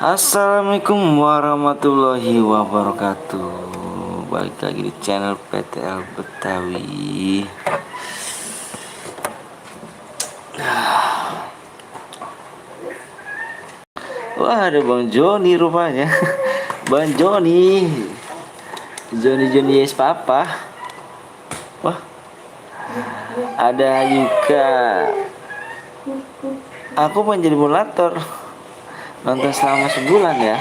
Assalamualaikum warahmatullahi wabarakatuh. Balik lagi di channel PTL Betawi. Wah, ada Bang Joni rupanya. Bang Joni. Joni yes papa. Wah, ada Yuka. Aku menjadi moderator. Nonton selama sebulan ya.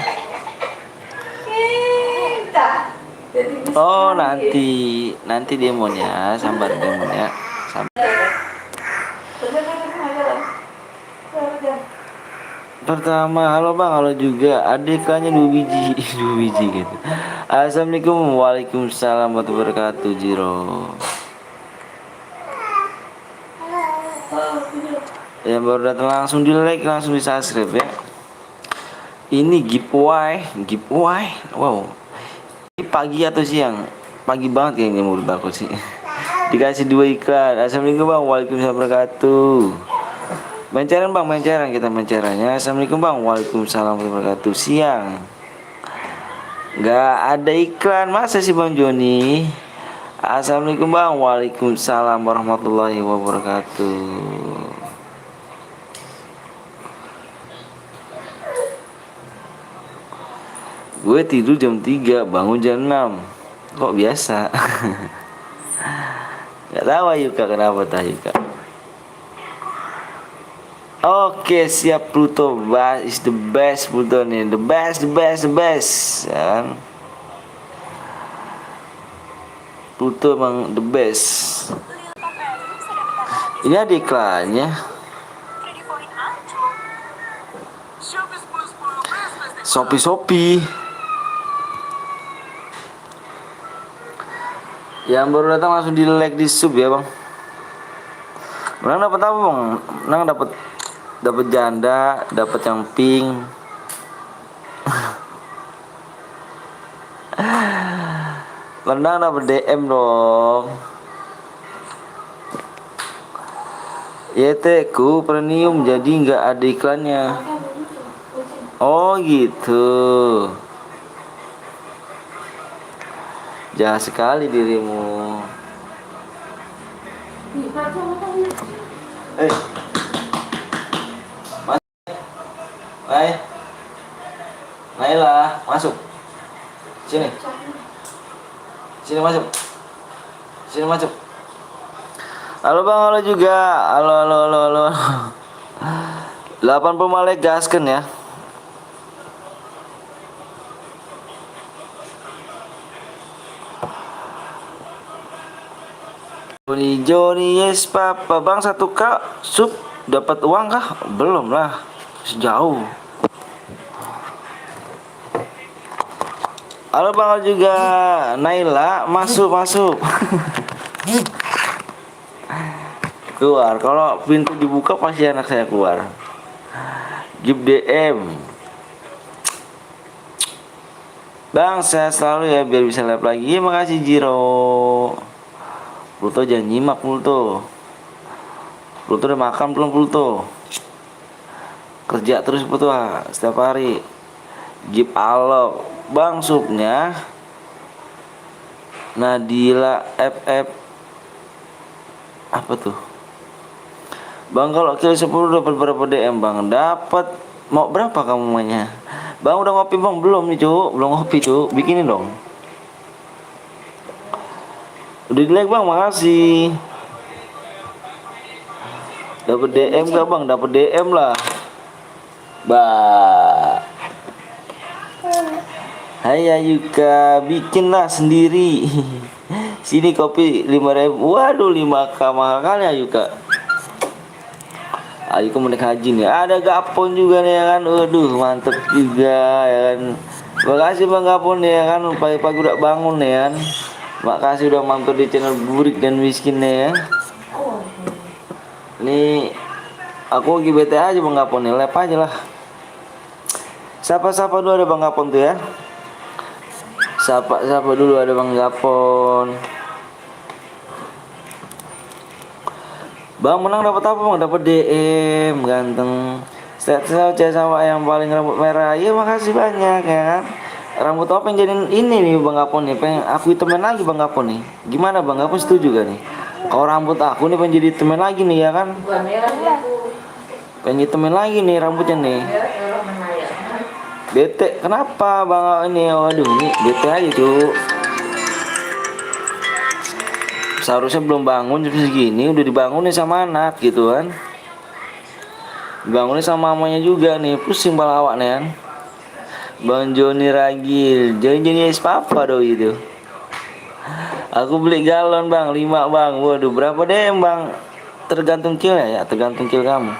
Oh, nanti demonya, sambar demonya. Pertama, halo Bang, halo juga. Adik-adiknya 2 biji, 2 biji gitu. Assalamualaikum, waalaikumsalam warahmatullahi wabarakatuh, Jiro. Yang baru datang langsung di like, langsung di subscribe ya. Ini giveaway. Wow. Ini pagi atau siang? Pagi banget kayaknya menurut aku sih. Dikasih 2 iklan. Assalamualaikum Bang, waalaikumsalam wabarakatuh. Menceran Bang, menceran kita mencerannya. Assalamualaikum Bang, waalaikumsalam warahmatullahi wabarakatuh. Siang. Gak ada iklan, masa sih Bang Joni? Assalamualaikum Bang, waalaikumsalam warahmatullahi wabarakatuh. Gue tidur jam 3, bangun jam 6. Kok biasa? Gak tahu Yuka kenapa tah Yuka. Oke, siap Pluto. Is the best Pluto nih. The best. Ya kan? Pluto emang the best. Ini ada iklannya. Shopee. Yang baru datang langsung di like, di sub ya Bang. Menang dapat apa Bang? Menang dapat janda, dapat yang pink. Menang dapat DM dong. YT ku premium jadi nggak ada iklannya. Oh gitu. Jahat sekali dirimu. Naila, masuk. Sini masuk. Halo Bang, halo juga. Halo. 80 malek gasken ya. Joni yes papa. Bang 1K sub dapat uang kah? Belum lah, sejauh. Halo Bang juga. Naila masuk. Keluar. Kalau pintu dibuka pasti anak saya keluar. Give DM. Bang saya selalu ya biar bisa live lagi. Makasih Jiro. Pluto jangan nyimak Pluto udah makan belum Pluto? Kerja terus Pluto setiap hari. Give alok Bang subnya. Nadila FF apa tuh Bang? Kalau kill 10 dapat berapa DM Bang? Dapat. Mau berapa kamu mainnya Bang? Udah ngopi Bang? Belum nih Cuk, belum ngopi Cuk, bikinin dong. Udah di like Bang, makasih. Dapat DM gak Bang? Dapat DM lah. Hai Yuka, bikinlah sendiri. Sini kopi 5.000. Waduh 5K mahal kali Yuka. Ayo mau naik haji nih. Ada Gapon juga nih ya kan. Waduh mantep juga ya kan. Makasih Bang Gapon ya kan. Pagi-pagi udah bangun ya kan. Makasih udah mampir di channel Burik dan Miskin ya. Ini aku lagi bete aja Bang Gapon nih. Lep aja lah. Sapa dulu ada Bang Gapon tuh ya. Sapa dulu ada Bang Gapon. Bang menang dapat apa Bang? Dapat DM ganteng. Statusnya cewek sama yang paling rambut merah. Iya makasih banyak ya kan. Rambut apa yang jadiin ini nih Bang Apon nih? Pengen aku hitemin lagi Bang Apon nih. Gimana Bang Apon setuju gak nih? Kalau rambut aku nih pengen jadi hitemin lagi nih ya kan? Pengen hitemin lagi nih rambutnya nih. Bete kenapa Bang ini? Waduh nih bete aja tuh. Seharusnya belum bangun jam segini udah dibangunin sama anak gitu kan. Dibangunin sama mamanya juga nih. Pusing pala awak nih kan. Bang Joni Ragil, Joni es papa do itu. Aku beli galon bang, 5 bang. Waduh berapa deh bang? Tergantung kill ya, tergantung kill kamu.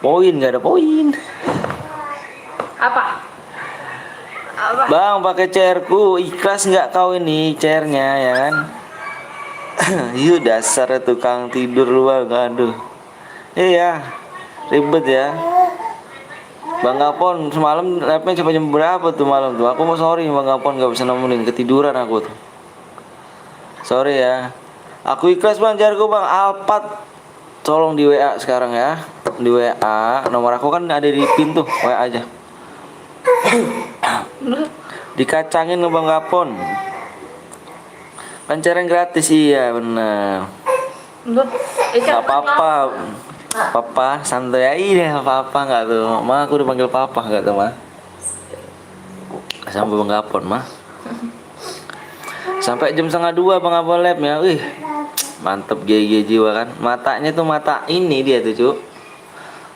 Poin nggak ada poin. Apa? Apa? Bang pakai chairku, ikhlas nggak kau ini chairnya ya kan? Yuk dasar tukang tidur lu bang, aduh. Iya, ribet ya. Bang Gapon semalam lapnya sampai jam berapa tuh malam tuh? Aku mau sorry Bang Gapon gak bisa nemenin, ketiduran aku tuh. Sorry ya. Aku ikhlas bang, jargo bang. Alpat, tolong di WA sekarang ya. Di WA, nomor aku kan ada di pintu. WA aja. Dikacangin Bang Gapon. Pacaran gratis iya bener. Gak apa-apa. Papa santai aja deh papa nggak tuh ma aku udah panggil papa nggak tuh ma sampai Bang Gapon mah sampai jam 1:30 Bang Gapon lab ya wih mantep GG jiwa kan matanya tuh mata ini dia tuh cuk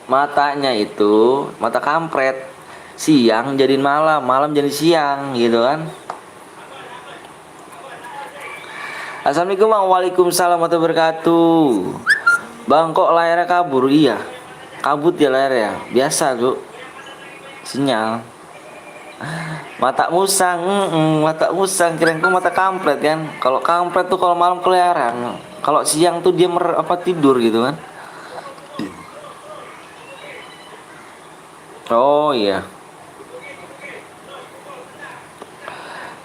matanya itu mata kampret siang jadiin malam malam jadi siang gitu kan. Assalamualaikum bang. Waalaikumsalam warahmatullahi wabarakatuh. Bang kok layarnya kabur? Iya kabut ya layarnya biasa tuh sinyal mata musang mata musang kirain mata kampret kan kalau kampret tuh kalau malam keliaran kalau siang tuh dia tidur gitu kan. Oh iya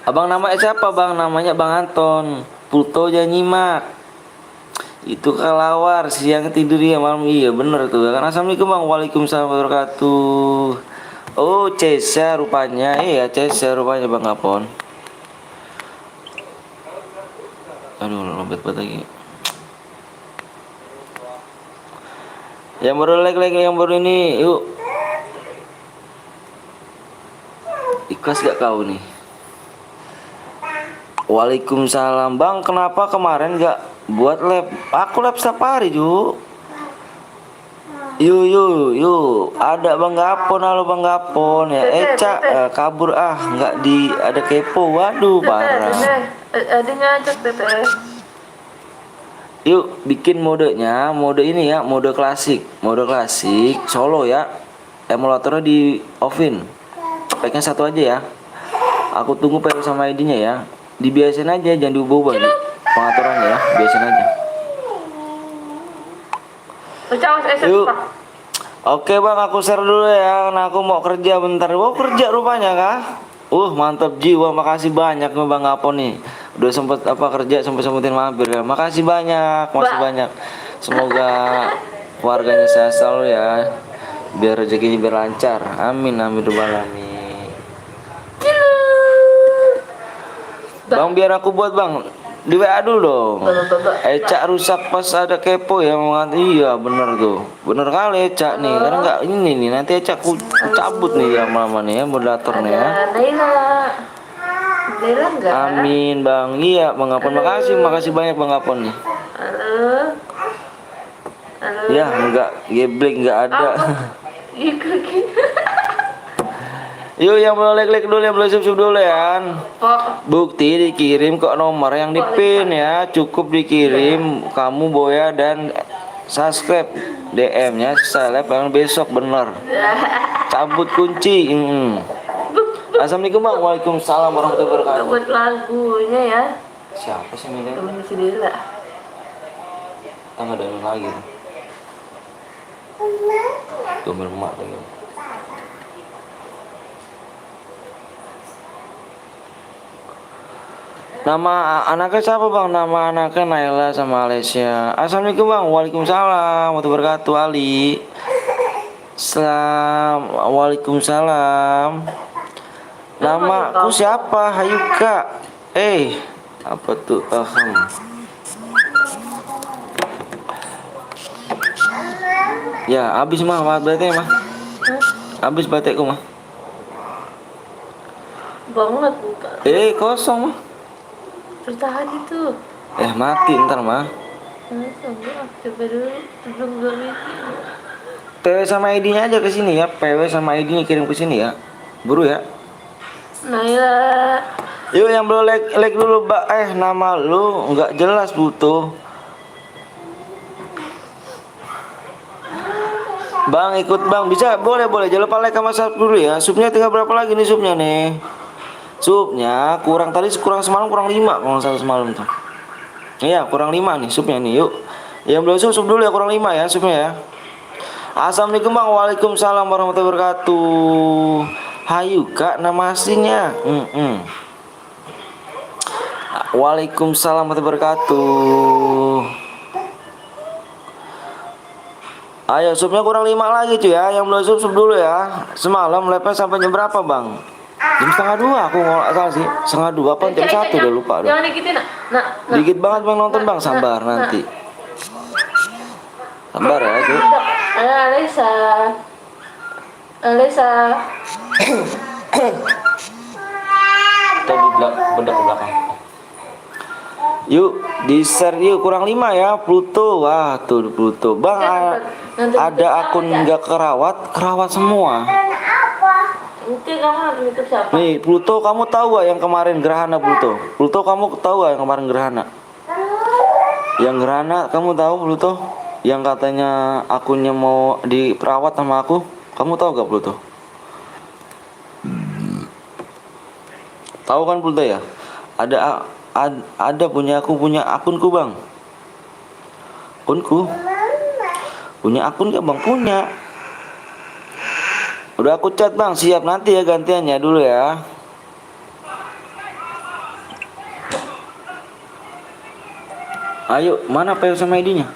abang namanya siapa bang? Namanya Bang Anton Puto Janyimak itu kelawar siang tidur ya malam iya bener tuh kan. Assalamualaikum bang. Waalaikumsalam warahmatullahi wabarakatuh. Oh Cesa rupanya iya Cesa rupanya Bang Gapon. Aduh lompat lagi. Yang baru like yang baru ini yuk. Ikhlas gak kau nih? Waalaikumsalam bang. Kenapa kemarin gak buat lab? Aku lab setiap hari Ju. Yuk ada Bang Gapon. Halo Bang Gapon ya. Eca kabur nggak di ada kepo. Waduh parah. Ada ngajak teteh. Yuk bikin modenya, mode ini ya, mode klasik solo ya. Emulatornya di offin. Packnya 1 aja ya. Aku tunggu PL sama ID-nya ya. Dibiasain aja, jangan diubah-ubah pengaturannya ya, biasain aja. Yuk. Oke bang, aku share dulu ya, karena aku mau kerja bentar. Wow kerja rupanya kah? Mantap jiwa, makasih banyak nih Bang Gapon nih. Udah sempet kerja sempetin mampir ya. Makasih banyak, banyak. Semoga keluarganya sehat selalu ya. Biar rezekinya biar lancar. Amin amin alamin. Bang biar aku buat bang. Di WA dulu dong. Eca rusak pas ada kepo ya iya bener tuh. Bener kali Eca nih. Karena nggak ini nih nanti Eca aku cabut nih lama-lama nih ya moderator nih ya. Laila enggak? Amin bang. Iya Bang Gapon makasih banyak Bang Gapon nih. Halo. Ya enggak geblek enggak ada. Yuk yang belum like dulu, yang belum subscribe dulu ya. Bukti dikirim kok nomor yang di pin ya. Cukup dikirim kamu Boya dan subscribe DM-nya seleb yang besok bener. Cabut kunci. Assalamualaikum bang. Waalaikumsalam warahmatullahi wabarakatuh. Buat lagunya ya. Siapa sih ini? Temen sendiri lah. Tangga ada lagi. Tuh mermak lagi. Nama anaknya siapa bang? Nama anaknya Naila sama Alessia. Assalamualaikum bang. Waalaikumsalam warahmatullahi wabarakatuh. Ali. Waalaikumsalam. Namaku siapa? Hayuka. Apa tuh? Ya, habis mah batiknya mah. Habis batikku mah. Banget buka. Kosong mah. Bertahan itu. Mati ntar mah. Coba dulu. Belum bikin. PW sama ID-nya aja ke sini ya. PW sama ID-nya kirim ke sini ya. Buru ya. Naila. Yuk yang belum like dulu, Mbak. Nama lu nggak jelas butuh. Bang ikut bang, bisa boleh jangan lupa like sama subscribe dulu ya. Supnya tinggal berapa lagi nih supnya nih? Supnya kurang semalam kurang 5 kalau nggak semalam tuh. Iya kurang 5 nih supnya nih. Yuk yang belum sup dulu ya, kurang 5 ya supnya ya. Assalamualaikum bang. Waalaikumsalam warahmatullahi wabarakatuh. Hayu kak nama aslinya. Waalaikumsalam warahmatullahi wabarakatuh. Ayo supnya kurang 5 lagi cuy ya. Yang belum sup dulu ya. Semalam live sampai jam berapa bang? Jam setengah 2 aku nggak tahu sih. Setengah 2 apa jam 1 udah lupa. Jangan dikitin nak. Dikit banget bang nonton bang, sabar nanti. Sabar ya tuh. Alisa. Tadi bedak ke belakang. Yuk di share yuk kurang 5 ya Pluto. Wah tuh Pluto bang. Ada akun nggak kerawat semua. Nanti kamu nanti itu siapa? Nih Pluto, kamu tahu gak yang kemarin gerhana Pluto? Pluto kamu tahu gak yang kemarin gerhana? Yang gerhana kamu tahu Pluto? Yang katanya akunnya mau diperawat sama aku, kamu tahu gak Pluto? Tahu kan Pluto ya? Ada punya akunku bang. Akunku. Punya akun gak bang? Punya. Udah aku chat bang, siap nanti ya gantiannya dulu ya. Ayo, mana PW sama ID-nya?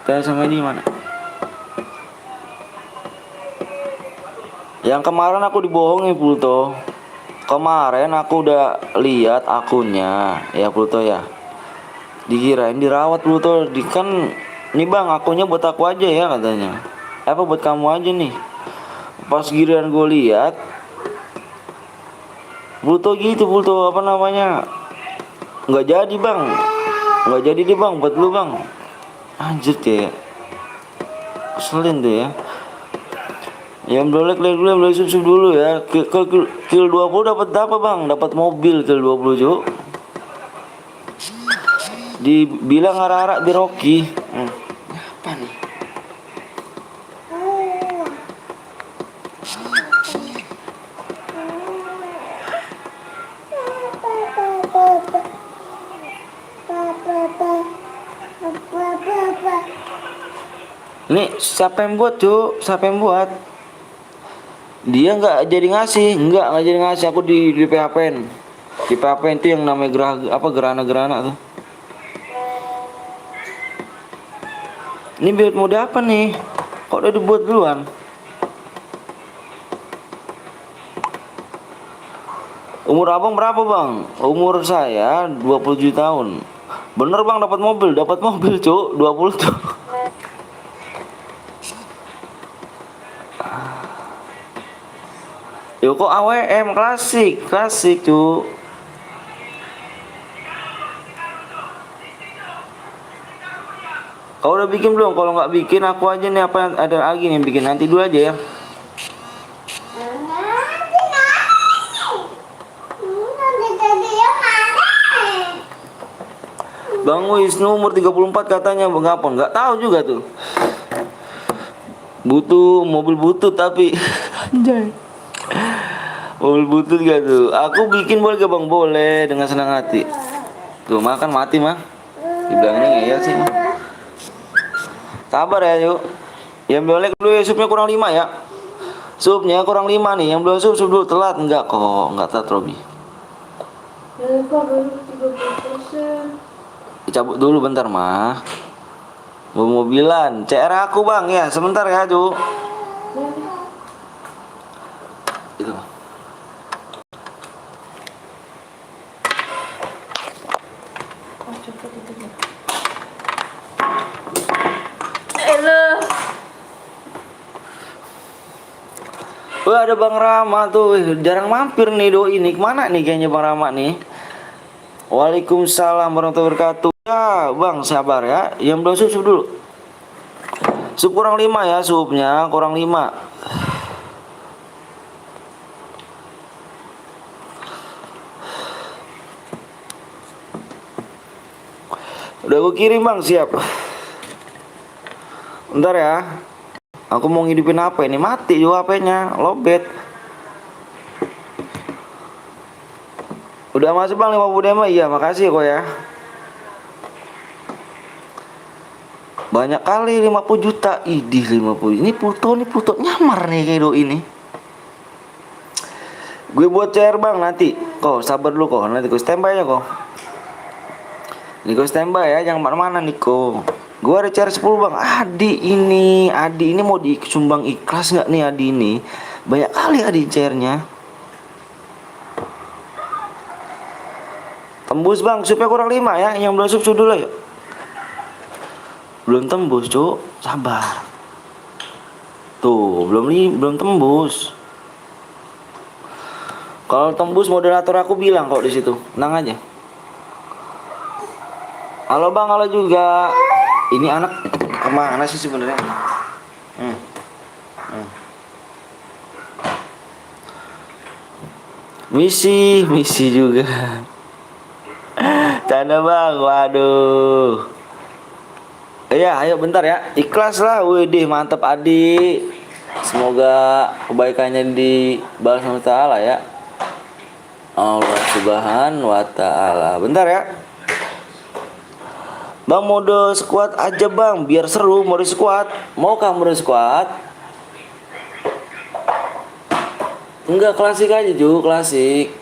PW sama ID mana? Yang kemarin aku dibohongi Pluto. Kemarin aku udah lihat akunnya, ya Pluto ya. Dikirain dirawat Pluto, kan nih bang akunnya buat aku aja ya katanya. Apa buat kamu aja nih? Pas giliran gue lihat Pluto gitu apa namanya, nggak jadi deh bang buat lu bang. Anjir ya, keselin tuh ya. Yang belum like dulu, yang belum subscribe dulu ya. Kill 20 dapat apa bang? Dapat mobil kill 20 cuk. Dibilang arak-arak di Rocky. Apa nih? Nih siapa yang buat cuk? Siapa yang buat? Dia nggak jadi ngasih, aku di PHP-in. Di PHP-in itu yang namanya gerhana tuh. Ini build mode apa nih? Kok udah dibuat duluan? Umur abang berapa bang? Umur saya 27 tahun. Bener bang dapat mobil cuk 20 tuh. Yo kok AWM klasik cu. Kau udah bikin belum? Kalau nggak bikin aku aja nih, apa yang ada lagi nih bikin, nanti dulu aja ya. Bang Wisnu umur 34 katanya mengapa? Nggak tahu juga tuh. Butuh mobil butut tapi anjay. Mobil butut gak tuh? Aku bikin boleh gak bang? Boleh dengan senang hati. Tuh makan mati mah. Dibilangnya ngeyel sih mah. Sabar ya yuk. Yang boleh dulu ya, supnya kurang 5 ya. Supnya kurang 5 nih. Yang belum sup dulu telat enggak kok, enggak telat Robi. 20%. Cabut dulu bentar mah. Mobilan, CR aku bang ya, sebentar ya Ju. Itu. Oh, cepet itu ya. Halo. Wah ada Bang Rama tuh, jarang mampir nih doi ini. Kemana nih kayaknya Bang Rama nih? Waalaikumsalam warahmatullahi wabarakatuh. Ya Bang sabar ya, yang belum sup dulu. Sup kurang 5 ya, supnya kurang 5. Udah gue kirim bang, siap. Bentar ya. Aku mau ngidupin HP ini, mati juga HP-nya, lobet. Udah masuk bang 50 demo, iya makasih kok ya. Banyak kali 50 juta, idih 50. Ini Pluto nyamar nih kayak do ini. Gue buat CR bang nanti. Kok sabar dulu kok, nanti gue standby ya kok. Ini gue standby ya, jangan mana-mana nih kok. Gue ada CR 10 bang. Adi ini mau disumbang ikhlas nggak nih Adi ini? Banyak kali Adi CR-nya. Tembus bang, supnya kurang 5 ya. Yang belum sup dulu ya. Belum tembus cuk, sabar. Tuh, belum tembus. Kalau tembus moderator aku bilang kok di situ. Tenang aja. Halo bang, halo juga. Ini anak kemana sih sebenarnya? Misi juga. Canda bang, waduh. Iya, ayo bentar ya. Ikhlas lah, widih mantep Adi. Semoga kebaikannya dibalas sama Ta'ala ya. Allah subhanahu wa ta'ala. Bentar ya. Bang mode squad aja bang, biar seru mode squad. Maukah mode squad? Enggak, klasik aja Ju, klasik.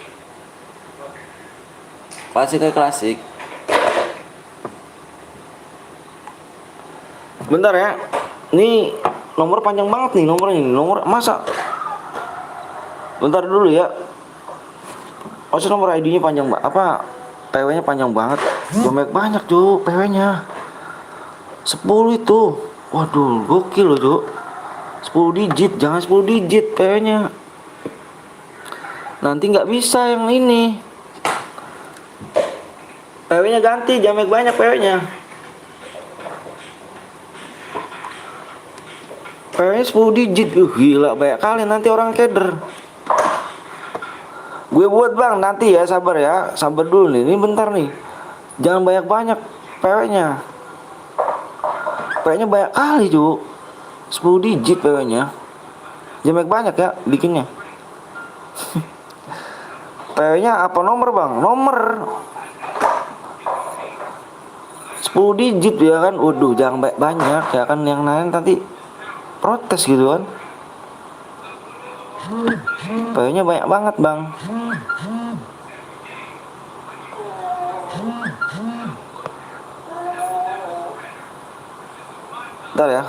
Klasik kayak klasik. Bentar ya. Ini nomor panjang banget nih nomornya ini. Nomor masa? Bentar dulu ya. Masa nomor ID-nya panjang banget? Apa PW-nya panjang banget? Banyak Ju PW-nya. 10 itu. Waduh, gokil loh Ju. 10 digit, jangan 10 digit PW-nya. Nanti nggak bisa yang ini. PW-nya ganti, jamek banyak PW-nya. PW-nya 10 digit. Gila banyak kali nanti orang keder. Gue buat bang nanti ya, sabar ya. Sabar dulu nih, ini bentar nih. Jangan banyak-banyak PW-nya. PW-nya banyak kali Ju. 10 digit PW-nya. Jamek banyak ya bikinnya. PW-nya apa nomor bang? Nomor 10 digit ya kan. Waduh jangan banyak ya kan, yang lain nanti protes gitu kan. PW-nya banyak banget bang. Bentar ya.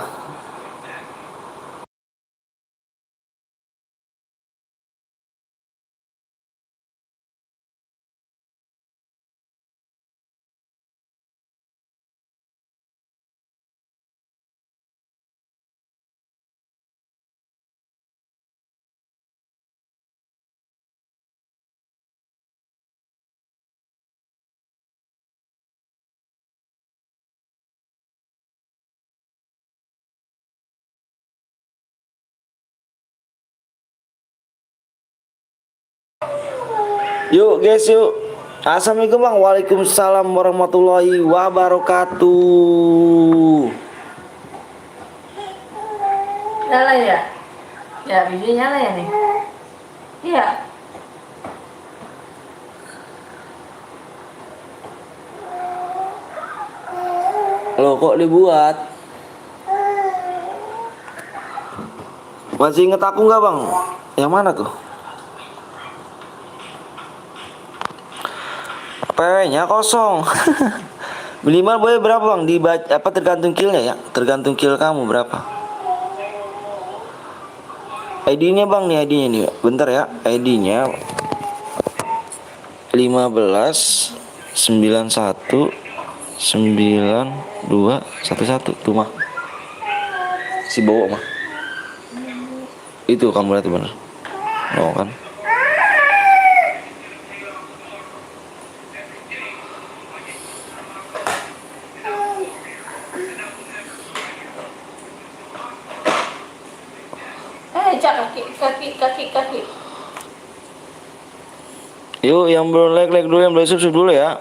Yuk guys yuk. Assalamualaikum bang. Waalaikumsalam warahmatullahi wabarakatuh. Nyala ya? Ya, video nyala ya nih? Iya. Loh kok dibuat? Masih inget aku nggak bang? Yang mana tuh? PW-nya kosong. Minimal boleh berapa bang? Dibaca apa tergantung killnya ya? Tergantung kill kamu berapa. ID-nya bang nih ID-nya nih. Bentar ya. ID-nya 15 91 92 11 tuh mah. Si bawa mah. Itu kamu lihat bener. Oh kan. Cak, kaki. Yuk yang belum like dulu, yang belum subscribe dulu ya.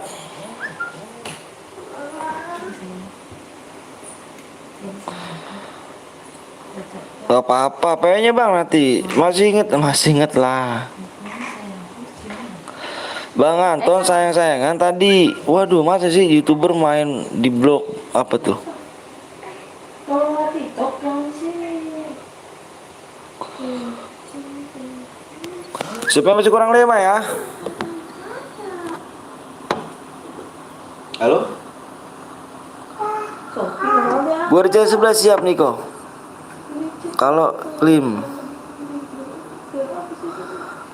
Gak apa-apa, kayaknya bang nanti masih inget lah. Bang Anton sayang-sayangan tadi. Waduh, masa sih YouTuber main di blog apa tuh? Kalau TikTok yang sini. Supaya masih kurang 5 ya. Halo? Sopi udah. Gua RC 11 siap Niko. Kalau Lim.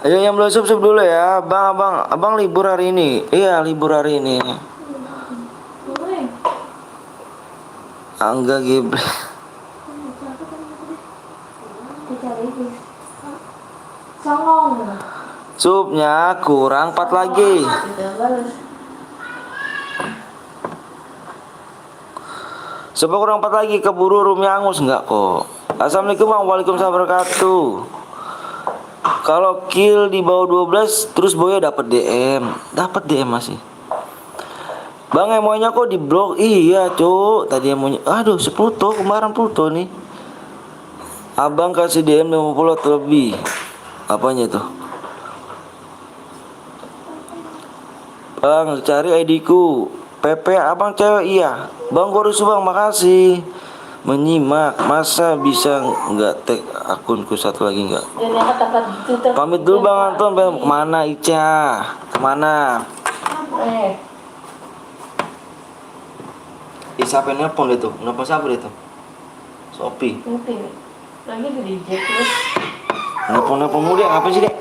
Ayo yang belum subscribe dulu ya. Abang libur hari ini. Iya, libur hari ini. Angga Gebre. Songong. Subnya kurang 4 lagi. Coba kurang 4 lagi, keburu roomnya angus enggak kok. Assalamualaikum bang, waalaikumsalam wabarakatuh. Kalau kill di bawah 12 terus boya dapat DM masih. Bang emonya kok di blok. Iya cuk, tadi emonya aduh si Pluto, kemarin Pluto nih. Abang kasih DM 50 atau lebih. Apanya itu? Bang cari ID ku. PP abang cewek iya. Bang gua rusuh bang, makasih. Menyimak, masa bisa nggak tag akunku satu lagi nggak? Pamit dulu bang Anton, kemana Ica? Kemana? Siapa yang nelpon itu? Nelpon siapa itu? Sopi. Lagi di DJ terus. Nelpon muda apa sih dek?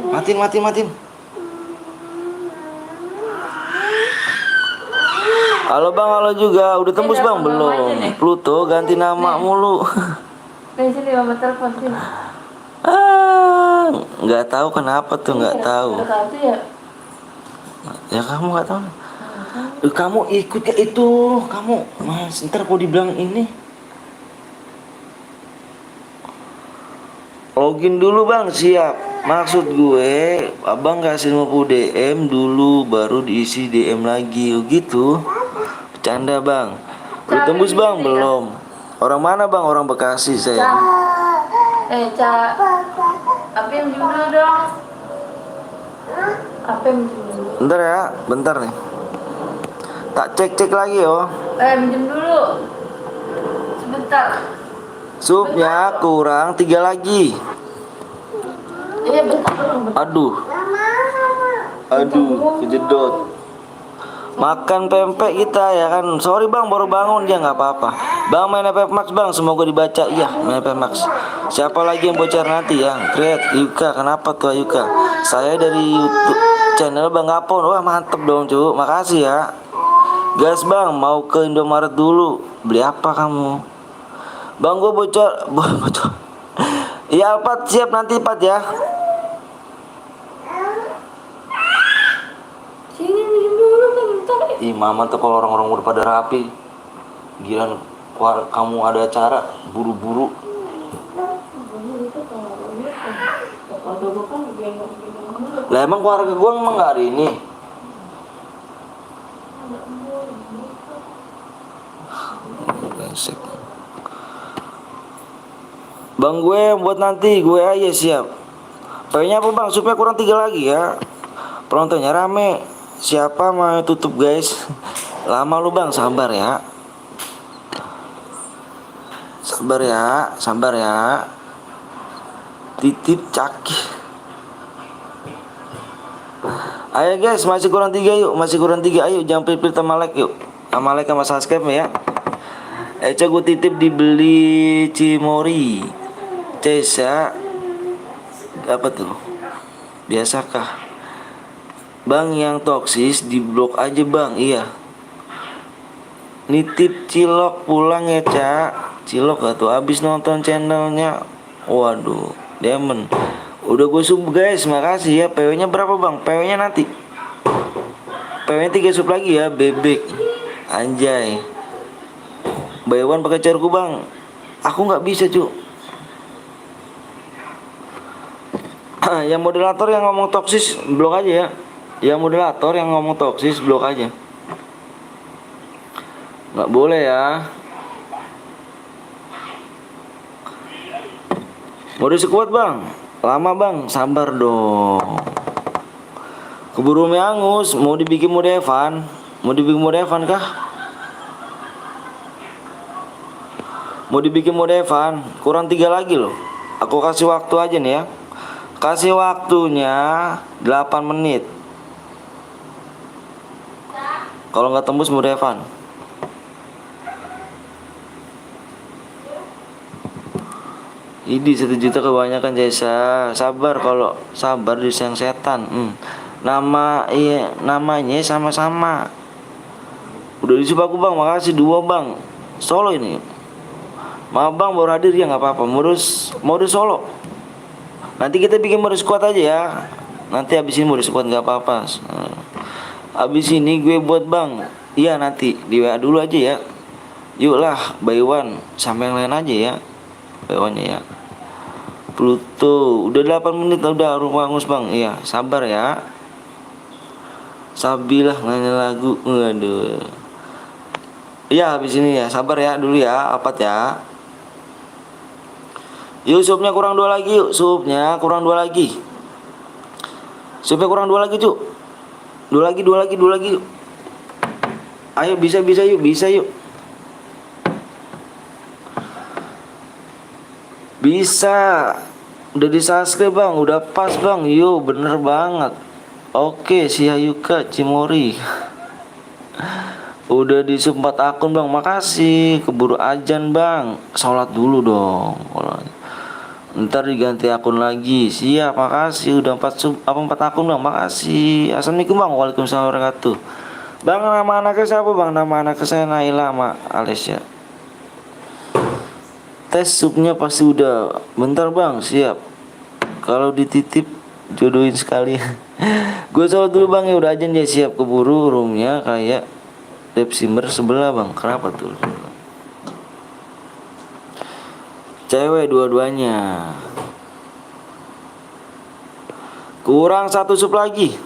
Matiin. Halo bang, halo juga. Udah tembus bang belum? Pluto ganti nama mulu. Nih sini mama telepon sini. Nggak tahu kenapa tuh, nggak tahu. Ya? Ya kamu nggak tahu. Kamu ikut ke itu, kamu mas. Ntar kok dibilang ini. Login dulu bang, siap. Maksud gue, abang kasih 50 DM dulu, baru diisi DM lagi, gitu. Bercanda bang. Udah tembus bang belum? Orang mana bang? Orang Bekasi saya. Cak. Apa yang dulu dong? Apa yang dulu? Bentar ya, bentar nih. Tak cek lagi yo. Minjem dulu. Sebentar. Supnya kurang 3 lagi. Iya bentar. Aduh, kejedot. Makan pempek kita ya kan. Sorry bang, baru bangun ya nggak apa-apa. Bang main FF Max bang, semoga dibaca. Iya, main FF Max. Siapa lagi yang bocor nanti ya? Great, Yuka. Kenapa tuh Yuka? Saya dari YouTube channel Bang Apon. Wah mantep dong cu. Makasih ya. Gas bang, mau ke Indomaret dulu. Beli apa kamu? Bang gue bocor. Iya Alpat, siap nanti Pat ya. Sini minjem dulu bentar. Ih mama tuh kalau orang-orang udah pada rapi, gila kamu ada acara buru-buru. Lah emang keluarga gua emang nggak hari ini. Bang gue buat nanti gue aja siap. Pokoknya apa bang? Supaya kurang 3 lagi ya. Penontonnya rame. Siapa mau tutup guys? Lama lu bang, sabar ya. Sabar ya. Titip caki. Ayo guys, masih kurang 3 yuk, masih kurang 3. Ayo jangan pilih sama like yuk. Sama like sama subscribe ya. Eca gue titip dibeli Cimori. Cesa apa tuh? Biasakah? Bang yang toksis di blok aja bang. Iya. Nitip Cilok pulang ya Cak. Cilok gak tuh abis nonton channelnya. Waduh, Demon. Udah gue sub guys, makasih ya. PW nya berapa bang? PW nya nanti. PW nya 3 sub lagi ya. Bebek. Anjay. Buy one pakai carku bang. Aku gak bisa cu. Yang moderator yang ngomong toksis blok aja ya. Yang moderator yang ngomong toksis blok aja. Gak boleh ya. Mode sekuat bang. Lama bang, sabar dong. Keburu mie angus, mau dibikin mode Evan? Mau dibikin mode Evan kah? Mau dibikin mode Evan? Kurang 3 lagi loh. Aku kasih waktu aja nih ya. Kasih waktunya 8 menit. Kalau nggak tembus mode Evan. Idi 1 juta kebanyakan jasa. Sabar, kalau sabar disayang setan. Namanya sama-sama. Udah disuruh aku bang, makasih 2 bang. Solo ini. Maaf bang baru hadir ya nggak apa-apa. Mode solo. Nanti kita bikin mode squad aja ya. Nanti habis ini mode squad nggak apa-apa. Habis ini gue buat bang. Iya nanti di WA dulu aja ya. Yuk lah buy one sampai yang lain aja ya. Buy one ya. Pluto udah 8 menit udah rumah angus bang. Iya sabar ya. Sabilah nanya lagu. Waduh. Iya habis ini ya sabar ya dulu ya. Apat ya. Yuk supnya kurang 2 lagi yuk. Supnya kurang 2 lagi. Supnya kurang 2 lagi cuk. 2 lagi yuk. Ayo bisa yuk. Bisa yuk. Bisa. Udah di subscribe bang. Udah pas bang. Yo bener banget. Oke si Ayuka Cimori. Udah di sub 4 akun bang. Makasih. Keburu ajan bang. Sholat dulu dong. Ntar diganti akun lagi. Siap makasih. Udah 4 akun bang. Makasih. Assalamualaikum bang. Waalaikumsalam warahmatullahi wabarakatuh. Bang nama anaknya siapa bang? Nama anaknya saya Naila sama Alesya. Tes subnya pasti udah. Bentar bang, siap. Kalau dititip jodohin sekali. Gue sholat dulu bang ya udah aja dia siap keburu roomnya kayak Depsimer sebelah bang. Kenapa tuh? Cewek dua-duanya. Kurang 1 sub lagi.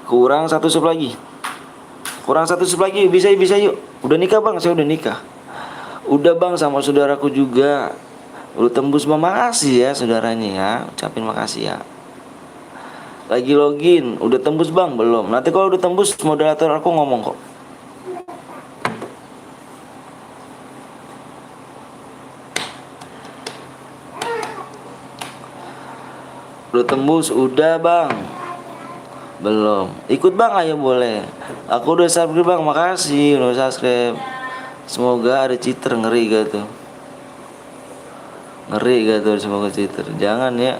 Kurang 1 sub lagi. Bisa yuk. Udah nikah bang, saya udah nikah. Udah bang sama saudaraku juga. Udah tembus bang, makasih ya saudaranya ya. Ucapin makasih ya. Lagi login, udah tembus bang? Belum. Nanti kalau udah tembus moderator aku ngomong kok. Udah tembus, udah bang. Belum. Ikut bang ayo boleh. Aku udah subscribe bang, makasih udah subscribe. Semoga ada cheater, ngeri gak tuh? Ngeri gak tuh semoga cheater? Jangan ya.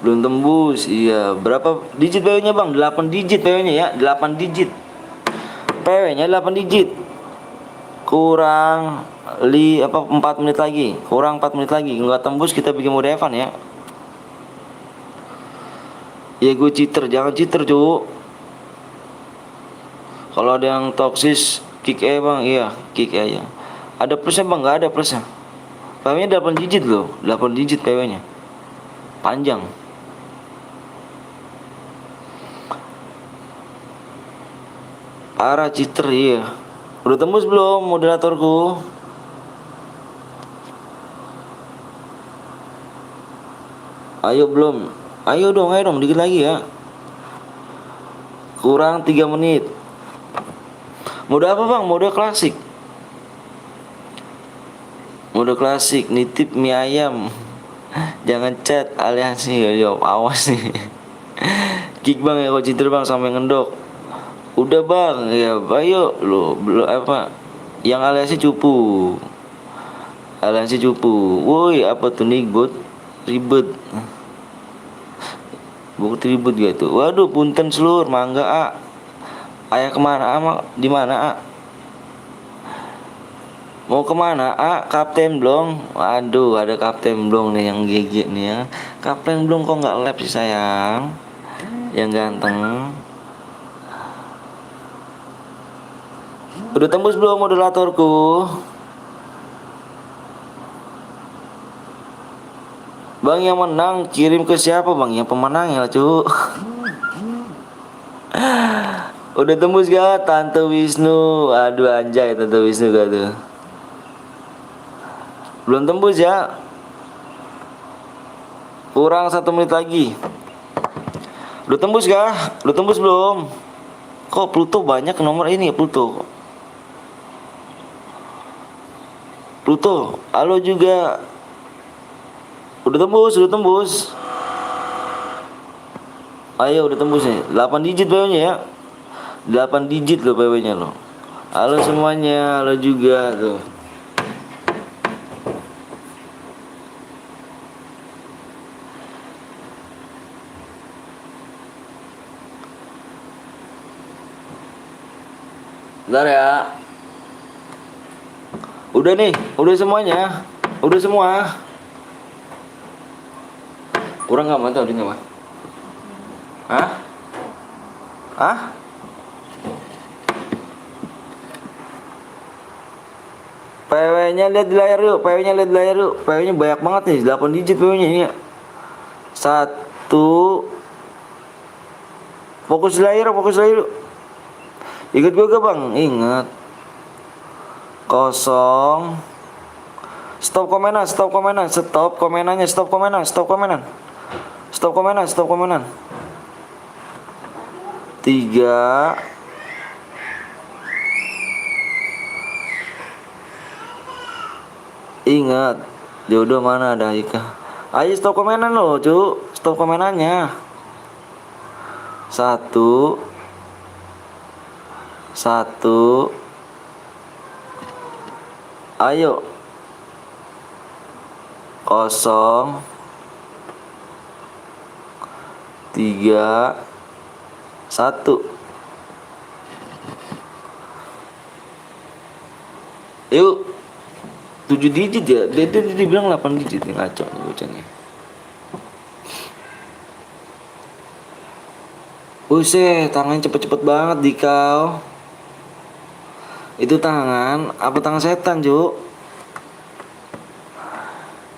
Belum tembus. Iya, berapa digit PW-nya bang? 8 digit PW-nya ya. 8 digit. PW-nya 8 digit. Kurang 4 menit lagi. Kurang 4 menit lagi. Enggak tembus kita bikin mode Evan ya. Ya gue cheater, jangan cheater cu. Kalau ada yang toksis kick bang, iya kick aja. Ada plusnya bang? Nggak ada plusnya. PW-nya 8 digit loh, 8 digit PW-nya. Panjang. Parah cheater iya. Udah tembus belum moderatorku? Ayo belum? Ayo dong dikit lagi ya. Kurang 3 menit. Mode apa bang? Mode klasik. Mode klasik nitip mie ayam. Jangan chat aliansi yo, awas nih. Kick bang ya, coach Citra bang sampai ngendok. Udah bang, ya ayo lo belum apa? Yang aliansi cupu. Aliansi cupu. Woi, apa tuh nih bot? Ribet. Bukti ribut gitu. Waduh, punten seluruh mangga Ayah kemana di mana Mau kemana Kapten Blong. Waduh, ada Kapten Blong nih yang GG nih ya. Kapten Blong kok nggak lab sih sayang? Yang ganteng. Udah tembus belum moderatorku? Bang yang menang kirim ke siapa bang? Yang pemenang ya cu. Udah tembus gak Tante Wisnu? Aduh anjay Tante Wisnu gak tuh? Belum tembus ya? Kurang 1 menit lagi. Udah tembus gak? Udah tembus belum? Kok Pluto banyak nomor ini ya Pluto? Pluto, halo juga. Udah tembus. Ayo udah tembus nih. 8 digit PW-nya ya. 8 digit loh PW-nya loh. Halo semuanya, halo juga tuh. Bentar ya. Udah nih, udah semuanya. Udah semua. Kurang nggak mantap dia mah? Hah? PW-nya lihat di layar yuk, PW-nya banyak banget nih, 8 digit PW-nya ini. Satu. Fokus di layar yuk. Ingat gue gak bang? Ingat. 0. Stop komenan. Stop komenan. 3. Ingat, jodoh mana ada Ika? Ayo stop komenan lo, cu. Stop komenannya. 1. Ayo. 0. 3. 1. Yuk. 7 digit ya. Dia bilang 8 digit nih, ngaco nih bocahnya. Buset, tangannya cepet-cepet banget di kau. Itu tangan apa tangan setan, Cuk?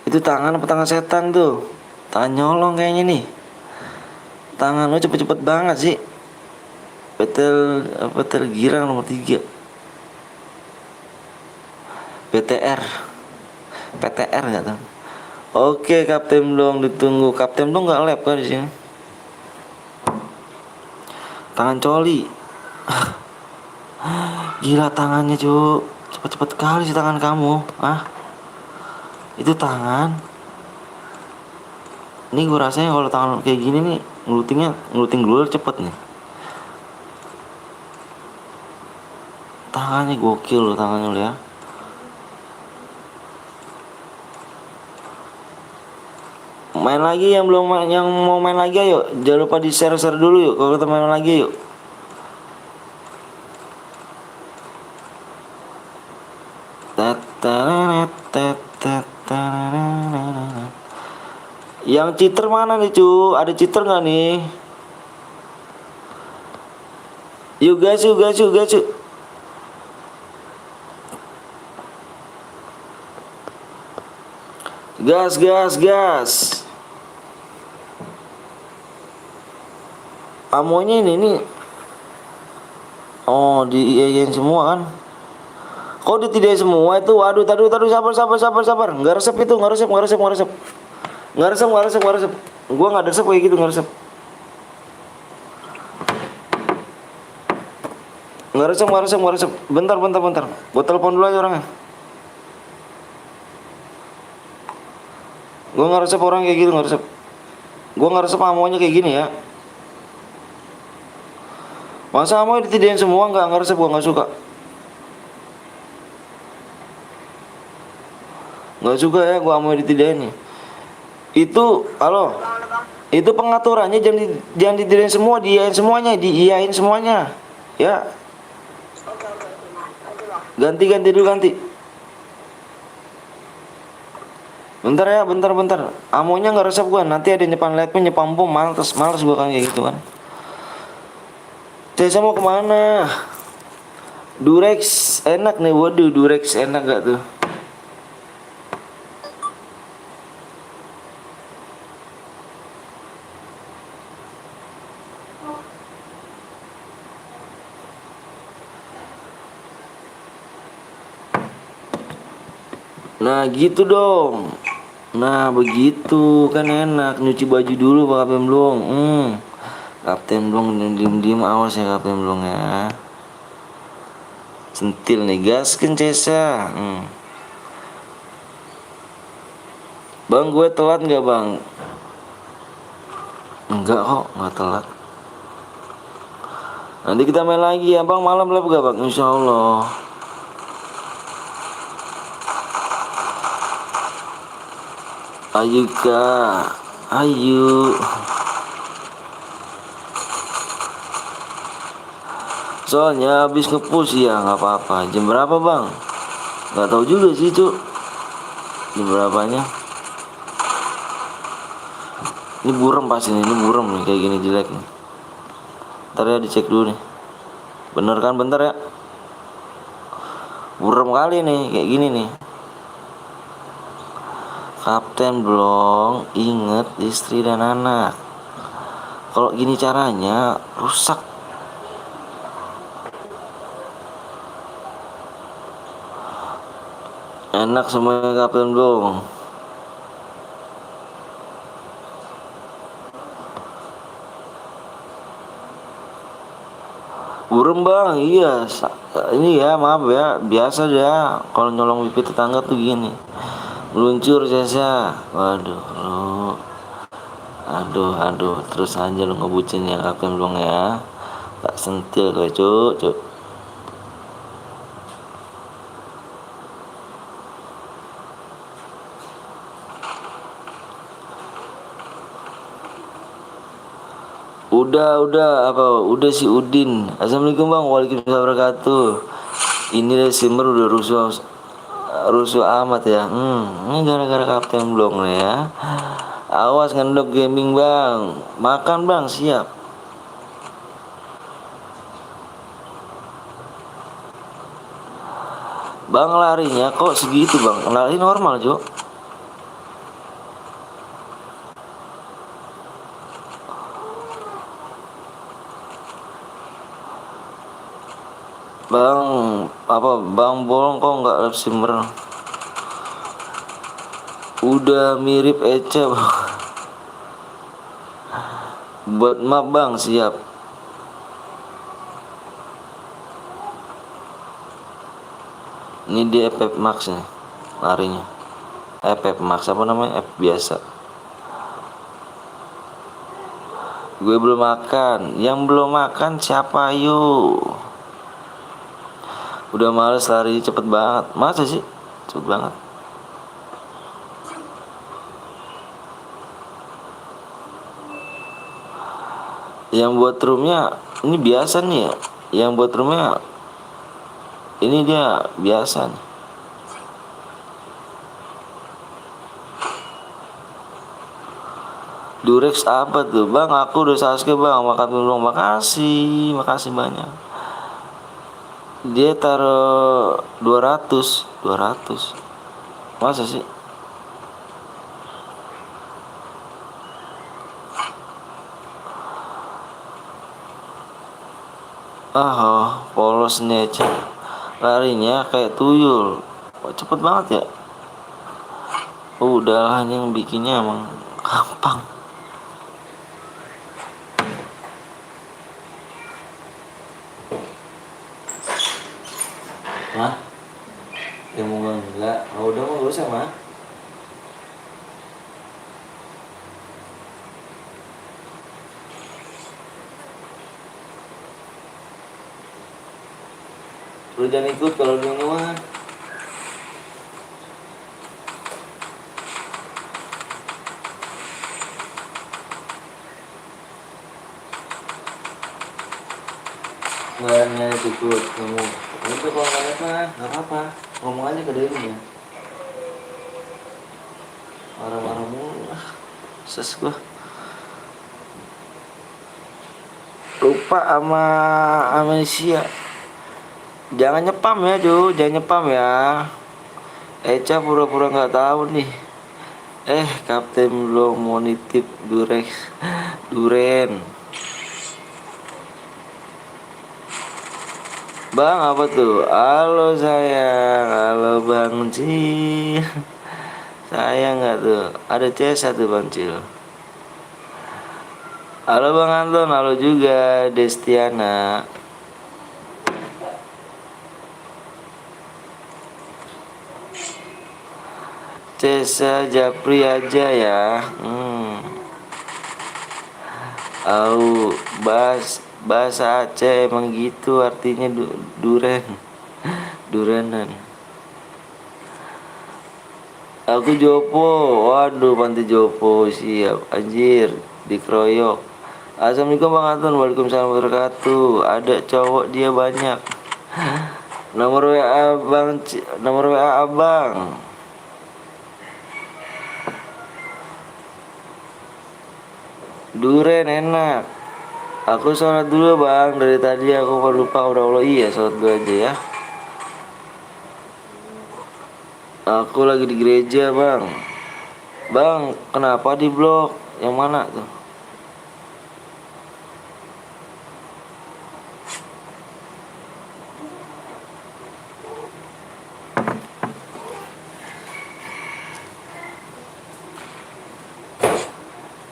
Itu tangan apa tangan setan tuh? Tangan nyolong kayaknya nih. Tangan lo cepet-cepet banget sih. Petel girang nomor 3. PTR nggak tahu. Oke, Kapten Blong ditunggu. Kapten Blong nggak lab kan di sini? Tangan coli. Gila tangannya, Cuk. Cepet-cepet kali sih tangan kamu. Itu tangan. Ini gue rasanya kalau tangan kayak gini nih, ngeluting dulu cepet nih. Tangannya gokil loh, tangannya lo ya. Main lagi yang mau main lagi ayo. Jangan lupa di share dulu yuk. Kalau kita main lagi yuk. Yang cheater mana nih cu? Ada cheater nggak nih? Yuk guys. Gas. Amonya ini nih. Oh, diiyain semua kan? Kok tidak semua itu? Waduh, taruh sabar. Nggak resep. Gua nggak resep kayak gitu, nggak resep. Bentar. Gua telepon dulu aja orangnya. Gue nggak resep orang kayak gitu, nggak resep. Gue nggak resep amonya kayak gini ya. Masa amoy ditidain semua, nggak resep, gue nggak suka. Nggak suka ya gue amoy ditidain nih. Itu halo. Itu pengaturannya jangan ditidain semua, diiyain semuanya, diiyain semuanya. Ya, ganti dulu ganti. Bentar ya, bentar. Amonya nggak resep gua. Nanti ada nyepan lapnya, nyepam bom, males gua kan kayak gitu kan. Saya mau kemana? Durex enak nih, waduh Durex enak gak tuh? Nah gitu dong. Nah begitu kan enak. Nyuci baju dulu Pak Kapten Blong. Kapten Blong diem awas ya Kapten Blong ya. Centil nih gaskin Cesa. Bang gue telat nggak bang? Enggak kok, nggak telat. Nanti kita main lagi ya bang, malam lah gak bang? Insya Allah. Ayo kak, ayo. Soalnya habis ngepush ya nggak apa-apa. Jam berapa bang? Nggak tahu juga sih cuk. Jam berapanya? Ini buram pasti nih, ini buram nih kayak gini jelek nih. Ntar ya dicek dulu nih. Bener kan bentar ya. Buram kali nih kayak gini nih. Kapten Blong inget istri dan anak. Kalau gini caranya rusak. Enak semuanya Kapten Blong. Burem bang, iya. Ini ya maaf ya, biasa ya. Kalau nyolong pipi tetangga tuh gini. Meluncur Cesa. Waduh, lu. Aduh, terus aja lu ngebucin ya Kapten Blong ya. Tak sentil gue cuk. Udah apa? Udah si Udin. Assalamualaikum bang, waalaikumsalam wabarakatuh. Ini deh Simmer udah rusuh amat ya. Ini gara-gara Kapten Blong nih ya. Awas ngendok gaming bang. Makan bang, siap. Bang larinya kok segitu bang? Lari normal Jo. Bang apa bang bolong kok nggak live simmer? Udah mirip Eca bang. Buat map bang siap. Ini dia FF Max nih larinya. FF Max apa namanya? F biasa. Gue belum makan. Yang belum makan siapa yuk? Udah males lari cepet banget. Masa sih? Cepet banget. Yang buat roomnya ini biasa nih ya. Yang buat roomnya ini dia biasa nih. Durex apa tuh bang? Aku udah Sasuke bang. Makan dulu. Makasih banyak. Dia taruh 200. Masa sih? Polos nih aja. Larinya kayak tuyul. Cepet banget ya. Udahlah yang bikinnya emang gampang. Hah? Ya mau enggak? Udah mau gak usah mah. Lu jangan ikut kalau di ini mah. Nggak ikut kamu. Itu kalau nggak mah nggak apa-apa. Ngomong aja ke dirinya. Marah-marah mulu. Ses gua. Lupa sama amnesia. Jangan nyepam ya, Jo. Jangan nyepam ya. Eca pura-pura nggak tahu nih. Kapten belum mau nitip duren. Bang apa tuh? Halo sayang, halo Bang Cil. Sayang nggak tuh? Ada C1 Bang Cil. Halo Bang Anton, halo juga Destiana. Cesa Japri aja ya. Bahasa Aceh emang gitu artinya durenan. Aku Jopo, waduh panti Jopo siap, anjir dikeroyok. Assalamualaikum Bang Anton, waalaikumsalam warahmatullahi wabarakatuh. Ada cowok dia banyak. Nomor WA abang. Duren enak. Aku sholat dulu bang, dari tadi aku lupa udah Allah. Iya sholat dulu aja ya. Aku lagi di gereja bang. Bang, kenapa di blok? Yang mana tuh?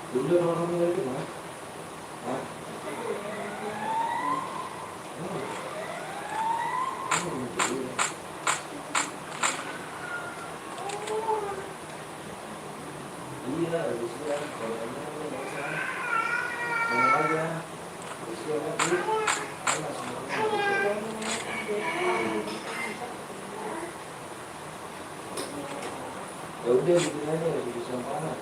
Dulu orang itu mah. Iya, bisa. Ngomong aja. Bisa kan? Ya udah bikin aja, bisa mana?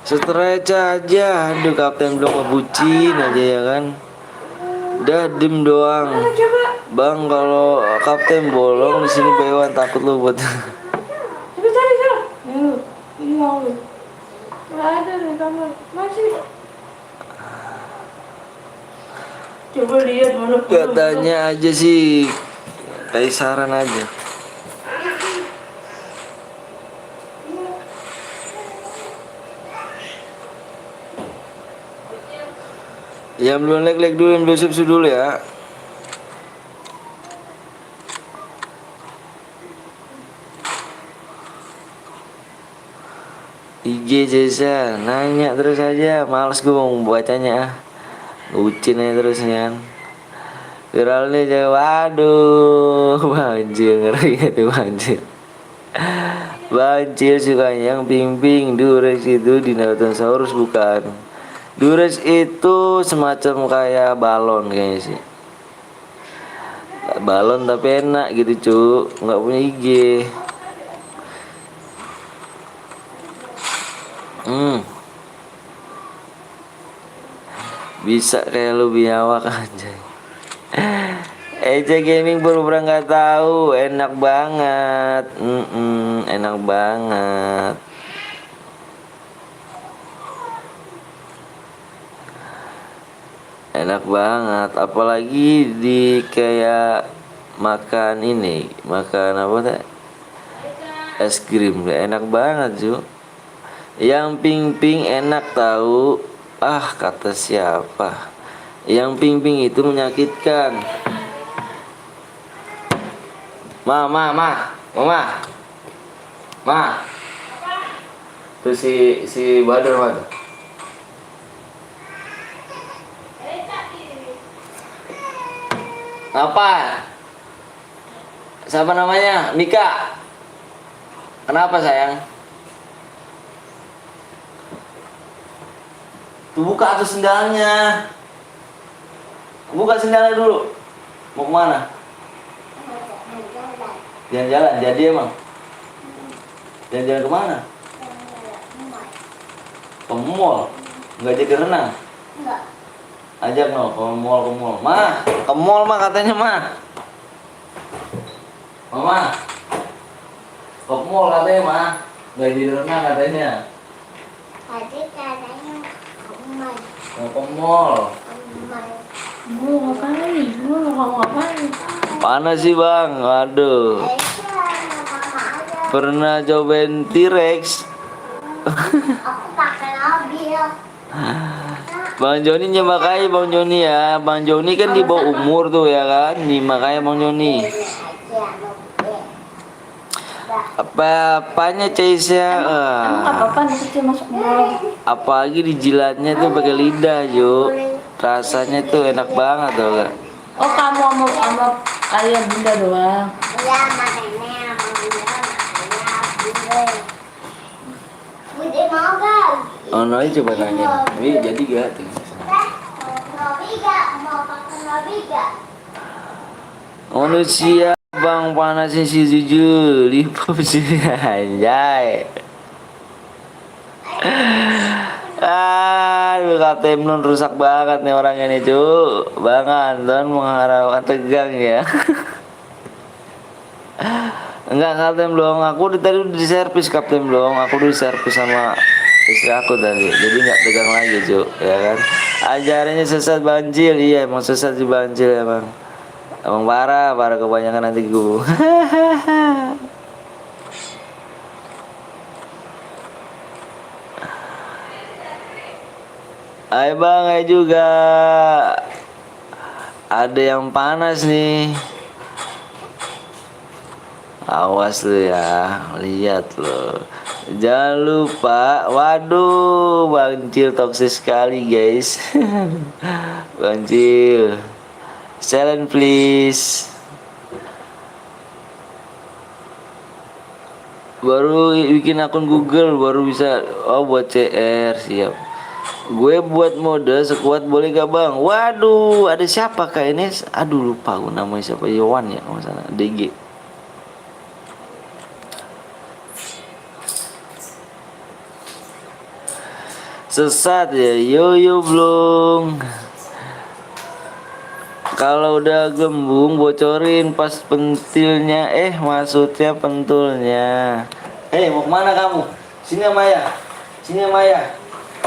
Stretch aja, aduh kapten belum ngebucin aja ya kan. Udah dim doang. Bang kalau kapten bolong di sini Bewan takut lu buat. Coba cari sana. Ini mau lu. Nggak ada di kamar. Masih. Coba lihat mana. Katanya aja sih kayak saran aja. Yang belum like dulu, yang belum subscribe dulu ya. IG Jesa nanya terus aja, males gue mau bacanya. Ucin aja terus kan. Viral nih aja, waduh, banjir ngeri itu banjir. Banjir sukanya yang ping-ping. Durex itu dinosaurus bukan. Durex itu semacam kayak balon kayaknya sih. Balon tapi enak gitu cu, nggak punya IG. Bisa kayak lu biawak aja. Eja Gaming pura-pura nggak tahu, enak banget. Enak banget. Enak banget, apalagi di kayak makan ini, makan apa teh? Es krim, enak banget cu. Yang ping-ping enak tahu. Kata siapa? Yang ping-ping itu menyakitkan. Mama. Tuh si Badar mana? Apa? Siapa namanya? Mika. Kenapa sayang? Tuh buka tuh sendalnya. Buka sendalnya dulu. Mau kemana? Jalan-jalan, jadi emang. Jalan-jalan kemana? Ke mall. Nggak jadi renang. Enggak. Ajak no, ke mall, ke mall. Ma, ke mall mah katanya mah. Mama, ke mall katanya mah. Nggak jadi renang katanya. Tadi katanya rumah. Mau ke mall. Mau ngapain? Mau ngapain? Panas sih bang, waduh. Pernah cobain T-Rex? Aku pakai mobil. Bang Joni nyimak aja Bang Joni ya. Bang Joni kan di bawah umur tuh ya kan. Nyimak aja Bang Joni. Apa-apanya Caisya? Emang nggak apa-apa nih kecil masuk mall. Apalagi dijilatnya tuh pakai lidah, Ju. Rasanya tuh enak banget tuh kan. Oh kamu sama ayah bunda doang. Iya, sama nenek, sama bunda, sama ayah, bunda. Bunda mau gak? Oh, Noi coba tanya. Wi jadi gak tuh? Nobi gak? Mau pakai nobi gak? Manusia bang panasin si Jujur di sih anjay. Aduh KTM nun rusak banget nih orangnya nih cu. Bang Anton mengharapkan tegang ya. Enggak KTM belum. Aku tadi udah di servis KTM belum. Aku udah di servis sama istri aku tadi. Jadi nggak tegang lagi cu, ya kan? Ajarannya sesat banjil, iya emang sesat di banjil ya bang. Emang parah kebanyakan nanti gue. Hai bang, hai juga. Ada yang panas nih. Awas lu ya, lihat lo. Jangan lupa, waduh, Bang Cil toksis sekali guys. Bang Cil, silent please. Baru bikin akun Google, baru bisa. Oh buat CR, siap. Gue buat mode sekuat boleh gak bang? Waduh, ada siapa kak ini? Aduh lupa aku namanya siapa, Yowan ya, kalau salah. DG. Sesat ya, yo belum. Kalau udah gembung bocorin pas pentilnya, maksudnya pentulnya. Mau kemana kamu? Sini Maya, sini Maya,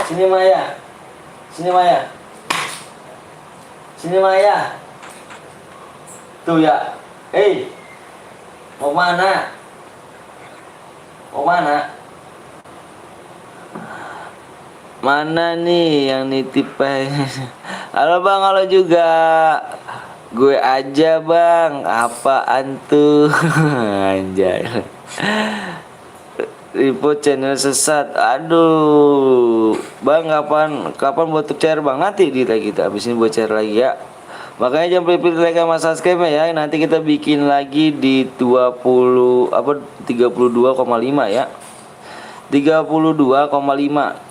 sini Maya, sini Maya, sini Maya. Tuh ya, mau mana? Mau mana? Mana nih yang nitip Halo bang, halo juga. Gue aja bang, apaan tuh? Anjay. Report channel sesat. Aduh. Bang kapan buat share bang? Nanti kita habis ini buat share lagi ya. Makanya jangan pilih like sama subscribe ya. Nanti kita bikin lagi di 32,5 ya. 32,5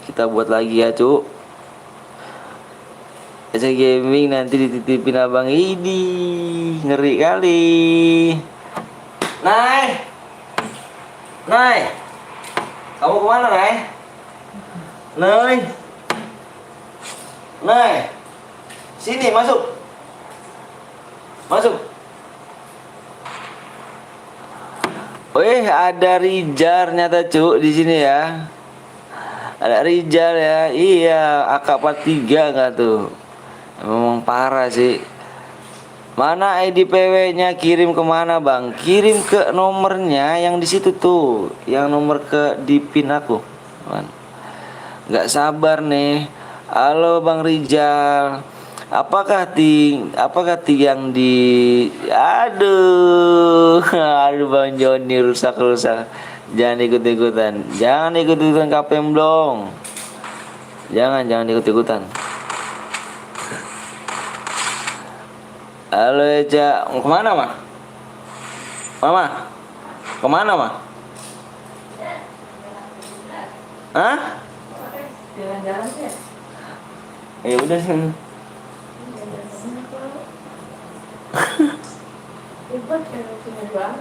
kita buat lagi ya cu. Aja gaming nanti dititipin abang ini, ngeri kali. Nay, kamu kemana Nay? Nay, sini masuk. Ada Rizal nyata cu di sini ya. Ada Rizal ya. Iya, AK43 enggak tuh. Memang parah sih. Mana ID PW-nya kirim kemana bang? Kirim ke nomornya yang di situ tuh, yang nomor ke di pin aku. Nggak sabar nih. Halo bang Rizal. Apakah yang di aduh bang Joni rusak jangan ikut-ikutan KPM dong, jangan ikut-ikutan. Halo Eca, mau kemana mah? Mama, kemana mah? Hah? Jalan-jalan sih. Ya udah sih. Ribet ya sini bang.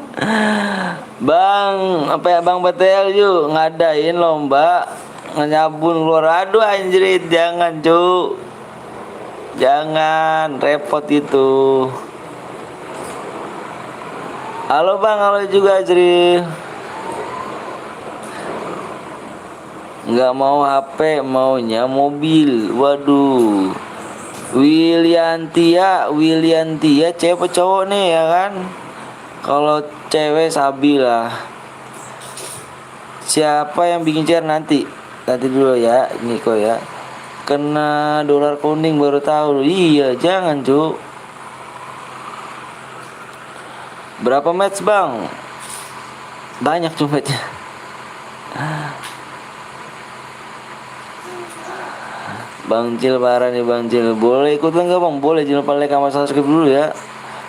Bang, apa ya Bang Betel yuk ngadain lomba nyabun keluar. Aduh anjrit, jangan cu. Jangan repot itu. Halo Bang, halo juga Ajril. Nggak mau HP, maunya mobil. Waduh. Williantia cewek apa cowok nih ya kan? Kalau cewek Sabi lah. Siapa yang bikin share nanti? Nanti dulu ya, Niko ya. Kena dolar kuning baru tahu. Iya, jangan, Cuk. Berapa match, Bang? Banyak tuh matchnya. Bang Cil parah nih Bang Cil. Boleh ikutan nggak Bang? Boleh, jangan lupa like sama subscribe dulu ya.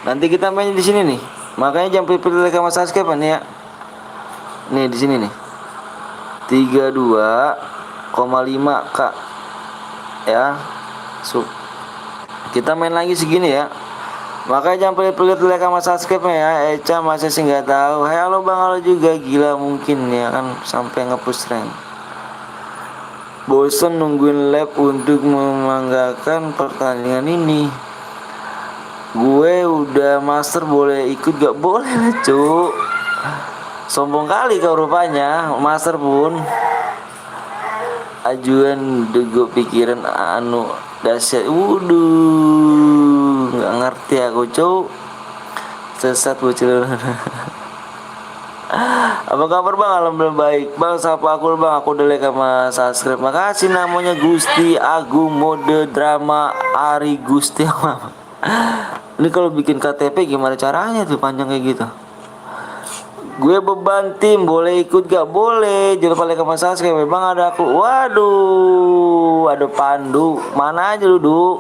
Nanti kita main di sini nih. Makanya jangan pilih like sama subscribe nih ya. Nih di sini nih. 32,5K ya. Kita main lagi segini ya. Makanya jangan pilih like sama subscribe ya. Eca masih sih nggak tahu. Hai halo Bang, halo juga. Gila mungkin ya kan sampai nge-push rank. Bosan nungguin lab untuk memanggakan pertandingan ini. Gue udah master, boleh ikut gak? Boleh lah cu. Sombong kali kau rupanya. Master pun ajuan dego pikiran anu dahsyat. Wuduh, nggak ngerti aku cu. Sesat bocil. Apa kabar Bang? Alhamdulillah baik Bang. Sapa aku Bang, aku udah like sama subscribe. Makasih. Namanya Gusti Agung Mode Drama Ari Gusti. Ini kalau bikin KTP gimana caranya tuh panjang kayak gitu? Gue beban tim, boleh ikut gak? Boleh. Jangan lupa like sama subscribe Bang. Ada aku. Waduh, ada Pandu. Mana aja lu Du?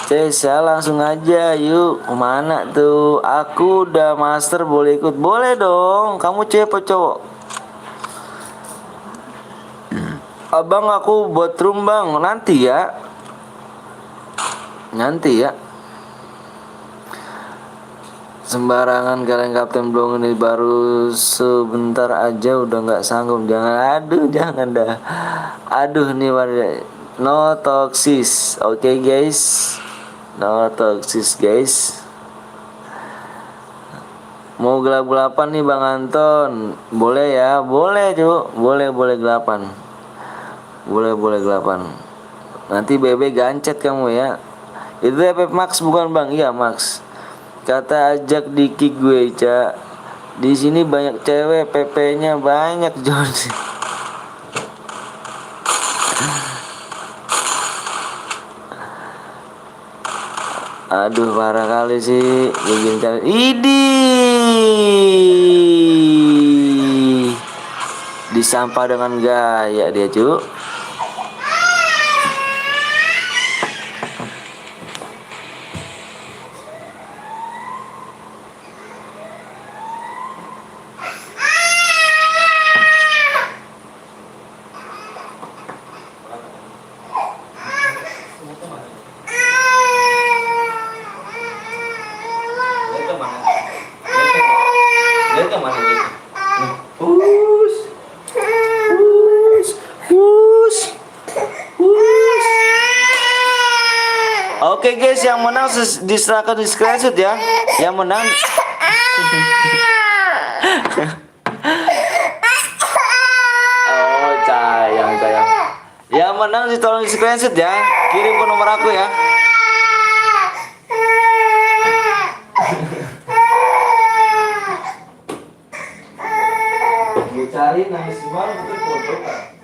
Cesa langsung aja yuk. Kemana tuh? Aku udah master, boleh ikut? Boleh dong. Kamu cewek apa cowok? Abang aku buat room Bang. Nanti ya. Nanti ya. Sembarangan kalian kapten belum, ini baru sebentar aja udah nggak sanggup. Jangan, aduh jangan dah. Aduh nih pada no toksis. Oke guys. No toksis guys. Mau gelap-gelapan nih Bang Anton. Boleh ya? Boleh cu. Boleh gelapan. Boleh gelapan. Nanti BB gancet kamu ya. Itu FF Max bukan Bang? Iya Max. Kata ajak di kick gue Ca. Di sini banyak cewek, PP-nya banyak John. Aduh parah kali sih bikin cari. Disampah dengan gaya dia cu. Oke guys, yang menang diserahkan di screenshot ya. Yang menang oh sayang. Yang menang ditolong di screenshot ya. Kirim ke nomor aku ya. Gue cari nangis semua itu foto kan.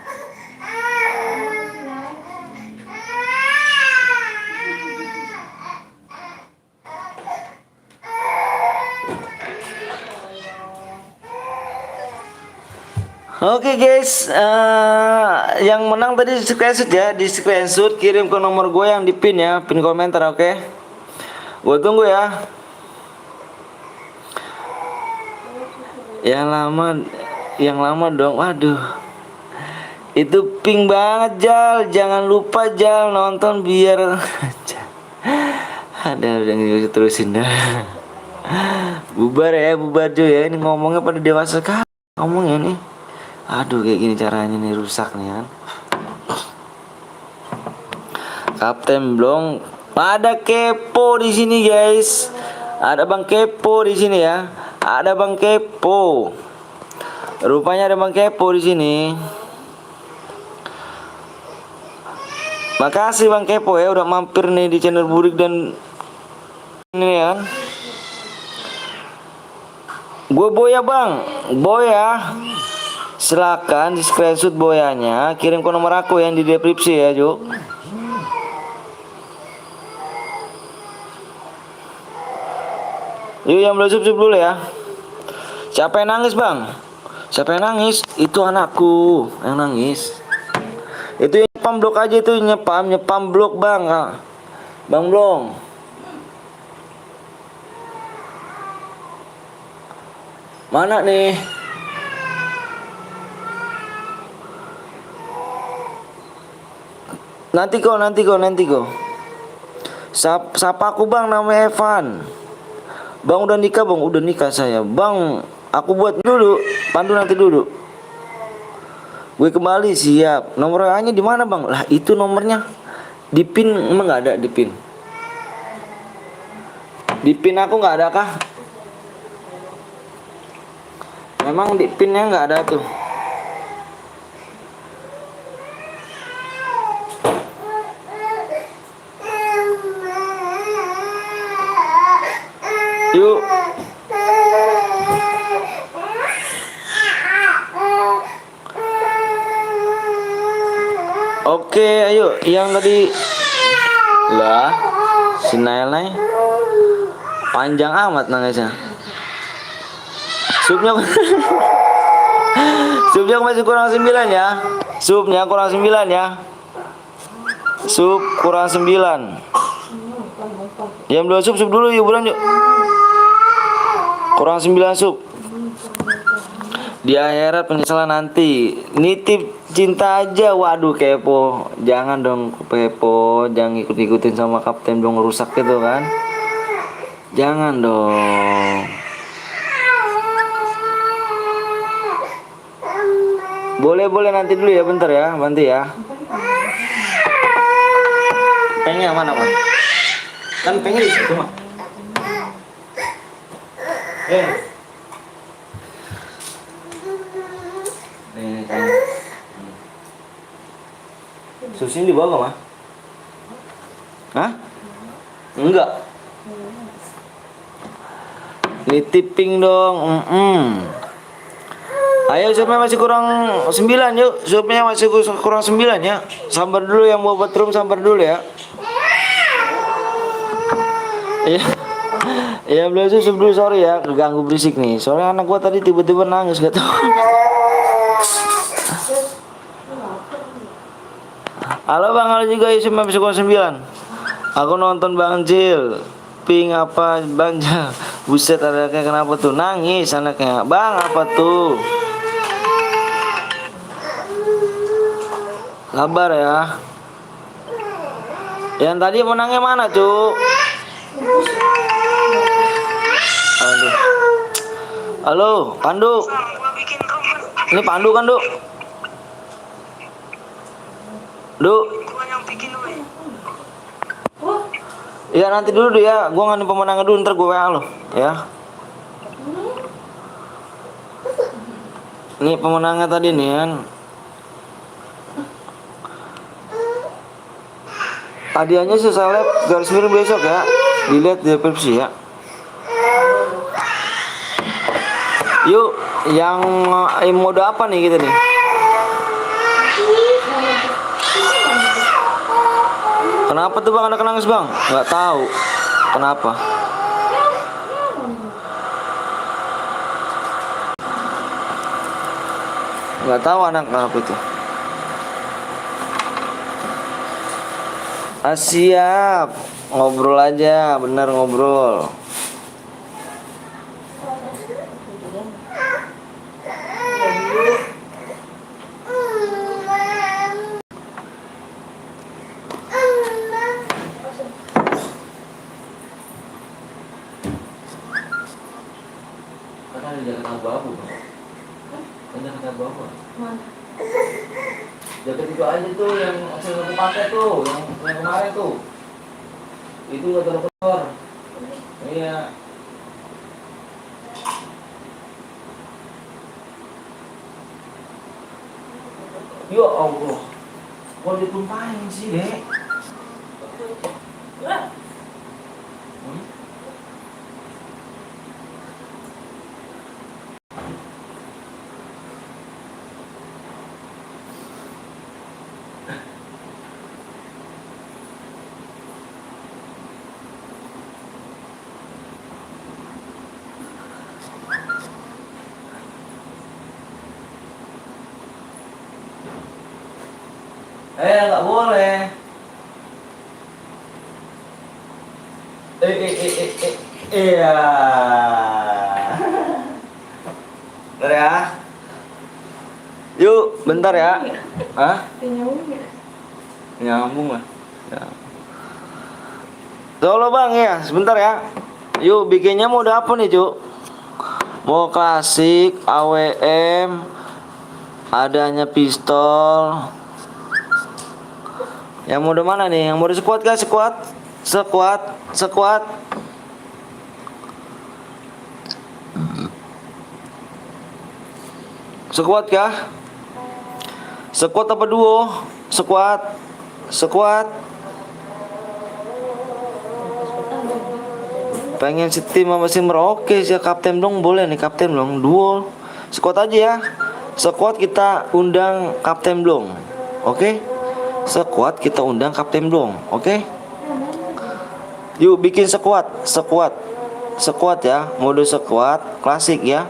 Oke guys, yang menang tadi di screenshot ya, di screenshot kirim ke nomor gue yang di pin ya, pin komentar oke. Gue tunggu ya. Yang lama dong, waduh. Itu pink banget Jal. Jangan lupa Jal nonton biar ada yang terusin dah. Bubar ya, bubar Jo ya. Ini ngomongnya pada dewasa sekali ngomongnya nih. Aduh kayak gini caranya nih, rusak nih kan. Kapten Blong, ada kepo di sini guys. Ada Bang Kepo di sini ya. Ada Bang Kepo. Rupanya ada Bang Kepo di sini. Makasih Bang Kepo ya udah mampir nih di channel Burik dan ini ya. Gue Boya Bang, Boya. Silakan di screenshot Boyanya, kirim ke nomor aku yang di deskripsi ya, Jo. Yuk yang belum subscribe dulu ya. Siapa yang nangis Bang? Siapa yang nangis? Itu anakku yang nangis. Itu yang nyepam blok aja, itu nyepam blok Bang. Bang Blong. Mana nih? Nanti kok. Sapa aku Bang, namanya Evan. Bang udah nikah Bang, udah nikah saya. Bang, aku buat dulu, pandu nanti dulu. Gue kembali siap. Nomor WA-nya di mana Bang? Lah itu nomornya di pin, emang nggak ada di pin. Di pin aku nggak ada kah? Memang di pinnya nggak ada tuh. Yuk. Oke, ayo yang tadi. Lah, si Nailnya panjang amat nangisnya. Supnya Supnya masih kurang 9 ya. Supnya kurang 9 ya. Sup kurang 9. Yang belum sup dulu yuk bulan yuk. Kurang 9 sup. Di akhirat penyesalan nanti. Nitip cinta aja. Waduh kepo. Jangan dong kepo. Jangan ikut-ikutin sama Kapten dong, rusak gitu kan. Jangan dong. Boleh nanti dulu ya, bentar ya, bantu ya. Pengnya mana Mas? Kan pengnya di situ Mas. Susin di bawah Mas? Hah? Enggak. Nitiping dong. Ayo supnya masih kurang 9 yuk. Supnya masih kurang 9 ya. Sabar dulu yang mau buat room, sabar dulu ya. Iya. Ya belum sup dulu, sorry ya, keganggu berisik nih. Soalnya anak gua tadi tiba-tiba nangis gak tau. Halo Bang, halo juga supnya masih kurang 9. Aku nonton Bang Jil. Ping apa Banja? Buset, anaknya kenapa tuh? Nangis anaknya. Bang, apa tuh? Sabar ya. Yang tadi menangnya mana tuh? Aduh. Halo, Pandu. Ini Pandu kan, Duk? Duk. Iya nanti dulu ya. Gua ngani pemenangnya dulu, ntar gue WA lo, ya. Ini pemenangnya tadi nih kan. Hadiahnya sesalep garis miring besok ya. Dilihat di deskripsi ya. Yuk, yang mode apa nih kita nih? Kenapa tuh Bang anak nangis Bang? Nggak tahu. Kenapa? Nggak tahu anak kenapa itu. Siap, ngobrol aja, bener ngobrol. abu-abu. Banyak abu-abu. Mana? Jaket itu aja tuh yang sering aku pakai tuh, yang kemarin tuh. Itu udah kotor. Iya. Ya Allah. Kok ditumpahin sih, Dek? Hmm? Nggak boleh. Iya. Bentar ya. Yuk, bentar ya. Hah? Nyambung ya? Nyambung lah. Ya. Solo bang ya, sebentar ya. Yuk, bikinnya mau udah apa nih, Cuk? Mau klasik, AWM, adanya pistol. Yang mode mana nih? Yang mode squad kah? Squad. Squad kah? Squad apa duo? Squad. Pengen setim sama si Merauke sih, kapten dong boleh nih, kapten dong. Duo. Squad aja ya. Squad kita undang kapten dong. Oke? Squad kita undang kapten dong. Oke? Yuk bikin squad ya, mode squad klasik ya.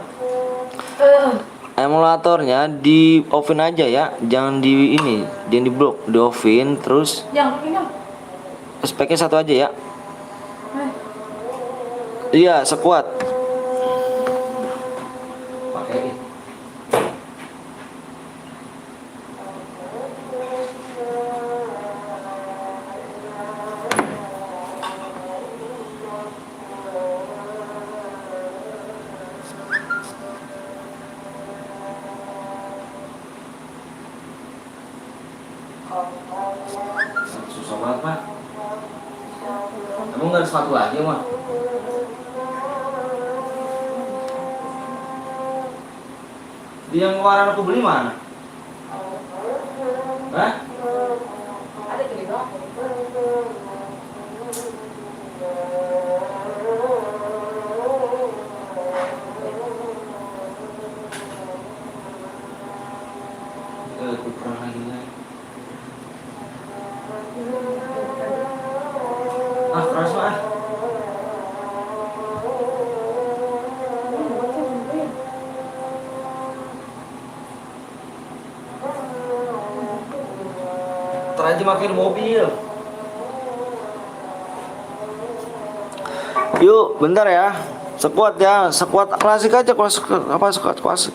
Emulatornya di offin aja ya, jangan jangan di blok, di offin terus. Yang. Speknya satu aja ya. Iya, squad. Pakai. Susah banget, Pak. Emang nggak ada sepatu lagi, Mak? Di yang kemarin aku beli mana? Hah? Ada di bawah. Kurang lagi nih. Keras Pak. Ntar aja makin mobil. Yuk, bentar ya. Squad klasik aja, squad klasik.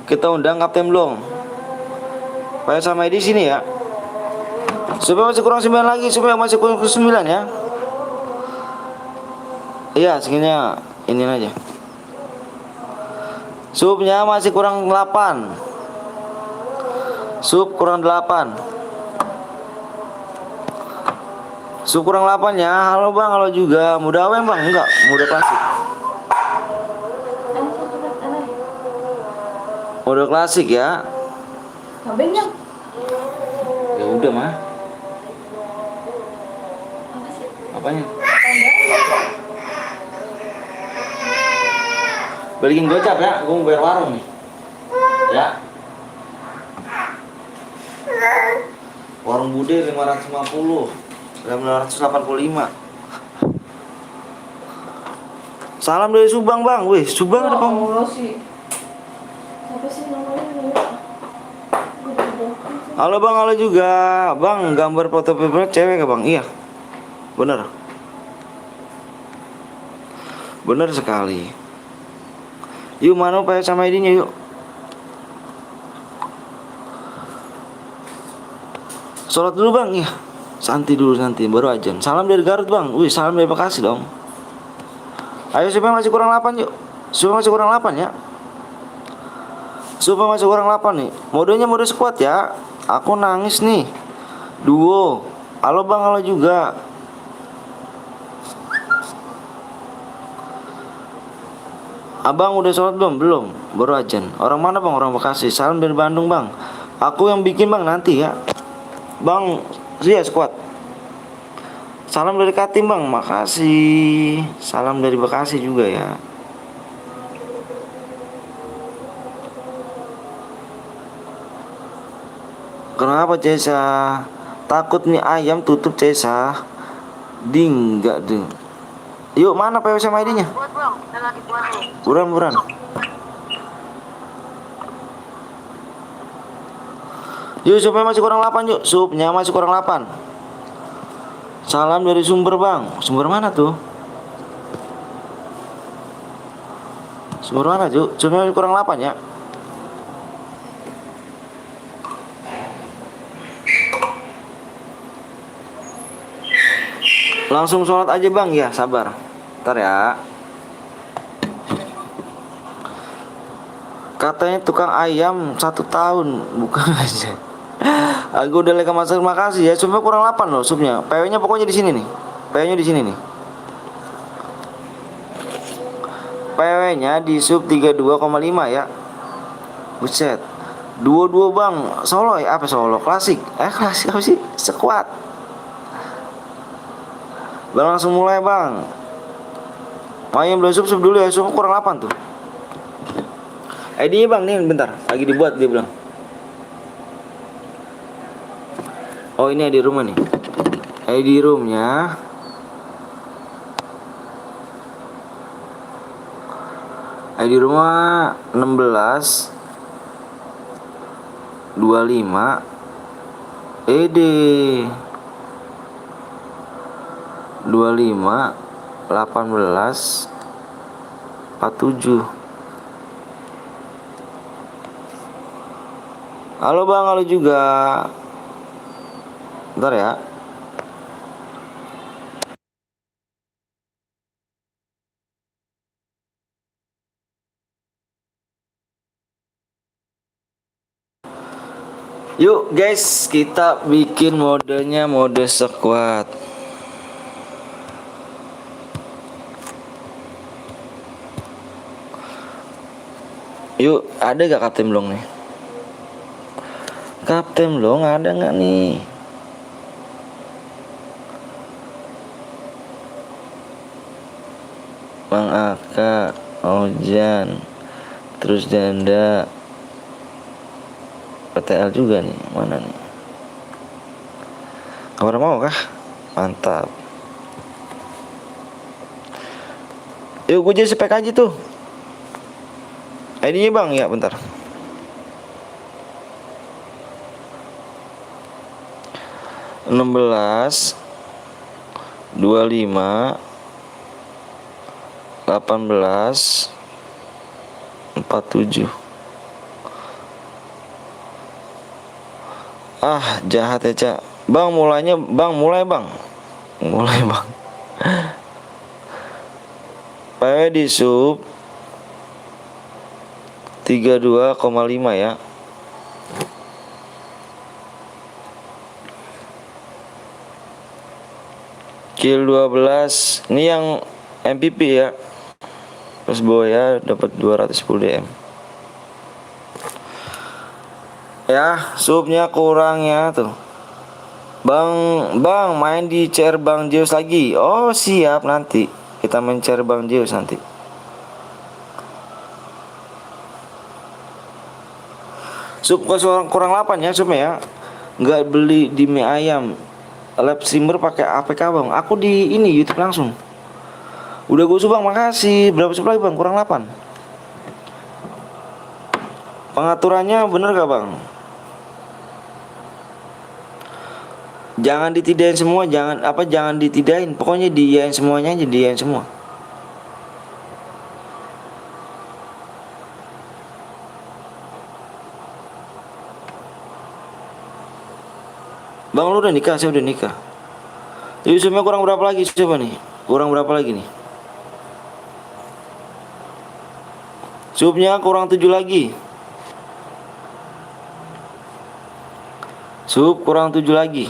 Kita undang Kapten Blong. Kayak sama di sini ya. Supaya masih kurang 9 lagi, supaya masih kurang 9 ya. Iya, segininya ini aja. Subnya masih kurang 8. Sub kurang 8. Sub kurang 8 ya. Halo Bang, halo juga. Muda AWM Bang? Enggak, muda klasik. Muda klasik ya. Kabelnya. Ya udah mah. Apanya? Balikin gocap ya, gue mau bayar warung nih. Ya. Warung Bude 550, 985. Salam dari Subang Bang, wih Subang ada Bang. Allah sih. Siapa sih namanya? Halo Bang, halo juga Bang, gambar foto paper cewek gak Bang? Iya, bener. Bener sekali. Yuk mana pakai sama ID-nya yuk. Sholat dulu Bang, ya. Santai dulu nanti baru ajan. Salam dari Garut Bang. Wih, salam dari Bekasi dong. Ayo siapa yang masih kurang 8 yuk. Supaya masih kurang 8 ya. Supaya masih kurang 8 nih. Modenya mode squad ya. Aku nangis nih. Duo. Halo bang, halo juga. Abang udah sholat belum? Belum, baru ajan. Orang mana bang? Orang Bekasi. Salam dari Bandung bang. Aku yang bikin bang nanti ya. Bang, Zia squad. Salam dari Katim bang, makasih. Salam dari Bekasi juga ya. Kenapa Cesa? Takut nih ayam tutup Cesa. Ding enggak ding. Yuk mana PW sama ID-nya? Buruan. Yuk supnya masih kurang 8 yuk. Supnya masih kurang 8. Salam dari Sumber bang. Sumber mana tuh? Sumber mana tuh? Supnya masih kurang 8 ya. Langsung sholat aja bang ya, sabar. Ntar ya. Katanya tukang ayam 1 tahun, bukan aja. Aku udah leka masak, makasih ya. Supnya kurang 8 loh supnya. PW-nya pokoknya di sini nih. PW-nya di sini nih. PW-nya di sub 32,5 ya. Buset. 22 bang. Solo ya, apa Solo? Klasik. Klasik apa sih? Sekuat. Bang langsung mulai bang. Main belum sub dulu ya. Sub kurang 8 tuh. ID-nya bang nih bentar. Lagi dibuat dia bilang. Oh ini ID rumah nih. ID roomnya. ID rumah 16 25 ED 25 18 47. Halo bang, halo juga. Bentar ya. Yuk guys, kita bikin modenya mode squad. Yuk, ada gak Kapten Blong nih? Kapten Blong ada gak nih? Bang Aka, Ojan, terus Janda, PTL juga nih, mana nih? Kabar mau kah? Mantap. Yuk gue jadi spek aja tuh. ID-nya bang ya bentar. Enam belas 25 18 47. Jahat ya Cak. Bang mulainya bang, mulai bang. PW di sub 32,5 ya. Kill 12. Ini yang MVP ya. Terus Boya dapat 210 DM. Ya, subnya kurang ya tuh. Bang main di chair Bang Zeus lagi. Oh, siap nanti. Kita main chair Bang Zeus nanti. Sub kurang 8 ya subnya ya. Nggak beli di mie ayam. Live streamer pakai APK bang. Aku di ini YouTube langsung. Udah gue bang, makasih. Berapa sub lagi bang? Kurang 8. Pengaturannya bener gak bang? Jangan ditidain semua, jangan ditidain. Pokoknya diiyain semuanya aja, diiyain semua. Bang lu udah nikah, saya udah nikah. Yusufnya kurang berapa lagi coba nih? Kurang berapa lagi nih? Supnya kurang 7 lagi. Sup kurang 7 lagi.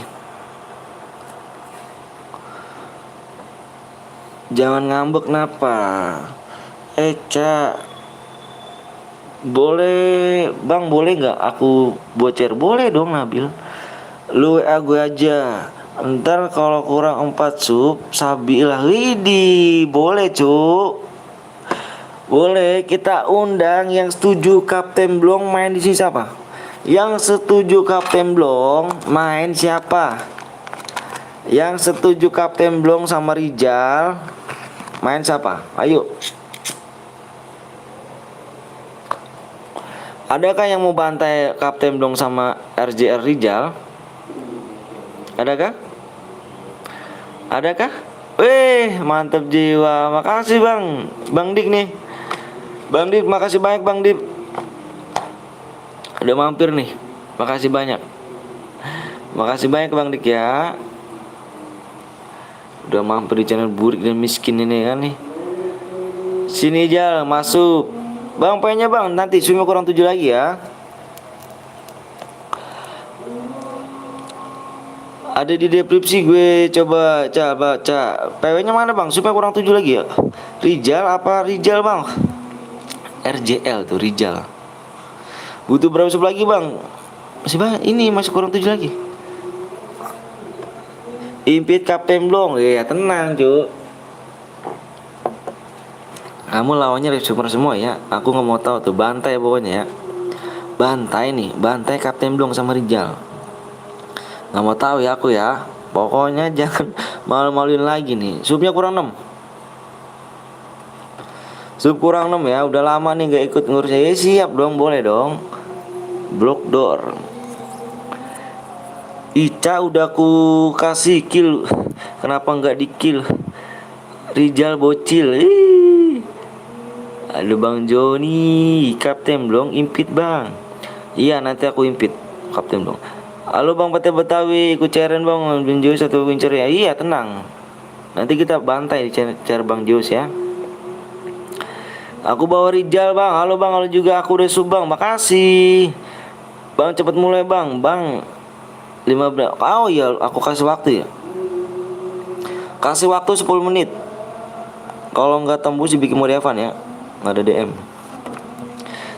Jangan ngambek kenapa? Eca. Boleh bang, boleh nggak aku bocer? Boleh dong Nabil. Lu WA gue aja. Ntar kalau kurang 4 sup, sabilah. Widih, boleh cuk. Boleh, kita undang yang setuju Kapten Blong main di sini siapa? Yang setuju Kapten Blong main siapa? Yang setuju Kapten Blong sama Rijal main siapa? Ayo. Adakah yang mau bantai Kapten Blong sama RJR Rijal? Adakah? Adakah? Wih, mantap jiwa. Makasih bang, Bang Dik nih. Bang Dik, makasih banyak Bang Dik. Udah mampir nih. Makasih banyak. Makasih banyak Bang Dik ya. Udah mampir di channel Burik dan Miskin ini kan nih. Sini aja masuk. Bang, pengennya bang, nanti sumnya kurang 7 lagi ya. Ada di deskripsi gue coba baca. PW-nya mana bang? Supaya kurang 7 lagi ya. Rijal apa Rijal bang? RJL tuh Rijal. Butuh berapa sup lagi bang? Masih banyak. Ini masih kurang 7 lagi. Impit Kapten Blong. Ya tenang cu. Kamu lawannya resumer semua ya. Aku nggak mau tahu tuh. Bantai pokoknya ya. Bantai nih. Bantai Kapten Blong sama Rijal. Nggak mau tahu ya aku ya. Pokoknya jangan malu-maluin lagi nih. Supnya kurang 6. Sup kurang 6 ya. Udah lama nih gak ikut ngurusnya. Ya siap dong, boleh dong. Block door. Ica udah aku kasih kill. Kenapa nggak di kill? Rijal bocil. Aduh Bang Joni. Kapten Blong impit bang. Iya nanti aku impit Kapten Blong. Halo Bang Pate Betawi, ikut cairan Bang Bang Jus atau wincer ya. Iya tenang. Nanti kita bantai di cara Bang Jus ya. Aku bawa Rijal Bang. Halo Bang, halo juga aku udah sub Bang. Makasih. Bang cepet mulai Bang. Bang 15. Oh iya, aku kasih waktu ya. Kasih waktu 10 menit. Kalau nggak tembus dibikin mode Evan ya. Nggak ada DM.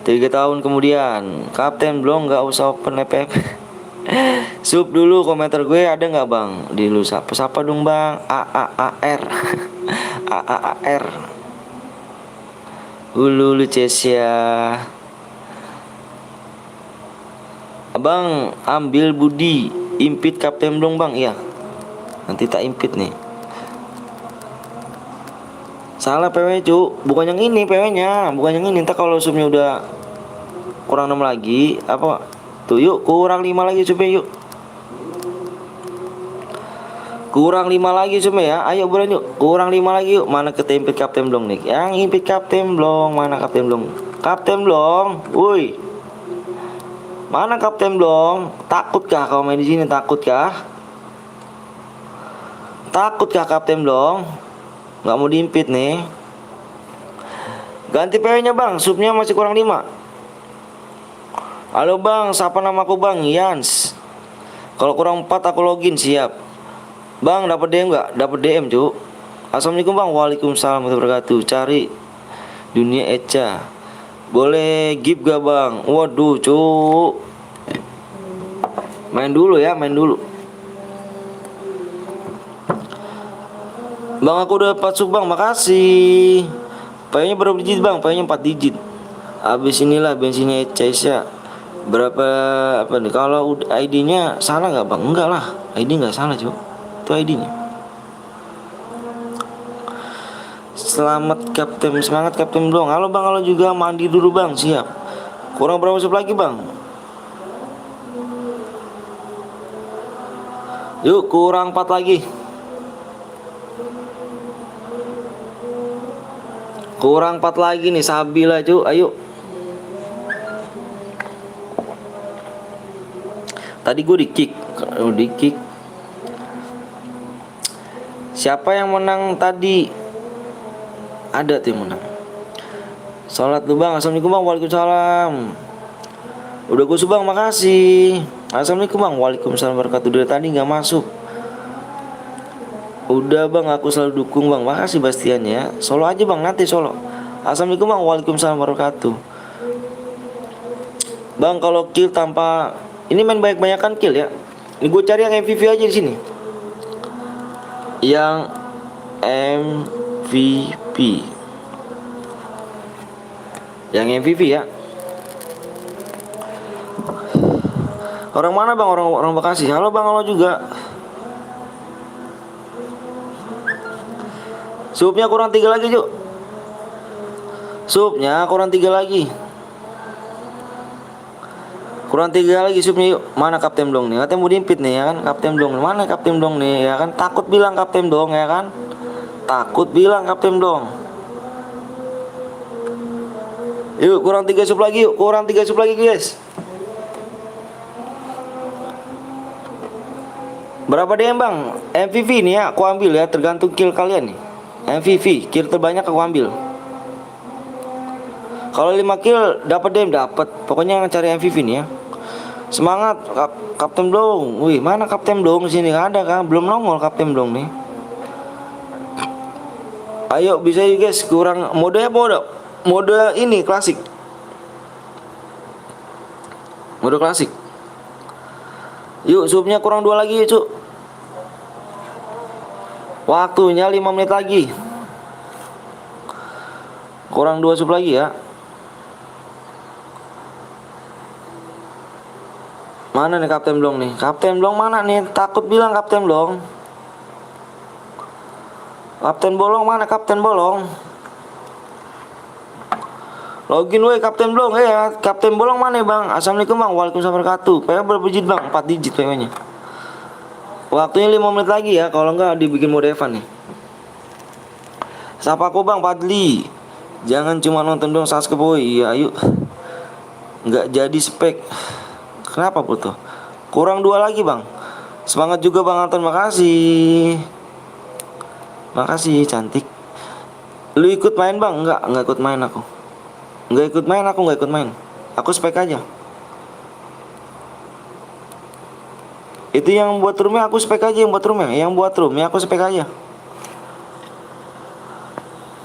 3 tahun kemudian Kapten Blong nggak usah open FF. Sub dulu komentar gue ada nggak bang? Di lu sapa dong bang. AAAR. AAAR. Ulu Cesia. Abang ambil Budi. Impit Kapten Blong bang. Iya. Nanti tak impit nih. Salah PW cu. Bukan yang ini PW-nya. Bukan yang ini. Ntar kalau subnya udah kurang 6 lagi. Apa? Tuh yuk kurang 5 lagi supaya yuk. Kurang 5 lagi supaya ya. Ayo buruan yuk. Kurang 5 lagi yuk. Mana kita impit Kapten Blong nih? Yang impit Kapten Blong. Mana Kapten Blong? Kapten Blong. Woi. Mana Kapten Blong? Takutkah kau main di sini? Takutkah? Takutkah Kapten Blong? Nggak mau diimpit nih. Ganti PW-nya bang. Supnya masih kurang 5. Halo bang, siapa namaku bang? Yans. Kalau kurang 4 aku login siap. Bang dapat DM nggak? Dapat DM cu. Assalamualaikum bang. Waalaikumsalam warahmatullahi wabarakatuh. Cari dunia Eca. Boleh gift gak bang? Waduh cu. Main dulu ya, main dulu. Bang aku udah 4 sub bang, makasih. Payungnya berapa digit bang? Payungnya 4 digit. Habis inilah bensinnya Eca ya. Berapa apa nih? Kalau ID-nya salah nggak bang? Enggak lah, ID nggak salah cuy. Itu ID-nya. Selamat Kapten, semangat Kapten Blong. Halo bang, halo juga mandi dulu bang, siap. Kurang berapa sub lagi bang? Yuk kurang 4 lagi. Kurang 4 lagi nih Sabila cu. Ayo. Tadi gue di kick. Siapa yang menang tadi? Ada tuh yang menang. Salat tuh bang. Assalamualaikum bang. Waalaikumsalam. Udah gue bang, makasih. Assalamualaikum bang. Waalaikumsalam warahmatullahi wabarakatuh. Dari tadi nggak masuk. Udah bang, aku selalu dukung bang. Makasih Bastian ya. Solo aja bang, nanti solo. Assalamualaikum bang. Waalaikumsalam warahmatullahi wabarakatuh. Bang, kalau kill tanpa ini main banyak-banyakan kill ya. Ini gue cari yang MVP aja di sini. Yang MVP. Yang MVP ya. Orang mana bang? Orang Bekasi. Halo bang, halo juga. Supnya kurang 3 lagi Cuk. Supnya kurang 3 lagi. Kurang 3 lagi supnya yuk. Mana Kapten Blong nih? Katanya mau diimpit nih ya kan. Kapten Blong. Mana Kapten Blong nih ya kan. Takut bilang Kapten Blong ya kan. Takut bilang Kapten Blong. Yuk kurang 3 sup lagi yuk. Kurang 3 sup lagi guys. Berapa DM bang? MVP nih ya aku ambil ya. Tergantung kill kalian nih. MVP kill terbanyak aku ambil. Kalau 5 kill dapat DM dapat. Pokoknya cari MVP nih ya. Semangat Kapten Blong. Wih, mana Kapten Blong sini? Gak ada kan? Belum nongol Kapten Blong nih. Ayo bisa yuk guys. Kurang mode ini klasik. Mode klasik. Yuk supnya kurang 2 lagi yuk Cuk. Waktunya 5 menit lagi. Kurang 2 sup lagi ya. Mana nih Kapten Blong nih? Kapten Blong mana nih? Takut bilang Kapten Blong. Kapten Bolong mana Kapten Bolong? Login woi Kapten Blong ya. Kapten Bolong mana bang? Assalamualaikum bang. Waalaikumsalam warahmatullahi wabarakatuh. PW berapa digit bang? 4 digit PW-nya. Waktunya 5 menit lagi ya. Kalau enggak dibikin mode Evan nih. Sapa aku bang Padli. Jangan cuma nonton dong subscribe boy. Iya yuk. Enggak jadi spek. Kenapa putus? Kurang 2 lagi bang. Semangat juga bang Anton. Makasih. Makasih cantik. Lu ikut main bang? Enggak ikut main aku. Enggak ikut main. Aku spek aja. Itu yang buat roomnya aku spek aja. Yang buat roomnya aku spek aja.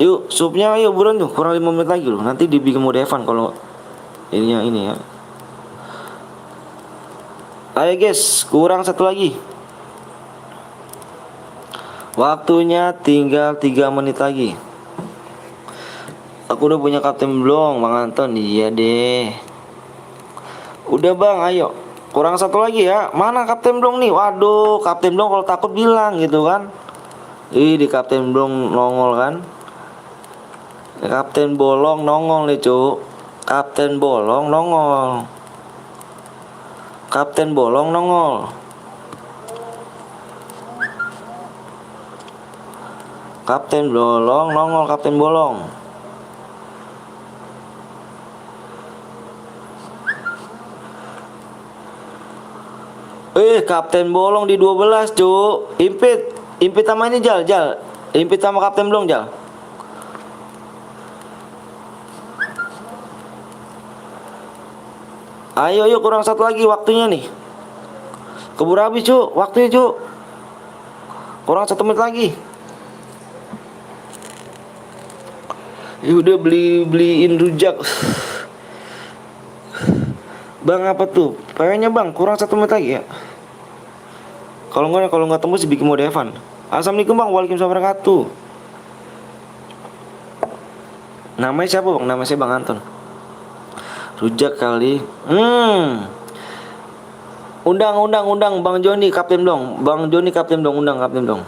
Yuk supnya ayo buruan tuh. Kurang 5 menit lagi loh. Nanti dibikin mode Evan kalau ini ya. Ayo guys, kurang 1 lagi. Waktunya tinggal 3 menit lagi. Aku udah punya Kapten Blong, Bang Anton. Iya deh. Udah bang, ayo. Kurang 1 lagi ya. Mana Kapten Blong nih? Waduh, Kapten Blong kalau takut bilang gitu kan. Ih, di Kapten Blong nongol kan. Kapten Bolong nongol nih Cuk. Kapten Bolong nongol. Kapten Bolong nongol. Kapten Bolong nongol. Kapten Bolong. Kapten Bolong di 12 Cuk. Impit sama ini Jal. Impit sama Kapten Bolong Jal. Ayo yuk kurang 1 lagi waktunya nih. Keburu habis Cuk. Waktunya Cuk. Kurang 1 menit lagi. Ya udah beliin rujak. Bang apa tuh? PW-nya bang kurang 1 menit lagi ya. Kalau nggak tembus bikin mode Evan. Assalamualaikum bang. Waalaikumsalam warahmatullahi wabarakatuh. Namanya siapa bang? Nama saya Bang Anton. Rujak kali. Undang Bang Joni Kapten Blong. Bang Joni Kapten Blong, undang Kapten Blong.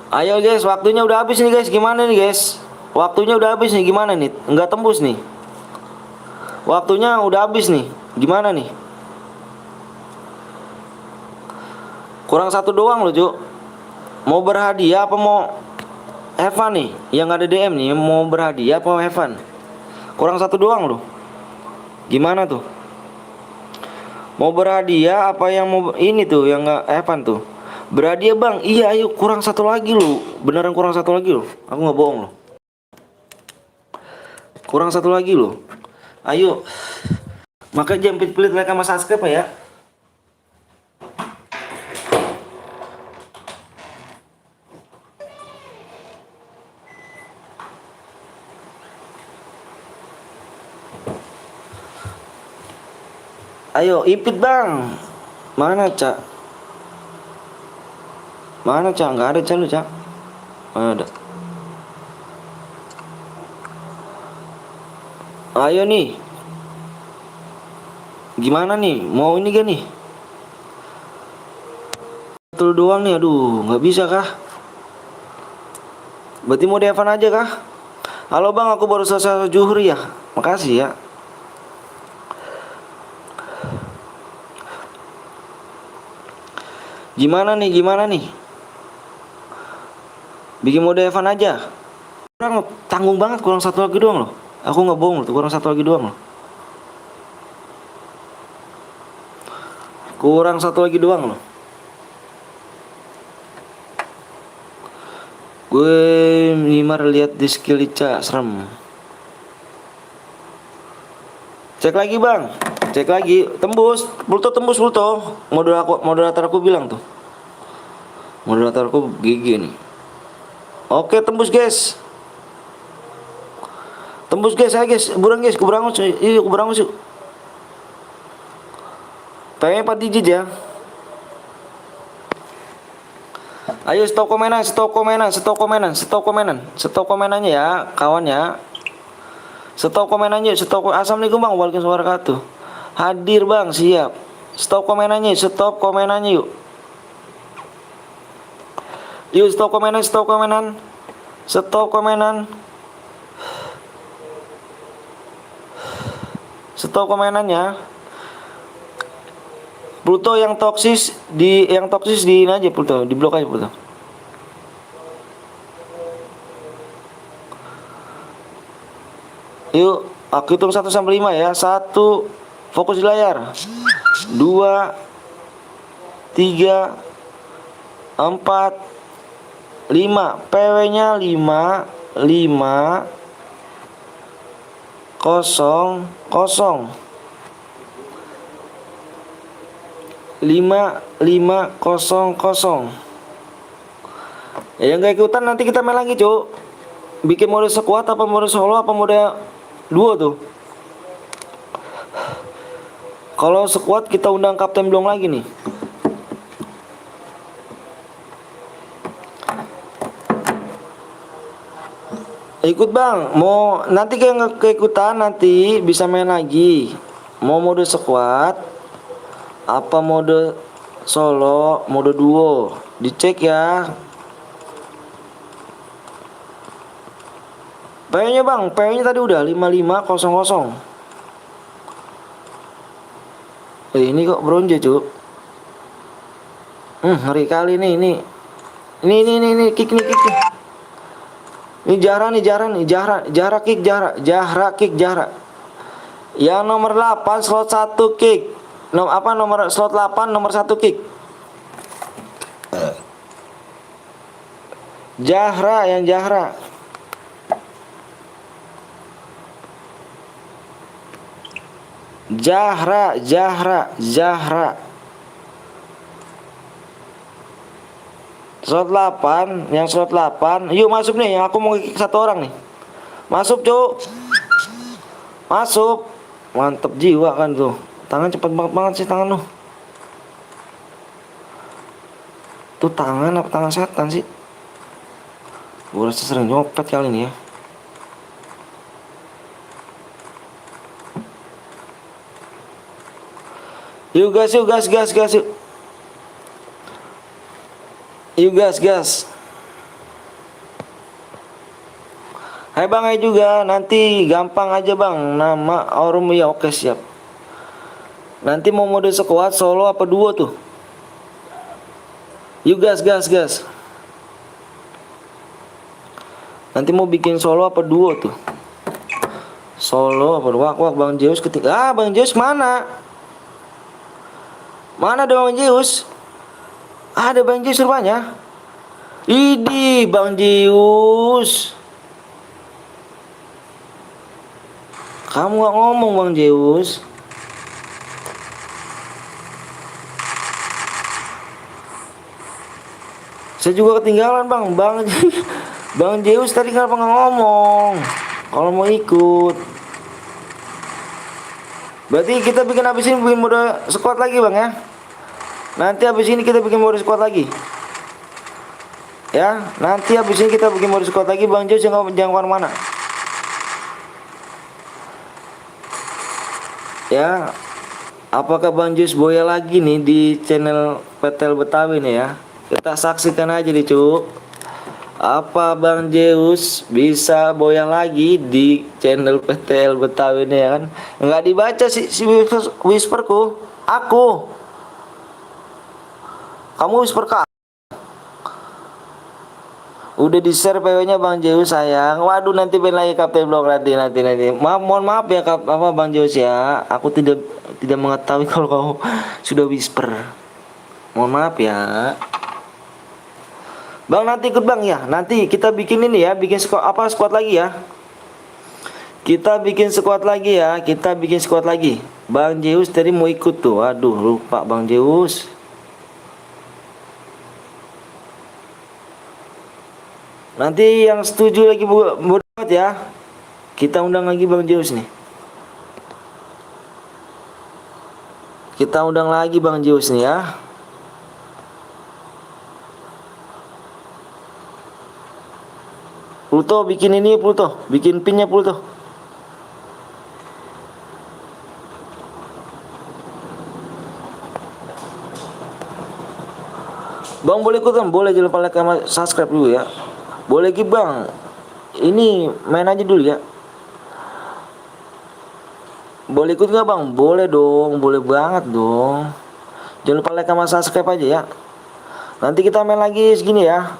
Ayo guys, waktunya udah habis nih guys. Gimana nih guys? Waktunya udah habis nih. Gimana nih? Enggak tembus nih. Waktunya udah habis nih. Gimana nih? Kurang 1 doang loh Cuk. Mau berhadiah apa mau Evan nih? Yang ada DM nih mau berhadiah apa mau Evan? Kurang 1 doang loh. Gimana tuh? Mau berhadiah apa yang mau ini tuh yang nggak Evan tuh? Berhadiah bang. Iya ayo kurang 1 lagi loh. Beneran kurang 1 lagi loh. Aku nggak bohong loh. Kurang satu lagi loh. Ayo. Makanya jangan pelit-pelit like sama subscribe ya. Ayo, ipit bang. Mana Cak? Mana Cak? Nggak ada Cak lu Cak. Mana ada? Ayo nih. Gimana nih? Mau ini gak nih? Satu doang nih, aduh, nggak bisa kah? Berarti mau Devan aja kah? Halo bang, aku baru selesai Juhri ya. Makasih ya. Gimana nih? Gimana nih? Bikin mode Evan aja. Kurang tanggung banget, kurang satu lagi doang loh. Aku nggak bohong loh, kurang satu lagi doang loh. Kurang satu lagi doang loh. Gue mimar lihat di skill Ica, serem. Cek lagi bang, cek lagi, tembus, Pluto tembus Pluto. Moderator aku bilang tuh. Moderator aku GG nih. Oke tembus guys. Tembus guys, ayo guys, burang guys, kuberangus, yuk kuberangus yuk. Pengen 4 digit ya. Ayo stop komenan, stop komenan, stop komenan, stop komenan, stop komenannya ya kawannya. Stop komenannya, stop. Assalamualaikum bang, waalaikumsalam wabarakatuh. Hadir bang, siap. Stop komenannya, stop komenannya yuk. Yuk stop komenan, stop komenan, stop komenan. Stop komenannya. Pluto yang toksis di ini aja Pluto, di blok aja Pluto. Yuk, aku hitung 1 sampai 5 ya. 1, fokus di layar. 2, 3, 4, 5. PW-nya 5, 5, 0, 0. 5, 5, 0, 0. Ya nggak ikutan nanti kita main lagi cuk. Bikin mode squad apa mode solo apa mode duo tuh. Kalau squad kita undang Kapten Blong lagi nih. Ikut bang, mau nanti kayak nggak keikutan nanti bisa main lagi. Mau mode squad apa mode solo, mode duo, dicek ya. PW-nya bang, PW-nya tadi udah 5500. Ini kok bronze cuk. Ngeri kali nih ini. Ini kick nih kick nih. Ini Jahra kick Jahra. Yang nomor 8 slot 1 kick. Nomor slot 8 nomor 1 kick. Jahra. Slot 8, yang slot 8. Yuk masuk nih, yang aku mau kick 1 orang nih. Masuk, Cuk. Masuk. Mantep jiwa kan tuh. Tangan cepet banget sih tangan lu. Tuh tangan apa tangan setan sih? Gue rasa sering nyopet kali ini ya. Yuk gas yuk. Yuk gas. Hai bang, hai juga. Nanti gampang aja bang. Nama Aurum ya, oke siap. Nanti mau mode squad solo apa duo tuh? Yuk gas. Nanti mau bikin solo apa duo tuh? Solo apa duo? Wak Bang Zeus ketika. Bang Zeus mana? Mana ada Bang Zeus? Ada Bang Zeus rupanya. Idi Bang Zeus. Kamu nggak ngomong Bang Zeus. Saya juga ketinggalan Bang Bang Zeus tadi kenapa nggak ngomong kalau mau ikut. Berarti kita bikin habis ini bikin mode squad lagi Bang ya. Nanti habis ini kita bikin mode squad lagi. Ya, nanti habis ini kita bikin mode squad lagi. Bang Zeus jangan kemana-mana. Ya, apakah Bang Zeus boya lagi nih di channel PTL Betawi nih ya? Kita saksikan aja nih Cuk. Apa Bang Zeus bisa boya lagi di channel PTL Betawi nih ya kan? Nggak dibaca si whisperku. Aku. Kamu whisper kah? Udah di share PW-nya Bang Zeus sayang. Waduh nanti main lagi Kapten Blok nanti. Mohon maaf ya Bang Zeus ya. Aku tidak mengetahui kalau kamu sudah whisper. Mohon maaf ya. Bang nanti ikut Bang ya. Nanti kita bikin ini ya, bikin squad lagi ya. Kita bikin squad lagi ya. Bang Zeus tadi mau ikut tuh. Aduh lupa Bang Zeus. Nanti yang setuju lagi buat ya. Kita undang lagi Bang Zeus nih. Kita undang lagi Bang Zeus nih ya. Pluto bikin ini Pluto, bikin pinnya Pluto. Bang boleh ikutan, boleh jangan lupa like sama subscribe dulu ya. Boleh Ki Bang. Ini main aja dulu ya. Boleh ikut nggak Bang? Boleh dong, boleh banget dong. Jangan lupa like sama subscribe aja ya. Nanti kita main lagi segini ya.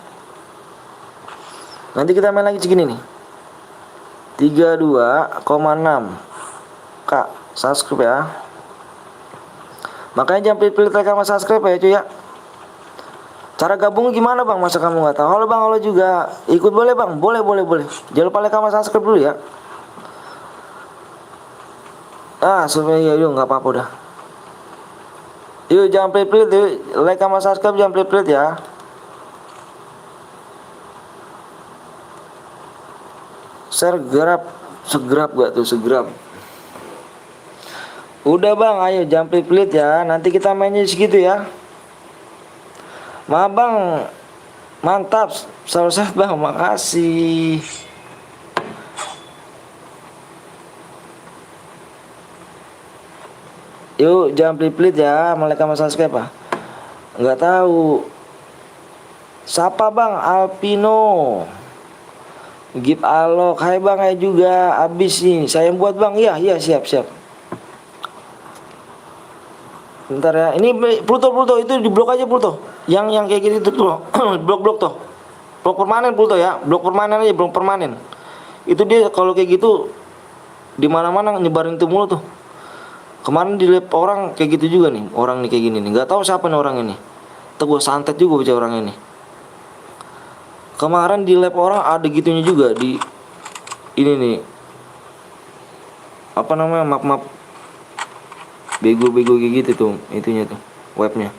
Nih 32,6 Kak subscribe ya. Makanya jangan pilih like sama subscribe ya cuy ya. Cara gabung gimana Bang? Masa kamu nggak tahu? Halo Bang, halo juga. Ikut boleh Bang? Boleh. Jangan lupa like sama subscribe dulu ya. Supaya yuk nggak apa-apa udah. Yuk jangan pelit-pelit yuk. Like sama subscribe jangan pelit-pelit ya. Segerap gak tuh segerap. Udah Bang, ayo jangan pelit-pelit ya. Nanti kita mainnya segitu ya. Maaf Bang. Mantap. Selalu sehat Bang. Makasih. Yuk jangan pelit-pelit ya. Mereka sama subscribe apa? Nggak tahu. Siapa Bang? Alpino. Give alok. Hai Bang, hai juga. Abis nih. Saya buat Bang. Iya siap. Bentar ya. Ini Pluto itu di blok aja Pluto. Yang kayak gini tuh blok tuh. Blok permanen Pluto ya. Blok permanen aja, blok permanen. Itu dia kalau kayak gitu di mana-mana nyebarin itu mulu tuh. Kemarin di lab orang kayak gitu juga nih. Orang nih kayak gini nih. Enggak tahu siapa nih orang ini. Tuh gue santet juga baca orang ini. Kemarin di lab orang ada gitunya juga di ini nih. Apa namanya? Map bego-bego kayak gitu tuh, itunya tuh, webnya.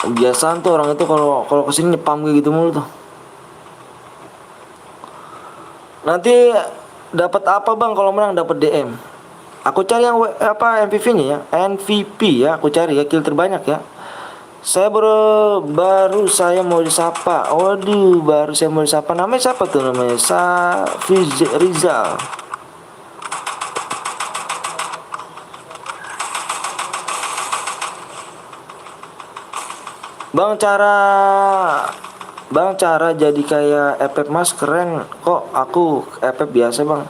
Kebiasaan tuh orang itu kalau kesini nyepam kayak gitu mulu tuh. Nanti dapat apa Bang kalau menang? Dapat DM. Aku cari yang MVP-nya ya, MVP ya, aku cari ya kill terbanyak ya. Saya baru saya mau disapa. Waduh, baru saya mau disapa. Namanya siapa tuh namanya? Rizal. Bang cara jadi kayak FF Mas keren kok. Aku FF biasa Bang.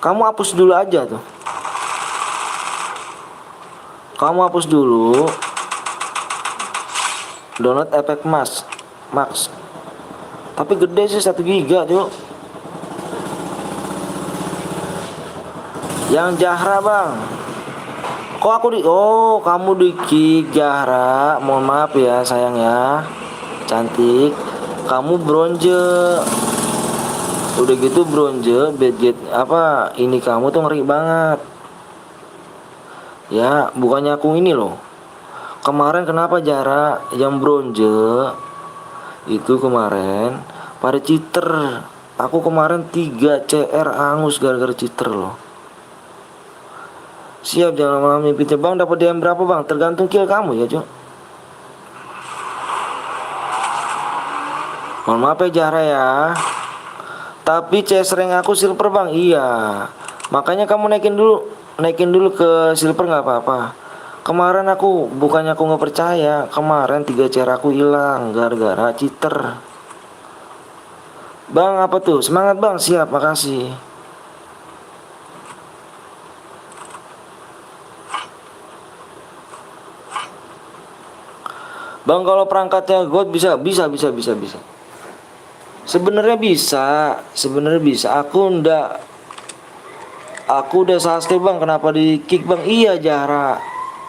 Kamu hapus dulu aja tuh. Kamu hapus dulu. Download efek Max. Tapi gede sih 1 giga tuh. Yang Zahra Bang. Kok aku di oh kamu di kick Zahra. Mohon maaf ya sayang ya. Cantik. Kamu bronze. Udah gitu bronze budget apa ini kamu tuh ngeri banget. Ya, bukannya aku ini loh. Kemarin kenapa Zahra yang bronze itu kemarin pada cheater. Aku kemarin 3 CR angus gara-gara cheater loh. Siap jangan malam mimpinya bang. Dapat DM berapa bang? Tergantung kill kamu ya Cok. Mohon maaf ya Zahra ya. Tapi CS rank aku silver bang. Iya. Makanya kamu naikin dulu ke silver nggak apa-apa. Kemarin aku bukannya aku nggak percaya. Kemarin 3 CR aku hilang gara-gara cheater. Bang apa tuh? Semangat bang. Siap makasih. Bang kalau perangkatnya God bisa. Sebenarnya bisa. Aku udah sastre bang. Kenapa di kick bang? Iya Zahra.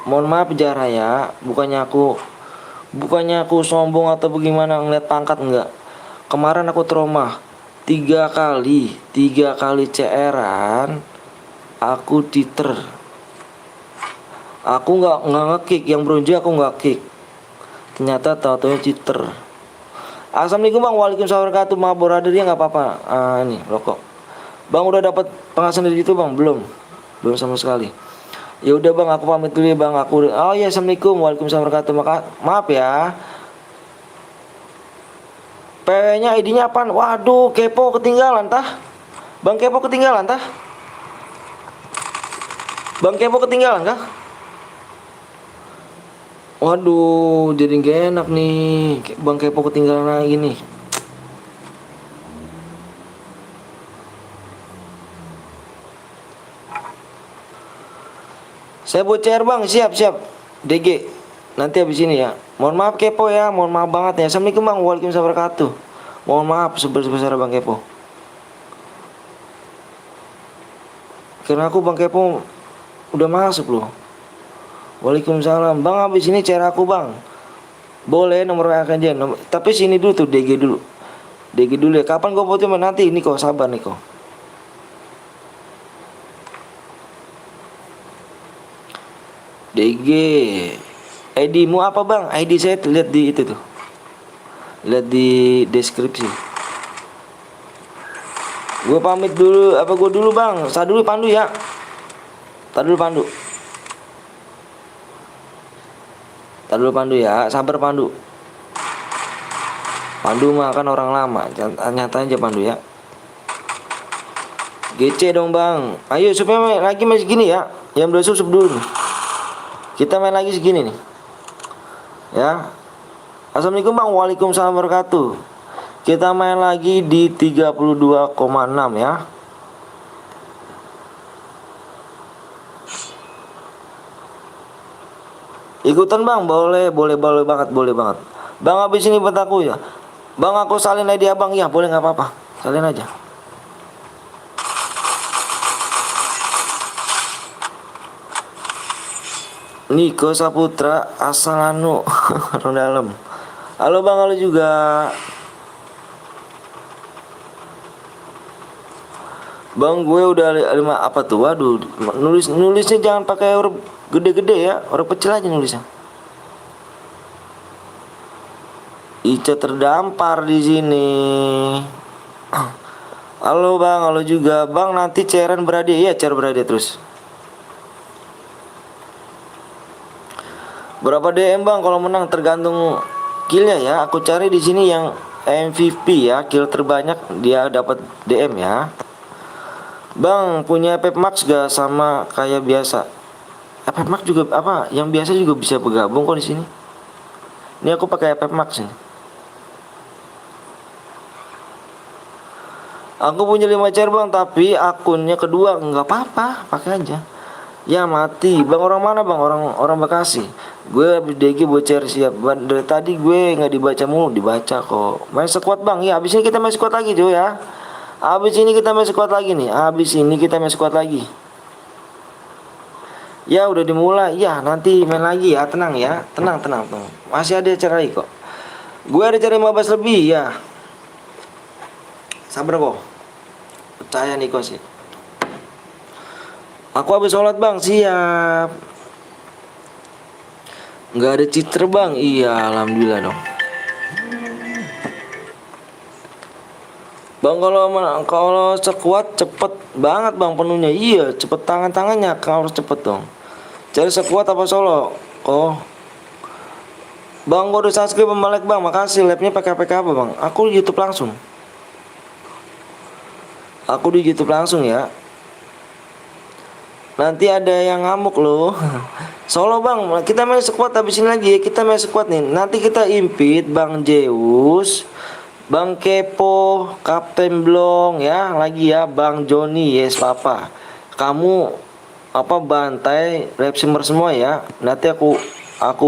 Mohon maaf Zahra ya. Bukannya aku sombong atau bagaimana ngeliat pangkat enggak. Kemarin aku trauma 3 kali CR-an. Aku cheater. Aku nggak nge-kick yang bronze aku nggak kick. Ternyata tahu-tahu cheater. Assalamualaikum bang. Waalaikumsalam warahmatullahi wabarakatuh. Maaf brother ya nggak apa-apa. Ini rokok. Bang udah dapat penghasilan dari itu bang? Belum sama sekali. Ya udah bang aku pamit dulu ya bang. Oh ya assalamualaikum. Waalaikumsalam warahmatullahi wabarakatuh. Maaf ya. PW-nya ID-nya apaan? Waduh kepo ketinggalan tah. Bang kepo ketinggalan tah. Bang kepo ketinggalan kah? Waduh, jadi gak enak nih. Bang kepo ketinggalan lagi nih. Saya bocor bang, siap. DG, nanti habis ini ya. Mohon maaf kepo ya, mohon maaf banget ya. Assalamualaikum bang, waalaikumsalam wabarakatuh. Mohon maaf sebesar bang kepo. Karena aku bang kepo udah masuk loh. Waalaikumsalam. Bang habis ini cara aku bang. Boleh nomor WA aja. Tapi sini dulu tuh DG dulu ya. Kapan gue foto nanti ini kok sabar nih kok. DG ID mu apa bang? ID saya lihat di itu tuh. Lihat di deskripsi. Gue pamit dulu. Apa gue dulu bang? Saya dulu Pandu ya. Tar dulu Pandu ya, sabar Pandu. Pandu mah kan orang lama, nyata aja Pandu ya. GC dong bang. Ayo supaya main lagi masih gini ya. Yang udah susup dulu nih. Kita main lagi segini nih. Ya. Assalamualaikum bang. Waalaikumsalam wabarakatuh. Kita main lagi di 32,6 ya. Ikutan bang, boleh banget. Bang habis ini buat aku ya. Bang aku salin ID abang ya, boleh nggak apa-apa. Salin aja. Niko Saputra Asalano orang dalam. Halo bang, halo juga. Bang gue udah 5 apa tuh? Waduh, nulisnya jangan pakai huruf gede-gede ya, huruf kecil aja nulisnya. Ica terdampar di sini. Halo bang, halo juga. Bang nanti cairan berhadiah ya, cair berhadiah terus. Berapa DM bang kalau menang tergantung killnya ya. Aku cari di sini yang MVP ya, kill terbanyak dia dapat DM ya. Bang punya FF Max gak sama kayak biasa? FF Max juga apa? Yang biasa juga bisa bergabung kok di sini. Ini aku pakai FF Max ini. Aku punya 5 chair bang, tapi akunnya kedua nggak apa-apa, pakai aja. Ya mati, bang orang mana bang? Orang Bekasi. Gue habis DG bocor siap. Dari tadi gue nggak dibaca mulu, dibaca kok. Main squad bang, ya abis ini kita main squad lagi cuy ya. Abis ini kita main squad lagi nih. Ya udah dimulai. Ya nanti main lagi ya. Tenang ya. Tenang tenang tuh. Masih ada acara lagi kok. Gue ada acara 15 lebih ya. Sabar kok. Percaya nih kok sih. Aku habis sholat bang. Siap. Nggak ada cheater bang. Iya alhamdulillah dong. Bang kalau sekuat cepet banget bang penuhnya. Iya cepet tangannya kalau harus cepet dong. Cari sekuat apa solo? Oh bang gue udah subscribe sama like bang. Makasih labnya pakai PK apa bang? Aku di YouTube langsung. Aku di YouTube langsung ya. Nanti ada yang ngamuk loh. Solo bang, kita main squad habis ini lagi ya. Kita main squad nih. Nanti kita impit Bang Zeus, Bang Kepo, Kapten Blong ya, lagi ya Bang Joni, yes papa. Kamu apa bantai Repsimer semua ya. Nanti aku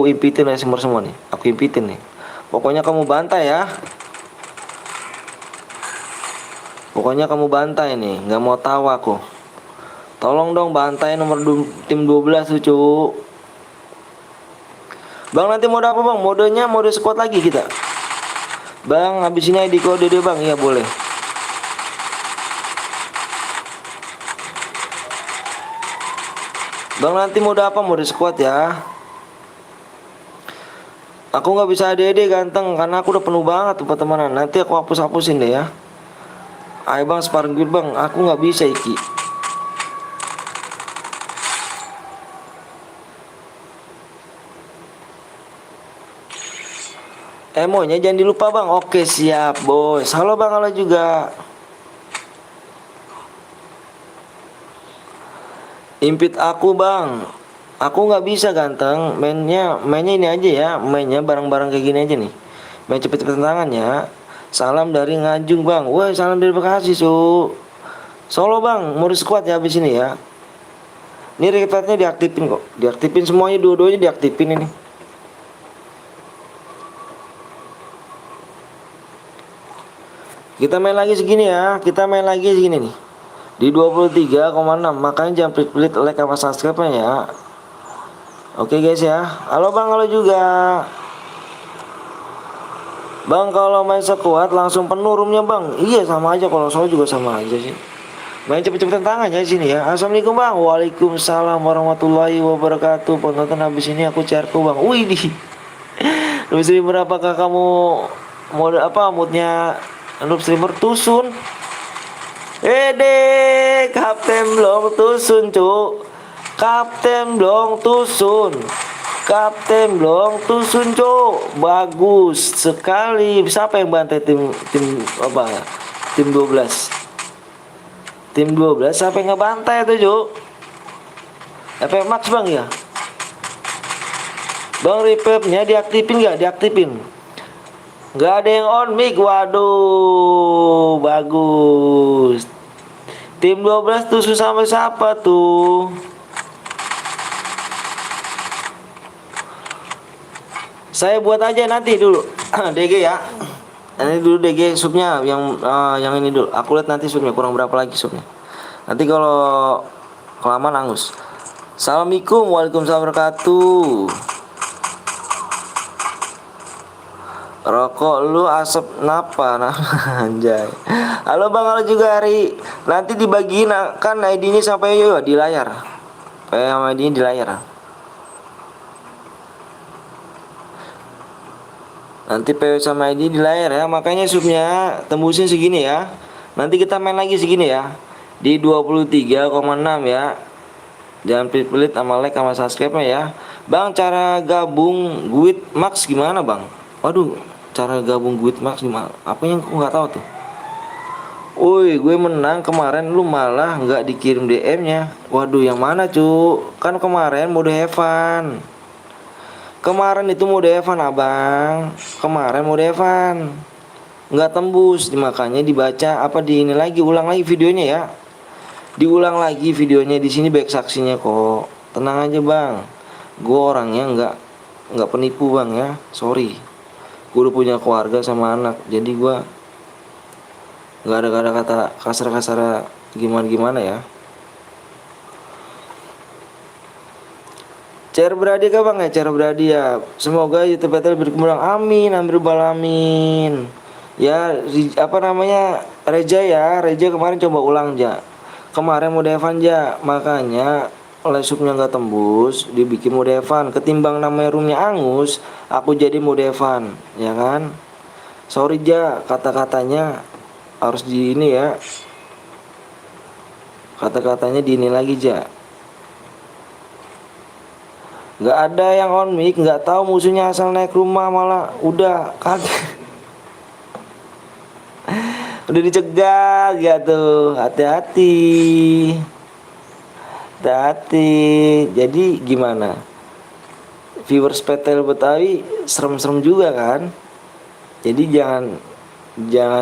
impitin Repsimer semua nih. Aku impitin nih. Pokoknya kamu bantai ya. Pokoknya kamu bantai nih, nggak mau tahu aku. Tolong dong bantai nomor tim 12 tuh cu. Bang nanti mode apa bang? Modenya mode squad lagi kita. Bang habis ini ID kode deh bang. Iya boleh. Bang nanti mode apa? Mode squad ya. Aku nggak bisa ADD ganteng karena aku udah penuh banget tuh pertemanan. Nanti aku hapus-hapusin deh ya. Ayo bang sparring good bang. Aku nggak bisa iki. Emonya jangan dilupa bang. Oke siap bos. Halo bang, halo juga. Impit aku bang. Aku nggak bisa ganteng. Mainnya ini aja ya. Mainnya bareng-bareng kayak gini aja nih. Main cepet-cepet tangan ya. Salam dari Ngajung bang. Wah salam dari Bekasi su. Solo bang. Mau squad ya habis ini ya. Ini requestnya diaktifin kok. Diaktifin semuanya, dua-duanya diaktifin ini. Kita main lagi segini ya. Kita main lagi segini nih. Di 23,6. Makanya jangan pelit-pelit like sama subscribe-nya ya. Oke guys ya. Halo bang, halo juga. Bang kalau main sekuat langsung penuh roomnya bang. Iya sama aja, kalau solo juga sama aja sih. Main cepet-cepetan tangan ya sini ya. Assalamualaikum bang. Waalaikumsalam warahmatullahi wabarakatuh. Penonton habis ini aku cerku bang. Wih di. Noob streamer apakah kamu mode apa moodnya noob streamer tusun? Kapten Blong tusun cu. Kapten Blong tusun. Kapten Blong tusun cu. Bagus sekali. Siapa yang bantai tim apa? Tim 12. Tim 12 siapa yang ngebantai tuh cu? FF Max bang ya? Bang revive-nya diaktifin nggak? Diaktifin. Nggak ada yang on mic. Waduh, bagus. Tim 12 tuh susah sama siapa tuh? Saya buat aja nanti dulu DG ya. Ini dulu DG subnya yang ini dulu. Aku lihat nanti subnya kurang berapa lagi subnya. Nanti kalau kelamaan angus. Assalamualaikum, waalaikumsalam wabarakatuh. Rokok lu asap napa nah anjay. Halo bang, halo juga Hari. Nanti dibagiin kan ID-nya sampai di layar. ID-nya di layar. Nanti PW sama ID di layar ya. Makanya subnya tembusin segini ya. Nanti kita main lagi segini ya. Di 23,6 ya. Jangan pelit-pelit sama like sama subscribe-nya ya. Bang cara gabung Guild Max gimana bang? Waduh, cara gabung Guild Max gimana? Apa yang aku nggak tahu tuh? Woi, gue menang kemarin, lu malah nggak dikirim DM-nya. Waduh, yang mana cu? Kan kemarin mode Evan. Kemarin itu mode Evan abang. Kemarin mode Evan. Nggak tembus, makanya dibaca apa di ini lagi, ulang lagi videonya ya. Diulang lagi videonya di sini baik saksinya kok. Tenang aja bang. Gue orangnya nggak penipu bang ya. Sorry. Gue udah punya keluarga sama anak, jadi gue nggak ada kata kasar gimana ya. Cair berhadiah kah bang ya? Cair berhadiah. Semoga YouTube Battle berkembang. Amin, amin rabbal alamin. Ya, apa namanya, Reja ya. Reja kemarin coba ulang ja. Kemarin mau Devan ja, makanya lesupnya nggak tembus, dibikin mau Devan. Ketimbang namanya roomnya angus, aku jadi mau Devan, ya kan? Sorry ja, kata-katanya harus di ini ya. Kata-katanya di ini lagi ja. Nggak ada yang on mic, nggak tahu musuhnya asal naik rumah malah udah kaget. Udah dicegat gitu. Hati-hati. Hati-hati. Jadi gimana? Viewers PTL Betawi serem-serem juga kan? Jadi jangan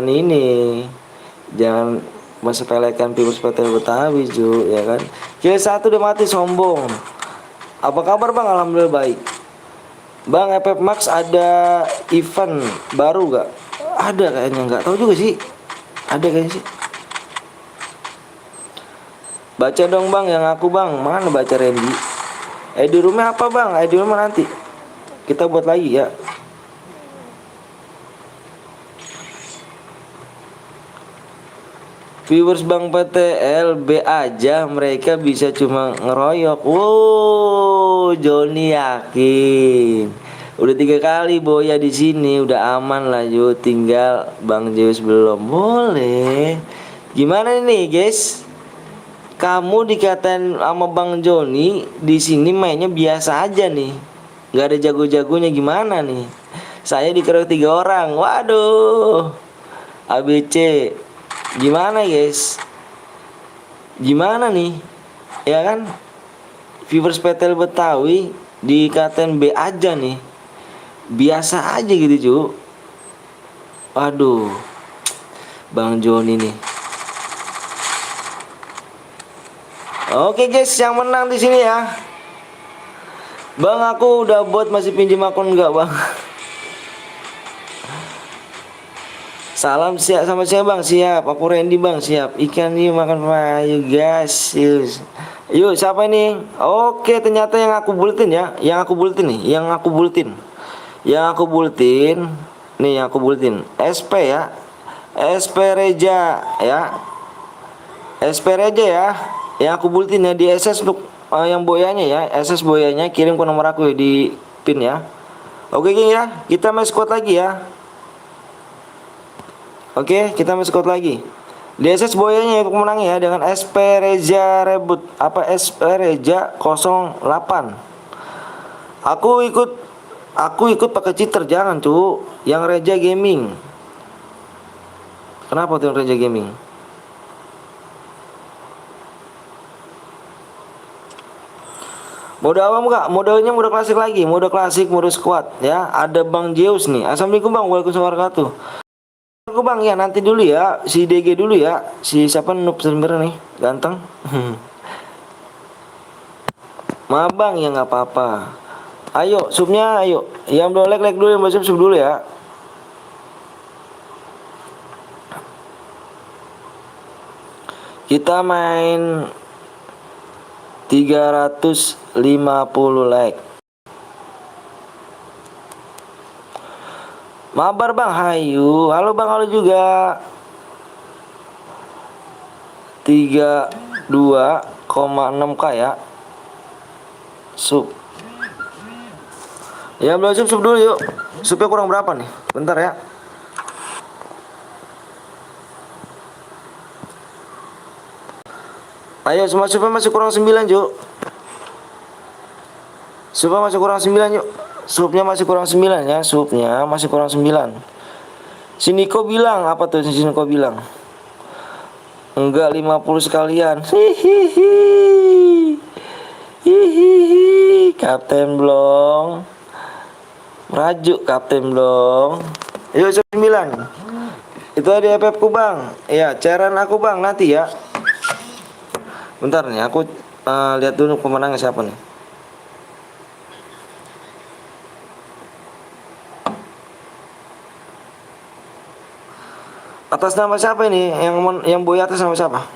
ini. Jangan mesepelekan viewers PTL Betawi Ju, ya kan? Kill 1 udah mati sombong. Apa kabar bang? Alhamdulillah baik. Bang, FF Max ada event baru gak? Ada kayaknya, nggak tahu juga sih. Ada kayaknya sih. Baca dong bang, yang aku bang. Mana baca Randy? Di rumah apa bang? Di rumah nanti kita buat lagi ya. Viewers Bang PTL B aja mereka bisa cuma ngeroyok. Wow, Joni yakin. Udah 3 kali boya di sini, udah aman lah yuk. Tinggal Bang Zeus belum boleh. Gimana nih guys? Kamu dikatain sama Bang Joni di sini mainnya biasa aja nih. Nggak ada jago-jagonya gimana nih? Saya dikeroyok 3 orang. Waduh. ABC. Gimana guys? Gimana nih? Ya kan? Viewers PTL Betawi dikatain B aja nih. Biasa aja gitu cu. Waduh. Bang Joni nih. Oke guys, yang menang di sini ya. Bang, aku udah buat, masih pinjam akun enggak bang? Salam siap sama siapa bang? Siap. Aku Randy bang, siap. Ikan nih makan payu guys. Yuk siapa ini? Oke, ternyata yang aku buletin ya. Yang aku buletin nih. Yang aku buletin. Nih yang aku buletin. SP ya. SP Reja ya. SP Reja ya. Yang aku buletin ya di SS untuk yang boyanya ya. SS boyanya kirim ke nomor aku ya, di pin ya. Oke geng ya. Kita main squad lagi ya. Oke, kita main squad lagi. DSS boyanya untuk menang ya dengan SP Reja Reboot apa SP Reja 08. Aku ikut pakai cheater, jangan cu. Yang Reja Gaming. Kenapa tuh Reja Gaming? Mode awam enggak? Modenya mode klasik lagi, mode klasik, mode squad ya. Ada Bang Zeus nih. Assalamualaikum Bang, waalaikumsalam warahmatullahi wabarakatuh. Aku bang ya, nanti dulu ya, si DG dulu ya, si siapa noob sebenarnya nih, ganteng. Maaf bang ya nggak apa-apa. Ayo subnya, ayo. Yang belum like dulu, yang belum sub dulu ya. Kita main 350 like. Mabar bang, hayu. Halo bang, halo juga. 32,6k ya. Sub. Ya belum sub dulu yuk. Subnya kurang berapa nih? Bentar ya. Ayo semua subnya masih kurang 9 yuk. Subnya masih kurang 9 yuk. Subnya masih kurang 9 ya, subnya masih kurang 9. Si Niko bilang, apa tuh si Niko bilang? Enggak 50 sekalian. Hihihi. Kapten Blong. Merajuk Kapten Blong. Yuk 9. Itu ada FF ku bang. Ya, cairan aku bang nanti ya. Bentar nih, aku lihat dulu pemenangnya siapa nih. Atas nama siapa ini? Yang boy atas nama siapa?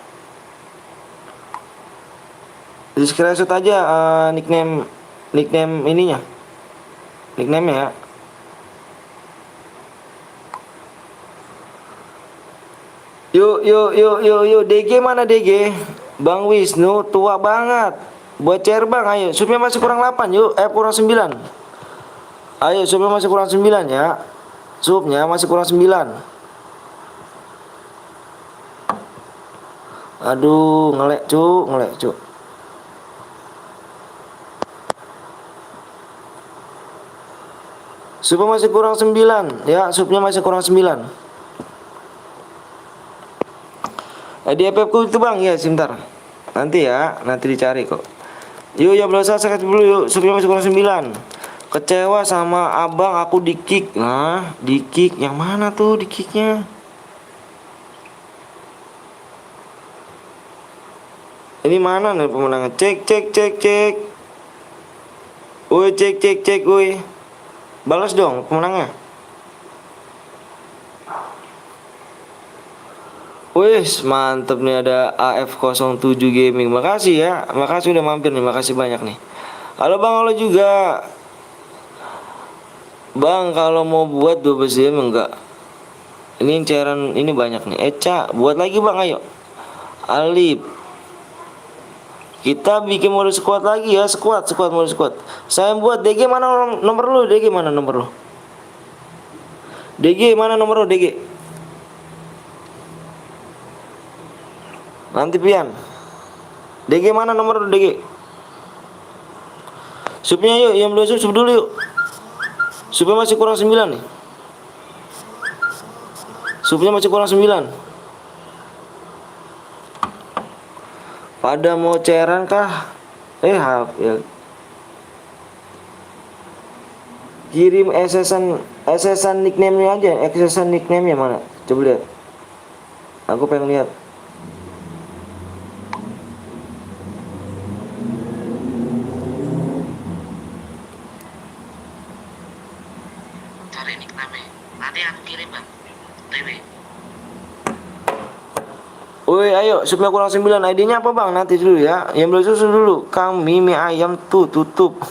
Di screenshot aja nickname nickname ininya. Nickname ya. Yuk, DG mana DG? Bang Wisnu tua banget. Bocer bang, ayo. Supnya masih kurang 8 yuk. Kurang 9. Ayo, supnya masih kurang 9 ya. Supnya masih kurang 9. Aduh, ngelek cuk. Supnya masih kurang 9 ya, supnya masih kurang 9. Di FF ku itu bang, ya sebentar. Nanti ya, nanti dicari kok. Yuk ya belum selesai dulu yuk, supnya masih kurang 9. Kecewa sama abang aku di kick. Nah, di kick yang mana tuh di kicknya? Ini mana nih pemenangnya? Cek. Woi, cek, woi. Balas dong pemenangnya. Wih, mantep nih ada AF07 Gaming. Makasih ya. Makasih udah mampir nih. Makasih banyak nih. Halo Bang, halo juga. Bang, kalau mau buat 12 jam enggak? Ini cairan ini banyak nih. Eca, buat lagi Bang, ayo. Alip. Kita bikin mode squad lagi ya. Squad mode squad. Saya buat DG mana nomor lu? DG mana nomor lu? DG mana nomor lu? DG. Nanti pian. DG mana nomor DG? Supnya yuk, yang belum sup dulu yuk. Supnya masih kurang 9 nih. Supnya masih kurang 9. Pada mau cairan kah? Ya. Kirim SSN nickname-nya aja. SSN nickname-nya mana? Coba lihat. Aku pengen lihat. Woi, ayo, supnya kurang 9. ID-nya apa bang? Nanti dulu ya. Yang belum susu dulu. Kang Mimi ayam tuh tutup.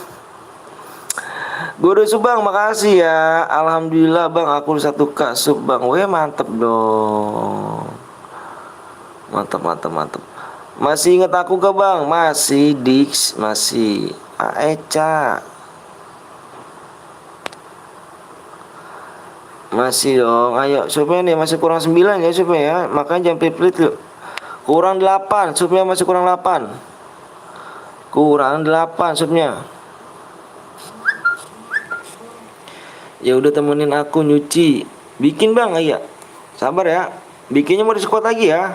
Gue udah bang, makasih ya. Alhamdulillah bang, aku 1K sub bang. Wih, mantep dong. Mantap. Masih inget aku ke bang? Masih Dix, masih Eca. Masih dong. Ayo, supnya nih masih kurang 9 ya supnya ya. Makanya jangan pelit-pelit yuk. Kurang 8, supnya masih kurang 8. Kurang 8 supnya. Ya udah temenin aku nyuci. Bikin bang, iya. Sabar ya. Bikinnya mau di squad lagi ya.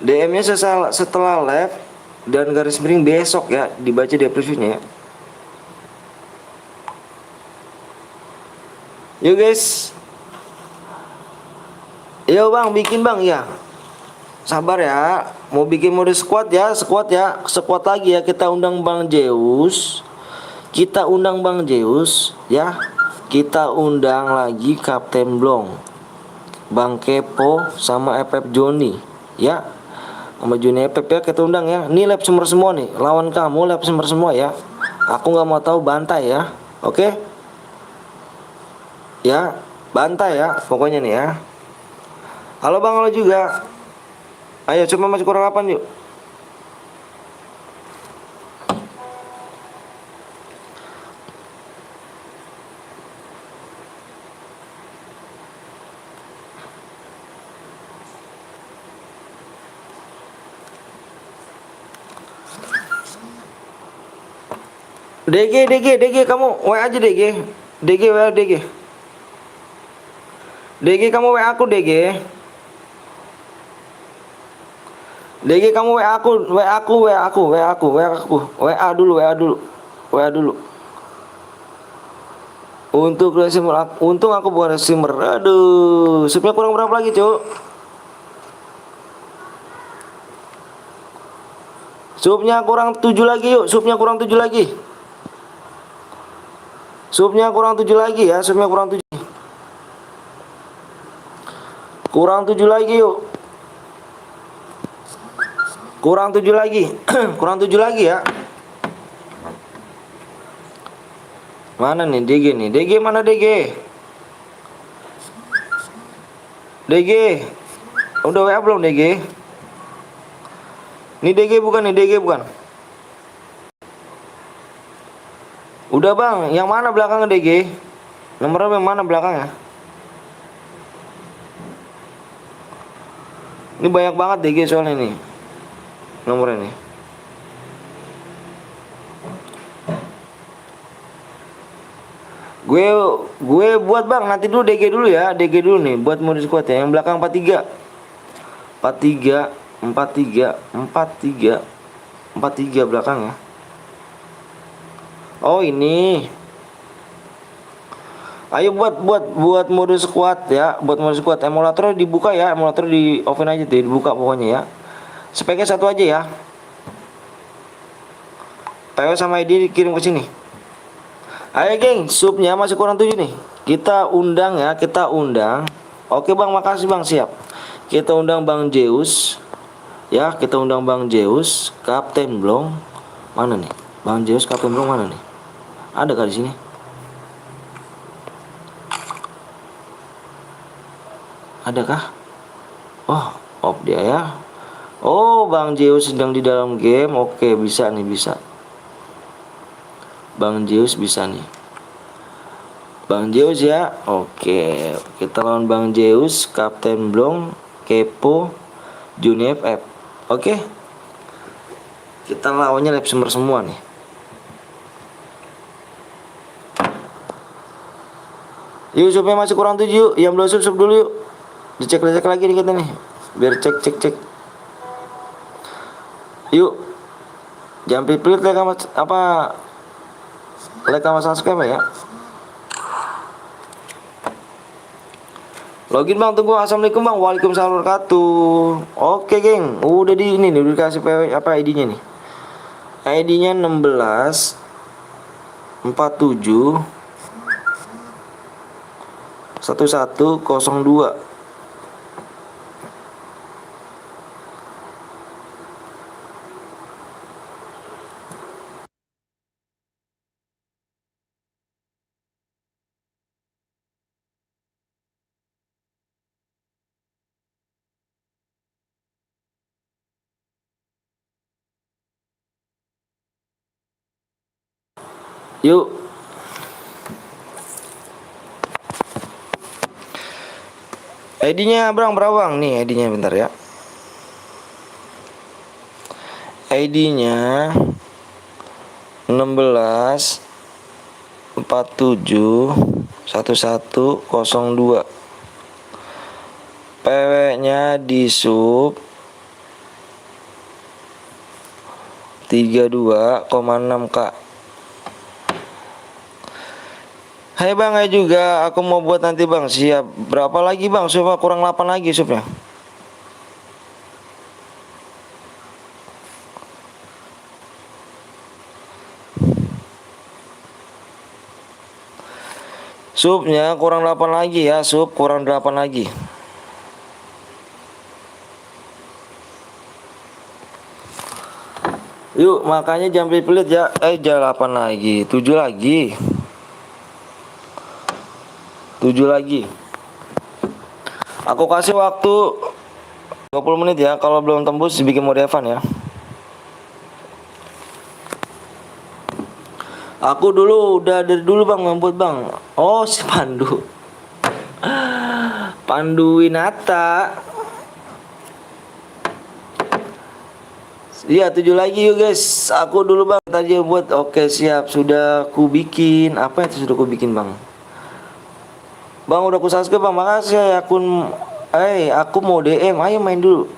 DM-nya setelah live dan garis miring besok ya, dibaca di previewnya ya. Yuk guys. Yo bang, bikin bang ya. Sabar ya. Mau bikin mode squad ya. Squad lagi ya. Kita undang Bang Zeus ya. Kita undang lagi Kapten Blong, Bang Kepo sama FF Joni ya. Sama Joni FF ya kita undang ya. Ini lab sumber semua nih. Lawan kamu lab sumber semua ya. Aku nggak mau tahu bantai ya. Oke? Ya, bantai ya. Pokoknya nih ya. Halo bang, halo juga. Ayo coba masih kurang 8 yuk. DG kamu WA aja DG. DG WA DG. DG kamu WA aku DG. DG kamu WA dulu. Untuk resumer, untung aku bukan resumer. Aduh, supnya kurang berapa lagi, Cuk? Supnya kurang 7 lagi yuk, supnya kurang 7 lagi. Supnya kurang 7 lagi ya, supnya kurang 7. Kurang 7 lagi yuk. Kurang 7 lagi. Kurang 7 lagi ya. Mana nih DG nih? DG mana DG? DG. Udah WA belum DG? Ini DG bukan nih, DG bukan. Udah bang, yang mana belakangnya DG? Nomornya yang mana belakangnya? Ini banyak banget DG soalnya nih nomornya nih. Gue buat bang, nanti dulu DG dulu ya, DG dulu nih buat modus squad ya. Yang belakang 43. 43, 43, 43, 43 belakangnya. Oh ini. Ayo buat mode squad ya, buat mode squad. Emulator dibuka ya, emulator di open aja tuh, dibuka pokoknya ya. Speknya satu aja ya. PW sama ID dikirim ke sini. Ayo geng, subnya masih kurang 7 nih. Kita undang ya, kita undang. Oke bang, makasih bang, siap. Kita undang Bang Zeus. Ya, kita undang Bang Zeus, Kapten Blong. Mana nih? Bang Zeus, Kapten Blong mana nih? Ada kah di sini? Adakah? Oh, off dia ya. Oh, Bang Zeus sedang di dalam game. Oke, bisa nih, bisa. Bang Zeus bisa nih. Bang Zeus ya. Oke, kita lawan Bang Zeus, Kapten Blong, Kepo, Juni FF. Oke. Kita lawannya lab sumber semua nih. Yuk, supnya masih kurang 7 yuk. Yang belum sub dulu yuk. Dicek lagi nih kita nih. Biar cek. Yuk. Jangan pilih like sama subscribe ya. Login bang, tunggu. Assalamualaikum bang. Waalaikumsalam warahmatullahi wabarakatuh. Oke geng, udah di ini nih, udah dikasih PW apa ID-nya nih. ID-nya 16 47 1102. Yuk. ID-nya berapa bang? Nih ID-nya bentar ya. ID-nya 16 47 1102. PW-nya di sub 32,6K. Hai bang, hai juga. Aku mau buat nanti bang. Siap. Berapa lagi bang? Supnya kurang 8 lagi supnya. Supnya kurang 8 lagi ya. Sup kurang 8 lagi. Yuk, makanya jangan pelit ya. Jangan 8 lagi, 7 lagi. 7 lagi. Aku kasih waktu 20 menit ya. Kalau belum tembus bikin mode Evan ya. Aku dulu udah dari dulu bang membuat bang. Oh si Pandu. Pandu Winata. Iya 7 lagi yuk guys. Aku dulu bang tadi buat. Oke siap. Sudah ku bikin. Apa itu sudah ku bikin bang? Bang udah ku subscribe bang. Makasih akun. Aku mau DM. Ayo main dulu.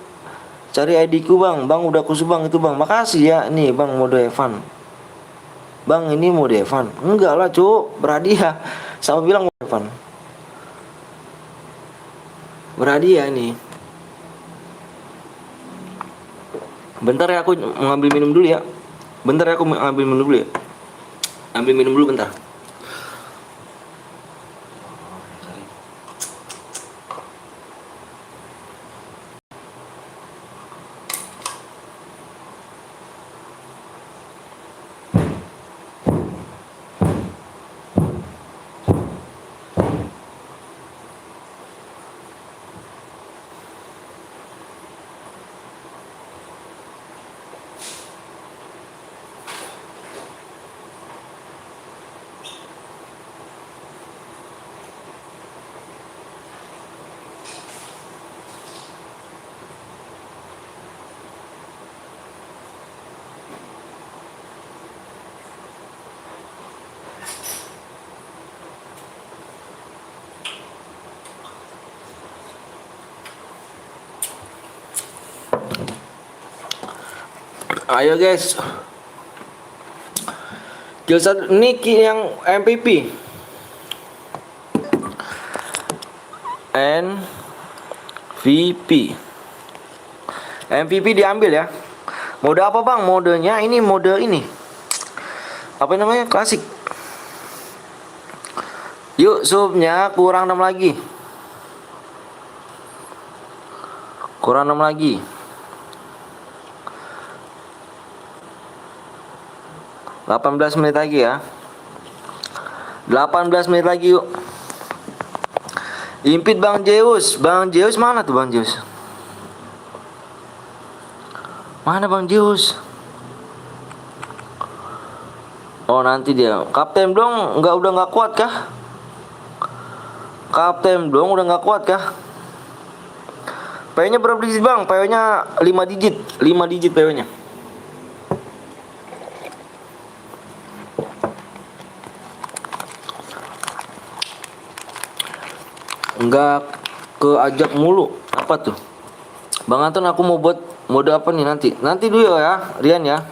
Cari ID ku bang. Bang udah ku subang itu bang. Makasih ya. Nih bang mode Evan. Bang ini mode Evan. Enggak lah cuk. Berhadiah. Sama bilang mode Evan. Berhadiah ini. Bentar ya aku ngambil minum dulu ya. Bentar ya aku ngambil minum dulu ya. Ambil minum dulu bentar. Ayo guys. Kill satu ini yang MVP. MVP diambil ya. Mode apa bang? Modenya ini mode ini. Apa namanya? Klasik. Yuk subnya kurang 6 lagi. Kurang 6 lagi. ...18 menit lagi ya. 18 menit lagi yuk. Impit Bang Zeus. Bang Zeus mana tuh Bang Zeus? Mana Bang Zeus? Oh nanti dia. Kapten Blong udah nggak kuat kah? Kapten Blong udah nggak kuat kah? PO-nya berapa digit Bang? PO-nya 5 digit. 5 digit PO-nya. Enggak keajak mulu. Apa tuh? Bang Anton aku mau buat mode apa nih nanti? Nanti dulu ya, Rian ya.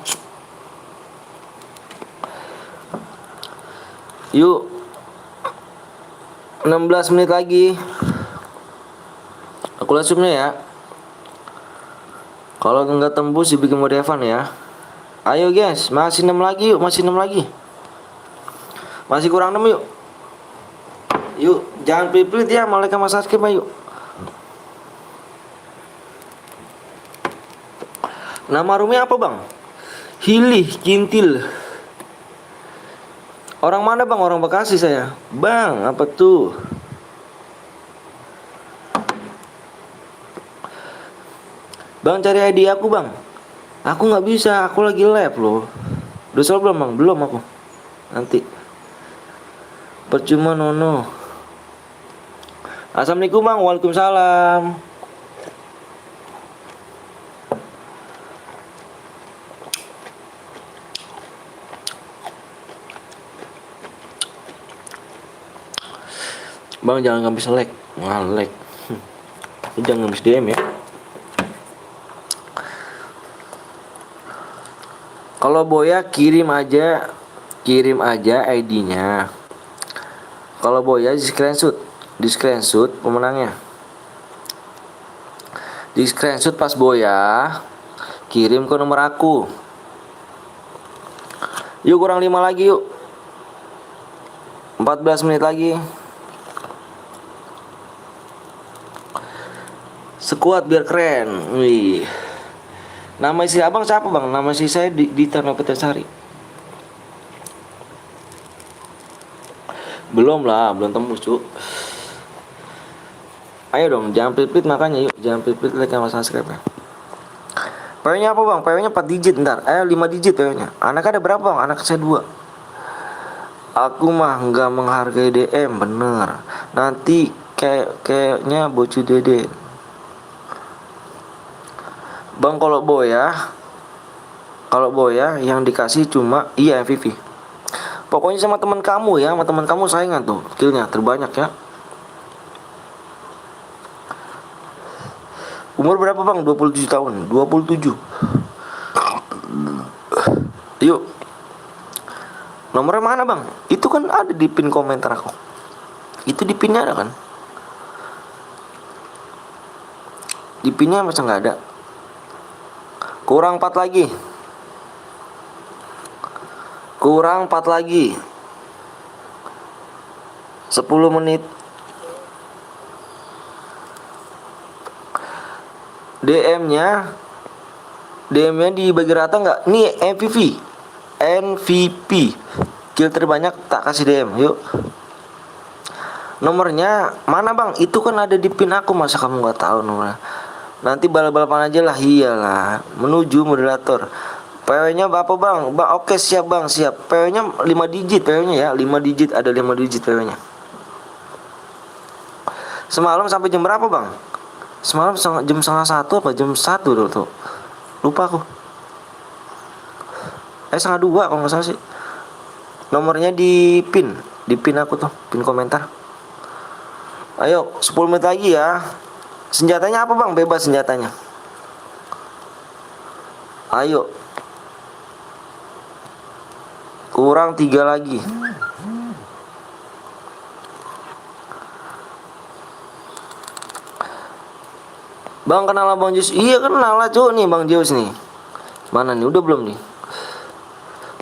Yuk. 16 menit lagi. Aku lasumnya ya. Kalau enggak tembus dibikin mode Evan ya. Ayo guys, masih 6 lagi yuk, masih 6 lagi. Masih kurang 6 yuk. Yuk, jangan pelit-pelit ya, malaikat Mas Saskip yuk. Nama roomnya apa bang? Hilih Kintil. Orang mana bang? Orang Bekasi saya. Bang, apa tuh? Bang cari ID aku bang. Aku nggak bisa, aku lagi live loh. Udah soal belum bang? Belum aku. Nanti. Percuma nono. Assalamualaikum bang. Waalaikumsalam. Bang jangan ngabis like. Ngalek. Jangan ngabis DM ya. Kalau Boya kirim aja ID-nya. Kalau Boya di screenshot pemenangnya. Di screenshot pas Boya kirim ke nomor aku. Yuk kurang 5 lagi yuk. 14 menit lagi. Sekuat biar keren. Wih. Nama istri abang siapa bang? Nama istri saya Dita Novitasari. Belum lah, belum tembus cuk. Ayo dong, jangan pelit-pelit makanya yuk. Jangan pelit-pelit like sama subscribe ya. PO-nya apa bang? PO-nya 4 digit ntar. 5 digit PO-nya. Anak ada berapa bang? Anak saya 2. Aku mah nggak menghargai DM bener. Nanti kayaknya bocil dede. Bang kalau Boya yang dikasih cuma MVP. Pokoknya sama teman kamu ya, sama teman kamu saingan tuh, killnya terbanyak ya. Umur berapa bang? 27 tahun. 27. Yuk. Nomornya mana bang? Itu kan ada di pin komentar aku. Itu di pinnya ada kan? Di pinnya masa nggak ada? Kurang 4 lagi. Kurang 4 lagi. 10 menit. DM-nya dibagi rata nggak? Nih MVP. Kill terbanyak tak kasih DM. Yuk. Nomornya mana bang? Itu kan ada di pin aku, masa kamu nggak tahu nomornya? Nanti balap-balapan aja lah, iyalah. Menuju moderator. PO-nya berapa bang? Oke siap bang, siap. PO-nya 5 digit PO-nya ya, 5 digit, ada 5 digit PO-nya. Semalam sampai jam berapa bang? Semalam jam 1:30 apa jam 1 dulu tuh. Lupa aku. 1:30 kalau nggak salah sih. Nomornya di pin aku tuh, pin komentar. Ayo 10 menit lagi ya. Senjatanya apa bang? Bebas senjatanya. Ayo. Kurang 3 lagi. Bang, kenal Bang Zeus? Iya kenal lah cuy, nih Bang Zeus nih. Mana nih, udah belum nih?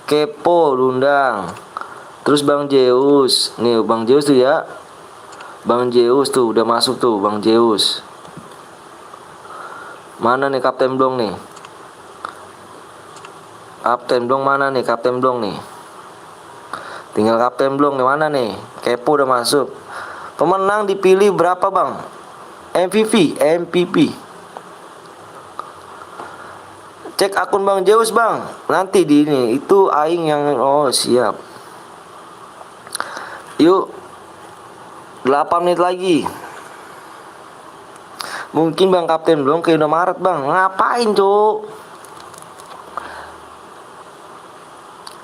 Kepo diundang. Terus Bang Zeus. Nih Bang Zeus tuh ya. Bang Zeus tuh udah masuk tuh Bang Zeus. Mana nih Kapten Blong nih? Kapten Blong mana nih? Kapten Blong nih. Tinggal Kapten Blong nih, mana nih? Kepo udah masuk. Pemenang dipilih berapa Bang? MVP. Cek akun Bang Zeus Bang. Nanti di ini itu aing yang oh siap. Yuk. 8 menit lagi. Mungkin Bang Kapten Blong ke Indomaret Bang. Ngapain cuk?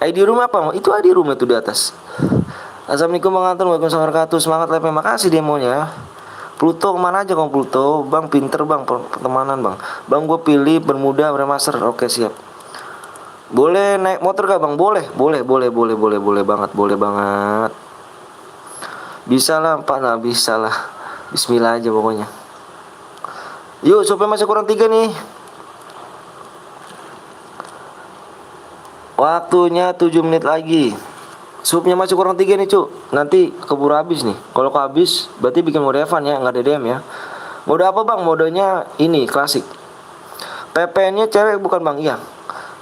ID rumah apa? Itu ID rumah itu di atas. Assalamualaikum Bang Anton. Waalaikumsalam warahmatullahi wabarakatuh. Semangat live. Makasih demonya. Pluto kemana aja Bang Pluto? Bang pinter Bang pertemanan Bang. Bang gue pilih bermuda bermaster. Oke siap. Boleh naik motor gak Bang? Boleh banget. Boleh banget. Bisa lah Pak. Nah bisa lah. Bismillah aja pokoknya. Yuk supaya masih kurang 3 nih. Waktunya 7 menit lagi. Supnya masih kurang 3 nih cuk. Nanti keburu habis nih. Kalau habis berarti bikin mode Evan ya. Nggak ada DM ya. Mode apa Bang? Modenya ini klasik. PPN nya cewek bukan Bang? Iya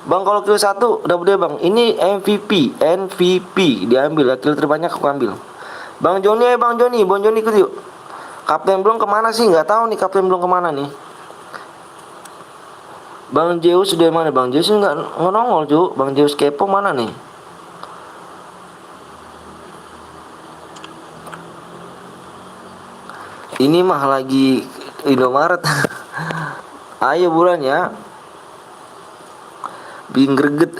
Bang, kalau kill 1 udah udah Bang. Ini MVP diambil ya. Kill terbanyak aku ambil. Bang Joni ikut yuk. Kapten Blong kemana sih? Nggak tahu nih Kapten Blong kemana nih. Bang Zeus sudah mana? Bang Zeus nggak nongol cuk. Bang Zeus kepo mana nih? Ini mah lagi Indomaret. Ayo bulan ya. Bing greget.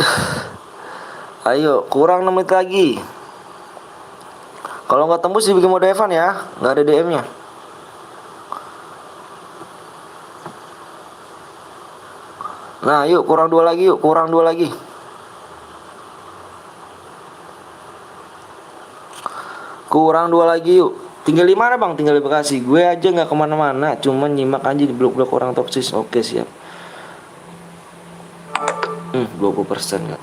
Ayo kurang 6 menit lagi. Kalau nggak tembus dibikin mode Evan ya. Nggak ada DM nya. Nah yuk kurang 2 lagi yuk. Kurang 2 lagi. Kurang 2 lagi yuk. Tinggal di mana Bang? Tinggal di Bekasi. Gue aja nggak kemana-mana, cuman nyimak aja di blok-blok orang toksis. Oke siap. 20% nggak?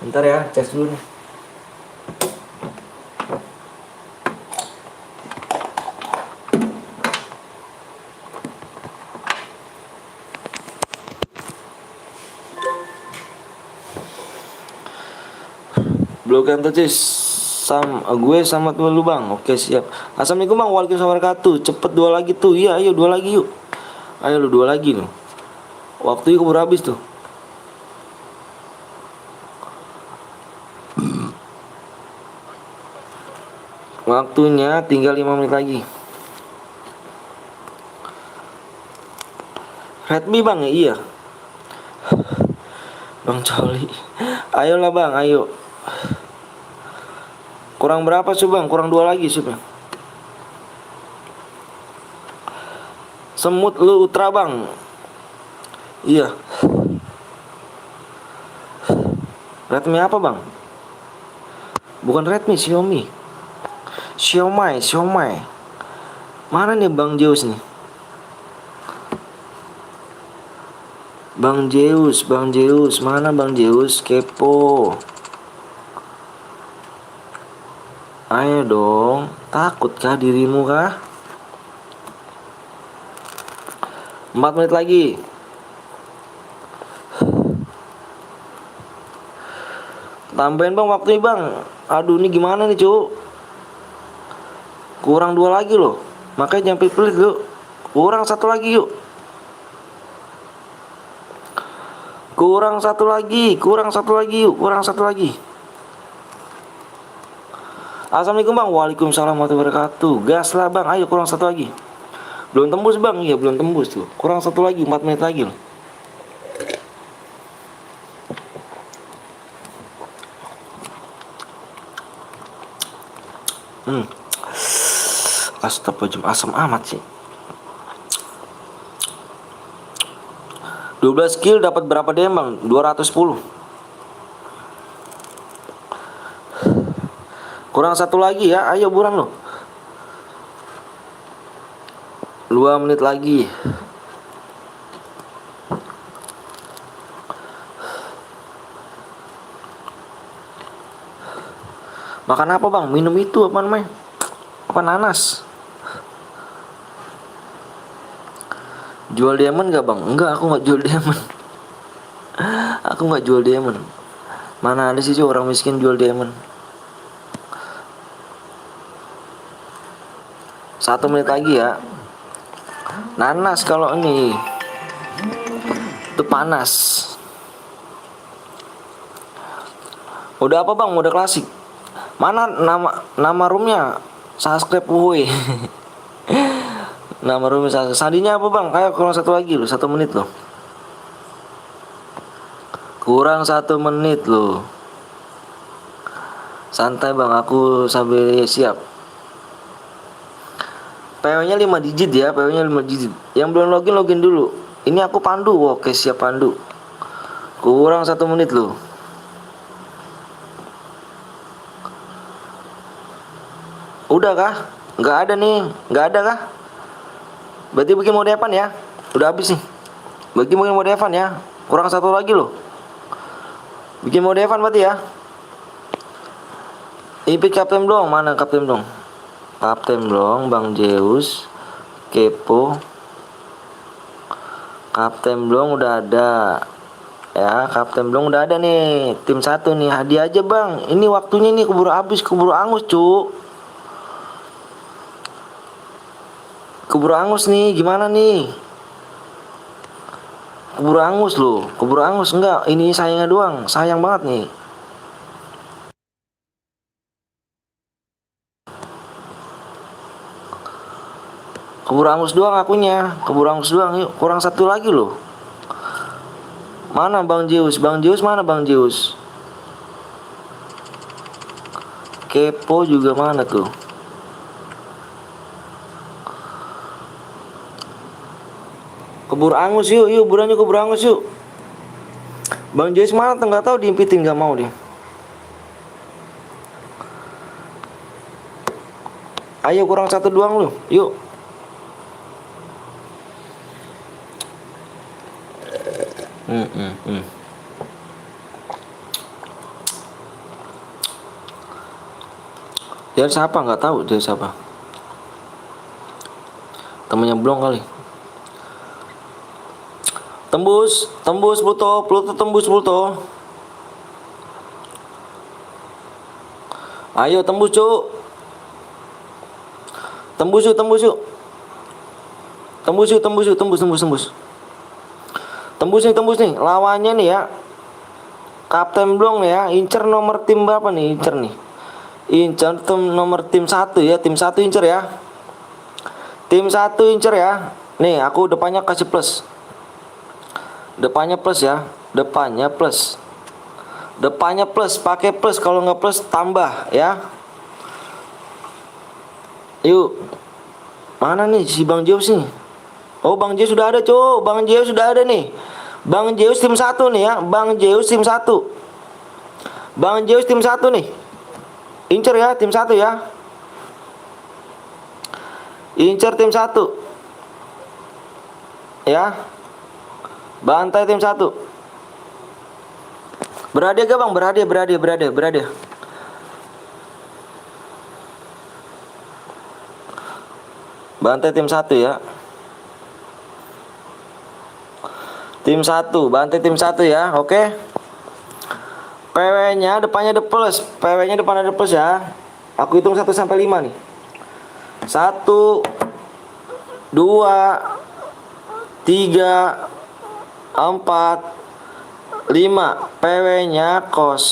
Bentar ya, cek dulu nih. Blok yang toksis. Gue sama temen lu Bang. Oke siap. Assalamualaikum Bang. Waalaikumsalam warahmatullahi wabarakatuh. Cepet 2 lagi tuh. Iya ayo 2 lagi yuk. Ayo lu 2 lagi nih. Waktunya keburu habis tuh. Waktunya tinggal 5 menit lagi. Redmi Bang ya? Iya. Bang Coli. Ayolah Bang, ayo. Kurang berapa sih Bang? Kurang 2 lagi sih Bang. Semut lu Ultra Bang. Iya. Redmi apa Bang? Bukan Redmi, Xiaomi. Xiaomi. Mana nih Bang Zeus nih? Bang Zeus, mana Bang Zeus? Kepo. Ayo dong, takutkah dirimu kah? 4 menit lagi. Tambahin Bang waktunya Bang. Aduh ini gimana nih cu? Kurang 2 lagi loh. Makanya jangan pelit-pelit yuk. Kurang 1 lagi yuk. Kurang satu lagi yuk. Kurang 1 lagi. Assalamualaikum Bang. Waalaikumsalam warahmatullahi wabarakatuh. Gas lah Bang. Ayo kurang 1 lagi. Belum tembus Bang. Iya belum tembus tuh. Kurang 1 lagi. 4 menit lagi loh. Astagfirullahaladzim, asam amat sih. 12 kill dapat berapa DM bang? 210. Kurang satu lagi ya, ayo buruan lo. 2 menit lagi. Makan apa bang? Minum itu apa namanya? Apa nanas? Jual diamond gak bang? Enggak, aku gak jual diamond. Aku gak jual diamond. Mana ada sih orang miskin jual diamond? 1 menit lagi ya. Nanas kalau ini itu panas. Udah apa bang? Udah klasik. Mana nama roomnya? Subscribe woi. Nama roomnya subscribe. Sandinya apa bang? Ayo kurang satu lagi loh, 1 menit loh. Kurang 1 menit loh. Santai bang, aku sambil siap. PW-nya 5 digit ya, PW-nya 5 digit. Yang belum login, login dulu. Ini aku pandu, oke siap pandu. Kurang 1 menit loh. Udah kah? Nggak ada nih, nggak ada kah? Berarti bikin mode Evan ya. Udah habis nih. Bikin mode Evan ya. Kurang 1 lagi loh. Bikin mode Evan berarti ya. IP Kapten dong, mana Kapten dong? Kapten dong, Bang Zeus, Kepo. Kapten Blong udah ada. Ya, Kapten Blong udah ada nih. Tim 1 nih, hadiah aja bang. Ini waktunya nih keburu habis, keburu angus cu. Keburu angus nih, gimana nih? Keburu angus loh, keburu angus enggak? Ini sayangnya doang, sayang banget nih. Keburu angus doang akunya, keburu angus doang. Yuk, kurang 1 lagi loh. Mana Bang Zeus? Bang Zeus mana Bang Zeus? Kepo juga mana tuh? Keburu angus yuk, yuk buruan yuk keburu angus yuk. Bang Zeus mana tuh nggak tahu diimpitin nggak mau dia. Ayo kurang 1 doang lu, yuk. Dia siapa nggak tahu dia siapa. Temennya Blong kali. Tembus, tembus Pluto, Pluto tembus Pluto. Ayo tembus cuk. Tembus yuk, tembus yuk. Tembus yuk, tembus yuk, tembus, tembus, tembus. Tembus nih, lawannya nih ya. Kapten Blong nih ya, incer nomor tim berapa nih, incer nih. Incer nomor tim 1 ya, tim 1 incer ya. Tim 1 incer ya. Nih, aku depannya kasih plus. Depannya plus ya, depannya plus. Depannya plus, pakai plus, kalau nggak plus tambah ya. Yuk. Mana nih si Bang Zeus nih? Oh, Bang Zeus sudah ada, cuy. Bang Zeus sudah ada nih. Bang Zeus tim 1 nih ya. Bang Zeus tim 1. Bang Zeus tim 1 nih. Incer ya tim 1 ya. Incer tim 1. Ya. Bantai tim 1. Berhadiah gak bang? Berhadiah. Bantai tim 1 ya. Tim 1, bantai tim 1 ya. Oke. PW-nya depannya ada plus. PW-nya depan ada plus ya. Aku hitung 1 sampai 5 nih. 1 2 3 4 5. PW-nya 0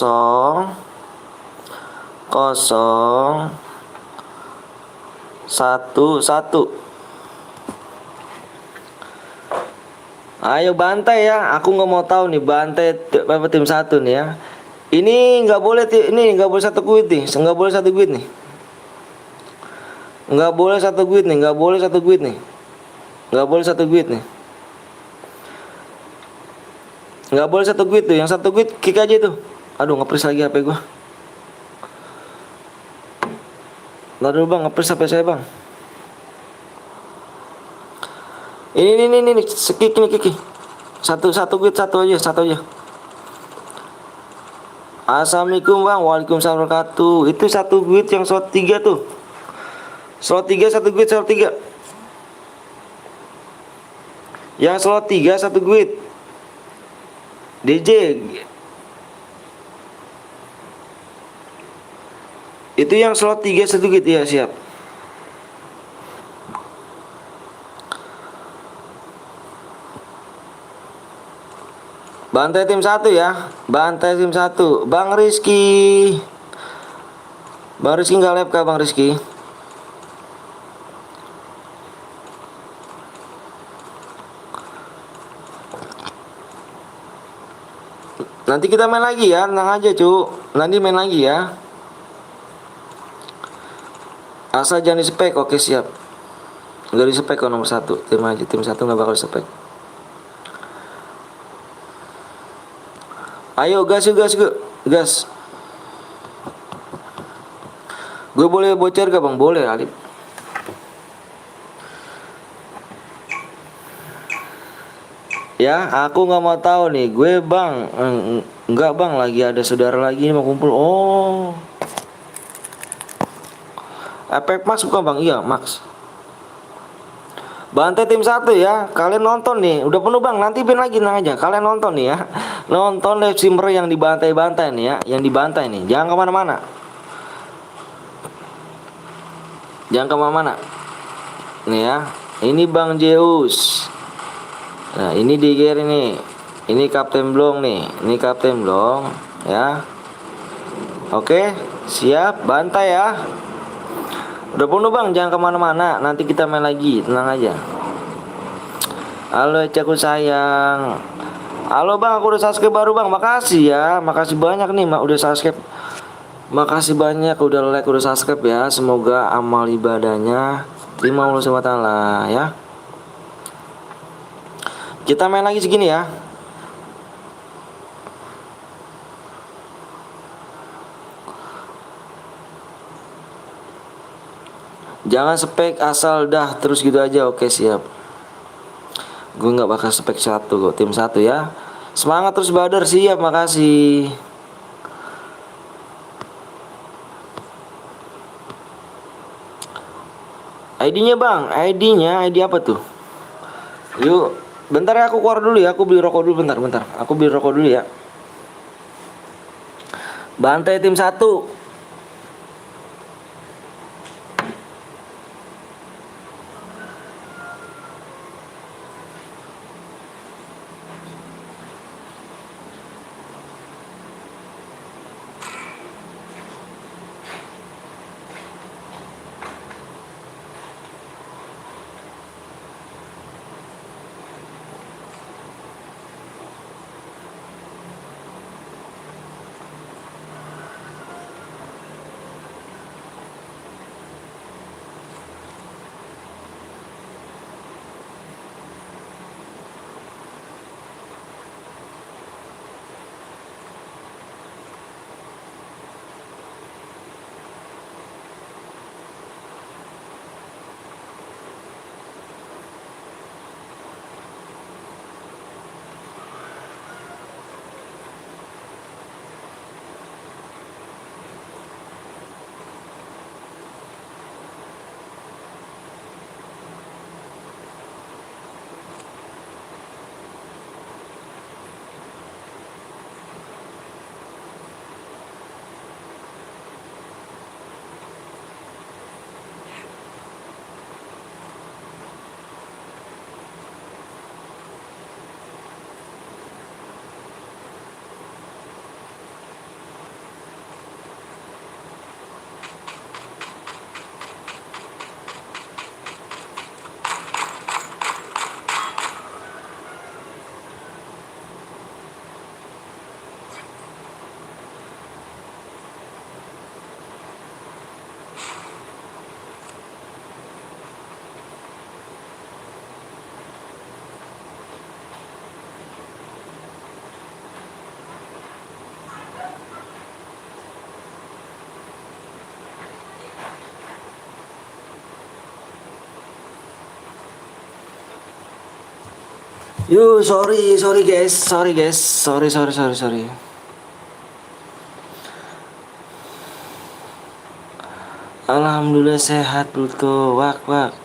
0 1. Ayo bantai ya, aku nggak mau tahu nih bantai tim 1 nih ya. Ini nggak boleh, ini nggak boleh 1 guide nih, nggak boleh 1 guide nih. Nggak boleh 1 guide nih, nggak boleh 1 guide nih. Nggak boleh 1 guide nih. Nggak boleh satu guit tuh, yang satu guit kick aja tuh. Aduh, nge-freeze lagi HP gua. Ntar dulu bang, nge-freeze HP saya bang. Ini, kick nih kick. Satu guit, satu aja. Assalamualaikum bang, waalaikumsalam wabarakatuh. Itu satu guit yang slot 3 tuh. Slot 3 satu guit, slot 3. Yang slot 3 satu guit. DJ. Itu yang slot 3 satu guit ya, siap. Bantai tim 1 ya. Bantai tim 1. Bang Rizky. Bang Rizky nggak live kah Bang Rizky? Nanti kita main lagi ya, tenang aja cu. Nanti main lagi ya. Asal jangan di spek, oke siap. Nggak di spek kok nomor 1. Tim aja, tim 1 nggak bakal di spek. Ayo gas. Gue boleh bocor gak bang? Boleh Alip. Ya, aku nggak mau tahu nih. Gue bang, enggak bang, lagi ada saudara lagi mau kumpul. Oh, efek Max bukan bang? Iya Max. Bantai tim 1 ya. Kalian nonton nih, udah penuh bang. Nanti pin lagi, tenang aja. Kalian nonton nih ya. Nonton live simmer yang dibantai-bantai nih ya, yang dibantai nih. Jangan kemana-mana. Nih ya. Ini Bang Zeus. Nah ini di gear ini. Ini Kapten Blong nih. Ini Kapten Blong ya. Oke siap. Bantai ya. Udah penuh bang. Jangan kemana-mana. Nanti kita main lagi. Tenang aja. Halo Ecaku sayang. Halo bang. Aku udah subscribe baru bang. Makasih ya. Makasih banyak nih udah subscribe. Makasih banyak udah like, udah subscribe ya. Semoga amal ibadahnya terima Allah SWT ya. Kita main lagi segini ya. Jangan spek asal dah terus gitu aja. Oke siap. Gue nggak bakal spek 1 kok. Tim 1 ya. Semangat terus Badar. Siap, makasih. ID-nya bang. ID apa tuh? Yuk. Bentar ya, aku keluar dulu ya. Aku beli rokok dulu bentar. Aku beli rokok dulu ya. Bantai tim 1. Yo, sorry guys, sorry. Alhamdulillah sehat Pluto, wak.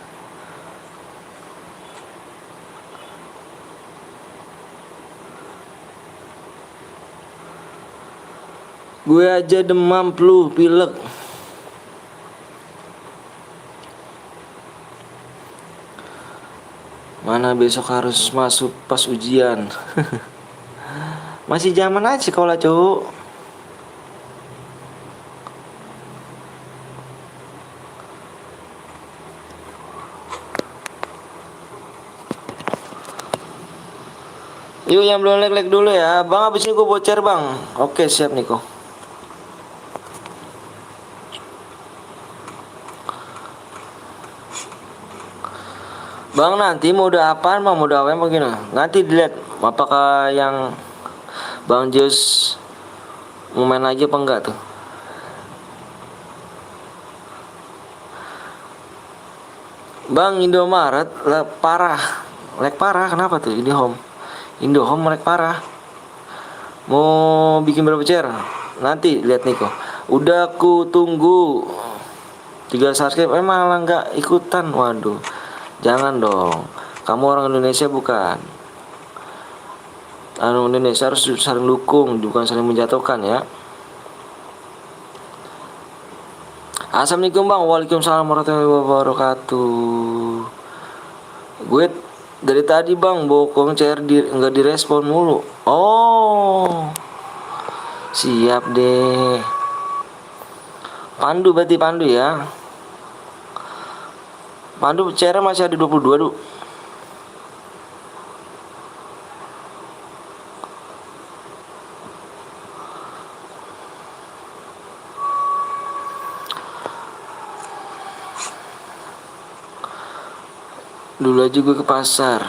Gue aja demam, pilek. Mana besok harus masuk pas ujian. Masih zaman aja sekolah, cowok. Yuk yang belum like dulu ya. Bang abis ini gue bocer bang. Oke siap Niko. Bang nanti mode apaan bang? Mode apa yang begini? Nanti dilihat apakah yang Bang Jus mau main lagi apa enggak tuh. Bang Indomaret parah. Lag parah kenapa tuh Indohome lag parah. Mau bikin berapa share? Nanti lihat Niko. Udah aku tunggu 3 subscribe malah nggak ikutan. Waduh. Jangan dong. Kamu orang Indonesia bukan? Indonesia harus saling dukung, bukan saling menjatuhkan ya. Assalamualaikum bang. Waalaikumsalam warahmatullahi wabarakatuh. Gue dari tadi bang bokong cair nggak direspon mulu. Oh siap deh. Pandu berarti Pandu ya. Pandu cairnya masih ada 22 tuh. Dulu aja gue ke pasar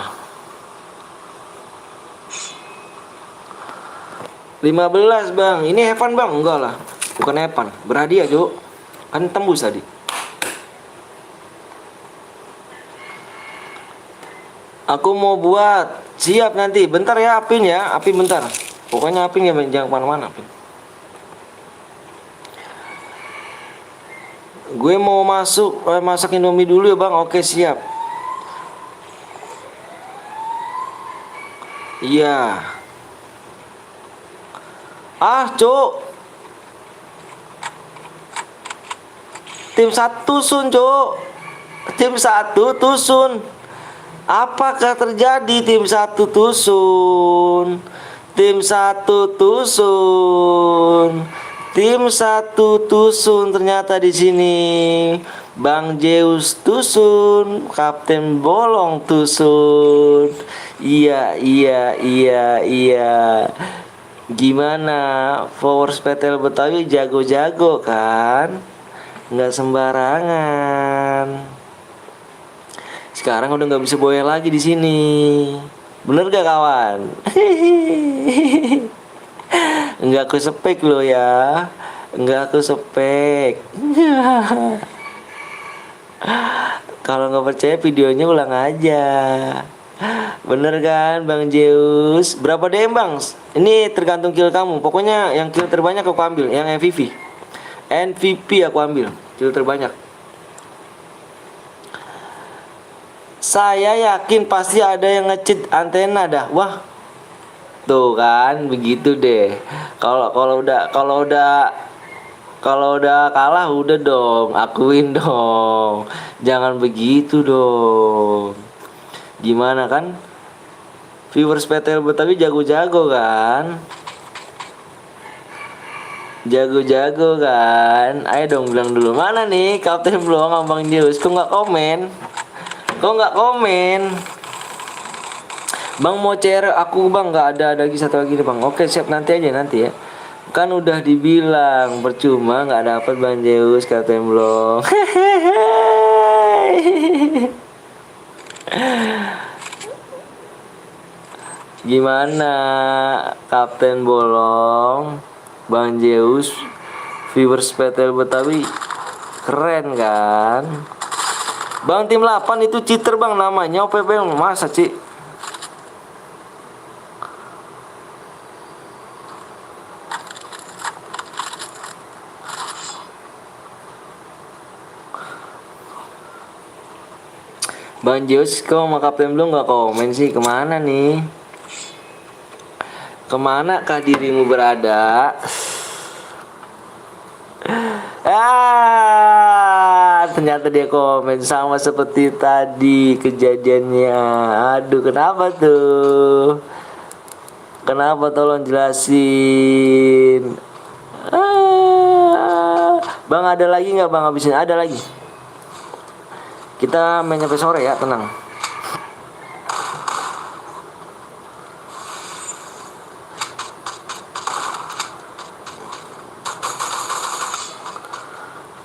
15 bang. Ini Evan bang? Enggak lah, bukan Evan. Berhadiah Jo. Kan tembus tadi. Aku mau buat. Siap nanti. Bentar ya Apin ya. Apin bentar. Pokoknya Apin ya jangan kemana-mana Apin. Gue mau masak Indomie dulu ya bang. Oke siap. Iya. Cuk. Tim 1 tusun Cuk. Tim 1 tusun. Apakah terjadi tim 1 tusun? Tim 1 tusun. Tim 1 tusun ternyata di sini. Bang Zeus tusun, Kapten Bolong tusun. Iya. Gimana? Force Petel Betawi jago-jago kan? Nggak sembarangan. Sekarang udah nggak bisa boya lagi di sini. Bener gak kawan? Enggak aku spek lo ya. Enggak aku spek. Kalau nggak percaya videonya ulang aja. Bener kan Bang Zeus? Berapa DM bang? Ini tergantung kill kamu. Pokoknya yang kill terbanyak aku ambil. Yang MVP aku ambil. Kill terbanyak. Saya yakin pasti ada yang nge-cheat antena dah. Wah. Tuh kan begitu deh. Kalau udah kalah udah dong, akuin dong. Jangan begitu dong. Gimana kan? Viewers PTL Betawi jago-jago kan? Jago-jago kan? Ayo dong bilang dulu. Mana nih Kapten Blong sama Bang Zeus? Kok nggak komen? Bang mau CR aku bang, nggak ada lagi satu lagi nih bang. Oke siap nanti ya. Kan udah dibilang percuma nggak dapat Bang Zeus Kapten Blong. Gimana Kapten Bolong, Bang Zeus, viewers PTL Betawi keren kan? Bang tim 8 itu cheater bang namanya OP bang. Masa Ci? Bang Zeus, kau sama Kapten Blue nggak komen sih, kemana nih? Kemana kah dirimu berada? Ternyata dia komen sama seperti tadi kejadiannya. Aduh, kenapa tuh? Kenapa, tolong jelasin. Bang, ada lagi nggak bang, habisin? Ada lagi. Kita main sampai sore ya, tenang.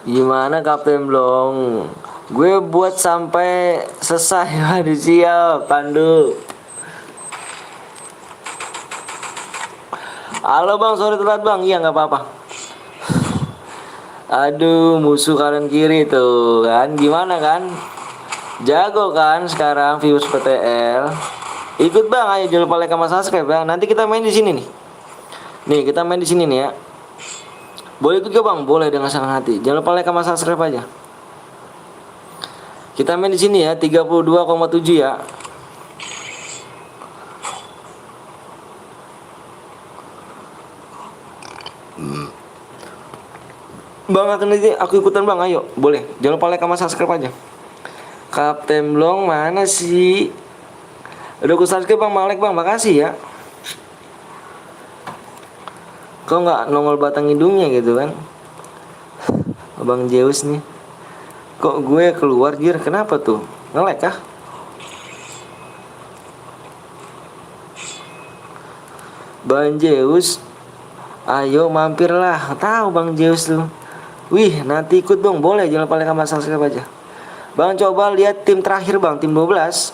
Gimana Kapten Blong? Gue buat sampai selesai. Waduh, siap Pandu. Halo bang, sorry telat bang. Iya nggak apa-apa. Aduh, musuh kanan kiri tuh kan. Gimana kan? Jago kan sekarang viewers PTL. Ikut bang, ayo jangan lupa like sama subscribe bang. Nanti kita main di sini nih. Nih, kita main di sini nih ya. Boleh ikut gak bang? Boleh, dengan senang hati. Jangan lupa like sama subscribe aja. Kita main di sini ya, 32,7 ya. Bang, aku ikutan bang, ayo. Boleh, jangan lupa like sama subscribe aja. Kapten Blong mana sih? Udah aku subscribe bang, malek bang, makasih ya. Kok nggak nongol batang hidungnya gitu kan? Abang Zeus nih. Kok gue keluar gear, kenapa tuh? Nge-lag kah? Bang Zeus, ayo mampirlah. Tahu Bang Zeus tuh. Wih, nanti ikut dong, boleh. Jangan lupa like sama subscribe aja. Bang, coba lihat tim terakhir bang, tim 12.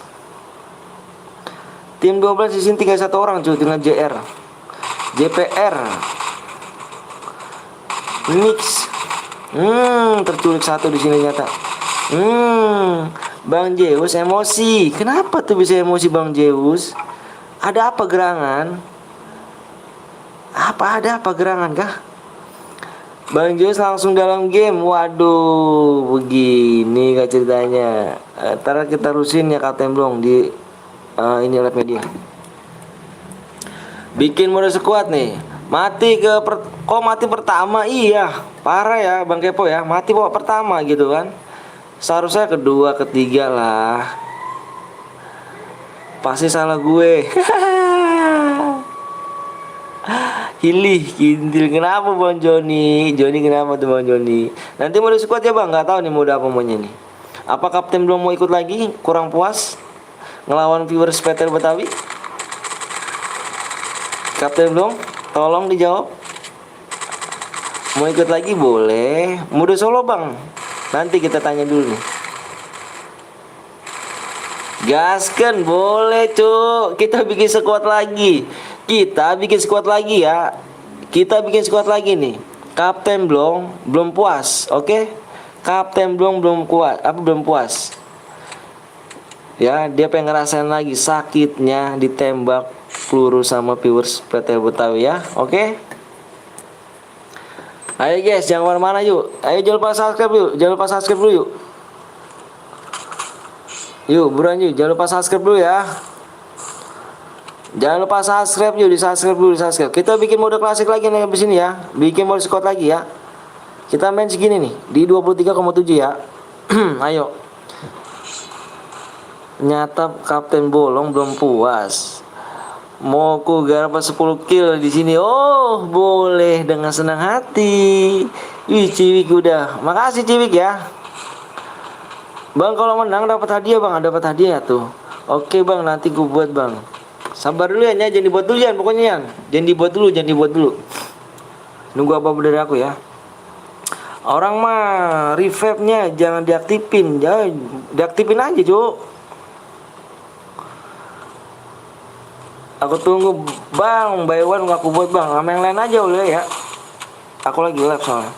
Tim 12 di sini tinggal 1 orang cuy, dengan JPR. Mix. Terculik 1 di sini nyata. Bang Zeus emosi. Kenapa tuh bisa emosi Bang Zeus? Ada apa gerangan? Ada apa gerangan kah? Bang Zeus langsung dalam game. Waduh, begini kah ceritanya. Ntar kita rusin ya Kapten Blong di ini live media. Bikin mode squad nih. Mati kok mati pertama? Iya, parah ya Bang Kepo ya. Mati bawa pertama gitu kan. Seharusnya kedua, ketiga lah. Pasti salah gue. Hilih, kintil. Kenapa Bang Joni? Kenapa tuh Bang Joni? Nanti mode squad ya Bang. Nggak tahu nih mode apa maunya nih. Apa Kapten belum mau ikut lagi? Kurang puas ngelawan viewers Peter Betawi? Kapten belum? Tolong dijawab. Mau ikut lagi boleh. Mode solo bang. Nanti kita tanya dulu nih. Gaskan boleh cuk. Kita bikin squad lagi. Ya. Kita bikin squad lagi nih. Kapten belum puas. Oke? Kapten belum kuat. Belum puas. Ya, dia pengen ngerasain lagi sakitnya ditembak peluru sama viewers PT Betawi ya. Oke? Ayo guys, jangan kemana-mana yuk. Ayo jangan lupa subscribe dulu yuk. Yuk, buruan yuk. Jangan lupa subscribe dulu ya. Jangan lupa subscribe yuk, di subscribe. Kita bikin mode klasik lagi nih habis ini ya. Bikin mode squad lagi ya. Kita main segini nih, di 23,7 ya. Ayo. Nyata Kapten Bolong belum puas. Mau ku garap 10 kill di sini. Oh, boleh dengan senang hati. Wih, Ciwik udah. Makasih Ciwik ya. Bang, kalau menang dapat hadiah, Bang. Dapat hadiah tuh. Oke, Bang, nanti gue buat, Bang. Sabar dulu ya, jangan dibuat dulu ya, pokoknya ya. Jangan dibuat dulu. Nunggu apa dari aku ya. Orang mah revive-nya jangan diaktifin. Jangan diaktifin aja, Cuk. Aku tunggu bang, by one gak aku buat bang. Sama yang lain aja udah ya. Aku lagi live soalnya.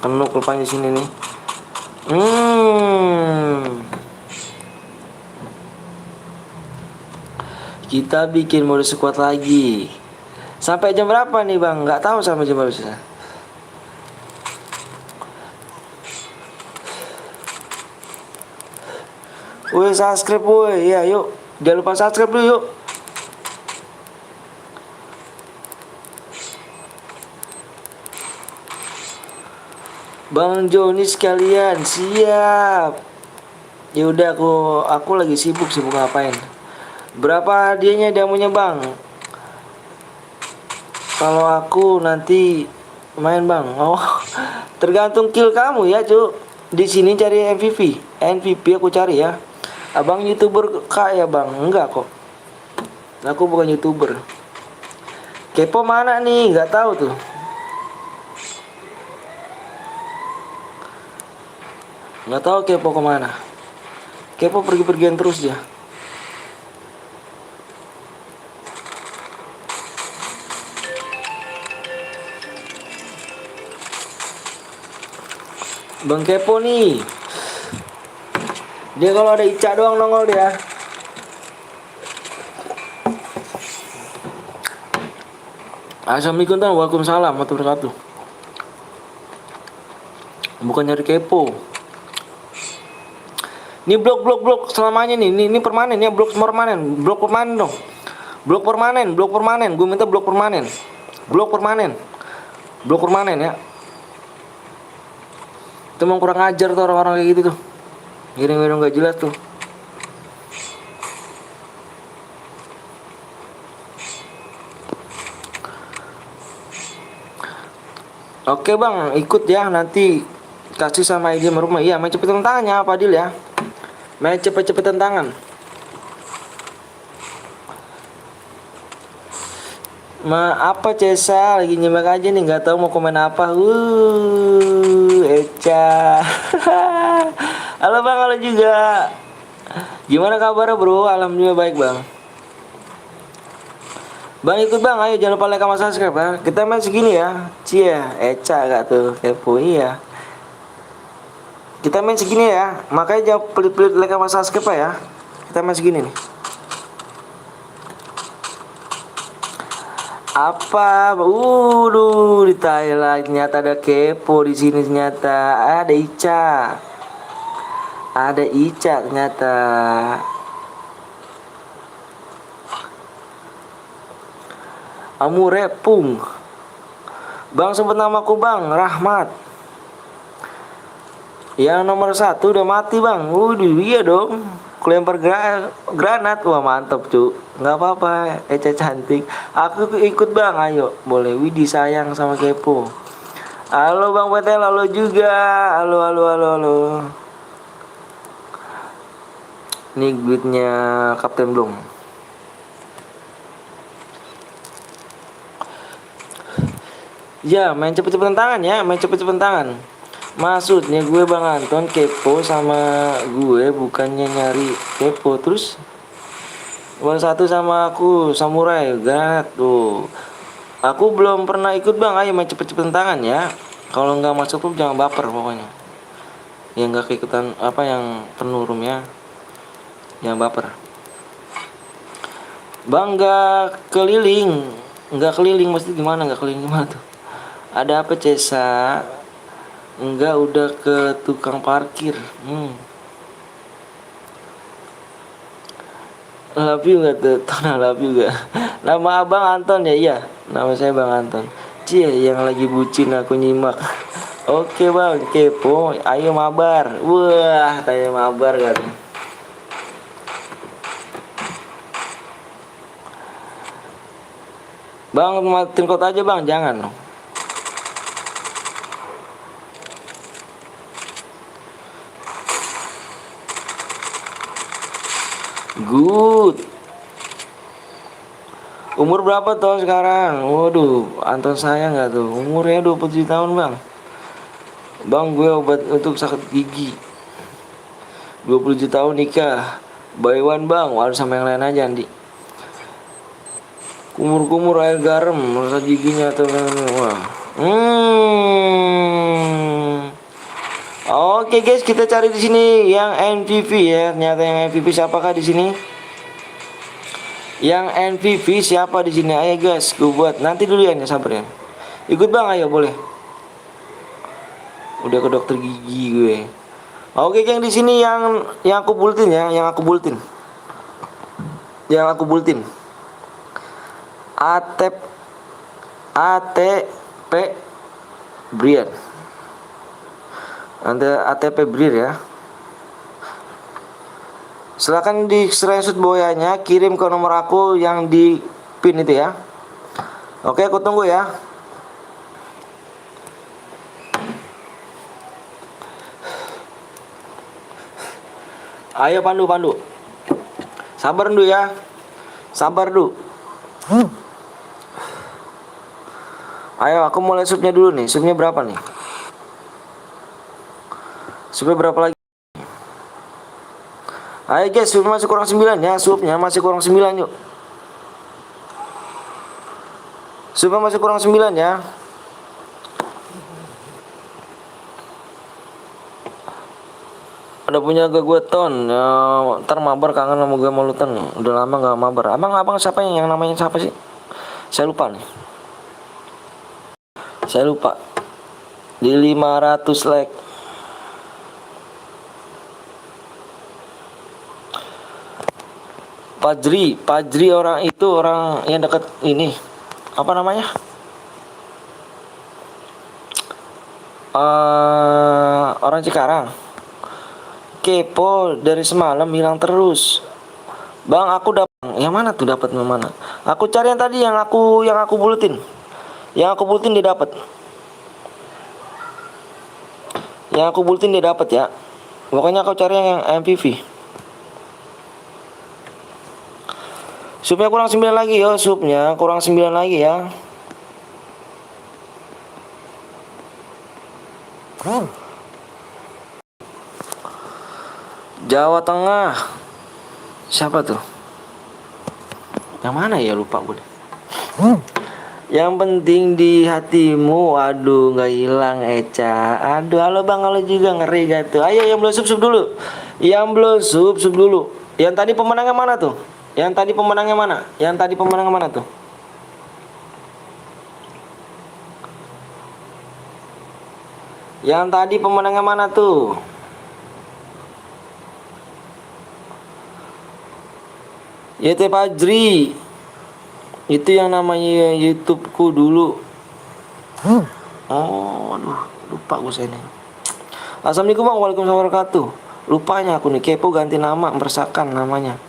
Kenuk rupanya di sini nih. Kita bikin mode squad lagi. Sampai jam berapa nih bang? Nggak tahu sampai jam berapa. Woi subscribe woi, ya yuk. Jangan lupa subscribe dulu yuk. Bang Joni sekalian, siap. Ya udah aku lagi sibuk ngapain? Berapa hadiahnya diamunya bang? Kalau aku nanti main bang, oh tergantung kill kamu ya cu. Di sini cari MVP aku cari ya. Abang youtuber kaya bang? Enggak kok. Aku bukan youtuber. Kepo mana nih? Nggak tahu tuh. Nggak tahu kepo kemana. Kepo pergi-pergian terus dia. Bang Kepo nih. Dia kalau ada Ica doang nongol dia. Assalamualaikum dan waalaikumsalam warahmatullahi wabarakatuh. Bukan nyari kepo. Ini blok selamanya nih. Ini permanen ya, blok permanen. Blok permanen dong. Blok permanen. Gue minta blok permanen. Blok permanen ya. Itu emang kurang ajar tuh orang-orang kayak gitu tuh. Ngirim-ngirim gak jelas tuh. Oke bang, ikut ya nanti kasih sama ide rumah. Iya, main cepet tantangannya apa Adil ya? Main cepet tantangan. Apa Cesa lagi nyimak aja nih, nggak tahu mau komen apa. Eca. Halo bang, halo juga. Gimana kabar bro? Alhamdulillah baik bang. Bang ikut bang, ayo jangan lupa like sama subscribe ya. Kita main segini ya. Cie, Eca gak tuh kepo ya. Kita main segini ya. Makanya jangan pelit-pelit like sama subscribe ya. Kita main segini nih. Apa? Di Thailand ternyata ada kepo di sini ternyata. Ada Ica. Ada Ica ternyata. Amurepung. Bang sebut namaku bang, Rahmat. Yang nomor 1 udah mati bang. Iya dong. Kelempar granat. Wah mantap cu. Nggak apa-apa, Eca cantik. Aku ikut bang, ayo. Boleh. Widi sayang sama kepo. Halo bang Petel, halo juga. Halo. Ini duitnya Kapten Blong. Ya, main cepet-cepet tangan ya, main cepet-cepet tangan. Maksudnya gue Bang Anton kepo sama gue bukannya nyari kepo. Terus nomor 1 sama aku samurai gak tuh. Aku belum pernah ikut bang, ayo main cepet-cepet tangan ya. Kalau nggak masuk tuh jangan baper pokoknya. Yang nggak keikutan apa yang penuh room ya, jangan baper. Bang nggak keliling mesti gimana nggak keliling gimana tuh? Ada apa Cesa? Enggak, udah ke tukang parkir. Love you gak tuh? Love you gak? Nama abang Anton ya? Iya, nama saya Bang Anton. Cie, yang lagi bucin aku nyimak. Oke bang, kepo. Ayo mabar. Wah, tanya mabar kan. Bang, matiin kota aja bang, jangan. Good. Umur berapa tahun sekarang? Waduh, Anton saya nggak tuh. Umurnya 27 tahun bang. Bang, gue obat untuk sakit gigi. 27 tahun nikah. Buy one bang, harus sama yang lain aja Andi. Kumur-kumur air garam, rasa giginya tuh. Wah. Oke guys, kita cari di sini yang MVP ya. Ternyata yang MVP siapakah di sini? Yang MVP siapa di sini? Ayo guys, gue buat. Nanti dulu ya, sabar ya. Ikut bang, ayo boleh. Udah ke dokter gigi gue. Oke, geng, di sini yang aku bulletin ya, yang aku bulletin. Yang aku bulletin. ATP Brian. Ada ATP Brian ya. Silahkan di screenshot boyanya, kirim ke nomor aku yang di pin itu ya. Oke, aku tunggu ya. Ayo Pandu. Sabar dulu ya. Sabar dulu. Ayo, aku mulai supnya dulu nih. Supnya berapa nih? Supnya berapa lagi? Ayo guys, supnya masih kurang 9 ya. Supnya masih kurang 9 yuk. Supnya masih kurang 9 ya. Udah punya gue ton ya, ntar mabar kangen sama gue mau lutan. Udah lama gak mabar. Abang siapa yang namanya siapa sih? Saya lupa nih. Saya lupa. Di 500 like. Pajri orang itu, orang yang dekat ini. Apa namanya? Orang Cikarang. Kepo dari semalam hilang terus. Bang, aku dapat yang mana tuh, dapat yang mana? Aku cari yang tadi yang aku buletin. Yang aku buletin dia dapat. Yang aku buletin dia dapat ya. Pokoknya aku cari yang MPV. Supnya kurang 9 lagi yo, supnya kurang 9 lagi ya. Jawa Tengah. Siapa tuh? Yang mana ya, lupa gue. Yang penting di hatimu. Aduh, nggak hilang Eca. Aduh, halo Bang, halo juga, ngeri gak tuh. Ayo yang belum sub dulu. Yang belum sub dulu. Yang tadi pemenangnya mana tuh? Yang tadi pemenangnya mana? Yang tadi pemenangnya mana tuh? Yang tadi pemenangnya mana tuh? YT Pajri. Itu yang namanya YouTubeku dulu. Oh, aduh, lupa gue ini. Assalamualaikum Bang, waalaikumsalam warahmatullahi wabarakatuh. Lupanya aku nih, kepo ganti nama, meresahkan namanya.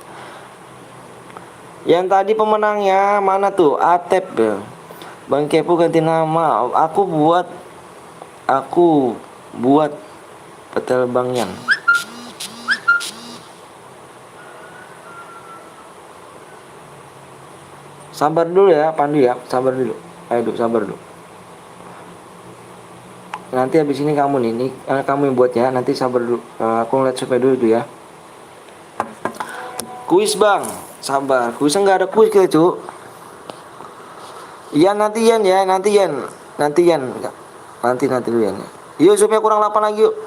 Yang tadi pemenangnya mana tuh? Atep ya. Bang Kepo ganti nama. Aku buat Petel Bangyan. Sabar dulu ya Pandu ya, sabar dulu. Ayo sabar dulu. Nanti habis ini kamu nih, kamu yang buat ya. Nanti sabar dulu. Aku ngeliat supaya dulu tuh ya. Kuis Bang, sabar. Kuisnya nggak ada kuis kita cu. Iya nanti Yan ya, nanti dulu Yan. Yuk supaya kurang 8 lagi yuk.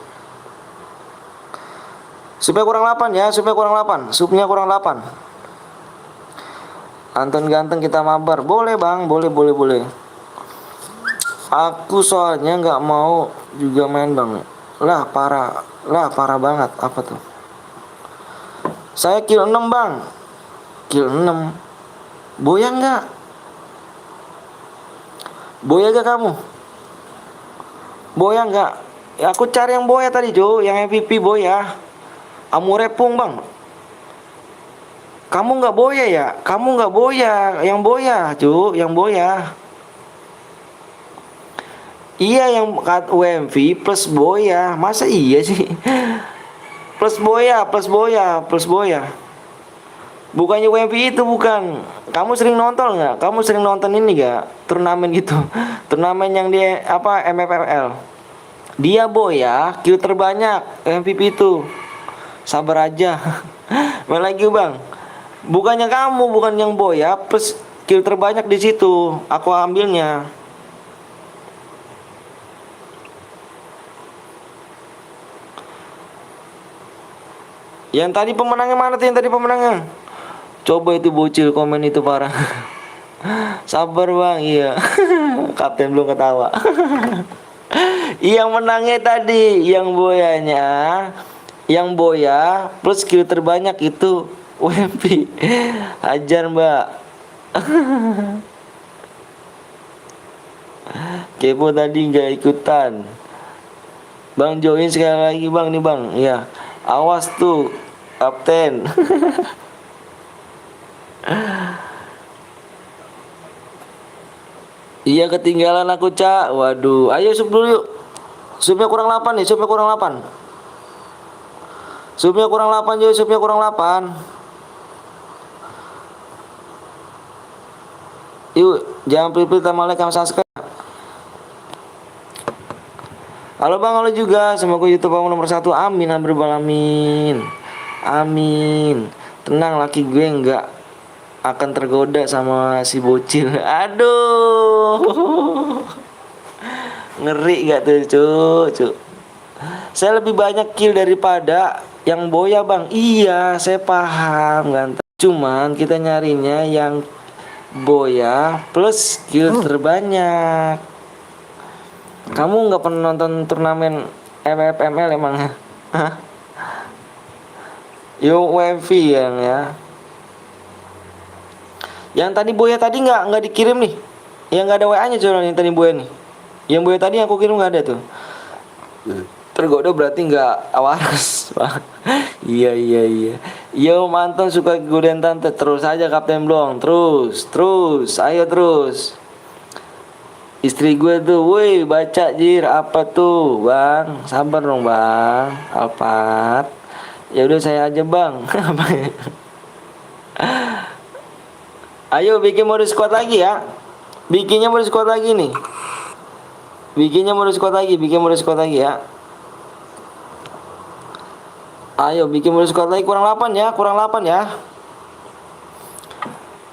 Supaya kurang 8 ya, supnya kurang 8. Anton ganteng kita mabar. Boleh Bang, boleh. Aku soalnya nggak mau juga main Bang. Parah banget. Apa tuh? Saya kill 6 Bang. Kill 6. Boya nggak? Boya gak kamu? Boya nggak? Ya, aku cari yang boya tadi Jo, yang MVP boya. Amurepung Bang. Kamu nggak boya ya? Kamu nggak boya, yang boya, cu, yang boya. Iya yang UMV plus boya, masa iya sih? Plus boya. Bukannya UMV itu bukan. Kamu sering nonton nggak? Kamu sering nonton ini nggak? Turnamen gitu, turnamen yang di apa MFLL. Dia boya, kill terbanyak MVP itu. Sabar aja. Main lagi Bang. Bukannya kamu, bukan yang boya, plus kill terbanyak di situ. Aku ambilnya. Yang tadi pemenangnya mana tuh? Yang tadi pemenangnya? Coba itu bocil komen itu parah. Sabar Bang, iya. Kapten belum ketawa. Yang menangnya tadi, yang boyanya Yang Boya plus kill terbanyak itu WMP. Ajar Mbak. Kepo tadi nggak ikutan. Bang join sekali lagi bang nih bang. Iya. Awas tuh kapten. Iya ketinggalan aku cak. Waduh. Ayo sub dulu yuk. Subnya kurang 8 nih. Subnya kurang 8. Subnya kurang 8 yuk. Subnya kurang 8. Yuk. Jangan pilih-pilih tambah like sama subscribe. Halo bang, halo juga. Semoga YouTube kamu nomor 1. Amin, amin. Amin. Tenang, laki gue nggak akan tergoda sama si bocil. Aduh. Ngeri gak tuh cuk. Saya lebih banyak kill daripada yang Boya bang. Iya, saya paham ganteng. Cuman kita nyarinya yang Boya plus kill terbanyak. Kamu nggak pernah nonton turnamen MFML emang? Hah? Yo WMV ya. Yang tadi Boya tadi nggak dikirim nih. Yang nggak ada WA-nya coba yang tadi Boya nih. Yang Boya tadi aku kirim nggak ada tuh. Tergoda berarti nggak awaras. Iya. Yo mantan suka godain tante. Terus aja Kapten Blong. Terus. Ayo terus. Istri gue tuh, woi baca jir apa tuh bang, sabar dong bang, Alphard. Ya udah saya aja bang. Ayo bikin mode squad lagi ya, bikin mode squad lagi nih, bikin mode squad lagi ya. Ayo bikin mode squad lagi kurang 8 ya.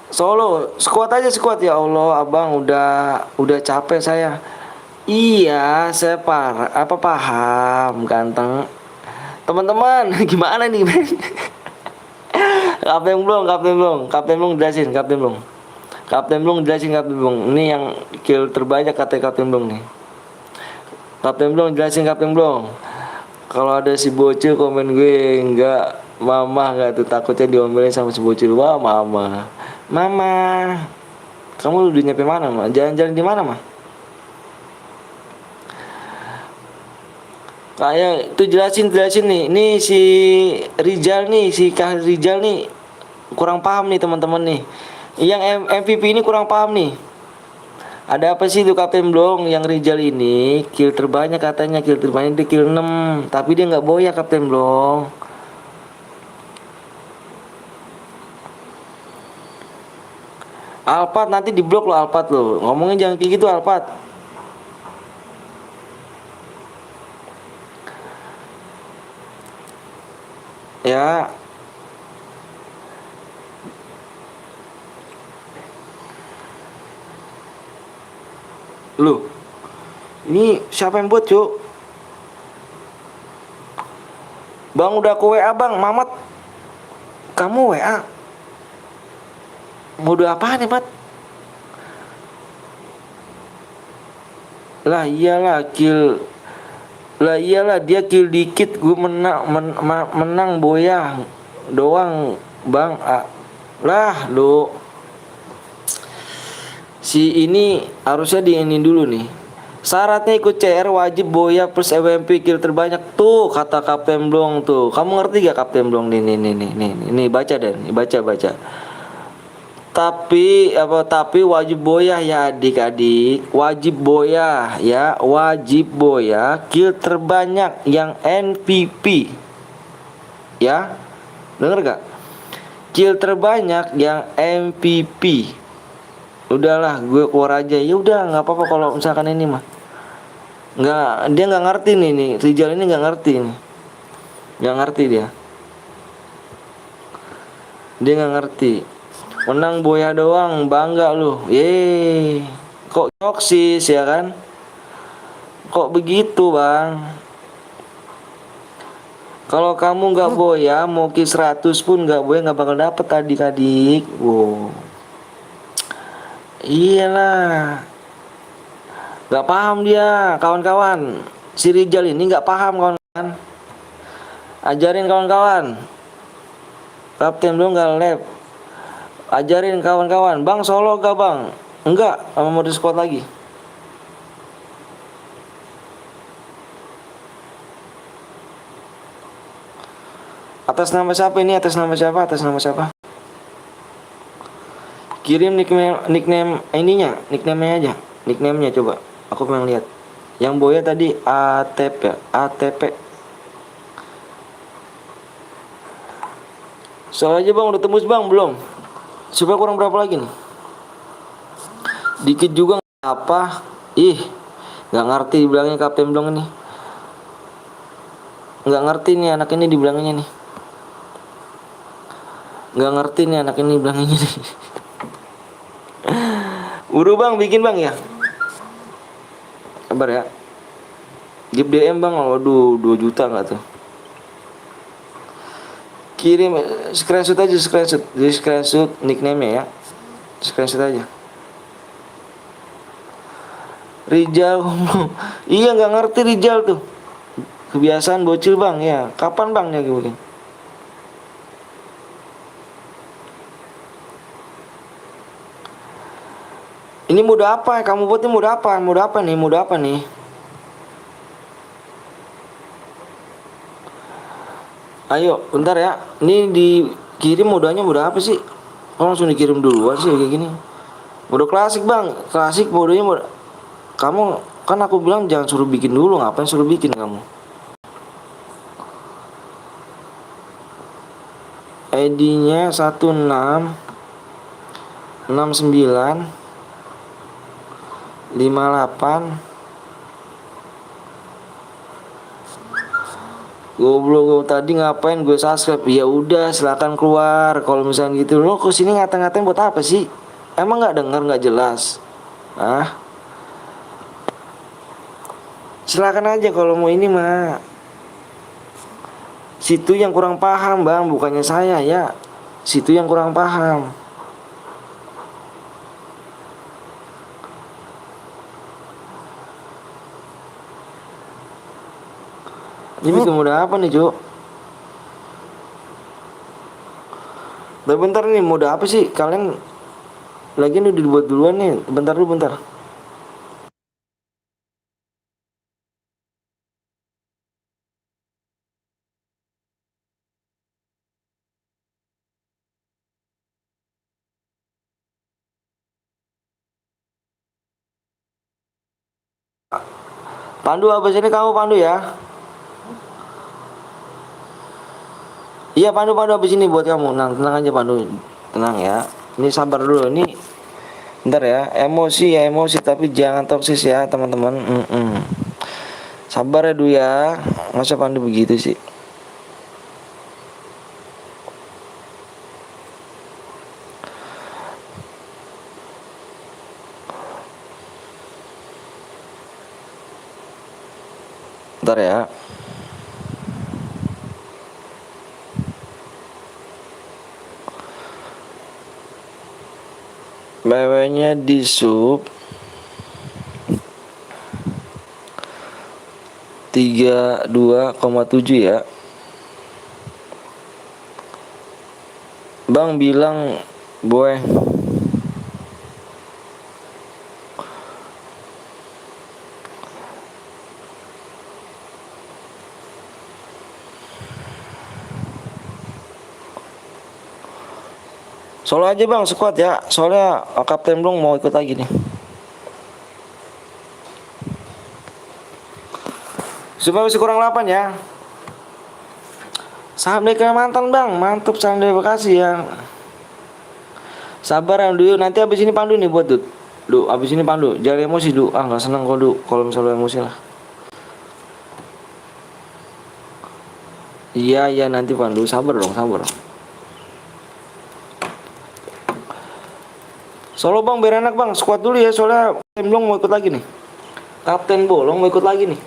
Solo, squad aja squad ya Allah, abang udah capek saya. Iya, saya paham, ganteng. Teman-teman, gimana nih, men? Kapten belum jelasin, Kapten belum jelasin. Ini yang kill terbanyak kata Kapten belum nih. Kapten belum jelasin, Kapten belum. Kalau ada si bocil komen gue enggak, mama enggak tuh takutnya diomelin sama si bocil. Wah, Mama, kamu udah nyampe mana, Ma? Jalan-jalan di mana, Ma? Kayak itu jelasin nih. Nih si Rizal nih, si Kak Rizal nih kurang paham nih teman-teman nih. Yang MVP ini kurang paham nih. Ada apa sih itu Kapten Blong yang Rizal ini kill terbanyak katanya, dia kill 6, tapi dia nggak Boya Kapten Blong. Alphard nanti diblok lo Alphard lo. Ngomongnya jangan kayak gitu Alphard. Ya. Lu. Ini siapa yang buat, Cuk? Bang udah aku WA, Bang. Mamat. Kamu WA. Mode apaan nih, Mat? Lah iyalah dia kill dikit, gue menang Boya doang, Bang. Lah lu si ini harusnya diinin dulu nih. Syaratnya ikut CR wajib Boya plus EWMP kill terbanyak tuh kata Kapten Blong tuh. Kamu ngerti gak Kapten Blong nih baca deh, baca. Tapi wajib Boya ya adik-adik, wajib Boya kill terbanyak yang NPP ya, denger gak? Kill terbanyak yang MPP. Udahlah gue keluar aja, ya udah nggak apa-apa kalau misalkan ini mah dia nggak ngerti nih Rizal ini nggak ngerti dia nggak ngerti. Menang Boya doang, bangga lu. Kok toksis ya kan? Kok begitu, Bang? Kalau kamu nggak Boya, mau ki 100 pun nggak Boya nggak bakal dapet adik-adik. Wow. Iyalah. Nggak paham dia, kawan-kawan. Si Rizal ini nggak paham, kawan-kawan. Ajarin kawan-kawan. Kapten belum nggak lab. Ajarin kawan-kawan. Bang solo gak bang? Enggak, mau di squad lagi. Atas nama siapa ini? Atas nama siapa? Atas nama siapa? Kirim nickname ininya, nickname-nya aja. Nickname-nya coba. Aku pengen lihat. Yang Boya tadi ATP, ATP. Soal aja bang, udah tembus bang belum? Coba kurang berapa lagi nih? Dikit juga apa? Ih, nggak ngerti dibilangnya kapten belum ini. Nggak ngerti nih anak ini dibilangnya nih. Nggak ngerti nih anak ini bilangnya nih. Buru bang, bikin bang ya. Sabar ya. Give DM bang, waduh 2 juta nggak tuh? Kirim screenshot aja, screenshot. Jadi screenshot nickname-nya ya. Screenshot aja. Rijal. Iya nggak ngerti Rijal tuh. Kebiasaan bocil bang ya. Kapan bang ya mungkin? Ini mode apa? Kamu buat ini mode apa? Mode apa nih? Mode apa nih? Ayo, bentar ya. Ini dikirim modanya mode apa sih? Oh, langsung dikirim duluan sih kayak gini. Mode klasik bang. Klasik modenya mode. Kamu kan aku bilang jangan suruh bikin dulu. Ngapain suruh bikin kamu? ID-nya 166958. Goblok tadi ngapain gue subscribe? Ya udah silakan keluar. Kalau misalnya gitu lo ke sini ngata-ngatain buat apa sih? Emang nggak dengar nggak jelas? Ah, silakan aja kalau mau ini mah. Situ yang kurang paham bang, bukannya saya ya. Situ yang kurang paham. Ini bikin mode apa nih Cuk? Bentar nih mode apa sih? Kalian lagi udah dibuat duluan nih. Bentar dulu bentar. Pandu abis ini kamu Pandu ya. Iya Pandu abis ini buat kamu. Tenang aja Pandu. Tenang ya. Ini sabar dulu. Ini bentar ya. Emosi ya emosi tapi jangan toksis ya teman-teman. Sabar ya dulu ya. Masa Pandu begitu sih? Bentar ya. BW-nya di sub 32,7 ya. Bang bilang boy. Solo aja bang, squad ya. Soalnya Kapten Blong mau ikut lagi nih. Supaya masih kurang 8 ya. Salam dari Kalimantan bang, mantap salam dari Bekasi ya. Sabar ya dulu, nanti abis ini Pandu nih buat Duh, abis ini Pandu, jangan emosi dulu. Ah nggak seneng kalau misalnya emosi lah. Iya nanti Pandu, sabar dong. Solo bang biar enak bang, squad dulu ya soalnya Kapten Bolong mau ikut lagi nih. Kapten Bolong mau ikut lagi nih.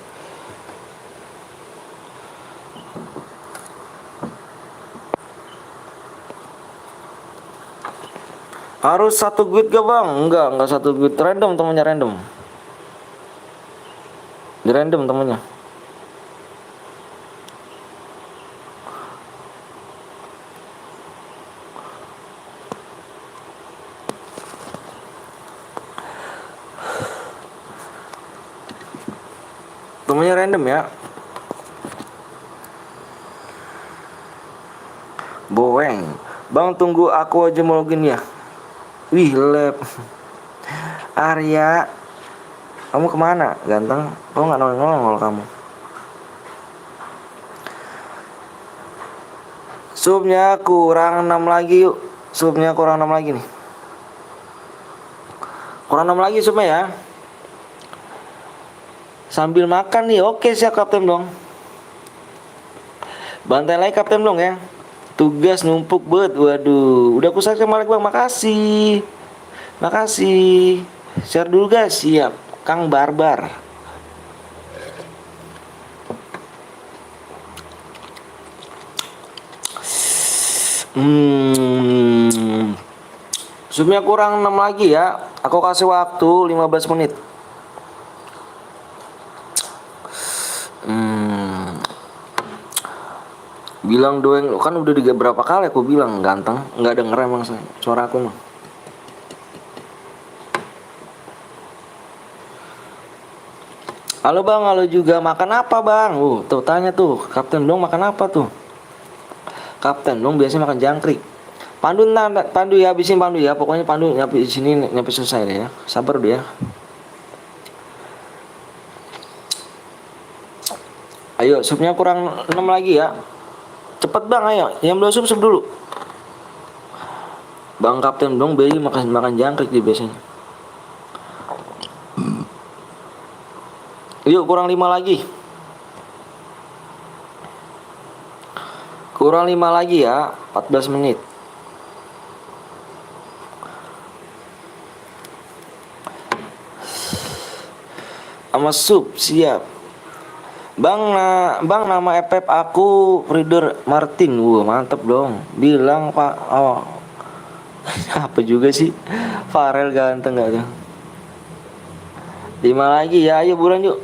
Harus satu guide gak bang? Enggak satu guide, random temennya random. Di random temennya. Namanya random ya. Boeng. Bang tunggu aku aja mau login ya. Wih lab. Arya, kamu kemana ganteng? Kok nggak nongol kamu? Subnya kurang 6 lagi yuk. Subnya kurang 6 lagi nih. Kurang 6 lagi subnya ya. Sambil makan nih. Oke siap Kapten dong. Bantai lagi Kapten dong ya. Tugas numpuk bet. Waduh. Udah aku subscribe bang. Makasih. Makasih. Share dulu guys. Siap. Kang Barbar. Zoomnya kurang 6 lagi ya. Aku kasih waktu 15 menit. Bilang doeng kan udah berapa kali aku bilang ganteng. Nggak denger emang suara aku mah. Halo bang, halo juga. Makan apa bang? Tuh tanya tuh Kapten dong makan apa tuh? Kapten dong biasanya makan jangkrik. Pandu ya, habisin Pandu ya. Pokoknya Pandu nyampe di sini nyampe selesai deh ya. Sabar deh ya. Ayo, supnya kurang 6 lagi ya. Cepet bang, ayo. Yang belum sup dulu. Bang Kapten dong beli makan jangkrik dia biasanya. Yuk, kurang 5 lagi. Kurang 5 lagi ya. 14 menit. Sama sup siap. Bang nama FF aku Frieder Martin. Mantep dong. Bilang Pak. Oh. Apa juga sih? Farel ganteng gak tuh? 5 lagi ya. Ayo buruan yuk.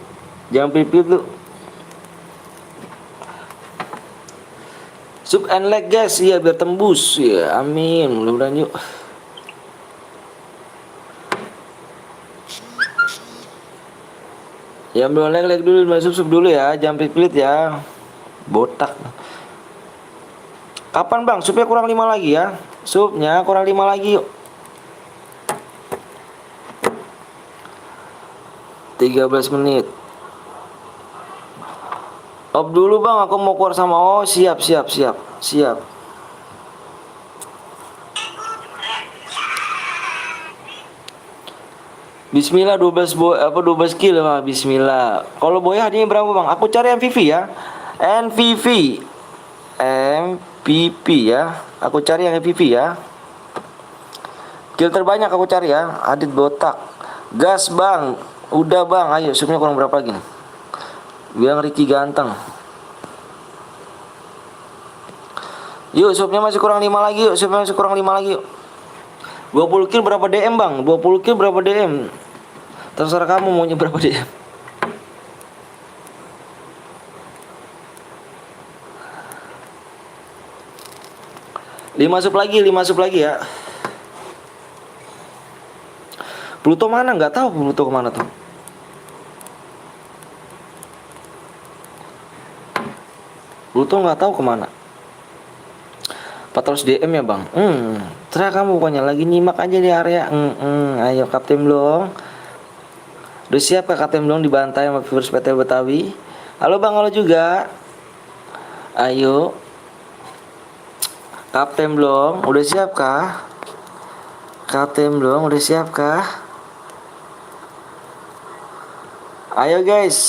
Jangan pipit lu. Sub and leg guys. Iya biar tembus. Ya amin. Mudah-mudahan yuk. Ya belum leg dulu, masuk sub dulu ya, jangan pelit ya. Botak. Kapan bang? Subnya kurang 5 lagi ya. Subnya kurang 5 lagi yuk. 13 menit. Op dulu bang, aku mau keluar sama. Oh siap. Bismillah 12 kill mah bismillah. Kalau boy hadiahnya berapa bang? Aku cari MVP ya. MVP ya. Aku cari yang MVP ya. Kill terbanyak aku cari ya. Adit botak. Gas bang. Udah bang. Ayo subnya kurang berapa lagi nih? Bilang Ricky ganteng. Yuk subnya masih kurang 5 lagi yuk. Subnya masih kurang 5 lagi yuk. 20 kill berapa DM bang? 20 kill berapa DM? Terserah kamu maunya berapa DM. 5 sub lagi ya. Pluto mana? Nggak tahu Pluto kemana tuh. Pluto nggak tahu kemana. 400 DM ya bang. Terserah kamu pokoknya lagi nyimak aja di area. Ayo Kapten Blong. Udah siap kah Kapten Blong dibantai sama viewers PT Betawi? Halo bang, halo juga. Ayo Kapten Blong, udah siap kah? Kapten Blong, udah siap kah? Ayo guys.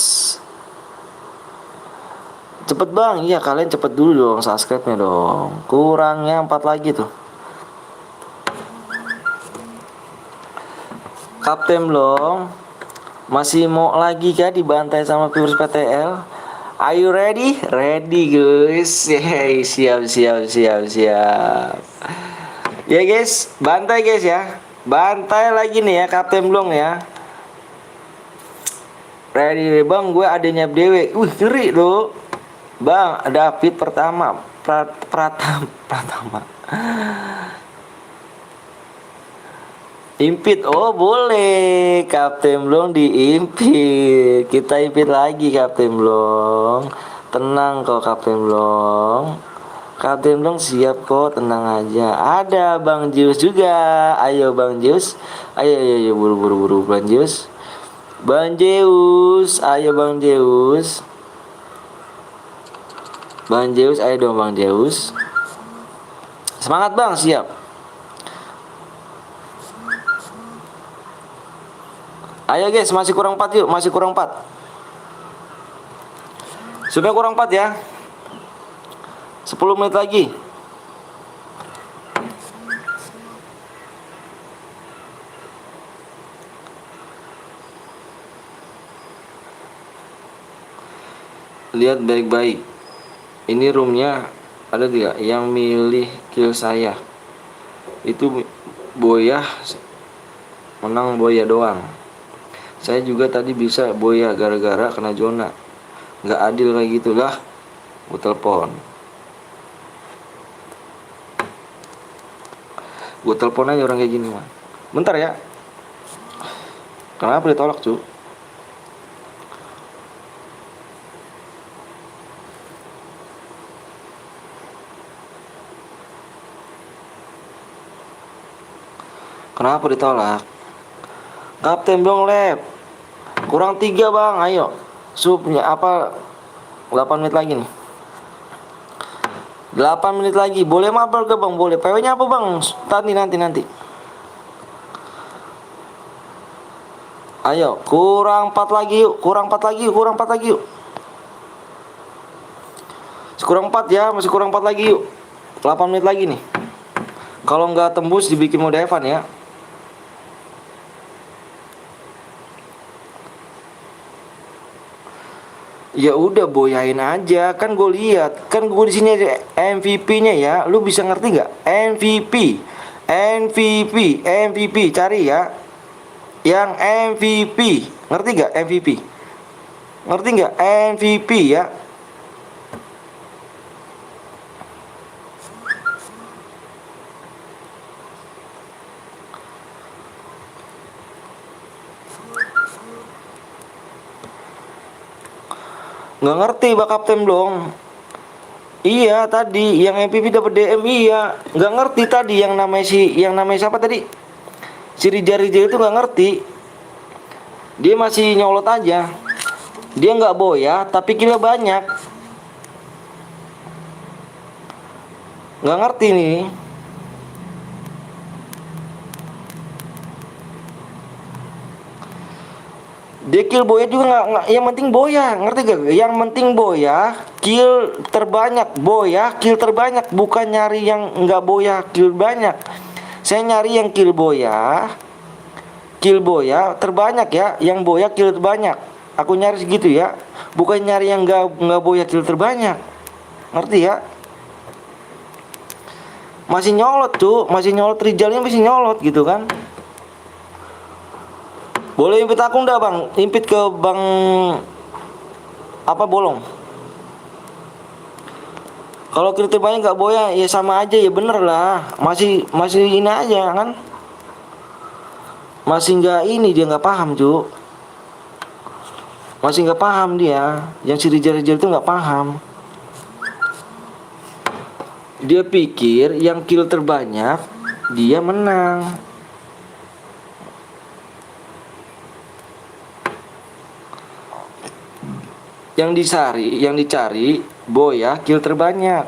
Cepet bang, iya kalian cepet dulu dong subscribe-nya dong. Kurangnya 4 lagi tuh. Kapten Blong masih mau lagi kah dibantai sama viewers PTL? Are you ready? Ready guys. Hey, siap. Ya guys, bantai guys ya. Bantai lagi nih ya Kapten Blong ya. Ready bang, gue adanya Dewe. Ngeri loh. Bang, David Pratama. Impit, oh boleh. Kapten Blong diimpit. Kita impit lagi Kapten Blong. Tenang kok Kapten Blong. Kapten Blong siap kok, tenang aja. Ada Bang Jius juga. Ayo Bang Jius. Ayo buru Bang Jius. Bang Zeus, ayo Bang Zeus. Bang Zeus, ayo dong Bang Zeus. Semangat Bang, siap. Ayo guys, masih kurang 4 yuk, masih kurang 4. Sudah kurang 4 ya. 10 menit lagi. Lihat baik-baik. Ini roomnya ada tidak yang milih kill saya? Itu Boya menang, Boya doang. Saya juga tadi bisa Boya gara-gara kena zona. Nggak adil kayak gitulah. Gue telepon. Gue telepon aja orang kayak gini mah. Bentar ya. Kenapa ditolak cu? Kenapa ditolak? Kapten Blong lab. Kurang 3 bang, ayo. Supnya apa? 8 menit lagi nih. 8 menit lagi. Boleh mabar gak bang? Boleh. PW nya apa bang? Nanti. Ayo, kurang 4 lagi yuk. Kurang 4 lagi yuk. Kurang 4 ya, masih kurang 4 lagi yuk. 8 menit lagi nih. Kalau nggak tembus dibikin mode Evan ya. Ya udah boyain aja, kan gue lihat, kan gue di sini ada MVP-nya ya, lu bisa ngerti nggak? MVP, cari ya, yang MVP, ngerti nggak MVP? Ngerti nggak MVP ya? Nggak ngerti Bak Kapten Blong. Iya tadi yang MVP dapat DM, iya. Nggak ngerti tadi yang namanya siapa tadi? Si Rija itu nggak ngerti. Dia masih nyolot aja. Dia nggak boya tapi kira banyak. Nggak ngerti nih. Dia kill boya juga nggak, yang penting boya, ngerti gak? Yang penting boya, kill terbanyak, bukan nyari yang nggak boya, kill banyak. Saya nyari yang kill boya terbanyak ya, yang boya kill terbanyak. Aku nyari segitu ya, bukan nyari yang nggak boya kill terbanyak, ngerti ya? Masih nyolot tuh, Rijalnya masih nyolot gitu kan? Boleh impit aku enggak bang? Impit ke bang apa Bolong? Kalau kriteria banyak nggak boya ya sama aja ya, bener lah. Masih ini aja kan? Masih nggak ini, dia nggak paham cu. Masih nggak paham dia. Yang si Rijal itu nggak paham. Dia pikir yang kill terbanyak dia menang. Yang dicari boya kill terbanyak.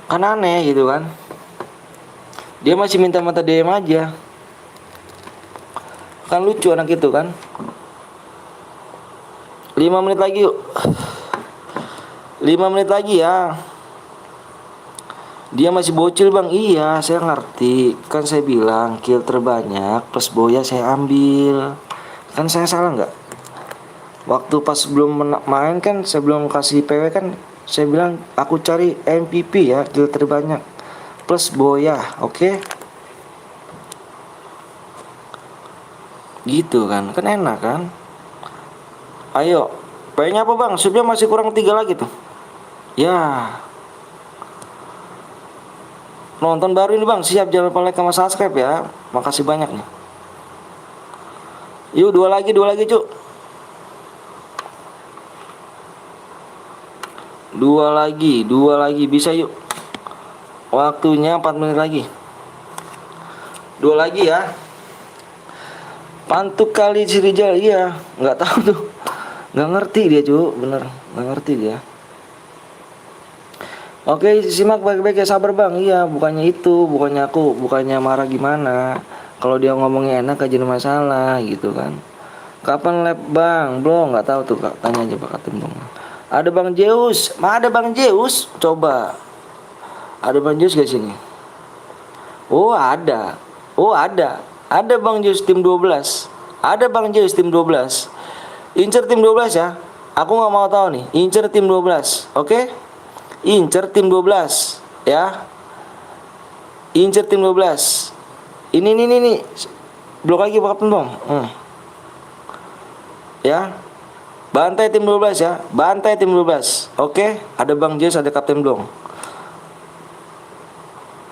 Kan aneh gitu kan. Dia masih minta DM aja. Kan lucu anak itu kan. 5 menit lagi yuk. 5 menit lagi ya. Dia masih bocil bang, iya saya ngerti. Kan saya bilang kill terbanyak plus boya saya ambil. Kan saya salah nggak? Waktu pas sebelum main kan, sebelum kasih PW kan saya bilang aku cari MVP ya, kill terbanyak plus boya, oke? Gitu kan, kan enak kan? Ayo Pengennya apa bang? Subnya masih kurang 3 lagi tuh. Ya. Nonton baru ini bang, siap, jangan lupa like sama subscribe ya. Makasih banyak nih. Yuk, dua lagi cuk. Dua lagi bisa yuk. Waktunya 4 menit lagi. Dua lagi ya. Pantuk kali si Rizal, iya, nggak tahu tuh, nggak ngerti dia cuk, bener, nggak ngerti dia. Oke, simak baik-baik ya, sabar bang. Iya, bukannya itu, bukannya marah gimana. Kalau dia ngomongnya enak aja masalah gitu kan. Kapan lab bang? Belum, nggak tahu tuh kak. Tanya aja Pak Katim dong. Ada Bang Zeus, ada Bang Zeus. Coba, ada Bang Zeus gak sini? Oh ada, ada Bang Zeus tim 12. Ada Bang Zeus tim 12. Incer tim 12 ya. Aku nggak mau tahu nih. Incer tim 12, oke? Incer tim 12 ya. Incer tim 12. Ini. Blok lagi Pak Kapten dong. Ya. Bantai tim 12 ya. Bantai tim 12. Oke, ada Bang Zeus, ada Kapten dong.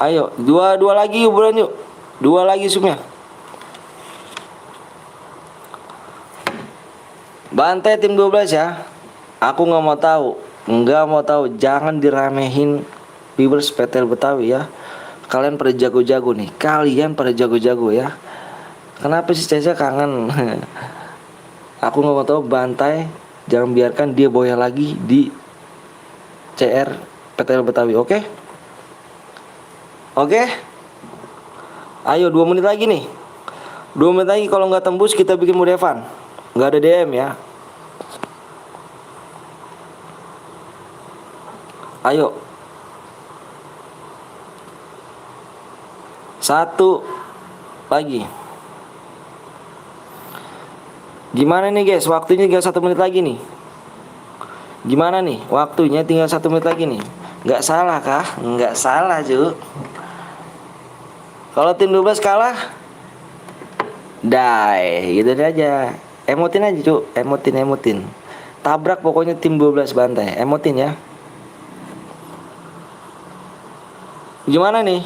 Ayo, dua lagi yuk bulan yuk. Dua lagi sumnya. Bantai tim 12 ya. Aku nggak mau tahu. Jangan diramehin viewers PTL Betawi ya. Kalian pada jago-jago nih. Ya. Kenapa sih Caca kangen? Aku nggak mau tahu. Bantai. Jangan biarkan dia boya lagi di CR PTL Betawi. Oke? Ayo 2 menit lagi nih. 2 menit lagi, kalau nggak tembus kita bikin mode Evan. Nggak ada DM ya. Ayo. 1 lagi. Gimana nih guys? Waktunya tinggal 1 menit lagi nih. Gimana nih? Waktunya tinggal 1 menit lagi nih. Nggak salah kah? Nggak salah Cuk. Kalau tim 12 kalah, die, gitu aja. Emotin aja Cuk, emotin. Tabrak pokoknya tim 12 bantai, emotin ya. Gimana nih?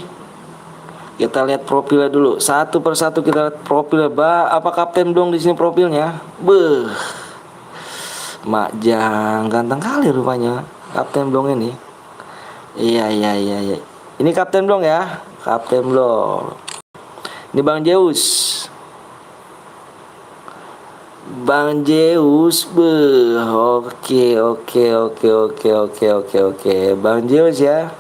Kita lihat profilnya dulu. Satu persatu kita lihat profilnya. Apa Kapten dong di sini profilnya? Beuh. Makjang ganteng kali rupanya Kapten dong ini. Iya. Ini Kapten dong ya. Kapten dong. Ini Bang Zeus. Beuh. Oke. Bang Zeus ya.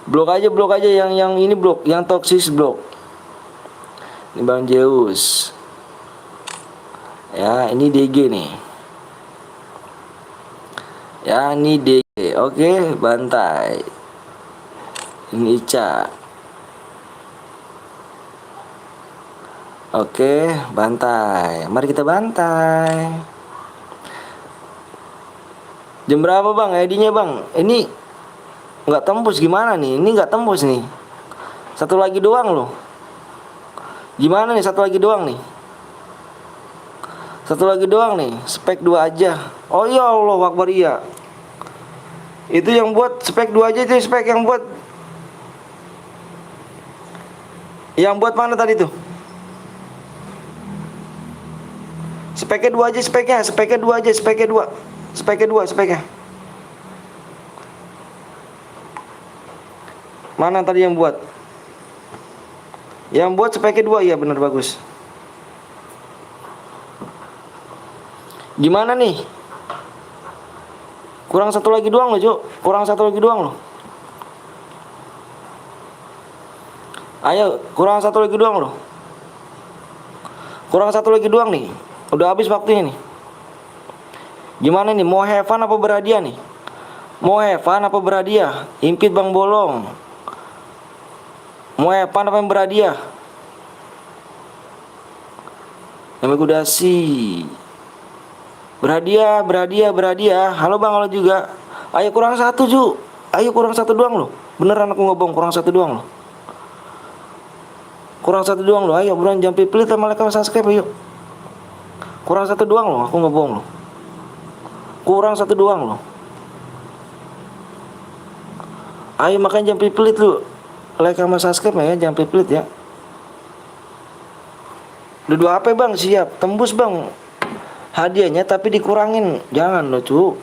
Blok aja yang ini blok, yang toksis blok. Ini Bang Zeus. Ya, ini DG nih. Ya, ini DG. Oke, bantai. Ini Ica. Oke, bantai. Mari kita bantai. Jam berapa bang? ID-nya bang? Ini nggak tembus gimana nih? Ini nggak tembus nih. Satu lagi doang loh. Gimana nih? Satu lagi doang nih. Spek 2 aja. Oh ya Allah Akbar iya. Itu yang buat spek 2 aja, itu spek yang buat. Yang buat mana tadi tuh? Speknya 2 aja speknya. Mana tadi yang buat? Yang buat speknya 2, iya benar bagus. Gimana nih? Kurang satu lagi doang loh, Cuk. Ayo, kurang satu lagi doang nih. Udah habis waktunya nih. Gimana nih? Mau have fun apa berhadiah nih? Impit Bang Bolong. Mau have fun apa yang berhadiah? Namigudasi. Berhadiah. Halo Bang, halo juga. Ayo kurang satu doang loh. Beneran aku ngobong, kurang satu doang loh. Ayo buruan, jangan pelit sama like sama subscribe yuk. Kurang satu doang loh, aku ngobong loh. Kurang satu doang loh. Ayo makanya jangan pelit-pelit lu. Like sama subscribe ya, jangan pelit-pelit ya. Udah 2 HP bang, siap. Tembus bang hadiahnya tapi dikurangin. Jangan loh cu.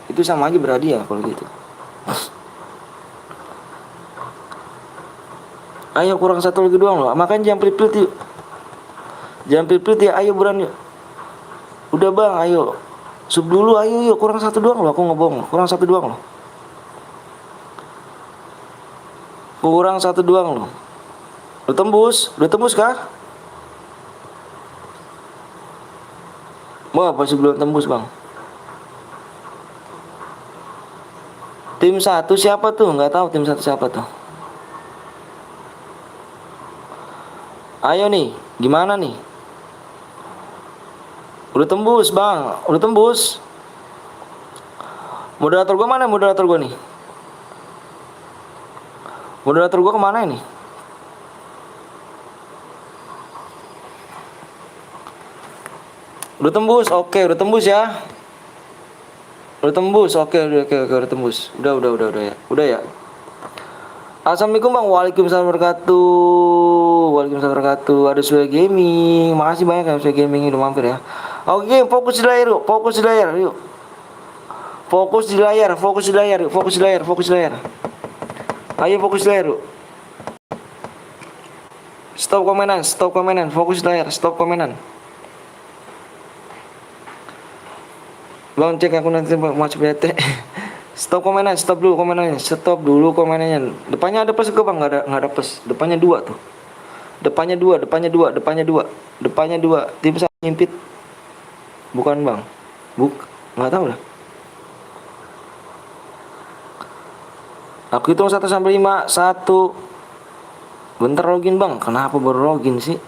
Itu sama aja berhadiah kalau gitu. Ayo kurang satu lagi doang loh. Makanya jangan pelit-pelit yuk. Jangan pelit-pelit ya, ayo buruan yuk. Udah bang, ayo. Sub dulu, ayo yuk. Kurang satu doang loh, aku ngebohong. Kurang satu doang loh. Kurang satu doang loh. Udah tembus kah? Wah, masih belum tembus bang. Tim 1 siapa tuh? Nggak tahu tim 1 siapa tuh. Ayo nih, gimana nih? Udah tembus bang, udah tembus. Moderator gua mana? Moderator gua nih. Moderator gua kemana ini? Udah tembus, oke, udah tembus ya. Udah tembus, oke, udah tembus. Udah ya. Udah ya. Assalamualaikum bang, waalaikumsalam warahmatullahi wabarakatuh. Ada Suai Gaming, makasih banyak ya Suai Gaming udah mampir ya. Oke, fokus di layar yuk, fokus di layar yuk. Fokus di layar, fokus di layar yuk, fokus di layar, fokus di layar. Ayo fokus di layar yuk. Stop komenan, fokus di layar, stop komenan. Bang cek aku nanti masuk BT. Stop komenan, stop dulu komenannya. Depannya ada plus ke bang, nggak ada plus. Depannya 2 tuh. Depannya dua. Tim saya nyimpit. Bukan bang. Nggak tahu lah. Aku hitung 1 sampai 5. 1. Bentar login bang. Kenapa baru login sih?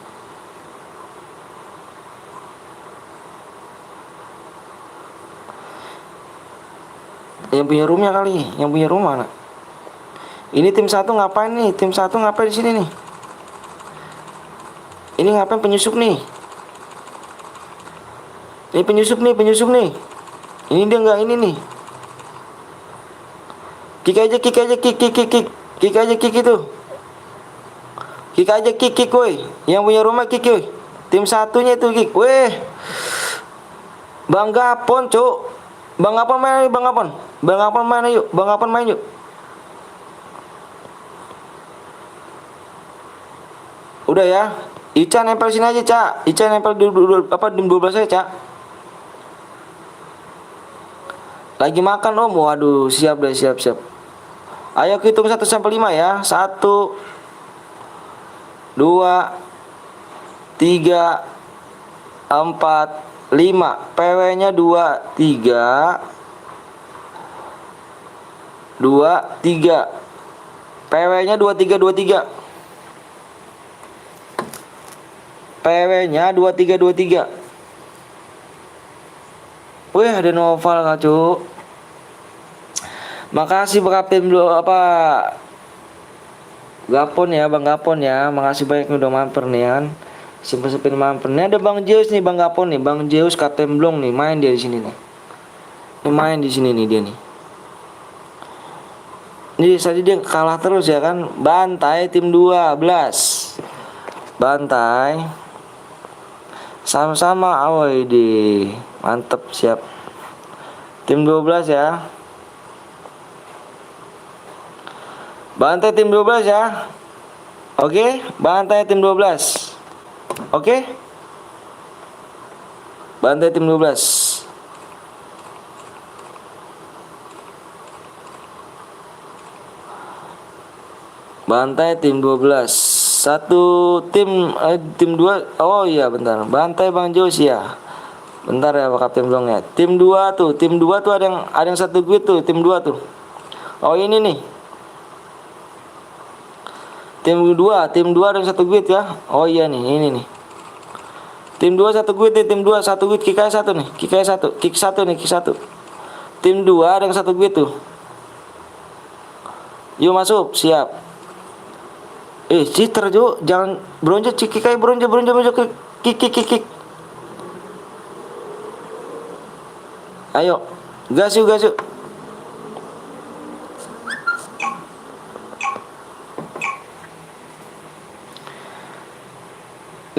Yang punya roomnya kali, yang punya rumah mana? Ini tim 1 ngapain nih? Tim 1 ngapain di sini nih? Ini ngapain penyusup nih? Ini penyusup nih. Ini dia nggak ini nih. Kick aja, kick itu. Kick aja, woi. Yang punya rumah kick, woi. Tim 1-nya itu kick. Weh. Bang Gapon, cuk. Bang Gapon main yuk. Udah ya. Ica nempel sini aja, Cak. Ica nempel di 12 aja, Cak. Lagi makan Om. Waduh, siap. Ayo hitung 1 sampai 5 ya. 1 2 3 4 5. PW-nya 2 3. PW-nya 23. PW-nya 23. Wih, ada novel kak cu. Makasih Kapten dulu Gapon ya, Bang Gapon ya. Makasih banyak udah mampir nih kan. Sempet mampir. Nih ada Bang Zeus nih, Bang Gapon nih. Bang Zeus Kapten Blong nih, main dia di sini nih. Main di sini nih dia nih. Ini tadi dia kalah terus ya kan. Bantai tim 12. Bantai. Sama-sama awoi di. Mantep, siap. Tim 12 ya. Bantai tim 12 ya. Oke, bantai tim 12. Oke. Bantai tim 12. Bantai tim 12. Satu tim 2. Oh iya bentar. Bantai Bang Jos ya. Bentar ya Pak Kapten Blong ya. Tim 2 tuh ada yang satu gue tuh, tim 2 tuh. Oh ini nih. Tim 2 ada yang satu gue ya. Oh iya nih, ini nih. Tim 2 satu gue, tim 2 satu gue, kick 1 nih. Kick 1 nih, kick 1. Tim 2 ada yang satu gue tuh. Yuk masuk, siap. Citer Jo, jangan bronze, kick aja bronze, kick. Ayo, gas yuk, gas yuk.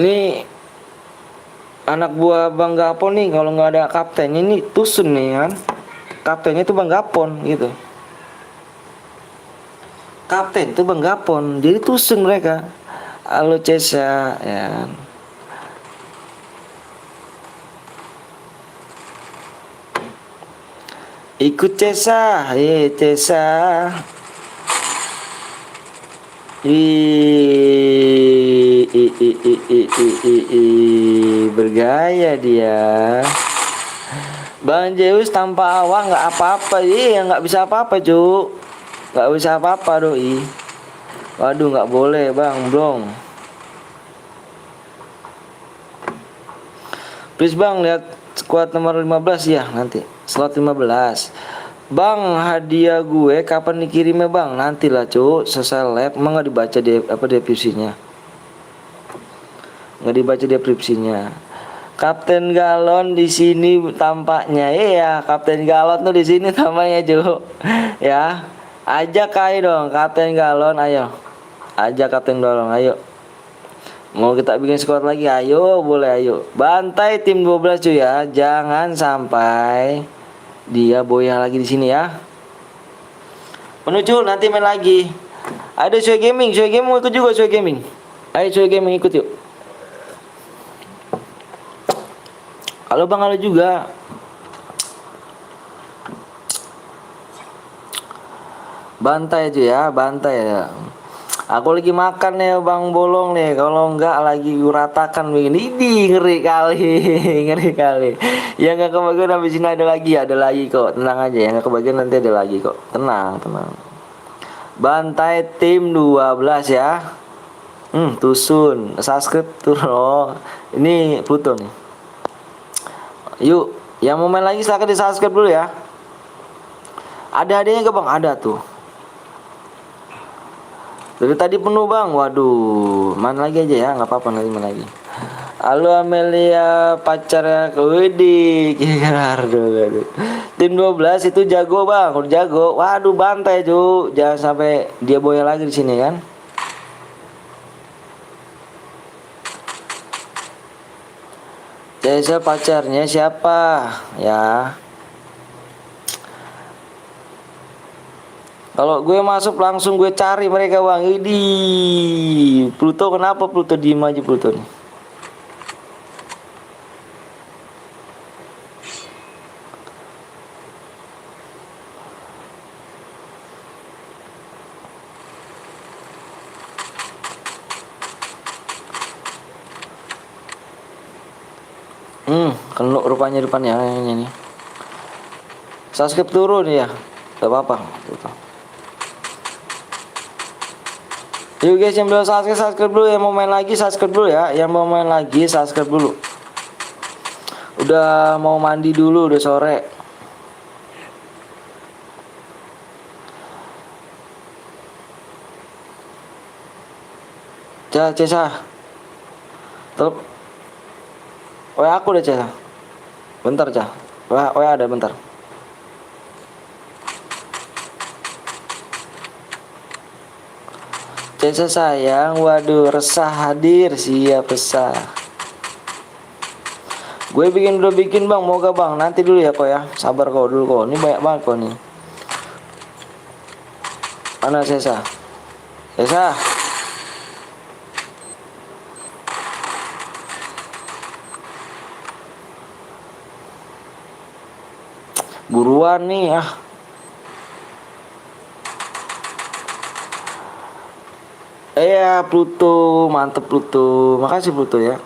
Ini anak buah Bang Gapon nih, kalau nggak ada kaptennya ini tusun nih kan. Kaptennya itu Bang Gapon gitu. Kapten itu Bang Gapon, jadi tusun mereka. Halo Cesa, ya kan. Ikut Cesa, Cesa. Bergaya dia. Bang Zeus tanpa awak nggak apa-apa, nggak bisa apa-apa Cuk, nggak bisa apa-apa doi. Waduh nggak boleh bang, dong. Please bang lihat squad nomor 15 ya nanti slot 15. Bang hadiah gue kapan dikirimnya bang? Nantilah Cuk, selesai lab. Emang nggak dibaca di deskripsinya? Nggak dibaca deskripsinya. Kapten Galon di sini tampaknya, iya Kapten Galon tuh di sini tampaknya Cuk. Ya, ajak ayo dong Kapten Galon, ayo. Ajak Kapten Galon, ayo. Mau kita bikin squad lagi, ayo boleh ayo. Bantai tim 12 cuy ya, jangan sampai dia boyah lagi di sini ya. Penuh Cuk, nanti main lagi. Ada Soy Gaming mau ikut juga Soy Gaming. Ayo Soy Gaming ikut yuk. Halo bang, halo juga. Bantai aja ya, bantai ya. Aku lagi makan nih bang bolong nih. Kalau enggak lagi ratakan begini. Ini ngeri kali, ngeri kali. Yang nggak kebagian habis ini ada lagi kok. Tenang aja, yang nggak kebagian nanti ada lagi kok. Tenang. Bantai tim 12 ya. Tusun, subscribe turun. Ini Pluto nih. Yuk, yang mau main lagi silahkan di subscribe dulu ya. Ada hadiahnya gak bang? Ada tuh. Dari tadi penuh bang. Waduh, main lagi aja ya, nggak apa-apa nanti main lagi. Halo Amelia pacarnya Widi Gerardo. Tim 12 itu jago bang, udah jago. Waduh bantai Ju, jangan sampai dia boya lagi di sini kan. Cesa pacarnya siapa ya? Kalau gue masuk langsung gue cari mereka bang. Idi Pluto, kenapa Pluto diem aja Pluto nih? Kenuk rupanya depannya ini nih. Subscribe turun ya, gak apa-apa. Yuk guys yang belum subscribe dulu, yang mau main lagi subscribe dulu ya, yang mau main lagi subscribe dulu. Udah mau mandi dulu, udah sore. Cesa. Tuh. Aku udah Cesa. Bentar Cah. Ada bentar. Cesa sayang, waduh resah hadir, siap resah. Gue udah bikin bang, moga bang, nanti dulu ya kok ya, sabar kok dulu kok, ini banyak banget kok nih. Mana Cesa? Cesa. Buruan nih ah. Pluto, mantep Pluto. Makasih Pluto ya.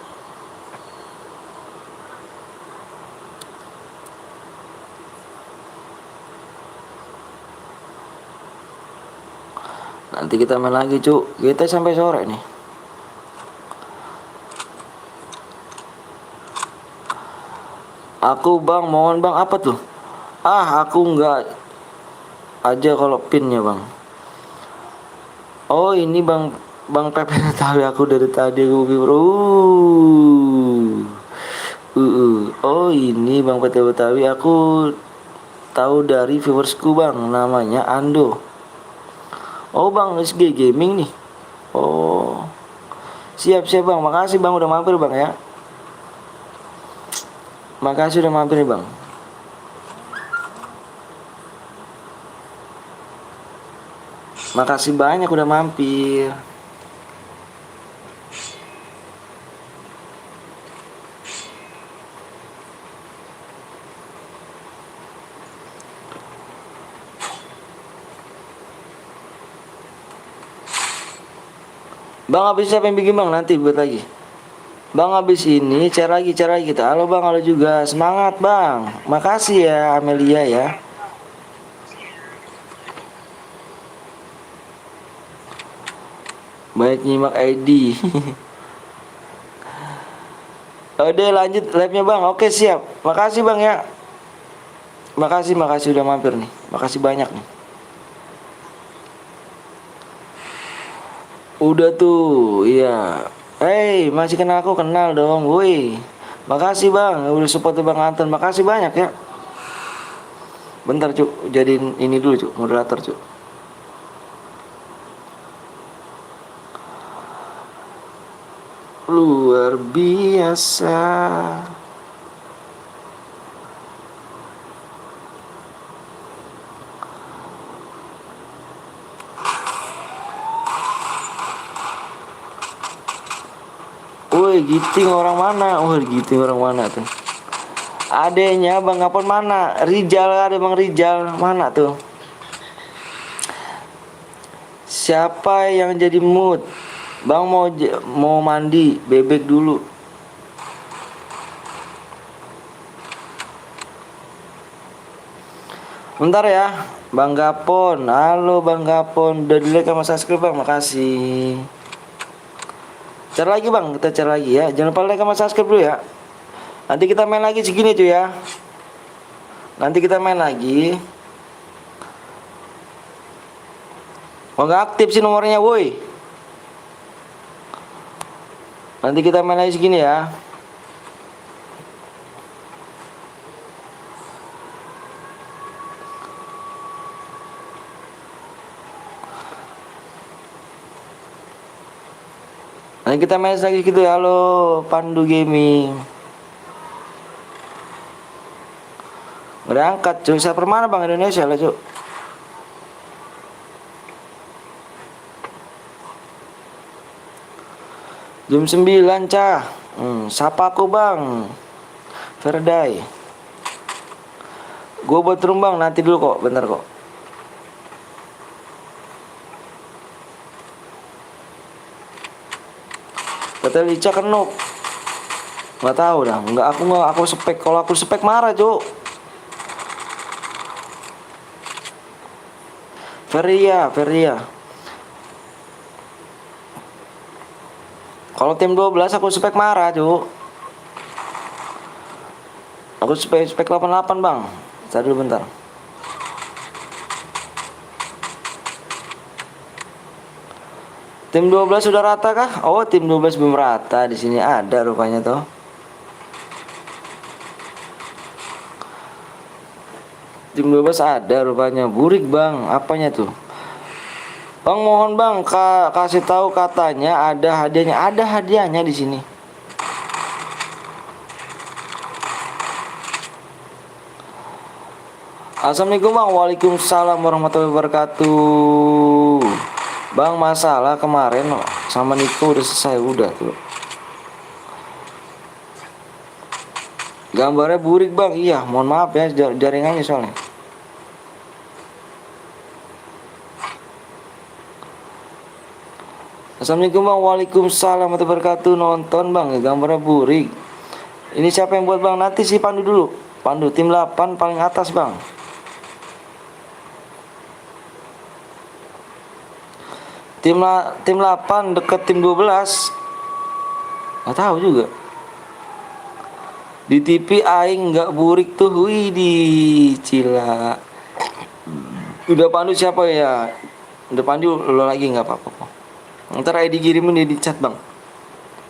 Nanti kita main lagi Cuk. Kita sampai sore nih. Aku bang, mohon bang, apa tuh? Aku nggak aja kalau pinnya bang. Oh ini bang Pepe tahu aku dari tadi aku Oh ini Bang PT Betawi, aku tahu dari viewersku Bang, namanya Ando. Oh Bang SG Gaming nih. Oh siap siap Bang, makasih Bang udah mampir Bang ya. Makasih udah mampir nih Bang. Makasih banyak udah mampir. Bang habis siapa yang bikin Bang? Nanti buat lagi. Bang habis ini cari lagi kita. Halo Bang, halo juga. Semangat Bang. Makasih ya Amelia ya. Baik nyimak ID. Udah lanjut live-nya Bang. Oke siap. Makasih Bang ya. Makasih udah mampir nih. Makasih banyak nih. Udah tuh, iya. Masih kenal aku, kenal dong, woi. Makasih Bang, udah support Bang Anton. Makasih banyak ya. Bentar Cuk, jadiin ini dulu Cuk, moderator Cuk. Luar biasa. Woi, Giting orang mana? Oh, Giting orang mana tuh? Adenya Bang Gapon mana? Rijal, ada Bang Rijal mana tuh? Siapa yang jadi mood? Bang mau mandi, bebek dulu. Bentar ya, Bang Gapon. Halo Bang Gapon, udah di-like sama subscribe Bang, makasih. Cari lagi Bang, kita cari lagi ya. Jangan lupa like sama subscribe dulu ya. Nanti kita main lagi segini tuh ya. Nanti kita main lagi. Oh nggak aktif sih nomornya woi. Nanti kita main lagi segini ya. Nanti kita main lagi gitu ya. Halo Pandu Gaming. Berangkat cuy. Server mana Bang? Indonesia lah cuy. Jam 9 cah. Sapa aku Bang Ferdai. Gue buat room Bang, nanti dulu kok, bentar kok. Kata Lica kan noob. Nggak tahu dah, aku spek. Kalau aku spek marah cuk. Feria. Kalau tim 12 aku spek marah cuk. Aku spek 88 Bang. Bentar dulu bentar. Tim 12 sudah rata kah? Oh, tim 12 belum rata. Di sini ada rupanya toh. Tim 12 ada rupanya. Burik Bang, apanya tuh? Bang mohon Bang kasih tahu katanya ada hadiahnya. Ada hadiahnya di sini. Assalamualaikum Bang. Waalaikumsalam warahmatullahi wabarakatuh. Bang masalah kemarin sama Niko udah selesai udah tuh. Gambarnya burik Bang. Iya, mohon maaf ya jaringannya soalnya. Assalamualaikum Bang. Waalaikumsalam warahmatullahi wabarakatuh. Nonton Bang, gambarnya burik. Ini siapa yang buat Bang? Nanti si Pandu dulu. Pandu tim 8 paling atas Bang. Tim 8 deket tim 12. Nggak tahu juga. Di TV aing nggak burik tuh. Wih di cila. Udah Pandu siapa ya? Udah Pandu lo lagi nggak apa-apa. Ntar ID kirimin di chat Bang.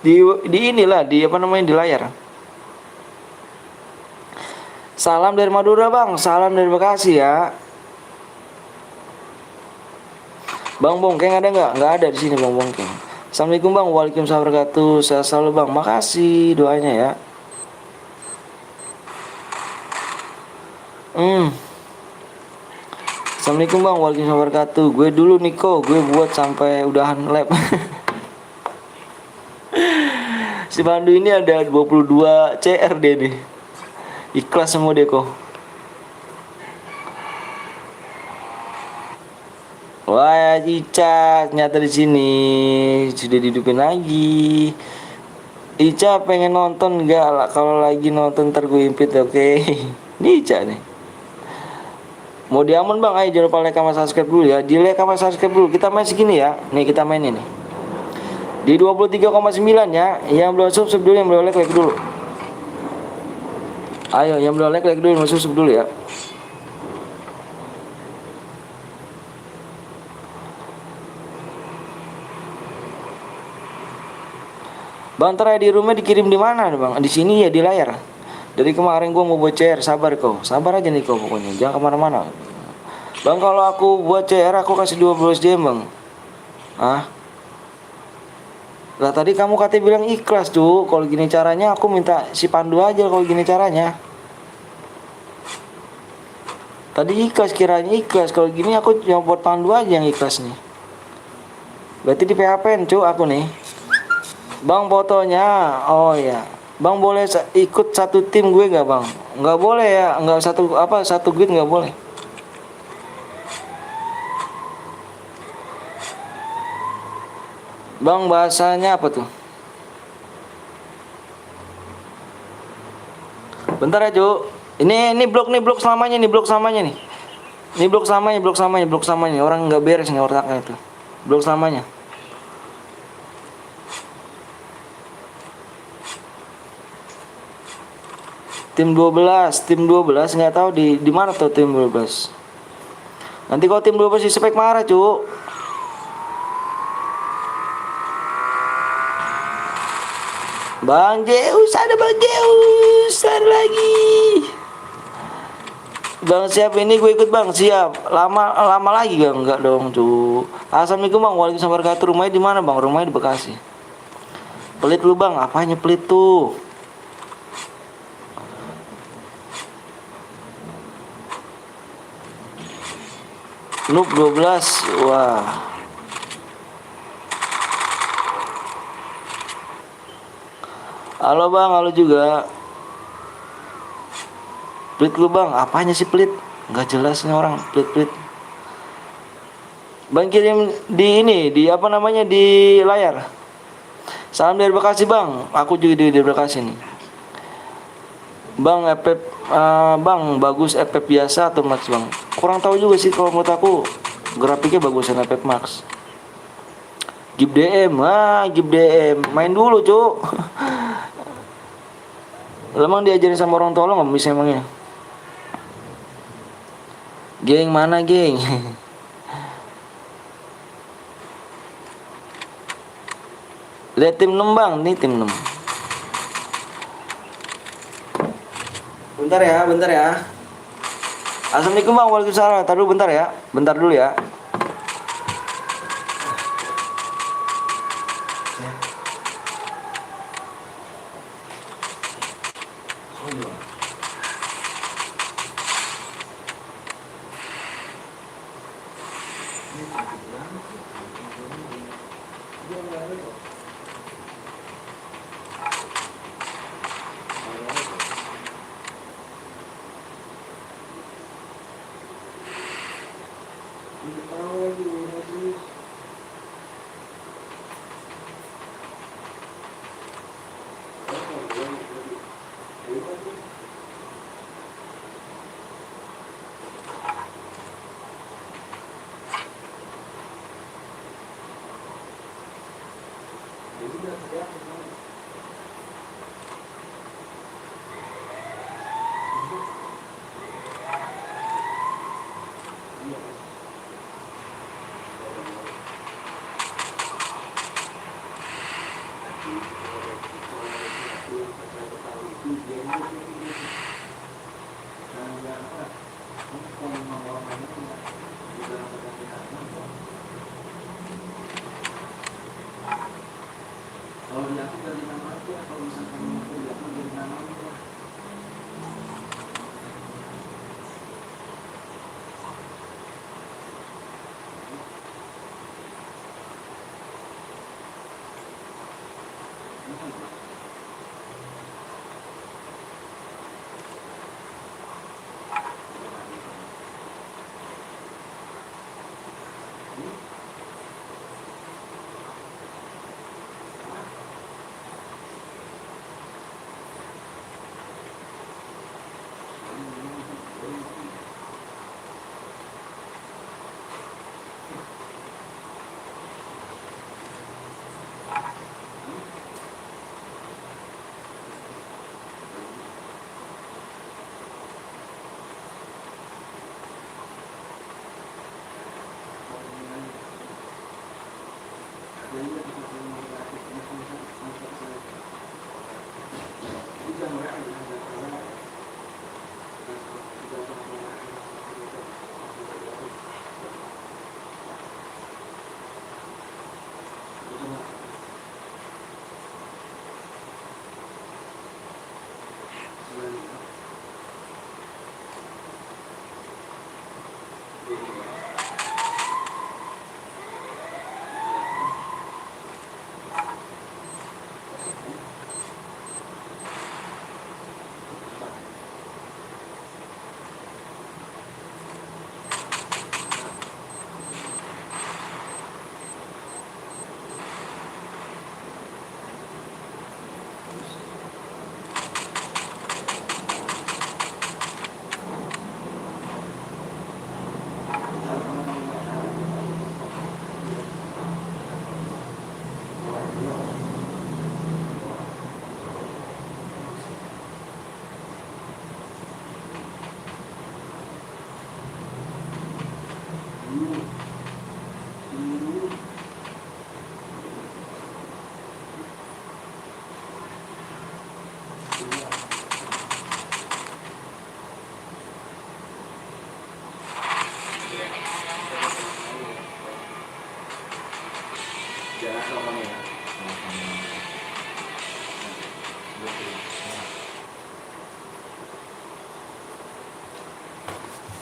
Di inilah di apa namanya di layar. Salam dari Madura bang, salam dari Bekasi ya. Bang Bongkeng ada nggak? Nggak ada di sini Bang Bongkeng. Assalamualaikum bang, waalaikumsalam warahmatullahi wabarakatuh. Saya selalu bang, makasih doanya ya. Assalamualaikum bang, waalaikumsalam warahmatullahi wabarakatuh. Gue dulu Niko, gue buat sampai udahan lab. Si Pandu ini ada 22 CR dia nih. Ikhlas semua dia kok. Wah, Ica ternyata di sini sudah dihidupin lagi. Ica pengen nonton nggak lah? Kalau lagi nonton ntar gue impit, oke? Ini Ica nih. Mau diaman bang, ayo jangan lupa like sama subscribe dulu ya. Di like sama subscribe dulu. Kita main segini ya. Nih kita main ini. Di 23,9 ya. Yang belum subscribe dulu, yang belum like dulu. Ayo, yang belum like dulu, yang subscribe dulu ya. Bang, ntar di rumah dikirim di mana nih bang? Di sini ya, di layar. Dari kemarin gua mau buat CR, sabar kau, sabar aja nih kau pokoknya, jangan kemana-mana. Bang, kalau aku buat CR aku kasih 12 jam bang. Ah? Lah tadi kamu katanya bilang ikhlas tuh. Kalau gini caranya aku minta si Pandu aja kalau gini caranya. Tadi ikhlas, kiranya ikhlas. Kalau gini aku cuma buat Pandu aja yang ikhlas nih. Berarti di PHP-in cu aku nih. Bang fotonya, oh ya, bang boleh ikut satu tim gue nggak bang? Nggak boleh ya, nggak satu grid nggak boleh. Bang bahasanya apa tuh? Bentar ya cu, ini blok selamanya nih, blok selamanya nih. Ini blok selamanya, orang nggak beres nggak otaknya itu, blok selamanya. Tim 12 nggak tahu di mana tuh tim 12. Nanti kalau tim 12 di spek marah, cu. Bang Zeus, ada Bang Zeus, ada lagi. Bang siap ini gue ikut bang, siap. Lama lagi bang, enggak dong, cu. Assalamualaikum bang, waalaikumsalam warahmatullahi wabarakatuh. Rumahnya di mana bang? Rumahnya di Bekasi. Pelit lu bang, apanya pelit tuh? Noob 12, wah. Halo bang, halo juga. Pelit lu bang, apanya sih pelit? Nggak jelas nih orang, pelit. Bang kirim di ini, di apa namanya, di layar. Salam dari Bekasi bang, aku juga di Bekasi nih. Bang, bang bagus FF biasa atau Max bang? Kurang tahu juga sih, kalau menurut aku grafiknya bagusan FF Max. Gip DM, Gip DM, main dulu cu. Emang diajarin sama orang tua lo nggak bisa emangnya? Geng mana geng? Lihat tim 6 bang, nih tim 6. Bentar ya. Assalamualaikum bang, waalaikumsalam. Bentar dulu ya. Kalau di aku dari nama aja, kalau misalkan aku di aku dari nama aja.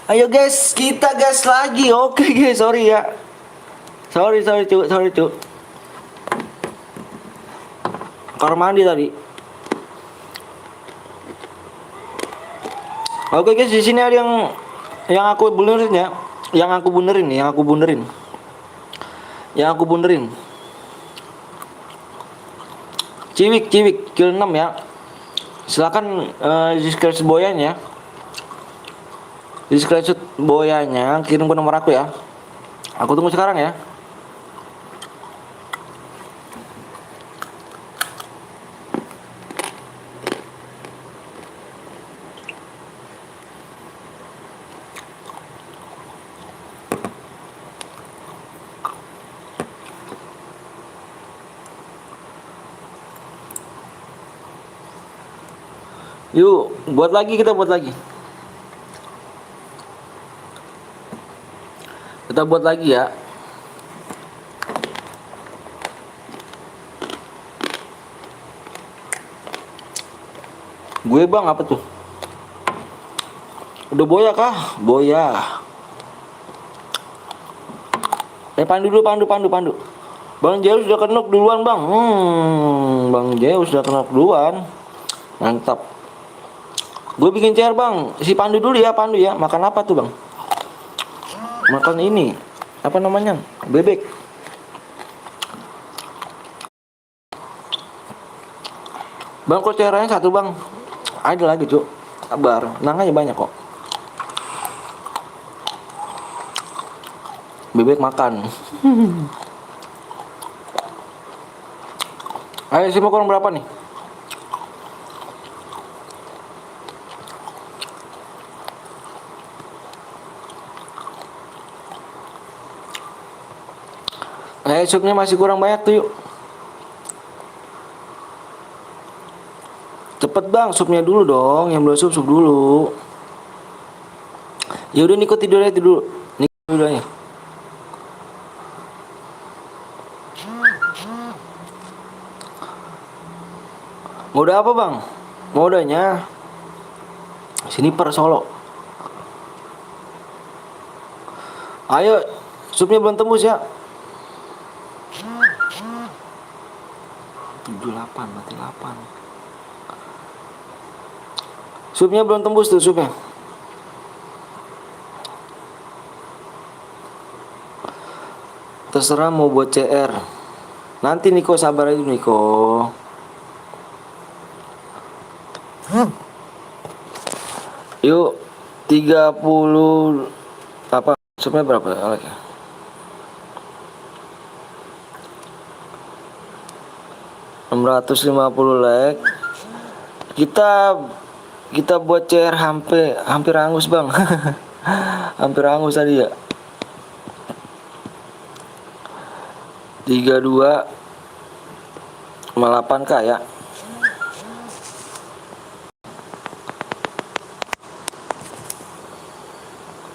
Ayo guys, kita gas lagi. Oke guys, sorry ya. Sorry cu. Kamar mandi tadi. Oke guys, di sini ada yang aku benerin ya. Yang aku benerin. Ciwik kill 6 ya. Silakan di screenshot boyanya. Di screenshot boyanya kirim ke nomor aku ya. Aku tunggu sekarang ya. Yuk, kita buat lagi. Kita buat lagi ya. Gue bang apa tuh? Udah boya kah? Boya. Pandu dulu, pandu. Bang Zeus sudah kenok duluan bang. Bang Zeus sudah kenok duluan. Mantap. Gue bikin chair bang. Si Pandu dulu ya, Pandu ya. Makan apa tuh bang? Makan ini. Apa namanya? Bebek. Bang kok chairnya satu bang? Ada lagi cuk. Sabar. Nanganya banyak kok. Bebek makan. Ayo sih mau kurang berapa nih? Supnya masih kurang banyak tuh yuk. Cepet bang, supnya dulu dong. Yang belum sup dulu. Ya udah Niko tidur aja dulu. Niko tidur aja. Mode apa bang? Modenya sini per Solo. Ayo, supnya belum tembus ya. 78 mati 8. Supnya belum tembus tuh supnya. Terserah mau buat CR. Nanti Niko sabar aja Niko. Yuk 30 apa? Supnya berapa Alek? 650 like. Kita buat CR hampir hangus bang. Hampir hangus tadi ya. 32 sama 8k ya.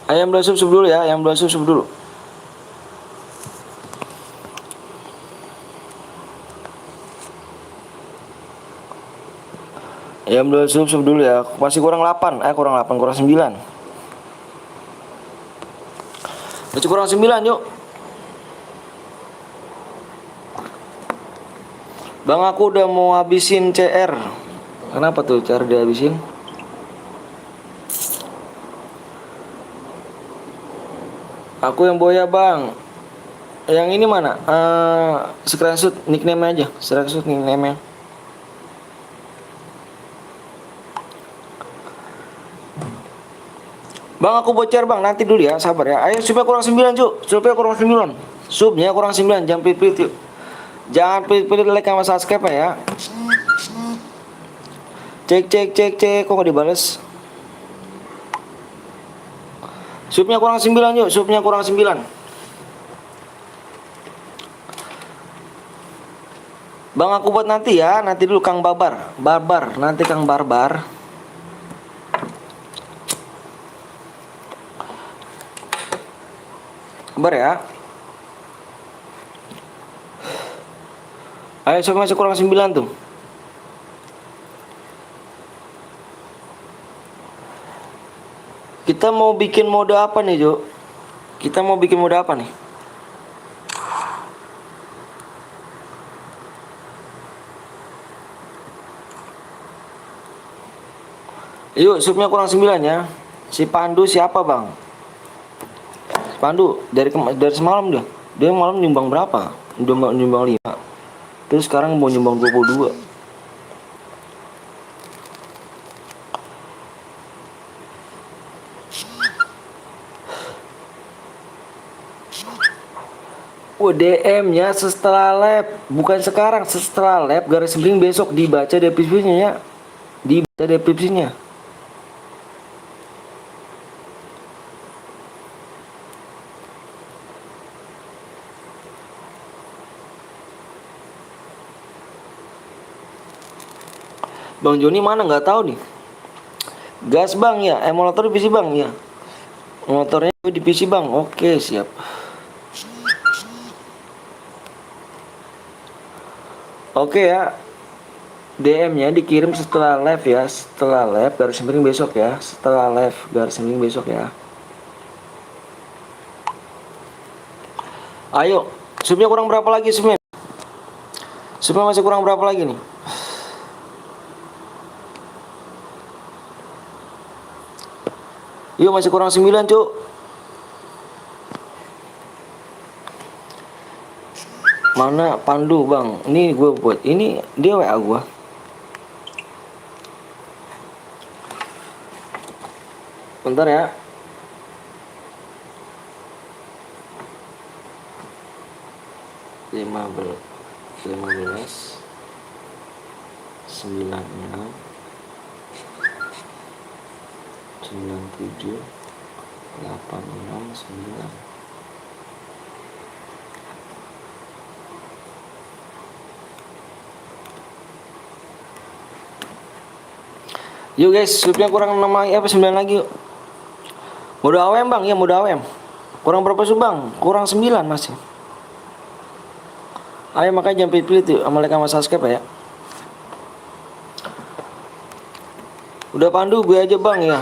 Ayam dua sub dulu ya, ayam dua sub dulu. Ayam dua sub dulu ya. Masih kurang 8, kurang 8, kurang 9. Masih kurang 9 yuk. Bang aku udah mau habisin CR. Kenapa tuh CR dihabisin? Aku yang boya bang. Yang ini mana? Screenshot nickname aja. Screenshot nickname -nya. Bang aku bocor bang, nanti dulu ya, sabar ya. Ayo supaya kurang 9 cuk. Supaya kurang 9. Subnya kurang 9, jangan pilih-pilih yuk. Jangan pilih-pilih like sama subscribe ya. Cek, kok gak dibales? Subnya kurang 9 yuk, subnya kurang 9. Bang aku buat nanti ya, nanti dulu Kang Barbar, nanti Kang Barbar. Sabar ya. Ayo sub masih kurang 9 tuh. Kita mau bikin mode apa nih, Jo? Kita mau bikin mode apa nih? Yuk, subnya kurang 9 ya. Si Pandu siapa, Bang? Si Pandu dari semalam dia. Dia malam nyumbang berapa? Udah nyumbang 5. Terus sekarang mau nyumbang 22. DM-nya setelah lab, bukan sekarang, setelah lab garis miring besok dibaca deskripsinya ya. Dibaca deskripsinya. Bang Joni mana nggak tahu nih. Gas bang ya, emulator di PC bang ya. Motornya di PC bang, oke siap. Oke ya, DM-nya dikirim setelah live ya, setelah live garis miring besok ya, setelah live garis miring besok ya. Ayo, subnya kurang berapa lagi subnya? Subnya masih kurang berapa lagi nih? Yuk masih kurang 9 cuk. Mana Pandu bang? Ini gue buat, ini dia WA gue. Bentar ya. Lima belas 96 97 869. Yuk guys, subnya kurang 6 lagi apa 9 lagi yuk. Mode AWM bang, ya mode AWM. Kurang berapa sih bang? Kurang 9 masih. Ayo makanya jangan pilih-pilih tuh sama like sama subscribe ya. Udah Pandu gue aja bang ya.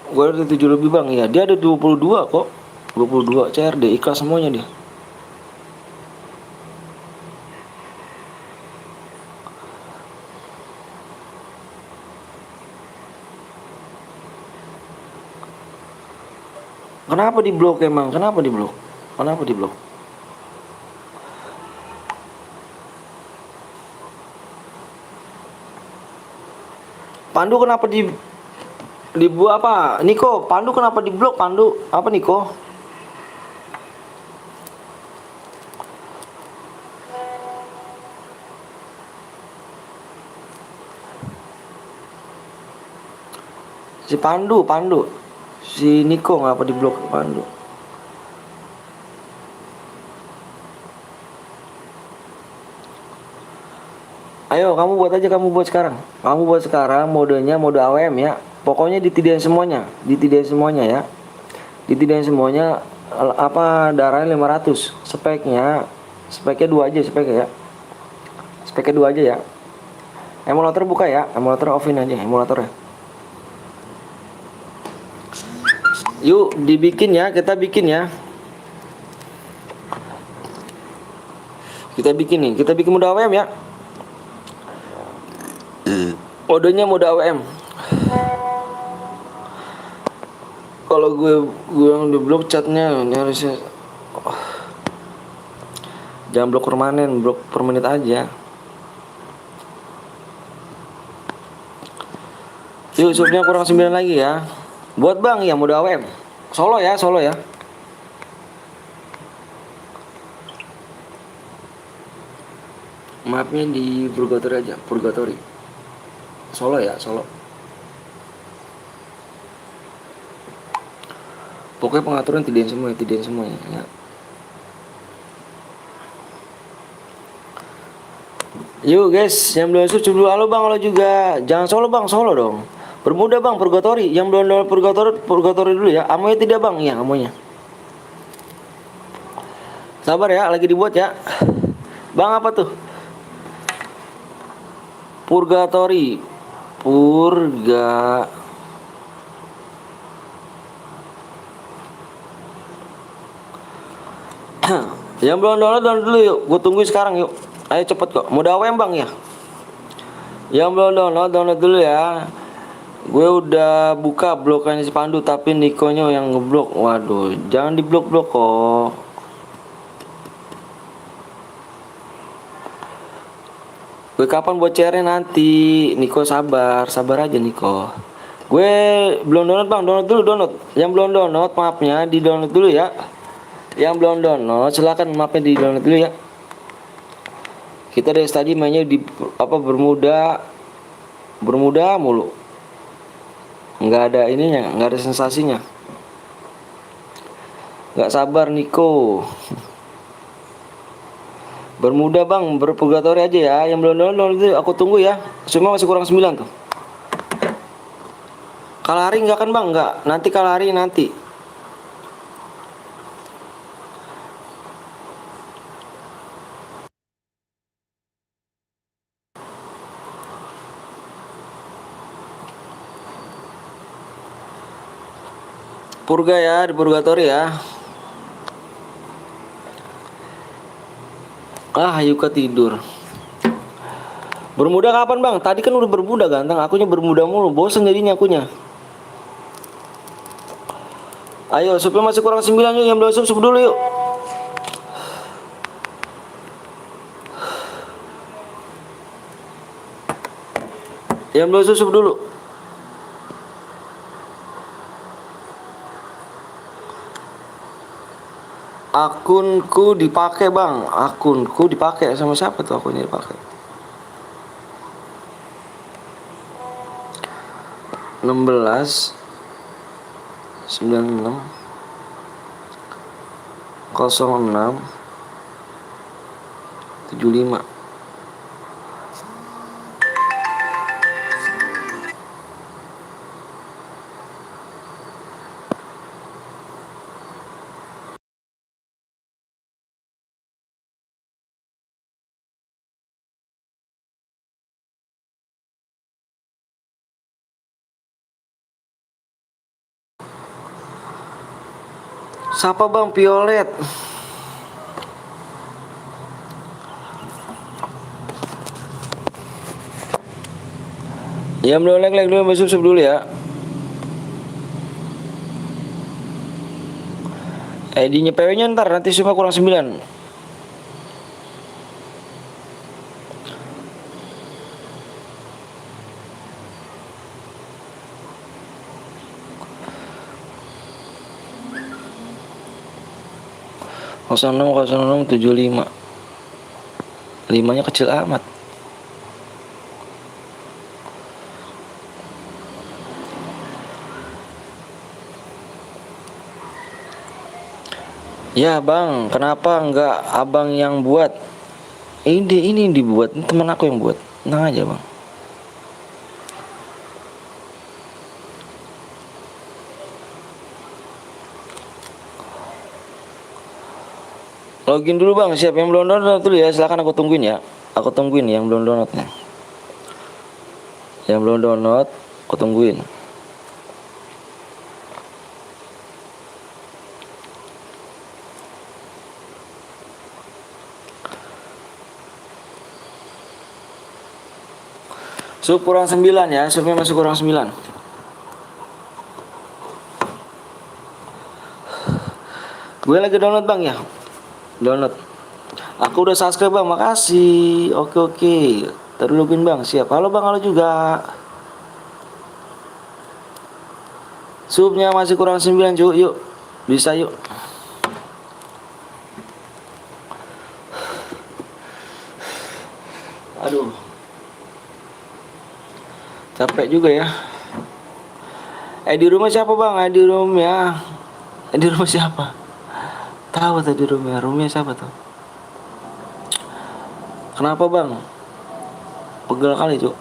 Gue ada 7 lebih bang ya. Dia ada 22 kok. 22 CRD ikhlas semuanya dia. Kenapa di blok emang? Kenapa di blok? Kenapa di blok? Pandu kenapa di apa? Niko, Pandu kenapa di blok Pandu? Apa Niko? Si Pandu. Si Niko ngapa di blok Pandu? Ayo kamu buat aja, kamu buat sekarang. Kamu buat sekarang modenya mode AWM ya. Pokoknya ditidain semuanya ya. Ditidain semuanya apa darahnya 500. Speknya 2 aja speknya ya. Speknya 2 aja ya. Emulator buka ya, emulator offin aja emulatornya. Yuk dibikin ya, kita bikin ya. Kita bikin mode AWM ya. Modenya mode AWM. Kalau gue yang di blok chatnya ini harusnya jangan blok permanen, blok per menit aja. Yuk subnya kurang 9 lagi ya. Buat bang ya mode AWM. Solo ya. Mapnya di Purgatory aja, Purgatory. Solo ya. Pokoknya pengaturan tidain semuanya ya. Yuk guys, yang belum subscribe dulu, halo bang, halo juga. Jangan solo bang, solo dong. Bermuda bang, Purgatory. Yang belum download Purgatory dulu ya. Amonya tidak bang, ya amonya. Sabar ya, lagi dibuat ya. Bang apa tuh? Purgatory. Yang belum download dulu yuk. Gue tunggu sekarang yuk. Ayo cepet kok. Mode AWM bang ya. Yang belum download dulu ya. Gue udah buka blokannya si Pandu, tapi Nikonya yang ngeblok. Waduh, jangan diblok-blok kok. Gue kapan buat CR nanti. Niko sabar aja Niko. Gue belum download bang, download. Yang belum download maafnya di download dulu ya. Yang belum download silakan maafnya di download dulu ya. Kita dari tadi mainnya di apa bermuda mulu. Nggak ada ininya, nggak ada sensasinya. Nggak sabar Niko. Bermuda bang, berpurgatori aja ya. Yang belum download aku tunggu ya. Semua masih kurang 9 tuh. Kalahari nggak kan bang? Nggak. Nanti kalahari nanti. Purga ya, di purgatori ya. Yuka tidur. Bermuda kapan bang? Tadi kan udah bermuda ganteng. Akunya bermuda mulu. Bosen jadinya akunya. Ayo, supnya masih kurang 9 yuk. Yang belum sub dulu yuk. Yang belum sub dulu. Akunku dipakai bang. Akunku dipakai sama siapa tuh akunnya dipakai? 16 96 06 75. Siapa bang Violet? Ya belum like dulu, masuk dulu ya. ID-nya PW-nya ntar nanti cuma kurang 9. Kosong 06 75. 5-nya kecil amat. Ya bang, kenapa enggak abang yang buat? Ini dibuat, ini teman aku yang buat. Tenang aja bang. Login dulu bang, siap yang belum download dulu ya, silakan aku tungguin ya. Aku tungguin yang belum downloadnya. Yang belum download, aku tungguin. Sub kurang 9 ya, subnya masih kurang 9. Gue lagi download bang ya. Download. Aku udah subscribe bang, makasih. Oke. Terus login bang, siap. Halo bang, halo juga. Subnya masih kurang 9 cuy, yuk. Bisa yuk. Aduh. Capek juga ya. Di rumah siapa bang? Di rumah. Di rumah siapa? Tahu tadi rumah. Rumahnya siapa tuh? Kenapa bang? Pegel kali cuk.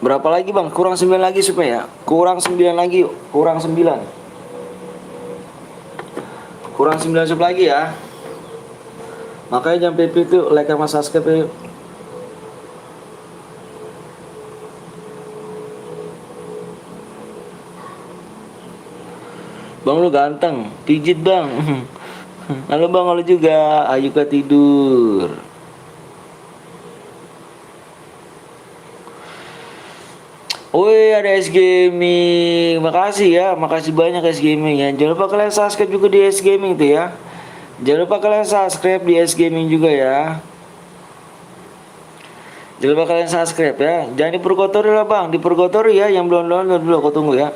Berapa lagi bang? Kurang 9 lagi supaya. Kurang 9 lagi yuk. Kurang 9. Kurang 9 sub lagi ya. Makanya jangan PP itu like sama subscribe yuk. Bang lu ganteng, pijit bang. Halo bang, halo juga. Ayo ke tidur. Woi ada S Gaming, makasih ya, makasih banyak S Gaming ya. Jangan lupa kalian subscribe juga di S Gaming tuh ya. Jangan lupa kalian subscribe di S Gaming juga ya. Jangan lupa kalian subscribe ya. Jangan diperkotori lah bang, diperkotori ya. Yang belum download dulu, aku tunggu ya.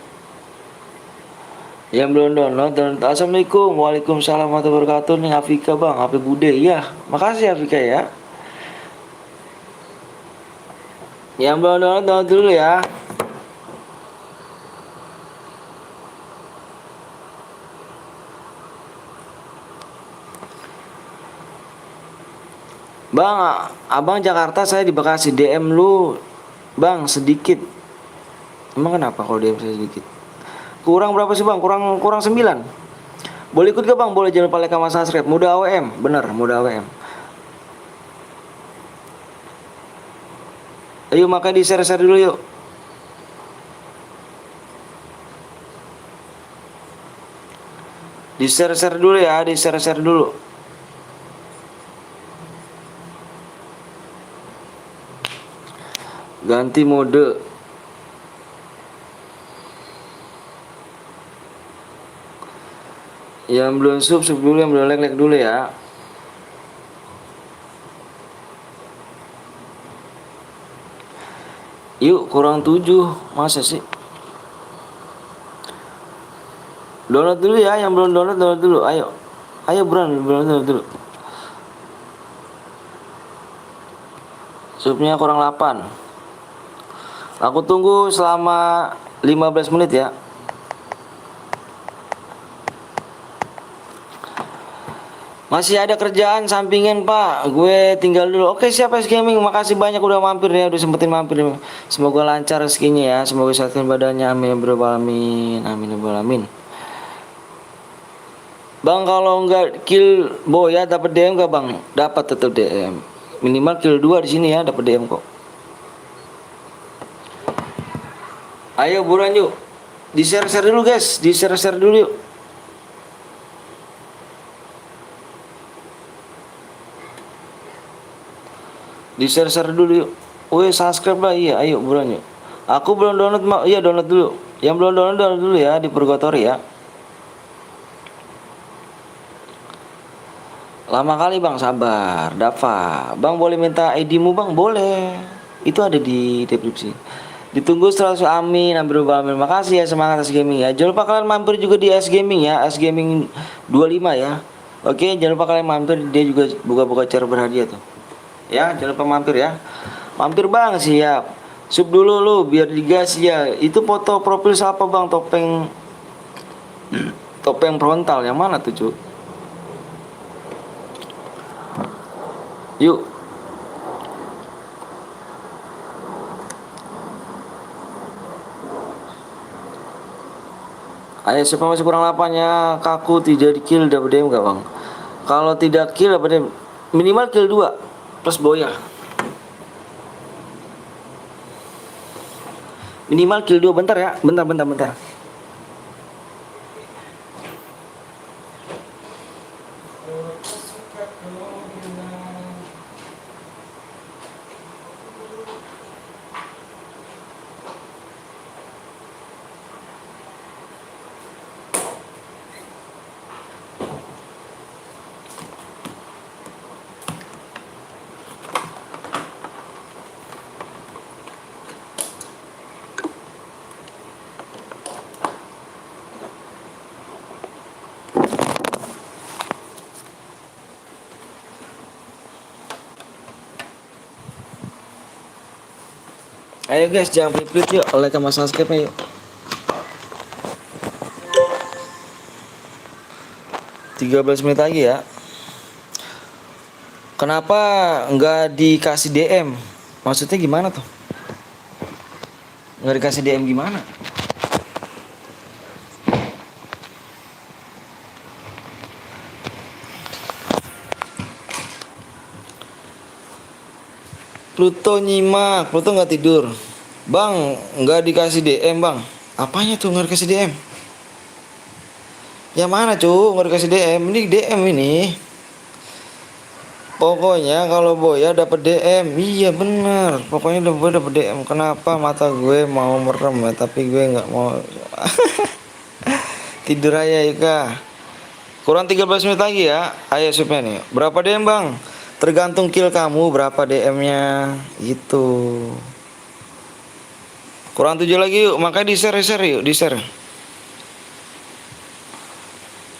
Yang belum download. Assalamualaikum, waalaikumsalam warahmatullahi wabarakatuh. Nih Afika bang, HP Bude ya. Makasih Afika ya. Yang belum download dulu ya. Bang, abang Jakarta, saya di Bekasi. DM lu bang sedikit. Emang kenapa kalau DM saya sedikit? Kurang berapa sih bang? Kurang 9. Boleh ikut gak bang? Boleh, jangan lupa like sama subscribe. Muda AWM, bener muda AWM. Ayo makanya di share dulu yuk. Di share dulu ya, di share dulu. Ganti mode. Yang belum sub dulu, yang belum like dulu ya. Yuk kurang 7. Masa sih? Download dulu ya, yang belum download dulu. Ayo. Ayo download dulu. Subnya kurang 8. Aku tunggu selama 15 menit ya. Masih ada kerjaan sampingan pak, gue tinggal dulu. Oke siapa S Gaming, makasih banyak udah mampir ya, udah sempetin mampir. Semoga lancar rezekinya ya, semoga sehatkan badannya, amin ya rabbal alamin, amin ya rabbal alamin. Bang kalau nggak kill boy ya dapat DM gak bang? Dapat tetap DM. Minimal kill 2 di sini ya, dapat DM kok. Ayo buruan yuk. Di share-share dulu guys, di share-share dulu yuk. Di share-share dulu yuk. Woi, subscribe lah, iya, ayo buruan yuk. Aku belum download, iya download dulu. Yang belum download download dulu ya di Purgatory ya. Lama kali bang, sabar. Dava, bang boleh minta ID-mu bang? Boleh. Itu ada di deskripsi. Ditunggu selalu, amin. Hampir amin. Makasih ya, semangat S Gaming ya. Jangan lupa kalian mampir juga di S Gaming ya, S Gaming 25 ya. Oke, jangan lupa kalian mampir, dia juga buka-buka cara berhadiah tuh. Ya, jangan lupa mampir ya. Mampir bang, siap. Sub dulu lu biar digas ya. Itu foto profil siapa bang? Topeng frontal yang mana tuh cu? Yuk. Ayo siapa masih kurang 8 ya. Kaku tidak di kill dapat DM gak bang? Kalau tidak kill dapat DM minimal kill 2 plus boya. Minimal kill 2 bentar ya. Bentar. Ayo guys, jangan pelit-pelit yuk, like sama subscribe yuk. Belas menit lagi ya. Kenapa nggak dikasih DM? Maksudnya gimana tuh? Nggak dikasih DM gimana? Pluto nyimak, Pluto nggak tidur. Bang, nggak dikasih DM bang. Apanya tuh nggak dikasih DM? Yang mana cu? Nggak dikasih DM? Ini DM ini. Pokoknya kalau Boya dapat DM, iya bener. Pokoknya Boya dapat DM. Kenapa mata gue mau merem ya, tapi gue nggak mau. Tidur aja Ika. Kurang 13 menit lagi ya. Ayo supnya nih. Berapa DM bang? Tergantung kill kamu berapa DM-nya gitu. Kurang 7 lagi yuk. Makanya di share yuk, di share.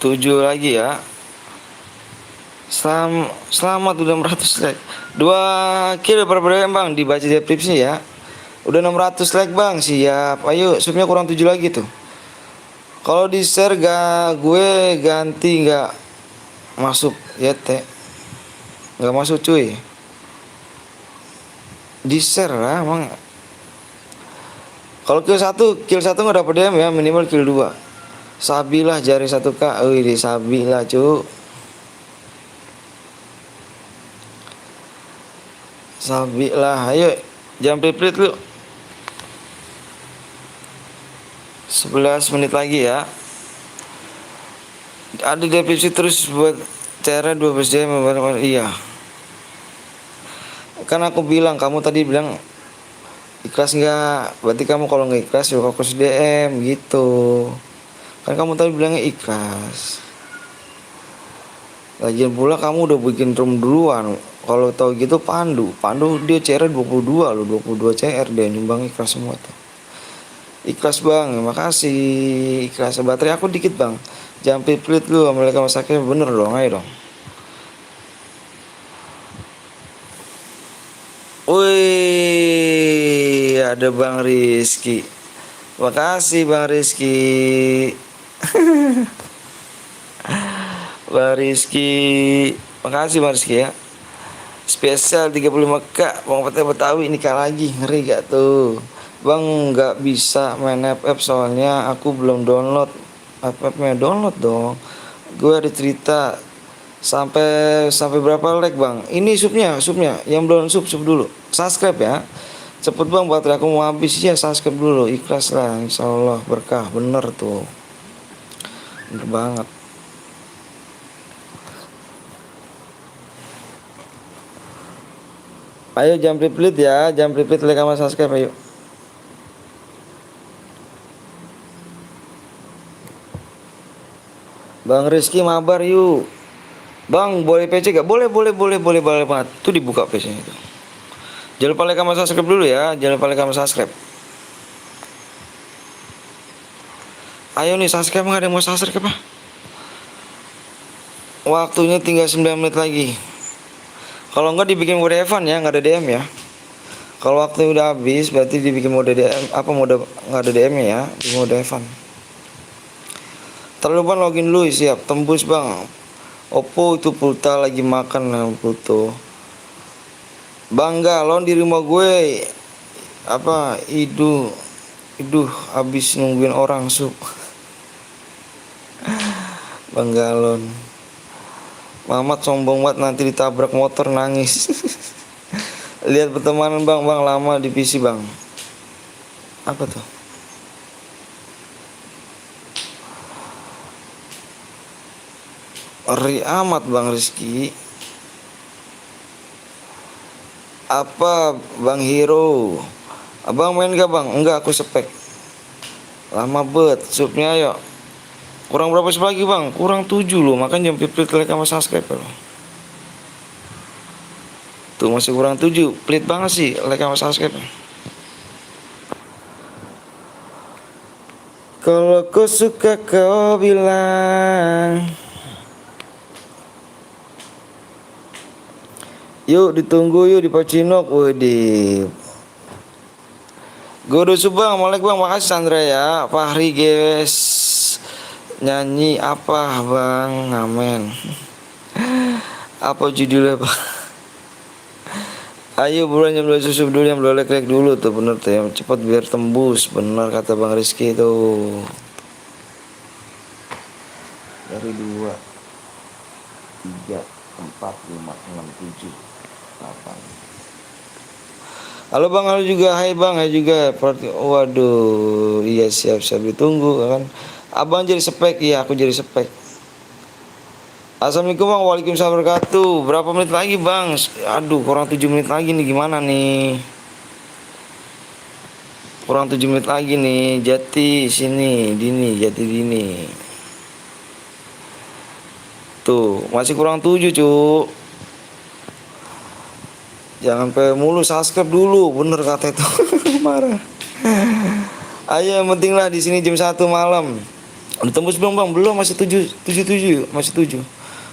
7 lagi ya. Selamat udah 600 like. 2 kill berapa DM bang? Dibaca deskripsi ya. Udah 600 like bang. Siap. Ayo subnya kurang 7 lagi tuh. Kalau di share gue ganti nggak masuk ya teh. Nggak masuk cuy. Di share lah emang. Kalau kill 1 nggak dapet DM ya, minimal kill 2. Sabilah jari 1K. Wih, di sabilah cu. Sabilah, ayo jangan pelit-pelit lu. 11 menit lagi ya. Ada deskripsi terus buat cara 12 jam. Iya. Kan aku bilang, kamu tadi bilang ikhlas nggak? Berarti kamu kalau nggak ikhlas ya fokus DM gitu. Kan kamu tadi bilangnya ikhlas. Lagian pula kamu udah bikin room duluan. Kalau tahu gitu Pandu dia CR 22 loh, 22 CR dia nyumbang ikhlas semua tuh. Ikhlas bang, makasih. Ikhlas baterai aku dikit bang. Jangan pelit lu, mereka masaknya bener dong, ayo dong. Wih, ada Bang Rizky. Makasih Bang Rizky. Bang Rizky, makasih Bang Rizky ya. Spesial 35K Bang Betawi nikah lagi, ngeri gak tuh? Bang nggak bisa main FF soalnya aku belum download. FF-nya download dong. Gue ada cerita sampai berapa like bang? Ini subnya yang belum sub dulu. Subscribe ya. Cepet bang, baterai aku mau habis ya. Subscribe dulu, ikhlas lah, insya Allah berkah. Bener tuh, bener banget. Ayo jangan pelit ya, jangan pelit like sama subscribe ayo. Bang Rizky mabar yuk. Bang boleh PC gak? Boleh banget. Tuh dibuka PC-nya itu. Jangan lupa like sama subscribe dulu ya. Jangan lupa like sama subscribe. Ayo nih subscribe, nggak ada yang mau subscribe apa? Waktunya tinggal 9 menit lagi. Kalau enggak dibikin mode Evan ya, nggak ada DM ya. Kalau waktu udah habis berarti dibikin mode DM, mode nggak ada DM ya, di mode Evan. Terlalu lupa login dulu, siap tembus bang. Oppo itu pulta lagi makan lah Pluto. Bang galon di rumah gue iduh habis nungguin orang sup. Bang galon. Mamat sombong banget, nanti ditabrak motor nangis. Lihat pertemanan bang lama di PC bang. Apa tuh? Ri amat bang Rizky. Apa bang Hero? Abang main gak bang? Enggak, aku spek. Lama bet supnya ayo. Kurang berapa sih lagi bang? Kurang 7 loh. Makanya jangan pelit like sama subscribe loh. Tuh masih kurang 7. Pelit banget sih like sama subscribe. Kalau kau suka kau bilang. Yuk ditunggu yuk di Pacinok. Waduh. Gue udah subang, Malek bang, makasih Sandra ya. Fahri guys. Nyanyi apa bang? Amen. Apa judulnya bang? Ayo buruan yang belum susup dulu, yang belum like dulu tuh, bener tuh, yang cepat biar tembus. Bener kata bang Rizky tuh. Dari 2, 3, 4, 5, 6, 7, 8. Halo bang, halo juga, hai bang, hai juga. Waduh, iya siap ditunggu kan. Abang jadi spek, iya aku jadi spek. Assalamualaikum bang, waalaikumsalam wabarakatuh. Berapa menit lagi bang? Aduh, kurang 7 menit lagi nih, gimana nih? Kurang 7 menit lagi nih. Jati sini, Jati dini. Tuh, masih kurang 7 cuk. Jangan sampai mulu, subscribe dulu, bener kata itu. Marah. Ayo yang penting lah di sini jam 1 malam. Udah tembus belum bang? Belum, masih 7, masih 7.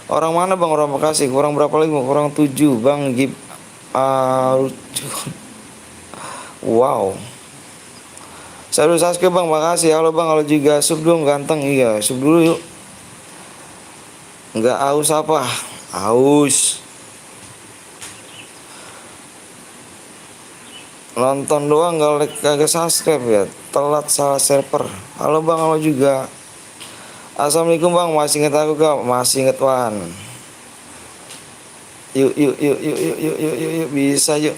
Orang mana bang? Orang Bekasi. Kurang berapa lagi bang? Kurang 7 bang. Lucu. Wow. Saya udah subscribe bang, makasih. Halo bang, halo juga. Sub dong ganteng. Iya, sub dulu yuk. Enggak aus apa? Aus. Nonton doang kagak subscribe ya. Telat salah server. Halo bang, halo juga. Assalamualaikum bang, masih inget aku gak? Masih inget Wan. Yuk, bisa yuk.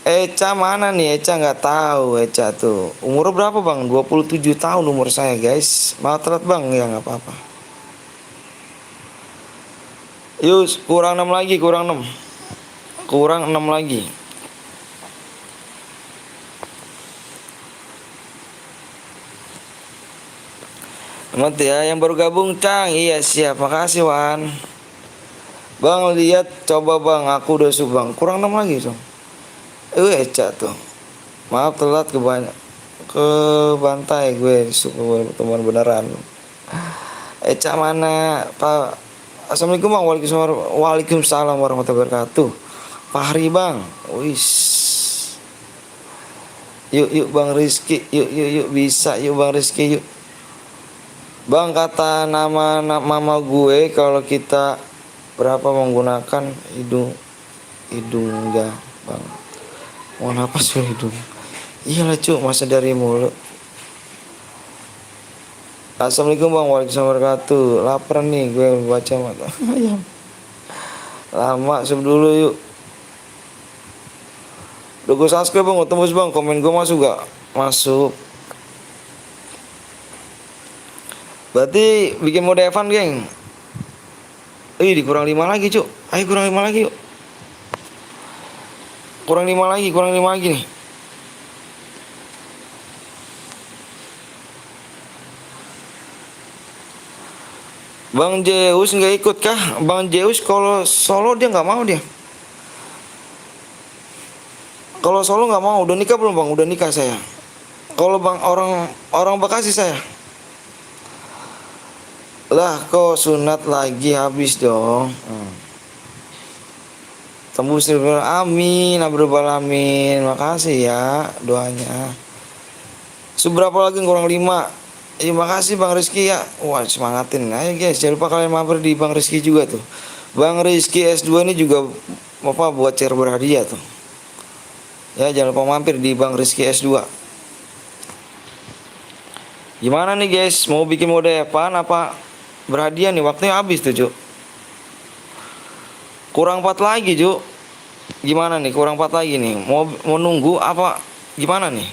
Eca mana nih? Eca nggak tahu. Eca tuh umur berapa bang? 27 tahun umur saya guys. Malah telat bang, ya nggak apa-apa. Yuk, kurang 6 lagi, kurang 6 lagi. Mati ya yang baru gabung Cang. Iya siap, makasih Wan. Bang lihat coba bang, aku udah subang. Kurang 6 lagi dong. Eca tuh. Maaf telat ke bantai gue teman beneran. Eca mana Pak? Assalamualaikum bang. Waalaikumsalam warahmatullahi wabarakatuh. Fahri bang. Wis. Yuk bang Rizky. Yuk bisa yuk bang Rizky yuk. Bang kata nama mama gue kalau kita berapa menggunakan hidung enggak bang. Mau napas gue hidung. Iyalah cuk, masa dari mulut. Assalamualaikum bang, waalaikumsalam wabarakatuh. Lapar nih gue baca mata ayam. Lama sub dulu yuk. Udah gue subscribe bang, gue tembus bang. Komen gue masuk gak? Masuk. Berarti bikin mode Evan geng. Dikurang 5 lagi cuk. Ayo kurang 5 lagi yuk. Kurang 5 lagi nih. Bang Zeus nggak ikut kah? Bang Zeus kalau solo dia nggak mau dia. Kalau solo nggak mau. Udah nikah belum bang? Udah nikah saya. Kalau bang orang Bekasi saya. Lah kok sunat lagi habis dong. Tembus nih, amin, amin. Makasih ya doanya. Seberapa lagi kurang 5. Terima kasih Bang Rizky ya. Wah semangatin. Ayo guys, jangan lupa kalian mampir di Bang Rizky juga tuh. Bang Rizky S2 ini juga apa buat share berhadiah tuh. Ya jangan lupa mampir di Bang Rizky S2. Gimana nih guys, mau bikin mode Evan apa berhadiah nih? Waktunya habis tuh Cuk. Kurang 4 lagi Cuk. Gimana nih, kurang 4 lagi nih. Mau nunggu apa gimana nih?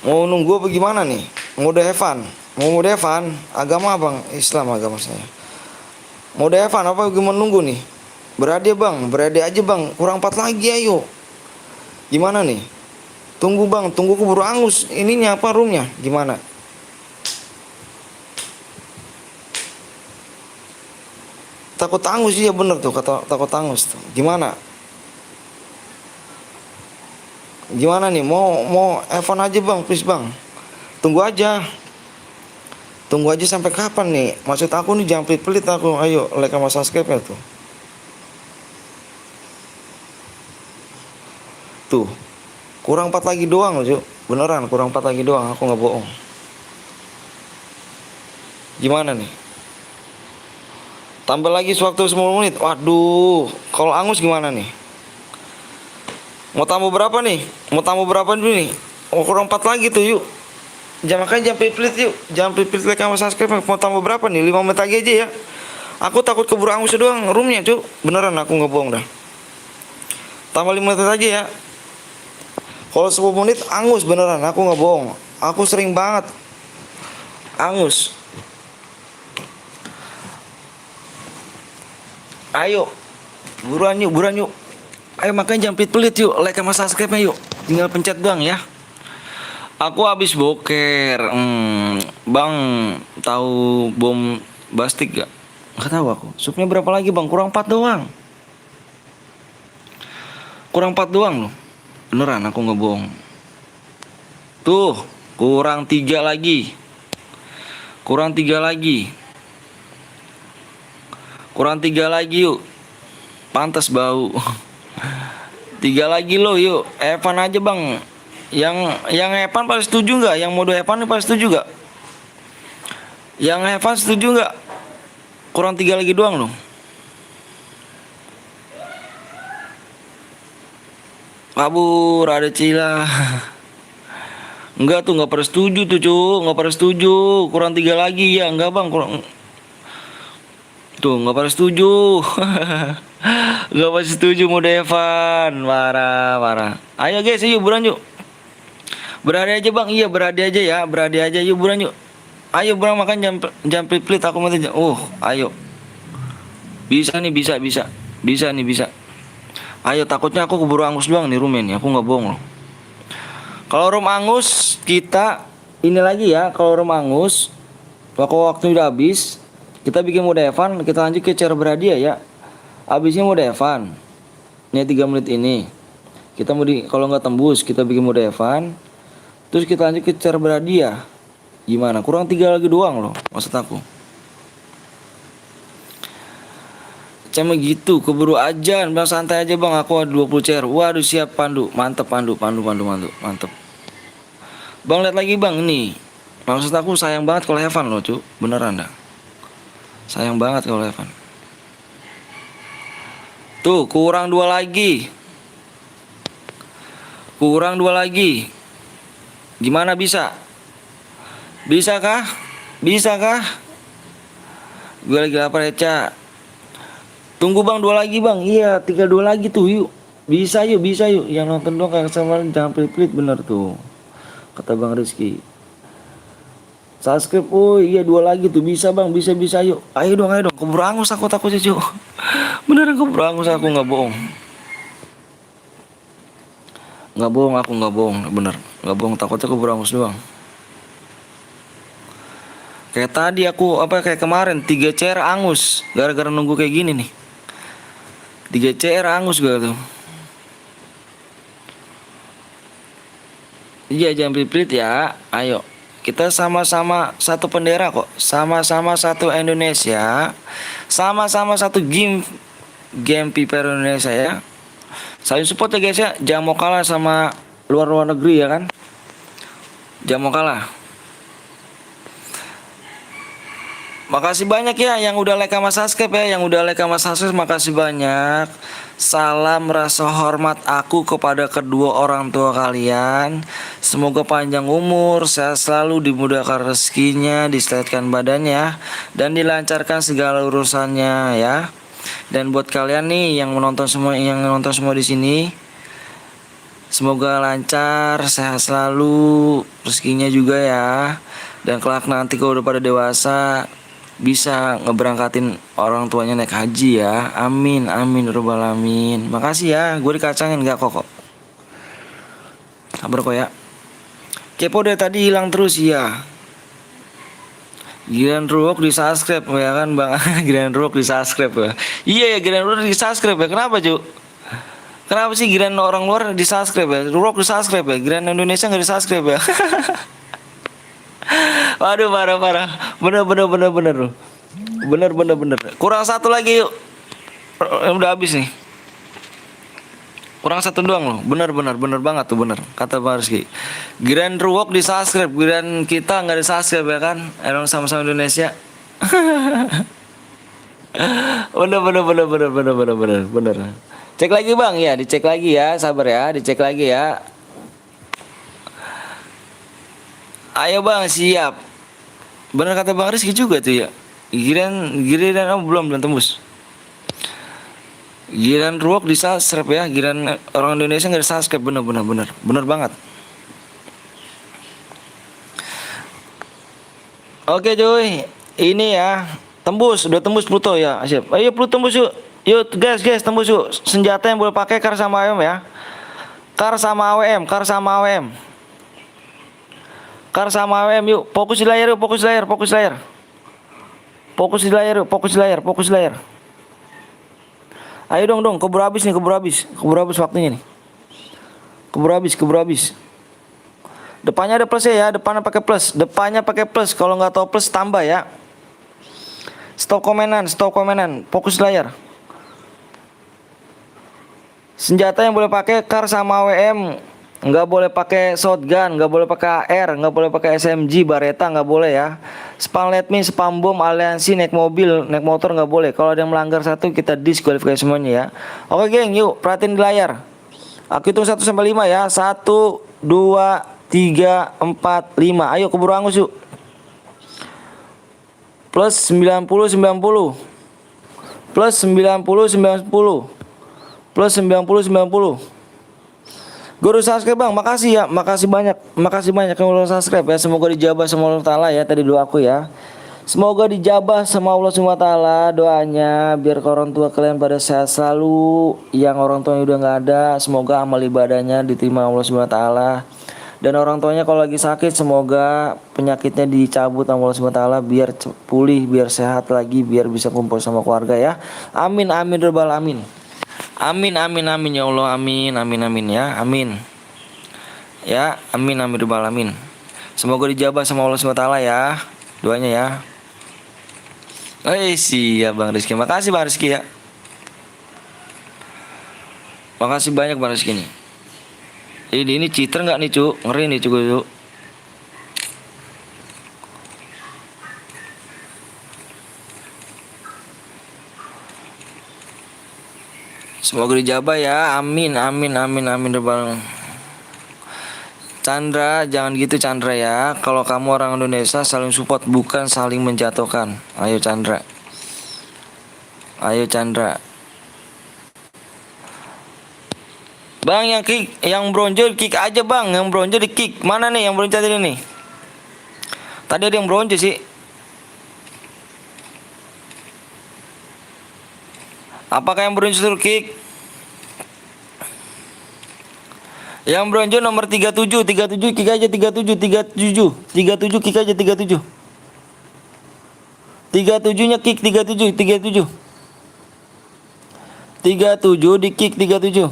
Mau nunggu apa gimana nih? Mode Evan. Mau mode Evan, agama bang, Islam agama saya. Mode Evan apa gimana nunggu nih? Berhadiah bang, berhadiah aja bang. Kurang 4 lagi ayo. Gimana nih? Tunggu bang, tunggu keburu angus. Ininya apa roomnya? Gimana? Takut angus iya bener tuh kata takut angus tuh. Gimana? Gimana nih? Mau Evan aja bang, please bang. Tunggu aja sampai kapan nih? Maksud aku nih jangan pelit-pelit aku. Ayo like sama subscribe ya tuh. Tuh. Kurang 4 lagi doang loh, Cuk. Beneran kurang 4 lagi doang, aku nggak bohong. Gimana nih? Tambah lagi sewaktu 10 menit. Waduh, kalau angus gimana nih? Mau tambah berapa nih? Mau tambah berapa dulu nih? Oh kurang 4 lagi tuh yuk. Jangan pelit-pelit yuk. Jangan pelit-pelit like sama subscribe. Mau tambah berapa nih? 5 menit lagi aja ya. Aku takut keburu angus doang roomnya Cuk. Beneran aku nggak bohong dah. Tambah 5 menit aja ya. Kalau 10 menit angus beneran aku nggak bohong. Aku sering banget angus. Ayo. Buruan yuk. Ayo makanya jangan pelit-pelit yuk. Like sama subscribe yuk. Tinggal pencet doang ya. Aku habis boker. Bang tahu bom bastik gak? Gak tahu aku. Supnya berapa lagi bang? Kurang 4 doang. Kurang 4 doang loh. Beneran aku nggak bohong. Tuh kurang 3 lagi. Kurang 3 lagi yuk. Pantas bau. 3 lagi loh yuk. Evan aja bang. Yang Evan pada setuju nggak? Yang mode Evan pada setuju nggak? Yang Evan setuju nggak? Kurang 3 lagi doang loh. Kabur ada Cila. Enggak tuh nggak pada setuju tuh Cuk. Nggak pada setuju. Kurang 3 lagi ya. Enggak bang kurang. Tuh nggak pada setuju. Nggak pada setuju mode Evan. Marah. Ayo guys yuk buruan yuk. Berhadiah aja bang. Iya berhadiah aja ya. Berhadiah aja yuk buruan yuk. Ayo buruan makan jam pelit aku mau aja. Ayo. Bisa nih bisa. Bisa nih bisa. Ayo takutnya aku keburu angus doang nih room ini. Aku nggak bohong loh. Kalau room angus kita ini lagi ya. Kalau room angus waktu udah habis kita bikin mode Evan. Kita lanjut ke cara berhadiah ya. Habisnya mode Evan. Ini 3 menit ini. Kita mau kalau nggak tembus kita bikin mode Evan. Terus kita lanjut ke cara berhadiah. Gimana? Kurang 3 lagi doang loh maksud aku. Cuma gitu, keburu ajan, bang santai aja bang, aku ada 20 chair. Waduh siap Pandu, mantep Pandu. Bang lihat lagi bang nih. Maksud aku sayang banget kalau Evan loh cu, beneran dah. Sayang banget kalau Evan. Tuh kurang 2 lagi. Gimana bisa? Bisa kah? Gue lagi lapar ya Ca. Tunggu bang, 2 lagi bang. Iya, tinggal 2 lagi tuh. Yuk, bisa yuk, bisa yuk. Yang nonton doang kayak sama jangan pelit-pelit, bener tuh. Kata Bang Rizky. Subscribe, oh iya 2 lagi tuh, bisa bang, bisa yuk. Ayo dong, keburu angus aku takutnya cuy. Beneran keburu angus aku, nggak bohong. Nggak bohong aku, nggak bohong, bener. Nggak bohong, takutnya keburu angus doang. Kayak tadi aku, kayak kemarin 3 CR angus. Gara-gara nunggu kayak gini nih. 3 CR angus gak tuh. Iya jangan pelit-pelit ya. Ayo. Kita sama-sama satu bendera kok. Sama-sama satu Indonesia. Sama-sama satu game Piper Indonesia ya. Saling support ya guys ya. Jangan mau kalah sama luar negeri ya kan. Jangan mau kalah. Makasih banyak ya yang udah like sama subscribe ya. Yang udah like sama subscribe makasih banyak. Salam rasa hormat aku kepada kedua orang tua kalian. Semoga panjang umur, sehat selalu, dimudahkan rezekinya, disehatkan badannya, dan dilancarkan segala urusannya ya. Dan buat kalian nih yang menonton semua, di sini, semoga lancar, sehat selalu, rezekinya juga ya. Dan kelak nanti kalau udah pada dewasa bisa ngeberangkatin orang tuanya naik haji ya. Amin amin robbal alamin. Makasih ya, gue dikacangin gak kok. Sabar kok ya. Kepo dari tadi hilang terus ya. Giran Ruok di subscribe ya kan bang. Giran Ruok di subscribe ya. Iya ya, Giran Ruok di subscribe ya. Kenapa cu? Kenapa sih Giran orang luar di subscribe ya? Ruok di subscribe ya. Giran Indonesia nggak di subscribe ya. Waduh parah. Bener. Kurang 1 lagi yuk. Udah habis nih. Kurang 1 doang loh. Bener banget tuh, bener. Kata Bang Rizky. Giran Ruok di subscribe, Giran kita nggak di subscribe ya kan? Emang sama-sama Indonesia. Bener. Cek lagi bang ya, dicek lagi ya, sabar ya, dicek lagi ya. Ayo bang, siap. Bener kata Bang Rizky juga tuh ya. Giran belum tembus. Giran Ruok di subscribe ya. Giran orang Indonesia nggak di subscribe. Bener banget. Oke cuy, ini ya tembus, udah tembus Pluto ya. Siap. Ayo Pluto tembus yuk. Yuk guys tembus yuk. Senjata yang boleh pakai Kar sama AWM ya. Kar sama AWM yuk. Fokus di layar yuk, fokus di layar. Ayo dong, keburu habis waktunya nih. Keburu habis. Depannya ada plus ya, depannya pakai plus. Kalau nggak tahu plus tambah ya. Stop komenan, fokus layar. Senjata yang boleh pakai Kar sama AWM, nggak boleh pakai shotgun, nggak boleh pakai AR, nggak boleh pakai SMG, Bareta nggak boleh ya. Spam let me, spam bom, aliansi, naik mobil, naik motor nggak boleh. Kalau ada yang melanggar 1 kita diskualifikasi semuanya ya. Oke geng, yuk perhatiin di layar. Aku hitung 1 sampai 5 ya. 1, 2, 3, 4, 5. Ayo keburu angus yuk. Plus 90. Plus 90. Plus 90. Guru subscribe bang, makasih ya, makasih banyak yang udah subscribe ya. Semoga dijabah sama Allah Ta'ala ya, tadi doa aku ya. Semoga dijabah sama Allah SWT doanya, biar ke orang tua kalian pada sehat selalu. Yang orang tuanya udah nggak ada, semoga amal ibadahnya diterima Allah SWT. Dan orang tuanya kalau lagi sakit, semoga penyakitnya dicabut sama Allah SWT, biar pulih, biar sehat lagi, biar bisa kumpul sama keluarga ya. Amin rabbal alamin. Amin ya Allah, amin ya, amin. Ya, amin rabbal alamin. Semoga dijabah sama Allah SWT ya, doanya ya. Siap Bang Rizky. Makasih Bang Rizky ya. Makasih banyak Bang Rizky nih. Ini cheater nggak nih cu? Ngeri nih cu. Semoga dijabah ya. Amin. Chandra, jangan gitu Chandra ya. Kalau kamu orang Indonesia saling support, bukan saling menjatuhkan. Ayo Chandra. Bang, yang kick, yang bronze kick aja bang, yang bronze di kick. Mana nih yang bronze tadi nih? Tadi ada yang bronze sih. Apakah yang bronze suruh kick? Yang bronze nomor 37 kick aja 37 kick aja 37. 37-nya kick 37 di kick 37.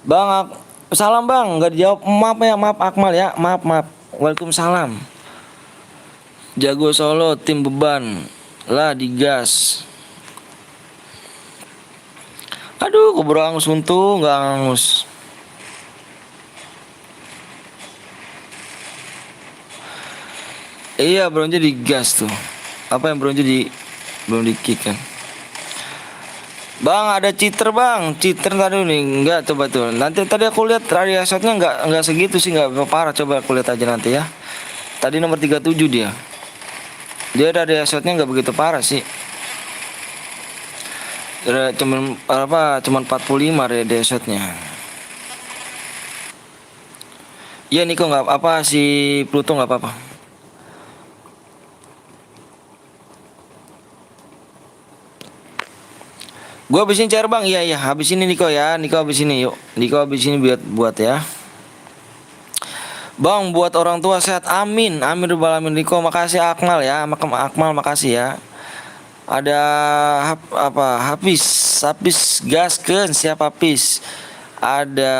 Bang, salam bang, nggak dijawab. Maaf ya, maaf Akmal ya, maaf. Waalaikumsalam. Jago Solo, tim beban lah digas. Aduh, keburu angus untung, nggak angus. Iya, bronze digas tuh. Apa yang bronze belum di kick kan? Bang, ada cheater bang, cheater tadi nih, enggak coba tuh. Nanti tadi aku lihat radius shotnya enggak segitu sih, enggak parah. Coba aku lihat aja nanti ya. Tadi nomor 37 dia. Dia radius shotnya enggak begitu parah sih. Cuman 45 radius shotnya. Iya Niko nggak apa, si Pluto nggak apa-apa. Gua habisin cair bang, iya habis ini Niko ya, Niko habis ini yuk, Niko habis ini buat ya. Bang, buat orang tua sehat, amin, amin rabbal alamin. Niko makasih, Akmal ya, Akmal makasih ya. Ada Hafiz gaskeun, siapa Hafiz? Ada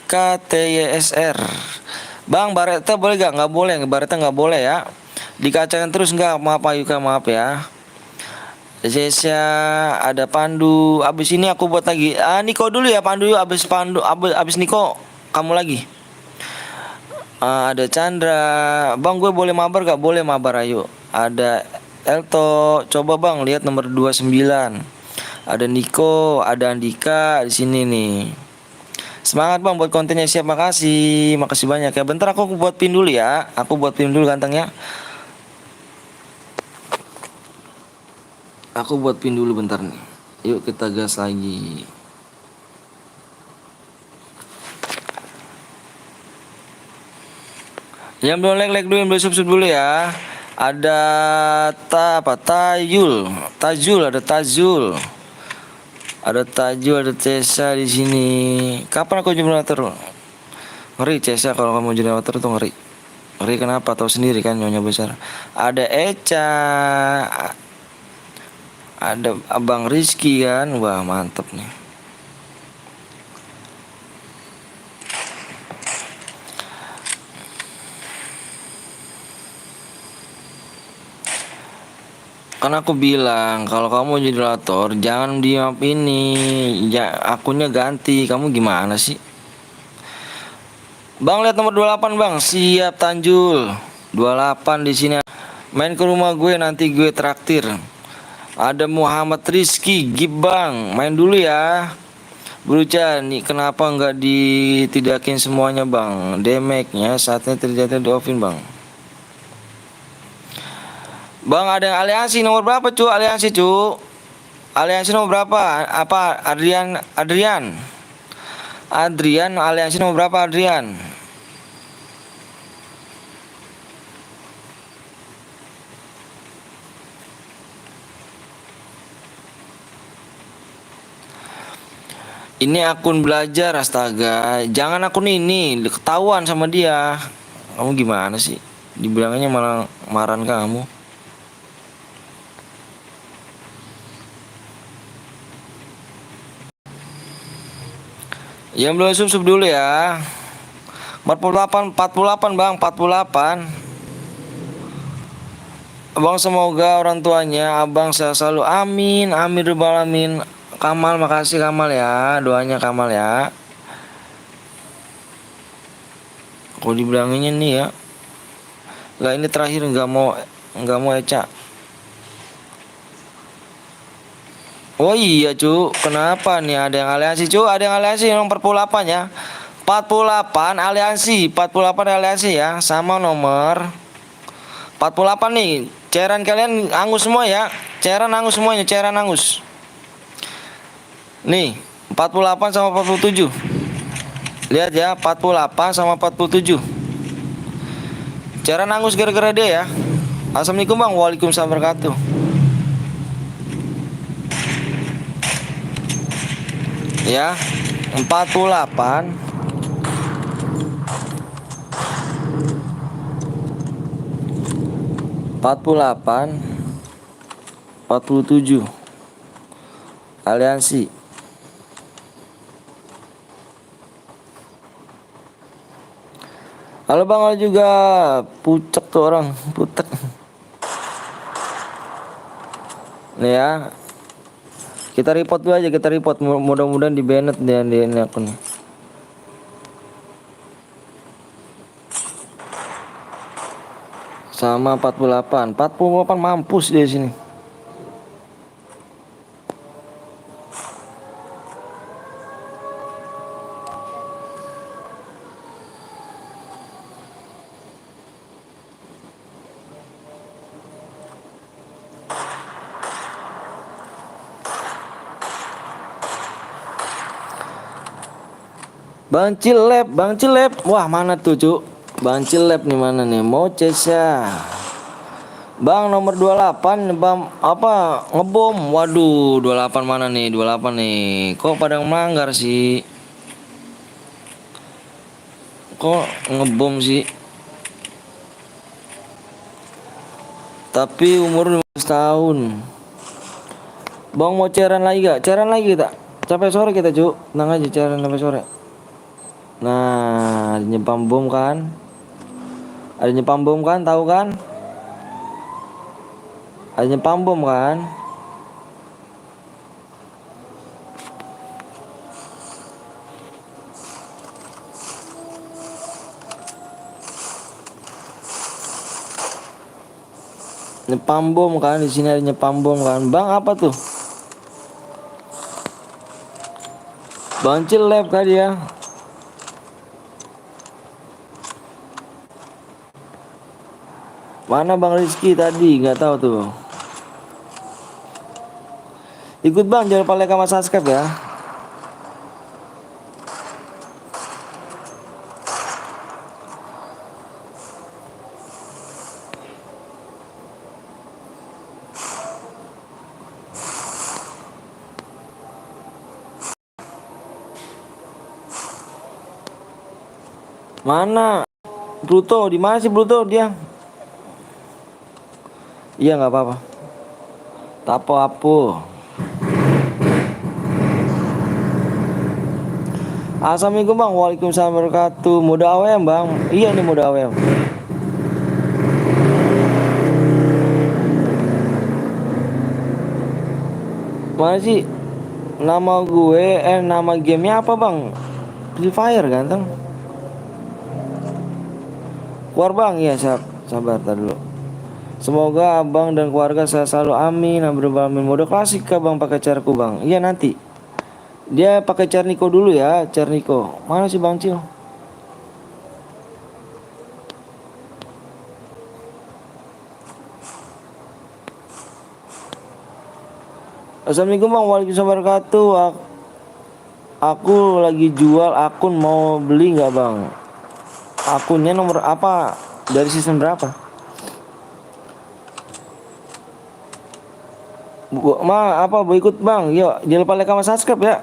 KTYSR. Bang, Bareta boleh gak? Nggak boleh, Bareta nggak boleh ya. Dikacangin terus nggak? Maaf Ayuka, maaf ya. Zesya, ada Pandu. Abis ini aku buat lagi. Niko dulu ya, Pandu yuk. Abis Niko kamu lagi. Ada Chandra. Bang, gue boleh mabar gak? Boleh mabar, ayo. Ada Elto. Coba bang, lihat nomor 29. Ada Niko, ada Andika di sini nih. Semangat bang buat kontennya, siap, makasih banyak ya. Bentar aku buat pin dulu ya. Aku buat pin dulu gantengnya. Aku buat pin dulu bentar nih. Yuk kita gas lagi. Yang belum like dulu, yang belum subscribe dulu ya. Ada Tajul, ada Tajul. Ada Tajul, ada Cesa di sini. Kapan aku generator? Ngeri Cesa kalau kamu generator tuh ngeri. Ngeri kenapa? Tahu sendiri kan nyonya besar. Ada Eca. Ada Abang Rizky kan. Wah, mantep nih. Kan aku bilang kalau kamu generator jangan di map ini, ya akunnya ganti. Kamu gimana sih? Bang, lihat nomor 28 bang. Siap Tanjul. 28 di sini. Main ke rumah gue nanti gue traktir. Ada Muhammad Rizky Gibang, main dulu ya. Bruca nih, kenapa nggak ditidakin semuanya bang? Damage-nya saatnya terjadi di offin bang. Bang, ada yang aliansi nomor berapa cu? Aliansi cu? Aliansi nomor berapa? Apa Adrian aliansi nomor berapa Adrian? Ini akun belajar, astaga. Jangan akun ini, ketahuan sama dia. Kamu gimana sih? Dibilangnya malah marahan kamu. Yang belum sub dulu ya. 48 bang, 48. Abang semoga orang tuanya abang sehat selalu, amin, amin rabbal alamin. Kamal, makasih Kamal ya, doanya Kamal ya. Aku dibilanginnya nih ya. Lah ini terakhir nggak mau Eca. Oh iya cu, kenapa nih ada yang aliansi cu? Ada yang aliansi nomor 48 ya. 48 aliansi ya, sama nomor 48 nih. Cairan kalian angus semua ya. Cairan angus semuanya, cairan angus. Nih, 48 sama 47. Lihat ya, 48 sama 47. Cara nangus gara-gara dia ya. Assalamualaikum bang, waalaikumsalam wabarakatuh. Ya, 48 48 47 aliansi. Halo bang, halo juga. Pucek tuh orang, putek. Nih ya, kita report dulu aja, kita report. Mudah-mudahan di banned dia di ini akun. Sama 48 mampus dia sini. Bang Cilep, Bang Cilep. Wah, mana tuh, Cuk? Bang Cilep nih mana nih? Mau Cesha. Bang nomor 28 Bang apa ngebom. Waduh, 28 mana nih? 28 nih. Kok pada melanggar sih? Kok ngebom sih? Tapi umur 15 tahun. Bang mau cairan lagi gak? Cairan lagi tak? Sampai sore kita, Cuk. Tenang aja, cairan sampai sore. Nah, ada nyepam bom kan? Ada nyepam bom kan? Tahu kan? Ada nyepam bom kan? Nyepam bom kan? Di sini ada nyepam bom kan? Bang apa tuh? Bang Cilep kan dia? Mana Bang Rizky tadi? Nggak tahu tuh. Ikut bang, jangan lupa like sama subscribe ya. Mana Bruto? Di mana sih Bruto dia? Iya nggak apa-apa. Tapo apo. Assalamualaikum bang, waalaikumsalam wabarakatuh. Muda awem bang, iya nih muda awem. Mana sih nama gue? Nama gamenya apa bang? Free Fire ganteng. Keluar bang, ya sabar tar dulu. Semoga abang dan keluarga saya selalu amin. Amin. Mode klasik kah bang pakai carku bang? Iya nanti. Dia pakai Cerniko dulu ya, Cerniko. Mana sih Bang Cil? Assalamualaikum bang, waalaikumsalam wabarakatuh. Aku lagi jual akun, mau beli nggak bang? Akunnya nomor apa? Dari season berapa? Apa mau ikut bang? Yuk, jangan lupa like sama subscribe ya.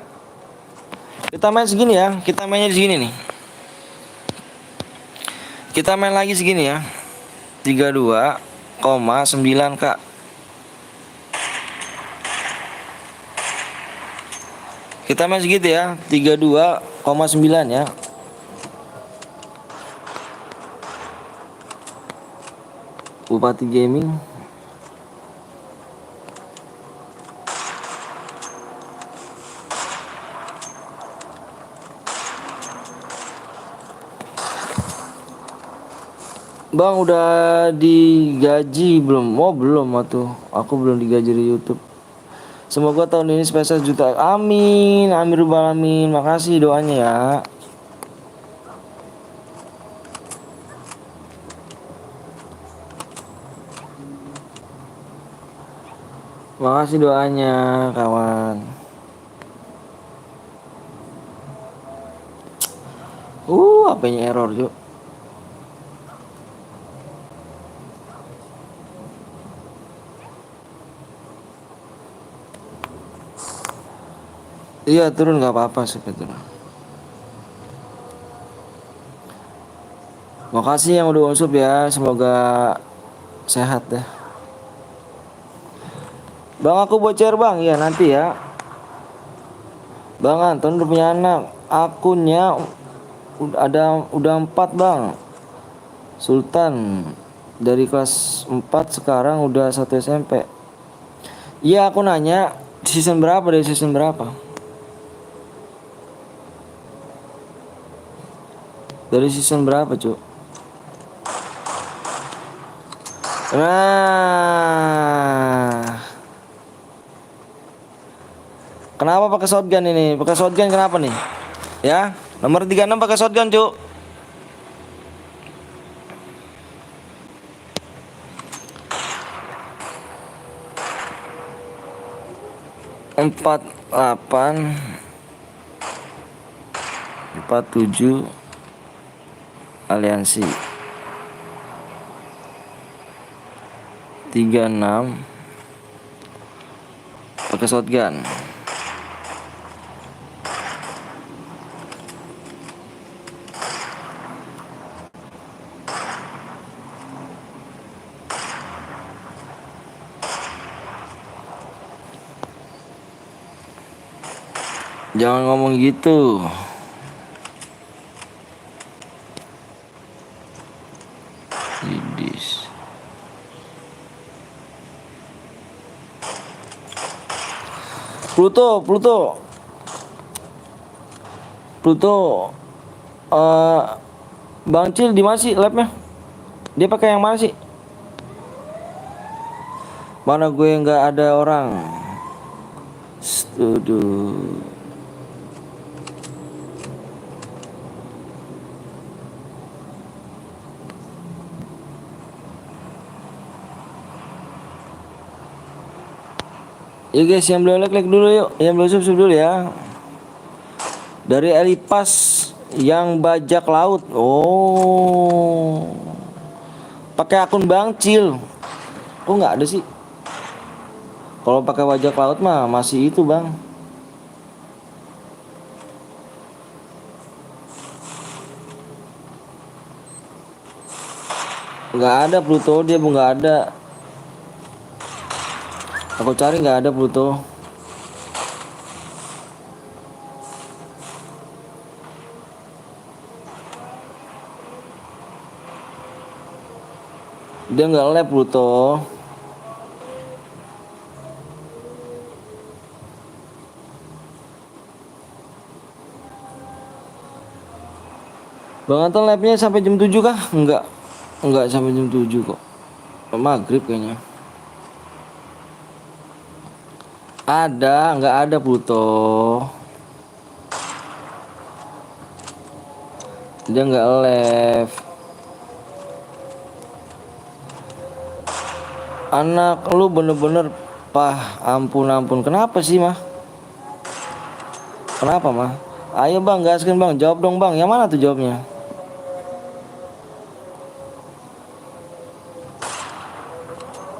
Kita main segini ya, kita mainnya di sini nih. Kita main lagi segini ya. 32,9 kak. Kita main segitu ya, 32,9 ya. Bupati Gaming. Bang udah digaji belum? Oh belum atuh. Aku belum digaji di YouTube. Semoga tahun ini spesial juta. Amin, amin rabbal alamin. Makasih doanya ya. Makasih doanya kawan. HP-nya error, Cuk. Iya, turun nggak apa-apa sebetulnya. Makasih yang udah usup ya, semoga sehat deh. Bang, aku bocor bang, iya nanti ya. Bang Anton udah punya anak, akunnya udah 4 bang. Sultan dari kelas 4 sekarang udah 1 SMP. Iya aku nanya season berapa, dari season berapa? Dari season berapa Cuk? Nah, kenapa pakai shotgun ini? Pakai shotgun kenapa nih? Ya, nomor 36 pakai shotgun, Cuk. Empat 8 47 aliansi 36 pakai shotgun. Jangan ngomong gitu. Idis. Pluto. Bang Cil di mana sih labnya? Dia pakai yang mana sih? Mana gue nggak ada orang. Setuju. Ya guys, yang belum like dulu yuk, yang belum subscribe dulu ya. Dari Elipas yang bajak laut. Oh, pakai akun Bang Cil. Kok nggak ada sih? Kalau pakai bajak laut mah masih itu bang. Nggak ada Pluto, dia nggak ada. Aku cari nggak ada Pluto. Dia nggak lab Pluto. Bang Anton labnya sampai jam 7 kah? Enggak sampai jam 7 kok. Maghrib kayaknya. Nggak ada Pluto. Dia nggak live. Anak lu bener-bener ampun. Kenapa sih mah? Kenapa mah? Ayo bang, gaskan bang, jawab dong bang. Yang mana tuh jawabnya?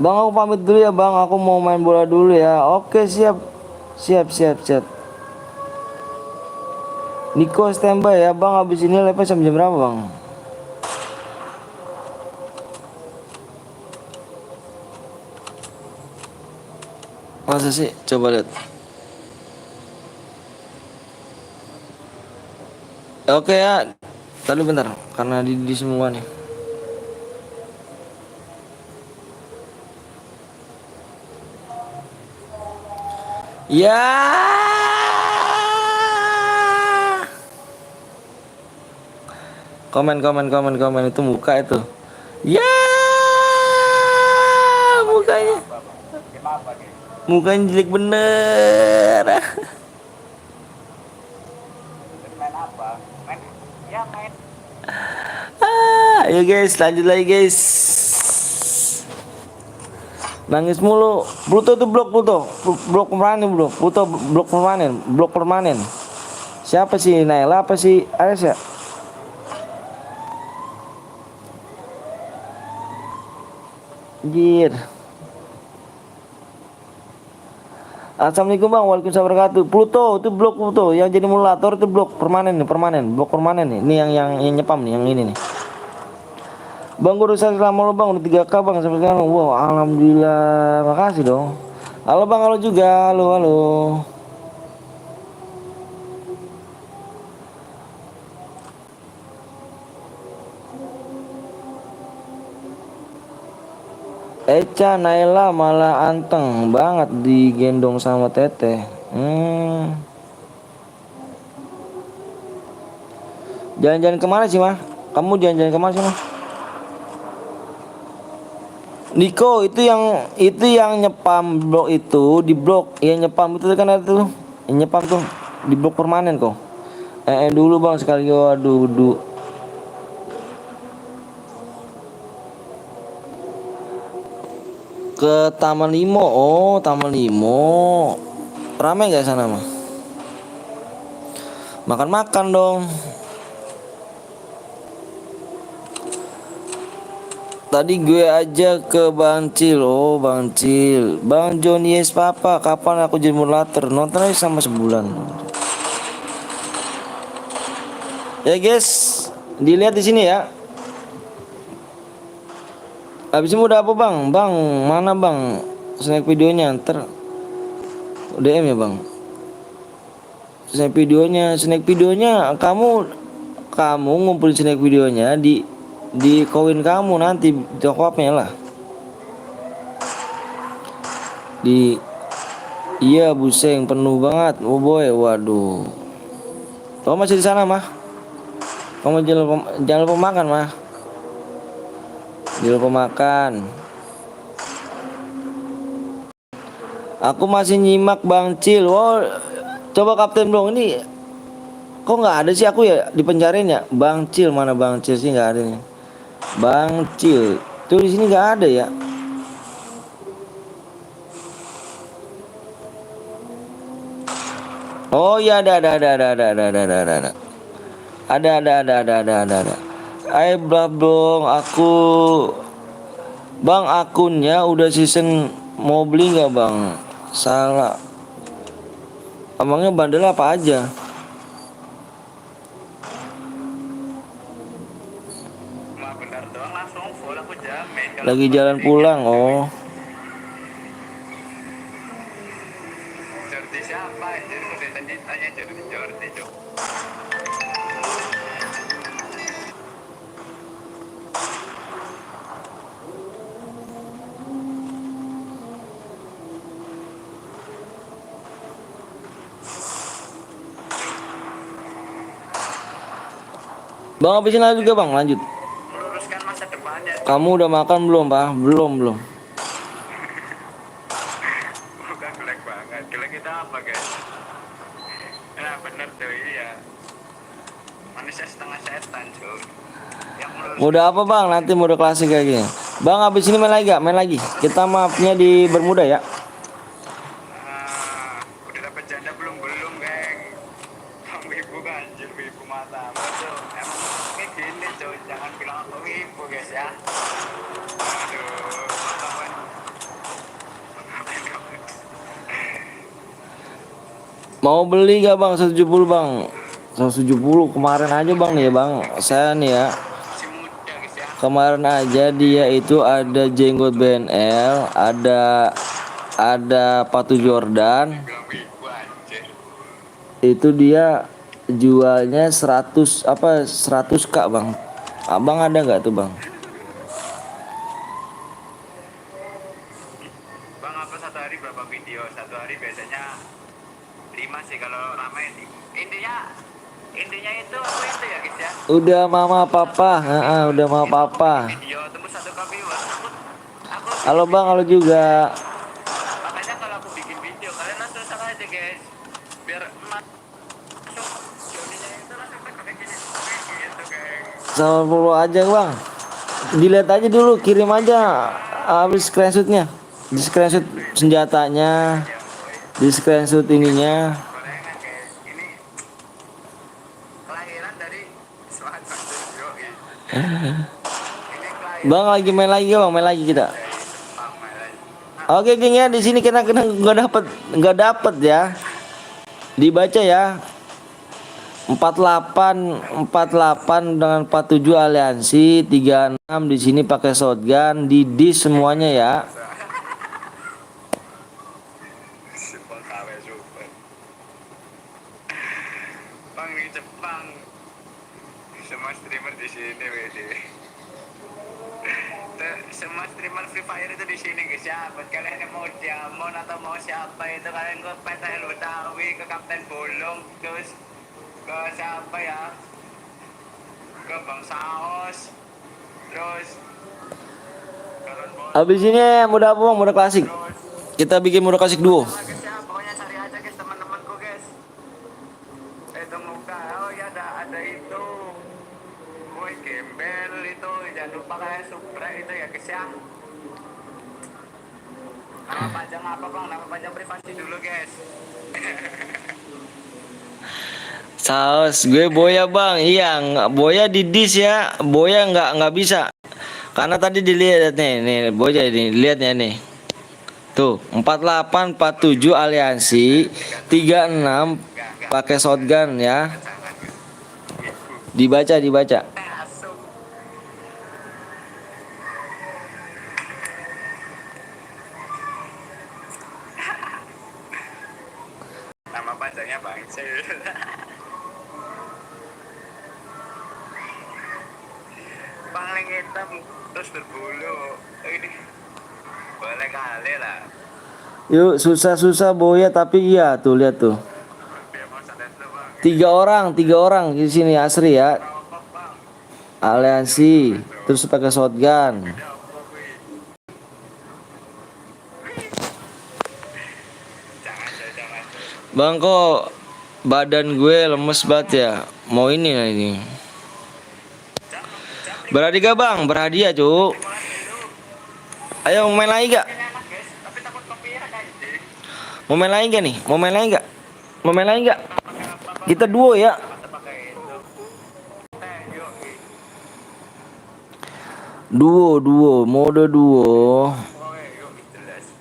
Bang aku pamit dulu ya bang, aku mau main bola dulu ya. Oke siap. Niko standby ya bang, habis ini live sampai jam berapa bang? Masa sih? Coba lihat. Oke ya, tadi bentar, karena di semua nih. Ya. Komen itu muka itu. Ya. Mukanya jelek bener. Ayo guys, lanjut lagi guys. Nangis mulu. Pluto tuh blok permanen. Siapa sih Naila apa sih Ares ya? Anjir. Assalamualaikum bang, waalaikumsalam warahmatullahi wabarakatuh. Pluto itu blok Pluto yang jadi modulator itu blok permanen nih, permanen blok permanen nih. Ini yang nyepam nih, yang ini nih. Bang gue udah lama lo bang, udah 3K bang sampai sekarang. Wow, alhamdulillah, makasih dong. Halo bang, halo juga, halo halo. Eca Naila malah anteng banget digendong sama Teteh. Jalan-jalan kemana sih mah? Kamu jalan-jalan kemana sih mah? Niko itu yang nyepam blok itu di blok yang nyepam itu kan ada tuh yang nyepam tuh di blok permanen kok. Dulu bang sekali waduh ke Taman Limo. Oh Taman Limo ramai nggak sana mah? Makan-makan dong. Tadi gue aja ke Bang Cil. Oh Bang Cil, Bang John Yes Papa, kapan aku jadi moderator? Nonton aja sama sebulan. Ya guys, dilihat di sini ya. Habis ini udah apa bang? Bang mana bang? Snack videonya ntar DM ya bang. Snack videonya kamu ngumpulin snack videonya di koin kamu nanti coklatnya lah. Iya buseng penuh banget. Oh boy, waduh. Kamu masih di sana mah? Kamu jangan lupa makan mah. Jangan lupa makan. Aku masih nyimak Bang Cil. Wow, coba Kapten Blong ini kok nggak ada sih aku ya dipenjarain ya? Bang Cil mana Bang Cil sih nggak ada nih. Bang Cil tuh di sini nggak ada ya. Oh iya ada. Ayo dong aku bang akunnya udah season mau beli nggak bang? Salah. Emangnya bandel apa aja? Lagi jalan pulang oh. Bang habisin aja juga bang lanjut. Meluruskan masa depannya. Kamu udah makan belum pak? Belum. Bukan gelek banget. Gelek kita apa guys? Nah bener tuh iya. Manusia setengah setan cuy. Yang meluruskan. Udah apa bang? Nanti mode klasik kayak gini. Bang habis ini main lagi gak? Main lagi. Kita mapnya di Bermuda ya. Udah dapet janda belum geng. Kamu ibu kan anjir ibu mata. Betul. Emang kayak gini cuy. Jangan bilang aku ibu guys ya. Aduh. Mau beli gak bang 170 bang? 170 kemarin aja bang nih ya bang. Saya nih ya. Masih muda guys ya. Kemarin aja dia itu ada jenggot BNL, ada Patu Jordan. Bilang ibu anjir. Itu dia jualnya 100k bang. Abang ada nggak tuh bang? Bang apa satu hari berapa video? Satu hari biasanya 5 sih kalau ramai. Intinya itu apa itu ya guys ya? Udah mama papa, udah mama papa. Video tembus 1 viewers. Aku Halo bang, halo juga. makanya kalau aku bikin video kalian langsung salah aja guys. Biar masuk jodinya itu langsung kayak gini. Gitu guys. Sama follow aja bang. Dilihat aja dulu, kirim aja habis screenshotnya. Di screenshot senjatanya, di screenshot ininya. Gorengan guys. Ini kelahiran dari suatu studio ya. Ini kelahiran Bang lagi main lagi bang, main lagi kita. dari Oke geng ya, di sini kena nggak dapet ya. Dibaca ya. 48 dengan 47 aliansi, 36 di sini pakai shotgun, di dis semuanya ya. Super KW super. Bang di Jepang. Semua streamer di sini, WD. Semua streamer Free Fire itu di sini guys ya. Buat kalian yang mau diamond atau mau siapa itu, kalian ke PTL Betawi, ke Kapten Bolong, terus ke siapa ya? Ke Bang Saos. Terus kalian mau Habis ini mode apa bang? Mode klasik. terus Kita bikin mode klasik duo. guys ya, pokoknya cari aja guys teman-temanku guys. Itu muka, oh ya ada itu. Boy gembel itu, jangan lupa kalian subscribe itu ya guys ya. Nama panjang apa bang? Nama panjang privasi dulu guys. Saus gue Boya bang. Iya Boya di dis ya. Boya nggak bisa. Karena tadi dilihat nih Boya ini lihatnya nih. Tuh 48 47 aliansi, 36 pakai shotgun ya. Jangan guys. Dibaca. Asum. Nama panjangnya Bang Cil. Paling hitam terus berbulu. Ini boleh kali lah. Yuk susah Boya tapi iya tuh lihat tuh. Biar mau sadar tuh bang. 3 orang di sini asri ya. Rokok bang. Aliansi terus pakai shotgun. Ada apa gue? Jangan. Bang kok badan gue lemes banget ya. Mau ini lah ini. Berhadiah bang, berhadiah cuk. Ayo mau main lagi gak? Ini enak guys, tapi takut kopinya anjing. Mau main lagi gak nih? Mau main lagi gak? Kita duo ya. Kita pakai itu. Yuk. Mode duo. Oke, yuk jelas.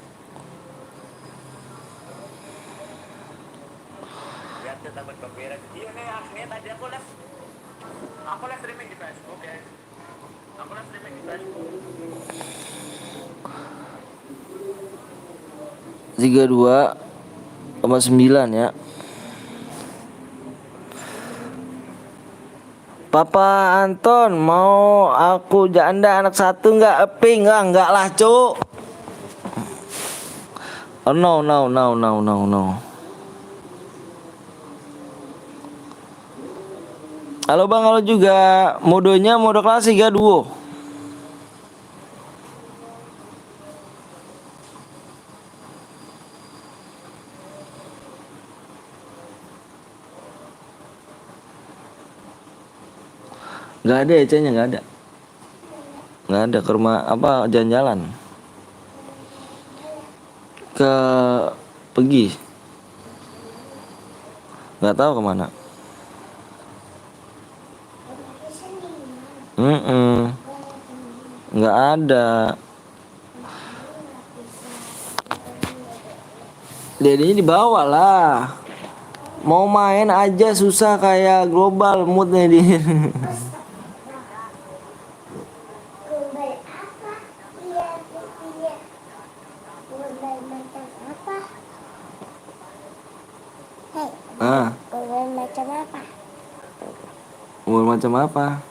Biar kita takut copyright. Iya nih, aslinya tadi aku live streaming di Facebook guys. Aku live streaming di Facebook. 32,9 ya. Papa Anton mau aku janda anak satu nggak? Eping nggak lah cuk. Oh no. Halo bang, halo juga. Modenya mode klasik ya duo. Nggak ada EC-nya, nggak ada ke rumah apa jalan-jalan ke pergi nggak tahu kemana. Nggak ada. Dedinya dibawa lah. Mau main aja susah kayak global moodnya dia. Gombal apa? Iya. Gombal macam apa? Hei, gombal macam apa? Umur macam apa?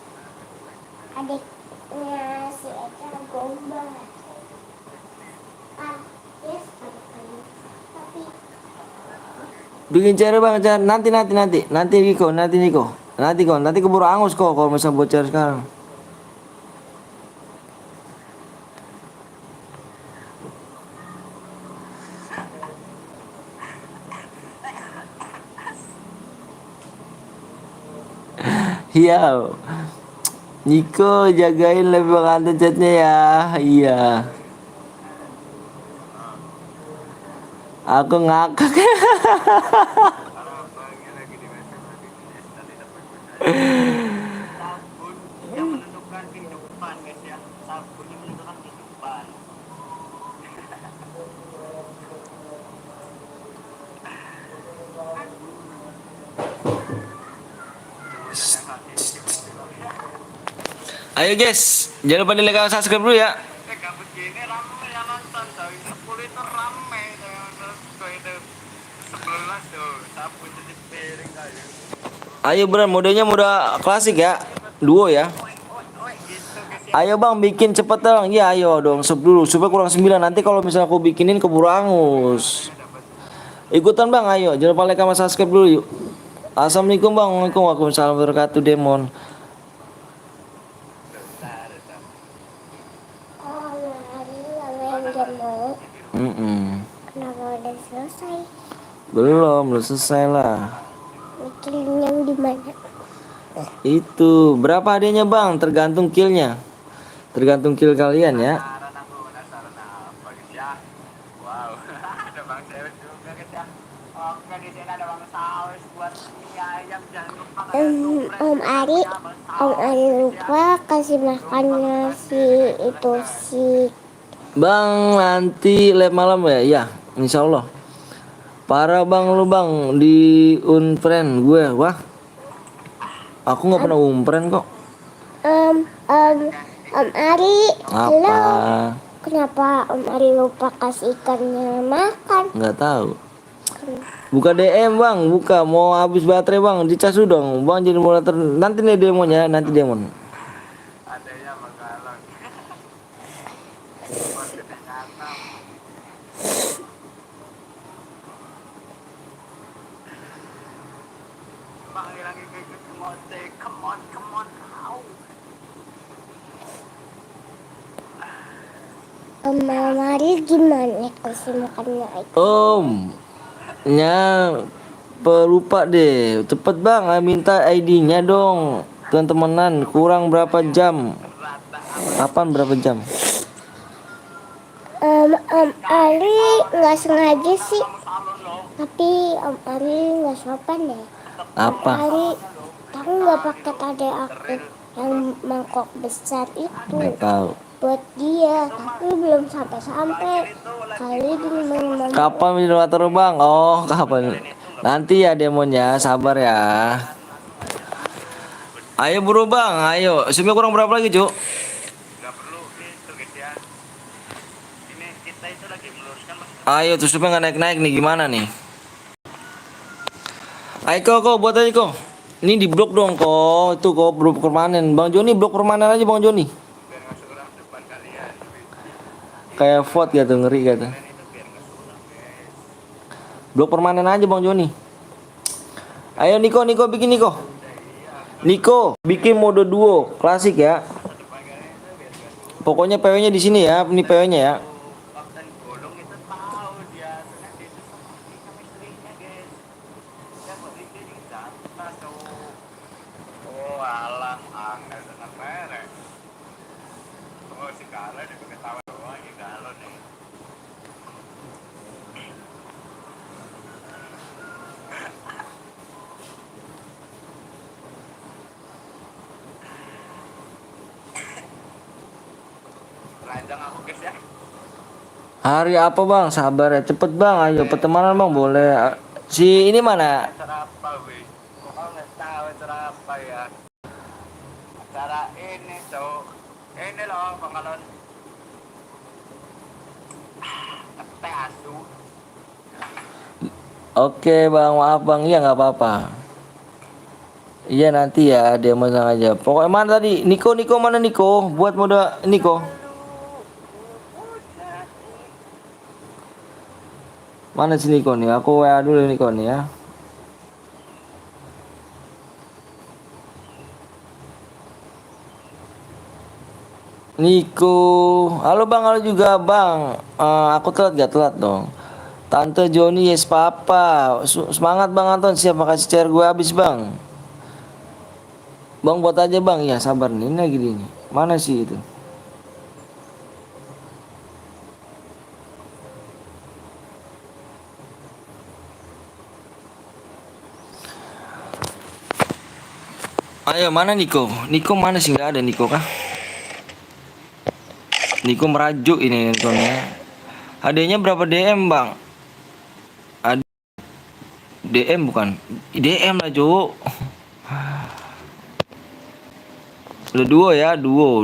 Adiknya si Eca gombal. Yes, tapi Bikin cari bang, cari. Nanti keburu angus kok kalau misal bocor sekarang. Iya. Niko jagain lebih bang chatnya ya. Iya. Aku ngakak. Sabun yang menentukan kehidupan guys ya. Sabun yang menentukan kehidupan. Ayo guys, jangan lupa di like dan subscribe dulu ya. Gabut gini rame yang nonton coy. 10 itu rame tuh yang nonton itu. 11 tuh, sapu cuci piring kali. Ayo Bran, modenya mode klasik ya. Duo ya. Gitu guys. Ayo bang, bikin cepet dong. Ya ayo dong, sub dulu. Supaya kurang 9. Nanti kalau misalnya aku bikinin keburu angus. Ikutan bang, ayo. Jangan lupa like sama subscribe dulu yuk. Assalamualaikum bang. Waalaikumsalam warahmatullahi wabarakatuh Demon. Oh, hari yang gemuk. Kenapa udah selesai? Belum selesai lah. Bikin yang di mana? Itu berapa hadiahnya bang? Tergantung killnya. Tergantung kill kalian ya. Penasaran aku, penasaran apa guys ya. Wow, ada Bang Saus juga guys ya. Oke, di sini ada Bang Saus buat mie ayam. Jangan lupa Om Ari, lupa kasih makannya si itu si Bang nanti lab malam ya? Ya, insya Allah. Parah bang lu bang di unfriend gue. Wah, aku nggak pernah unfriend kok. Om Ari. Halo. Apa? Kenapa Om Ari lupa kasih ikannya makan? Nggak tahu. Buka DM bang, buka. Mau habis baterai bang, dicas dulu dong. Bang jadi moderator. Nanti nih demonya, nanti demon. adanya bakalan. Buat kedengaran. Bang lagi ke mote, come on, au. Om Ari gimana kasih makannya itu? Om, nya pelupa deh. Cepet bang, minta ID-nya dong. Teman-temanan, kurang berapa jam? Kapan berapa jam? Om Ari nggak sengaja sih, tapi Om Ari nggak sopan deh. Apa? Ari, kamu nggak pakai tadi aku yang mangkok besar itu Nggak tahu. buat dia, tapi belum sampai kali di mana. Kapan moderator bang? Oh kapan? Nanti ya demonya, sabar ya. Ayo buru bang, ayo. Sebenarnya kurang berapa lagi cuk? Nggak perlu itu guys ya. Ini kita itu lagi meluruskan mas. Ayo tuh supaya nggak naik-naik nih gimana nih? Ayo kok buat aja kok. Ini di blok dong kok. Itu kok blok permanen. Bang Joni blok permanen aja bang Joni. Biar nggak suram depan kalian. Kayak vote gitu ngeri gitu. Kalian itu biar nggak suram guys. Blok permanen aja bang Joni. Ayo Niko bikin Niko. Niko bikin mode duo klasik ya. Pokoknya PW-nya di sini ya. Ini PW-nya ya. Kapten Bolong itu tahu dia nanti itu sama istrinya guys. Dia mau bikin data tuh. Oh alah, angel dengan merek. Oh si Carla dia ketawa doang ya galon nih. Ranjang aku guys ya. Hari apa bang? Sabar ya. Cepet bang. Ayo pertemanan bang boleh. Si ini mana? Acara apa weh? Kok nggak tahu acara apa ya? Acara ini tuh. Ini loh Bangkalon. Teh asu. Oke bang, maaf bang. Iya nggak apa-apa. Iya nanti ya demo aja. Pokoknya mana tadi? Niko mana Niko? Buat mode Niko. Mana si Niko nih? Aku WA dulu Niko nih ya. Niko, halo bang, halo juga bang. Aku telat gak telat dong. Tante Joni yes papa. Semangat bang Anton, siap makasih share gue habis bang. Bang buat aja bang, ya sabar nih, ini lagi ini. Mana sih itu? Ayo mana Niko? Niko mana sih nggak ada Niko kah? Niko merajuk ini Nikonya. Hadiahnya berapa DM bang? DM bukan? DM lah Jo. Udah duo ya, duo,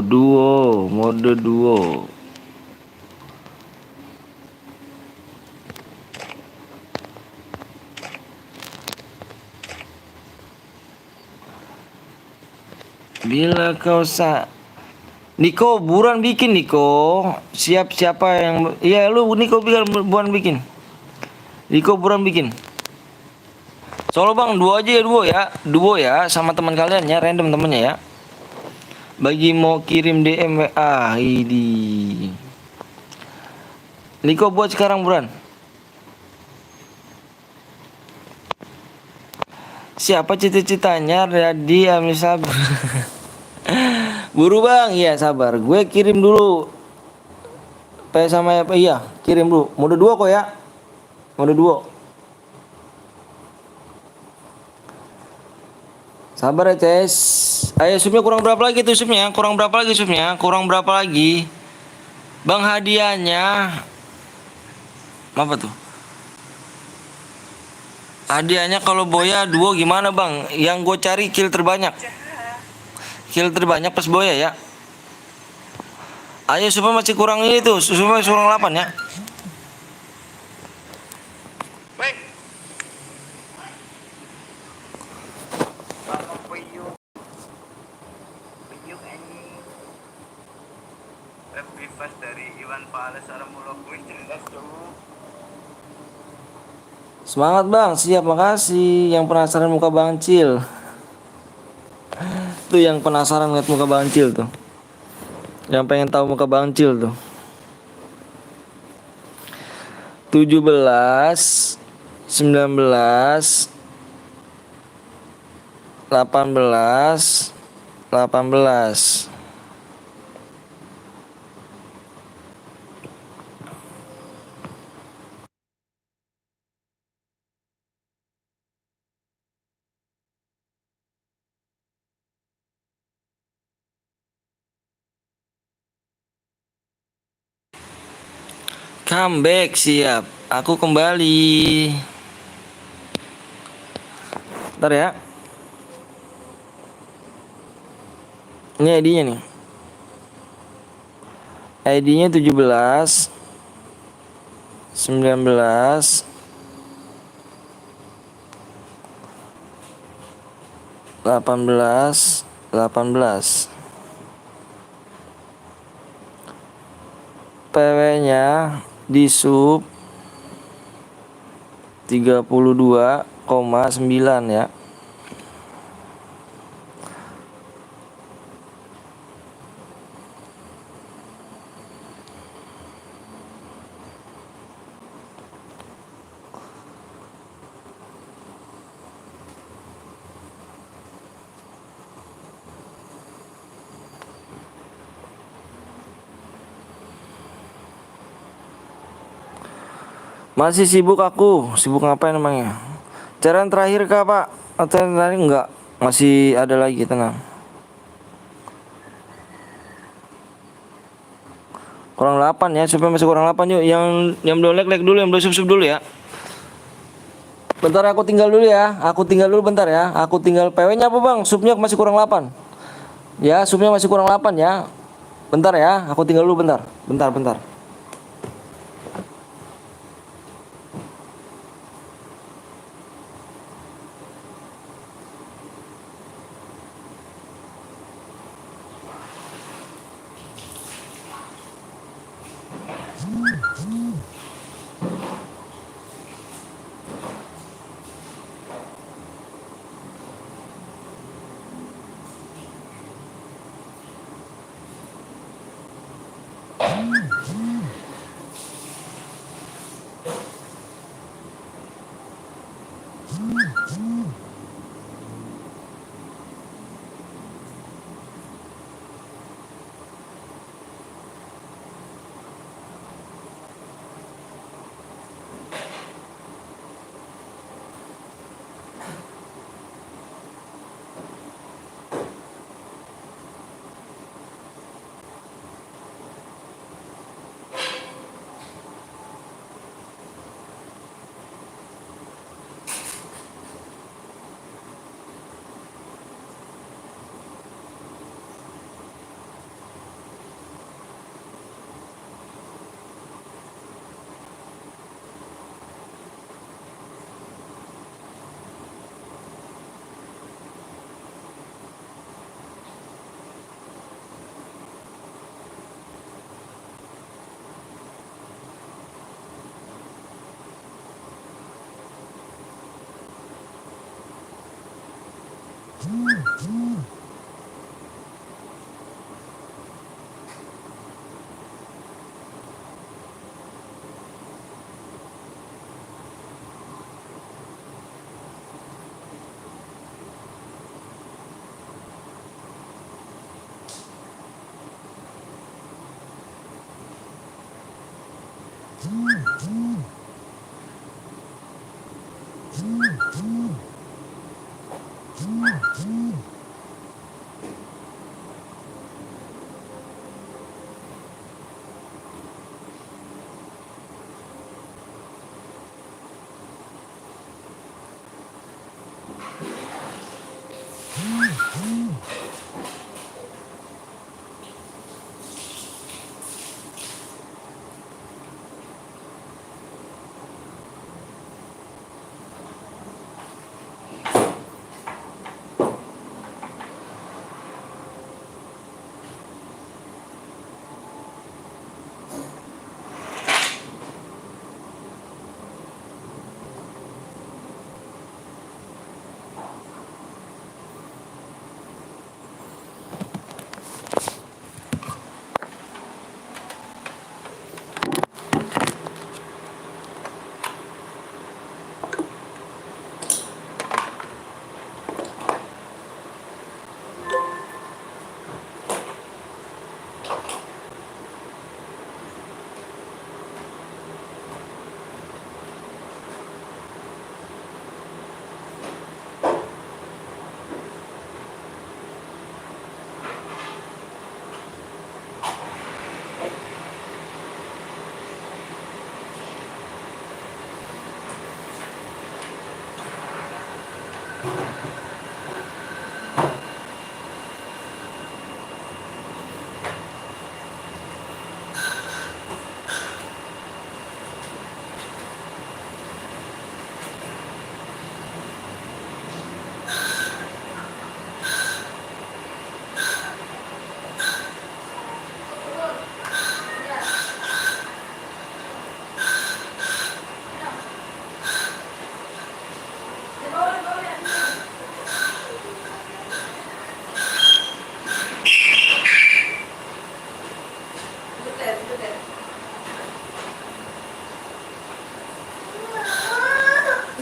mode duo. Bila kau Niko, buruan bikin Niko. Siapa yang iya lu Niko buruan bikin. Niko buruan bikin. Solo bang, duo ya sama teman kalian ya, random temennya ya. Bagi mau kirim DM WA, ini. Niko buat sekarang buruan. Siapa cita-citanya jadi Amisa? Buru bang, iya sabar. Gue kirim dulu. Sama apa? Iya, kirim dulu. Mode 2 kok ya. Mode 2. Sabar ya, Ces. Ayo subnya kurang berapa lagi tuh subnya? Kurang berapa lagi subnya? Kurang berapa lagi? Bang hadiahnya apa tuh? Hadiahnya kalau Boya duo gimana bang? Yang gue cari kill terbanyak. Kill terbanyak pas Boya ya. Ayo supaya masih kurang ini tuh, supaya masih kurang 8 ya. Baik. Bang puyuh. Puyuh anjing. Bebas dari Iwan Fals Saramullah gue jelas tuh. Semangat bang, siap makasih. Yang penasaran muka Bang Cil. Tuh yang penasaran lihat muka Bang Cil tuh. Yang pengen tahu muka Bang Cil tuh. 17 19 18 18. Comeback siap. Aku kembali. Ntar ya. Ini ID-nya nih. ID-nya 17 19 18 18. PW-nya di sub 32,9 ya. Masih sibuk aku. Sibuk ngapain emangnya? Cairan terakhir kah pak? Atau terakhir enggak? Masih ada lagi, tenang. Kurang 8 ya, supaya masih kurang 8 yuk. Yang belum like dulu, yang belum sub dulu ya. Bentar aku tinggal dulu ya. Aku tinggal dulu bentar ya. Aku tinggal PW-nya apa bang? Subnya masih kurang 8. Ya, subnya masih kurang 8 ya. Bentar ya, aku tinggal dulu bentar. Bentar.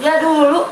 Dia dulu.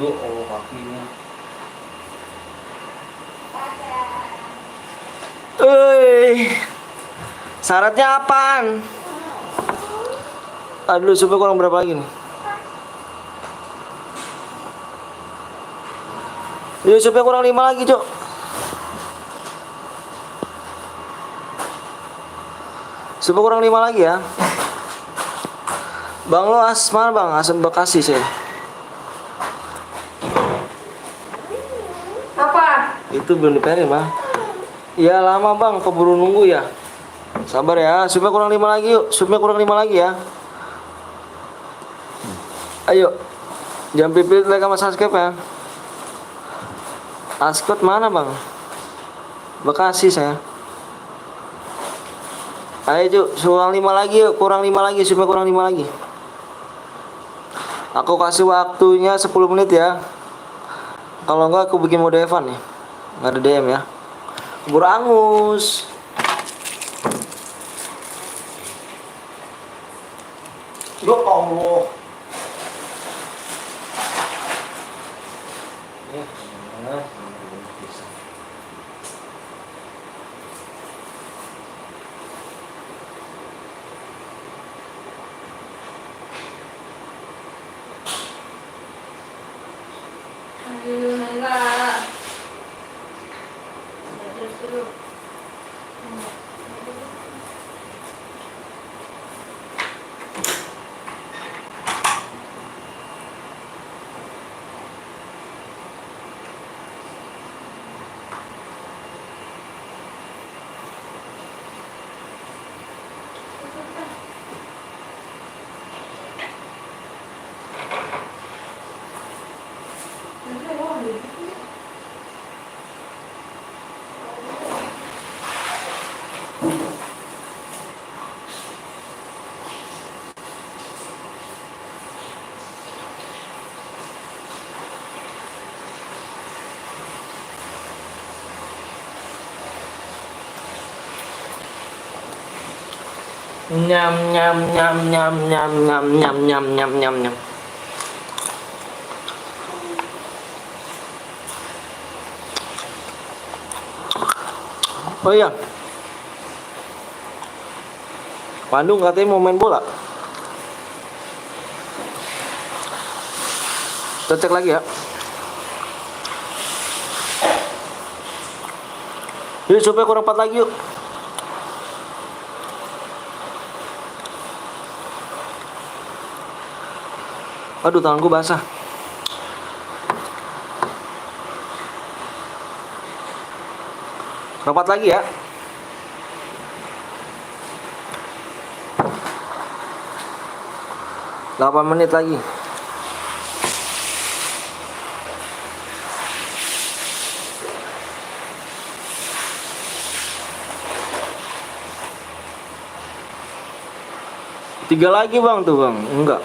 Oh, kakinya. Syaratnya apaan? Aduh, supaya kurang berapa lagi nih? Yuk, supaya kurang 5 lagi, Cok. Supaya kurang 5 lagi ya. Bang, lo asmar, Bang. Asam Bekasi saya. Apa? Itu belum diperin, Bang. Ya lama, Bang. Keburu nunggu ya. Sabar ya. Supaya kurang 5 lagi yuk. Supaya kurang 5 lagi ya. Ayo. Jangan pipit like sama subscribe ya. Askot mana, Bang? Bekasi saya. Ayo Cuk, kurang 5 lagi yuk, kurang 5 lagi, supaya kurang 5 lagi. Aku kasih waktunya 10 menit ya. Kalau enggak aku bikin mode Evan nih. Enggak ada DM ya. Buru angus. Ya Allah. Aduh, enggak. Terus dulu. Nyam nyam nyam nyam nyam nyam nyam nyam nyam nyam nyam. Oh iya, Bandung katanya mau main bola. Kita cek lagi ya. Yuk supaya kurang 4 lagi yuk. Aduh, tanganku basah. Rapat lagi ya. Delapan menit lagi. Tiga lagi bang tuh bang. Enggak,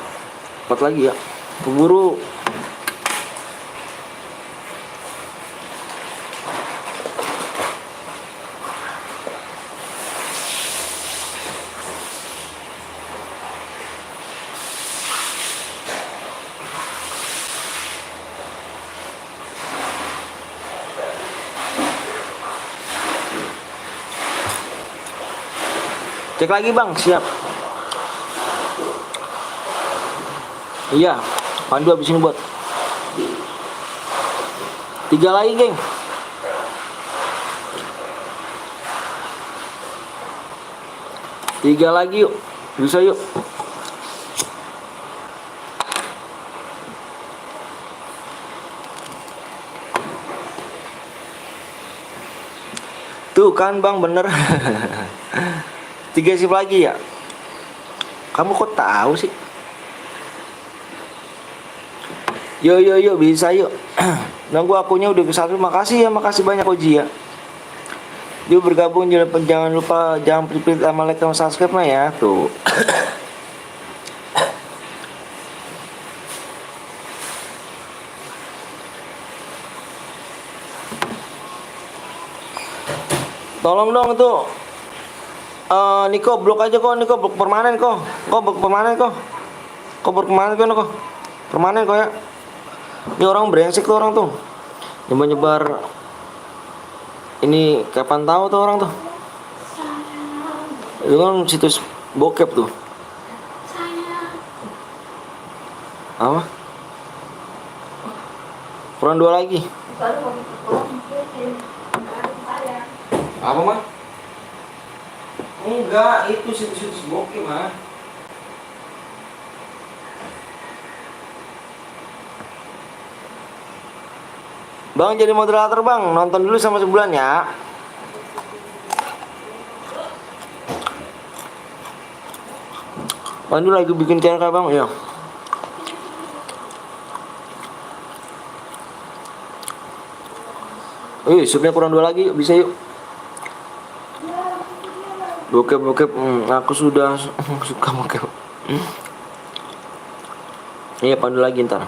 4 lagi ya. Keburu. Cek lagi bang, siap. Iya, Pandu habis ini buat 3 lagi geng. Tiga lagi yuk, bisa yuk. Tuh kan bang, bener. 3 sip lagi ya. Kamu kok tahu sih? Yo bisa yuk. Nunggu akunya udah ke 1. Makasih ya, makasih banyak Oji ya. Yuk bergabung, jangan lupa jangan pilih sama like sama subscribe lah ya tuh. Tolong dong tuh. Niko blok aja kok, Niko blok permanen kok. Kok blok permanen kok. Kok blok permanen kok. Permanen kok ya. Ini orang brengsek tuh orang tuh. Nyebar-nyebar. Ini kapan tahu tuh orang tuh. Itu kan situs bokep tuh. Apa? Kurang 2 lagi. Apa mah? Enggak, itu situs bokep mah. Bang jadi moderator bang, nonton dulu sama sebulan ya. Pandu lagi bikin channel bang, iya. Supnya kurang 2 lagi, bisa yuk. Bokep, aku sudah suka bokep. Iya, Pandu lagi ntar.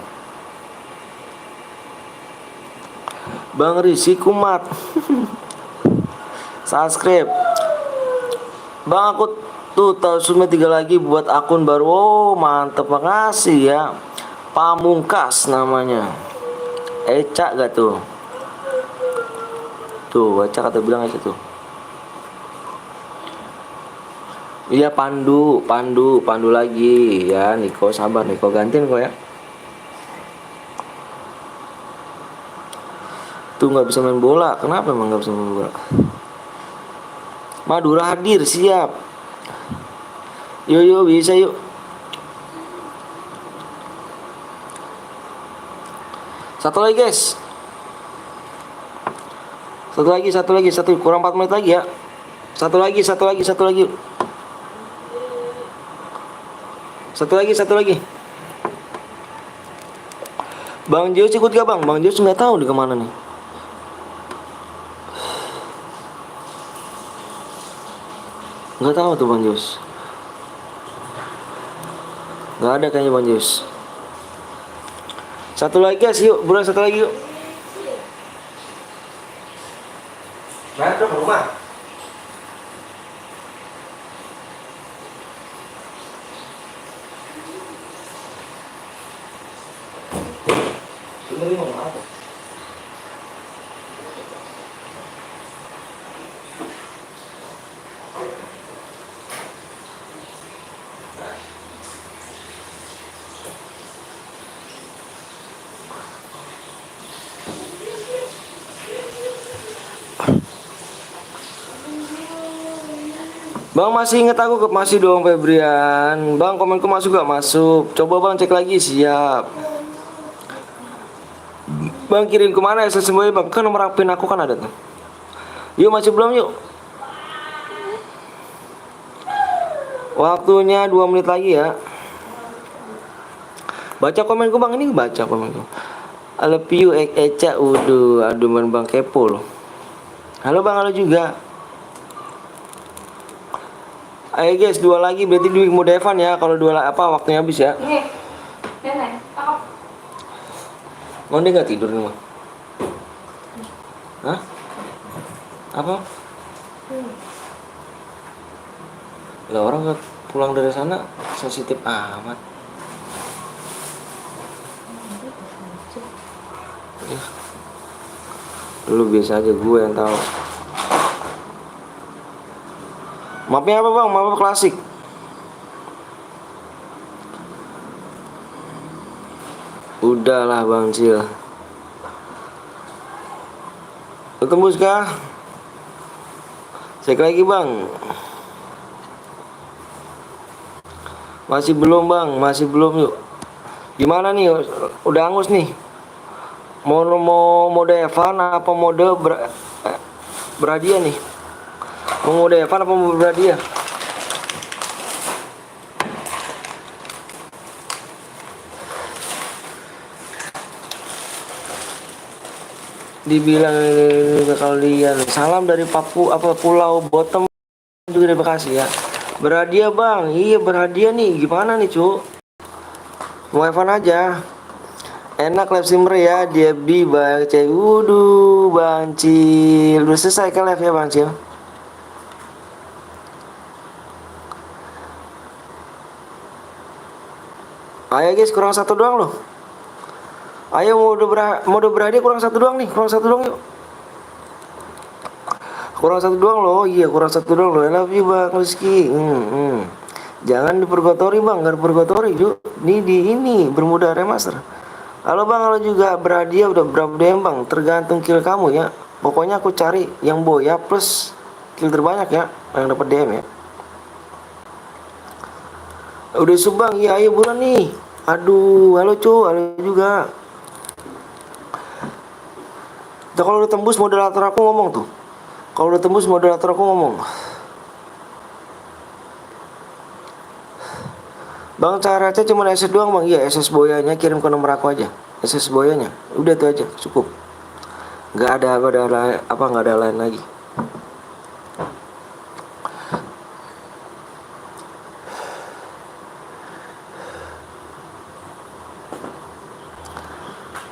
Bang Risi Kumat. Subscribe. Bang aku tuh tahu sudah 3 lagi buat akun baru. Oh mantep, makasih ya. Pamungkas namanya. Eca gak tuh? Tuh baca kata bilang aja tuh. Iya Pandu lagi ya. Niko sabar, Niko gantiin kok ya. Tuh nggak bisa main bola. Kenapa emang nggak bisa main bola? Madura hadir, siap. Yuk bisa yuk. Satu lagi guys. Satu kurang 4 menit lagi ya. Satu lagi. Satu lagi. Bang Jus ikut gak bang? Bang Jus nggak tahu di kemana nih. Nggak tahu tuh Bang Jus. Nggak ada kayaknya Bang Jus. Satu lagi guys, yuk. Buruan satu lagi yuk. Nah, ke rumah. Dengerin ngomong apa? Bang masih inget aku? Masih dong Febrian. Bang komenku masuk gak? Masuk. Coba bang cek lagi. Siap. Bang kirim kemana ya semuanya bang? Kan nomor pin aku kan ada tuh. Yuk masih belum yuk. Waktunya 2 menit lagi ya. Baca komenku bang. Ini baca komenku. I love you Eca. Aduh man bang kepo loh. Halo bang, halo juga. Ayo guys, 2 lagi berarti Dwi mau Devan ya. Kalau 2 apa waktunya habis ya. Nih, nenek, cakep. Mau dia nggak tidur nih mah? Hah? Apa? Lah orang nggak pulang dari sana sensitif amat. Ya. Lu biasa aja, gue yang tahu. Mapnya apa bang? Map klasik. Udahlah bang Cil. Tembus kah? Cek lagi bang. Masih belum bang, masih belum yuk. Gimana nih? Udah angus nih. Mau mode Evan apa mode Bradia nih? Mau mode Evan apa mode Bradia? Dibilang ke kalian. Salam dari Pulau Bottom juga dari Bekasi ya. Berhadiah bang, iya berhadiah nih. Gimana nih cu? Mau Evan aja. Enak live simmer ya, dia bi banyak cewek. Bang Cil. Udah selesai kan live ya Bang Cil? Ayo guys, kurang 1 doang loh. Ayo mode berhadiah kurang 1 doang nih, kurang 1 doang yuk. Kurang 1 doang loh, iya kurang 1 doang loh. I love you bang Rizky. Jangan dipergotori bang, nggak dipergotori yuk. Ini bermuda remaster. Halo bang, halo juga. Berhadiah udah berapa DM bang? Tergantung kill kamu ya. Pokoknya aku cari yang boya plus kill terbanyak ya, yang dapat DM ya. Udah subang, iya ayo buruan nih. Aduh, halo cu, halo juga. Nah, kalau udah tembus moderator aku ngomong tuh. Kalau udah tembus moderator aku ngomong. Bang caranya cuma SS doang bang. Iya SS boyanya kirim ke nomor aku aja. SS boyanya. Udah tuh aja, cukup. Nggak ada lain lagi.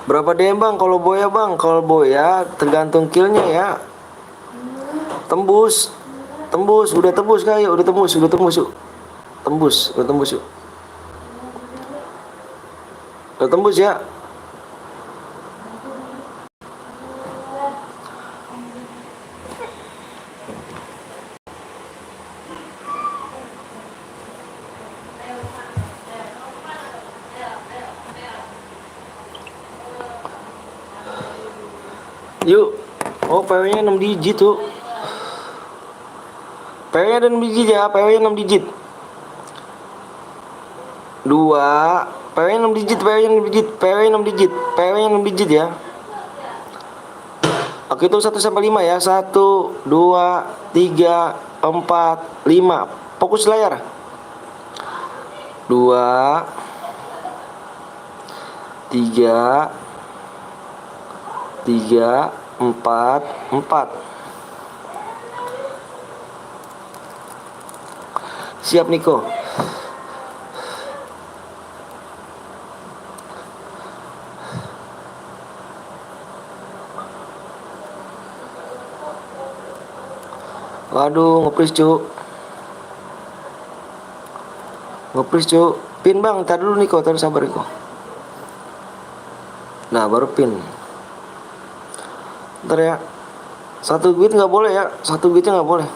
Berapa DM bang? Kalau boya bang, kalau boya tergantung killnya ya. Tembus, udah tembus kayak, udah tembus yuk. Udah tembus ya. Yuk. Oh, PW-nya 6 digit tuh. PW-nya ada 6 digit ya, PW-nya 6 digit. 2, PW-nya 6 digit, PW-nya 6 digit, PW-nya 6 digit, PW-nya 6 digit ya. Oke, itu 1 sampai 5 ya. 1, 2, 3, 4, 5. Fokus layar. 2, 3, 4, 4. Siap Niko. Waduh, ngepris cuk. Ngepris cuk. Pin bang, tar dulu Niko, tar sabar Niko. Nah, baru pin. Ntar ya. 1 bit nggak boleh ya. 1 bitnya nggak boleh.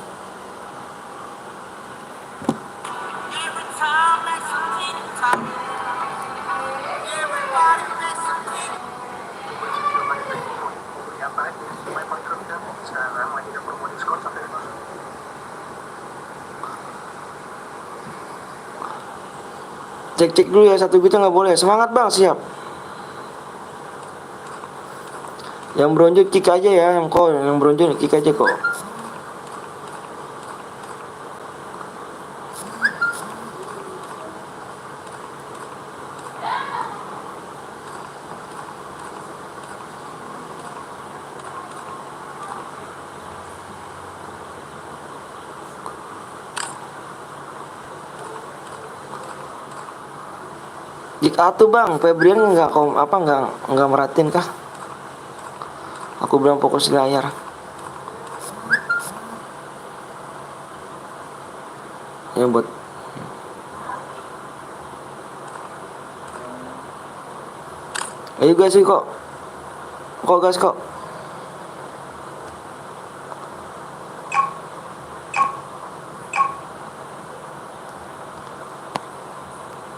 Cek dulu ya, 1 bitnya nggak boleh. Semangat bang, siap. Yang bronze kick aja ya, yang bronze kick aja kok. Jika tuh bang, Febrian nggak merhatiin kah? Aku bilang fokus layar. Ya buat. Ayo guys kok. Kok guys kok.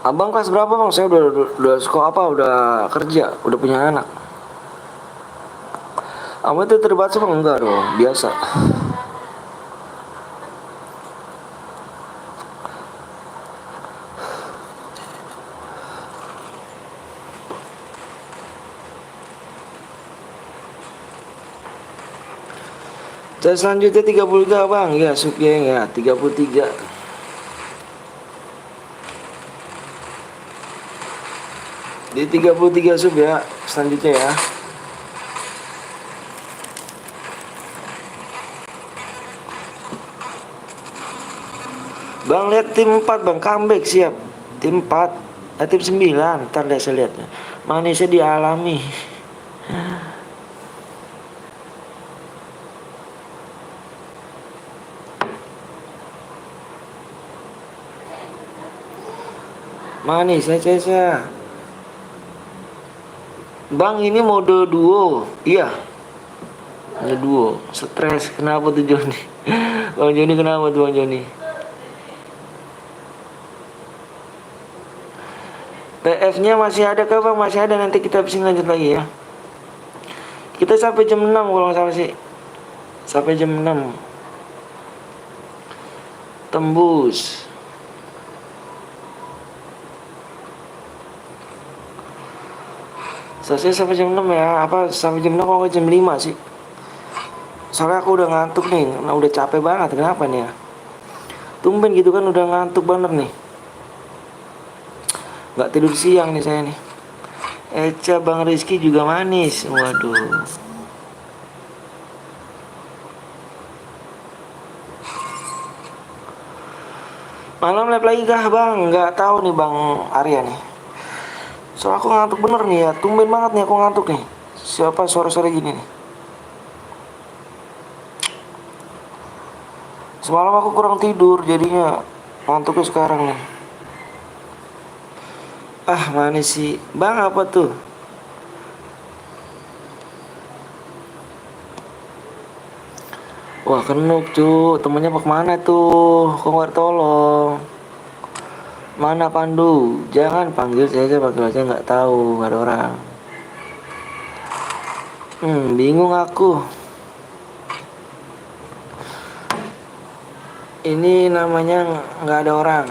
Abang kelas berapa bang? Saya udah sekolah apa? Udah kerja, udah punya anak. Abang itu terbatas bang? Enggak dong, biasa. Dan selanjutnya 33 bang, ya Sukyeng ya 33. Di 33 sub ya, selanjutnya ya. Bang lihat tim 4 bang, comeback siap. Tim 4, tim 9, ntar deh saya lihat. Manisnya dialami. Manis saya. Bang ini mode duo. Iya. Mode duo. Stres. Kenapa tuh Joni? Bang Joni kenapa tuh Bang Joni? PF-nya masih ada kah bang? Masih ada, nanti kita bisa lanjut lagi ya. Kita sampai jam 6 kalau nggak salah sih. Sampai jam 6. Tembus. Selesai sampai jam 6 ya. Apa sampai jam 6 kalau jam 5 sih. Soalnya aku udah ngantuk nih. Nah, udah capek banget. Kenapa nih ya? Tumben gitu kan udah ngantuk banget nih. Gak tidur siang nih saya nih. Eca Bang Rizky juga manis. Waduh. Malam live lagi kah bang? Nggak tahu nih bang Arya nih. Soalnya aku ngantuk bener nih ya. Tumben banget nih aku ngantuk nih. Siapa sore-sore gini nih. Semalam aku kurang tidur jadinya ngantuknya sekarang nih. Ah mana sih bang, apa tuh? Wah kenuk cu, temennya mau kemana tuh? Kok nggak tolong? Mana Pandu? Jangan panggil saya panggil aja, nggak tahu, nggak ada orang. Bingung aku. Ini namanya nggak ada orang.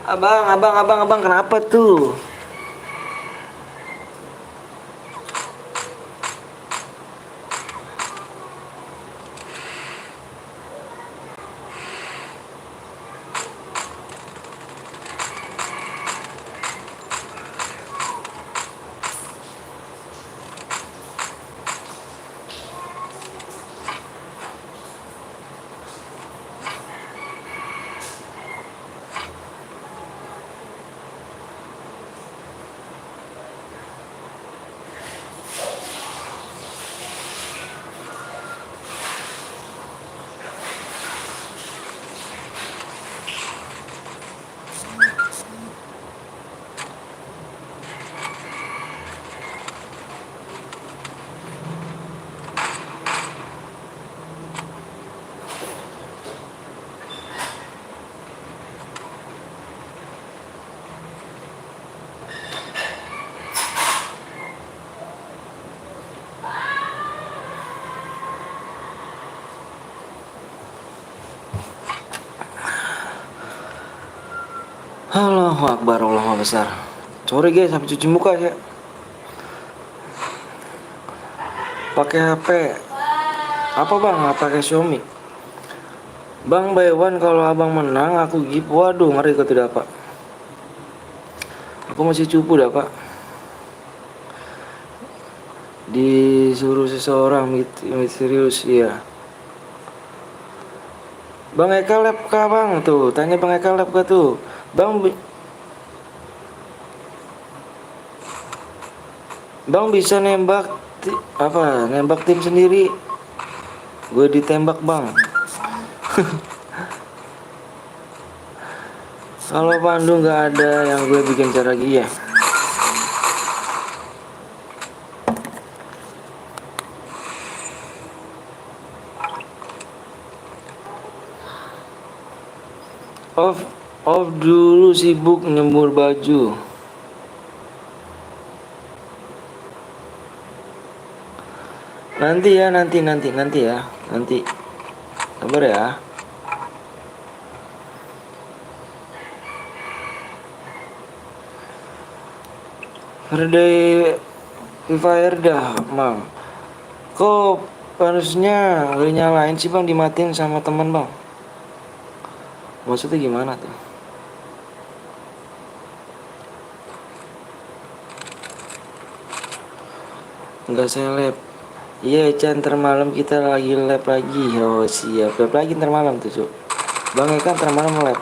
Abang, kenapa tuh? Allahu Akbar, Allahu besar. Sorry guys, habis cuci muka ya. Pakai HP. Apa bang? Pakai Xiaomi. Bang, by one kalau abang menang aku gift. Waduh, ngeri kau tidak pak. Aku masih cupu dah pak. Disuruh seseorang misterius ya. Bang Eka lab kah bang tuh? Tanya Bang Eka lab kah tuh? Bang bisa nembak nembak tim sendiri. Gue ditembak bang. Kalau Pandu nggak ada yang gue bikin cara lagi ya. Off dulu, sibuk nyemur baju. Nanti ya, nanti ya. Nanti. Sabar ya. Friday Free Fire dah, Bang. Kok harusnya gak nyalain sih Bang, dimatiin sama teman Bang? Maksudnya gimana tuh? Enggak seleb. Iya Chan, ntar malam kita lagi lab lagi. Oh siap, lab lagi ntar malam tuh Cuk. Bang Eka ntar malam lab.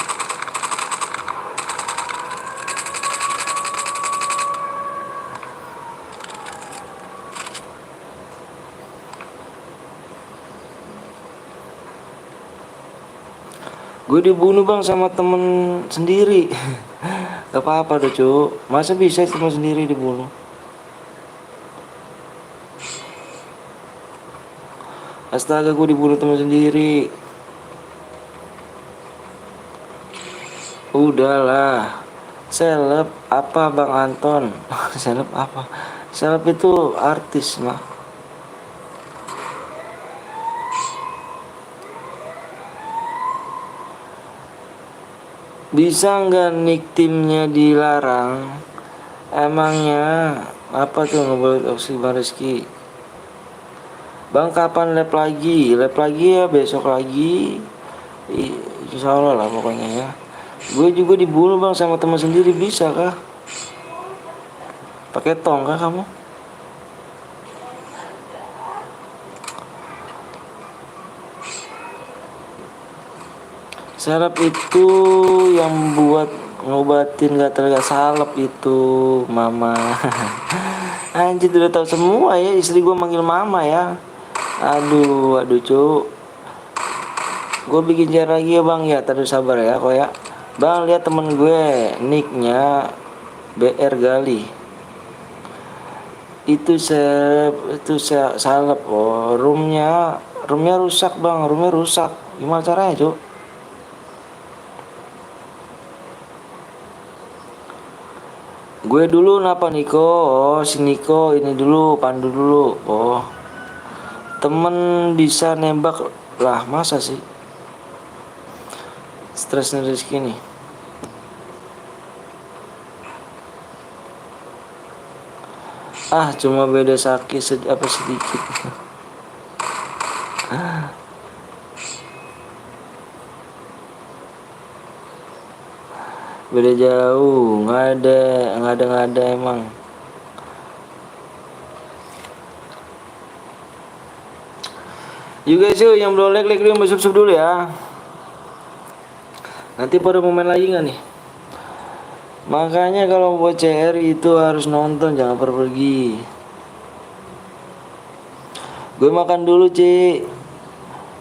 Gue dibunuh bang sama temen sendiri. Gak apa-apa deh Cuk. Masa bisa temen sendiri dibunuh? Astaga, gue dibunuh teman sendiri. Udahlah. Seleb apa Bang Anton? Seleb apa? Seleb itu artis mah. Bisa nggak nick timnya dilarang? Emangnya apa tuh ngebuat opsi Bang Rizky? Bang kapan lab lagi? Lab lagi ya besok lagi. Insya Allah lah pokoknya ya. Gue juga dibunuh bang sama teman sendiri, bisa kah? Pakai tong kah kamu? Salep itu yang buat ngobatin gatal salep itu mama. Anjir udah tahu semua ya, istri gue manggil mama ya. Aduh Cuk. Gue bikin cara lagi ya bang ya, terus sabar ya kok ya. Bang lihat temen gue nicknya BR Gali. Itu salep. Oh roomnya rusak bang, roomnya rusak. Gimana caranya Cuk? Gue dulu napa Niko? Oh si Niko ini dulu, Pandu dulu. Oh temen bisa nembak lah, masa sih? Stresnya Rizky nih. Ah cuma beda sakit apa sedikit. Beda jauh, nggak ada emang. You guys yuk yang belum like dulu, yang sub dulu ya. Nanti pada mau main lagi nggak nih? Makanya kalau buat CR itu harus nonton, jangan pergi. Gue makan dulu Ci.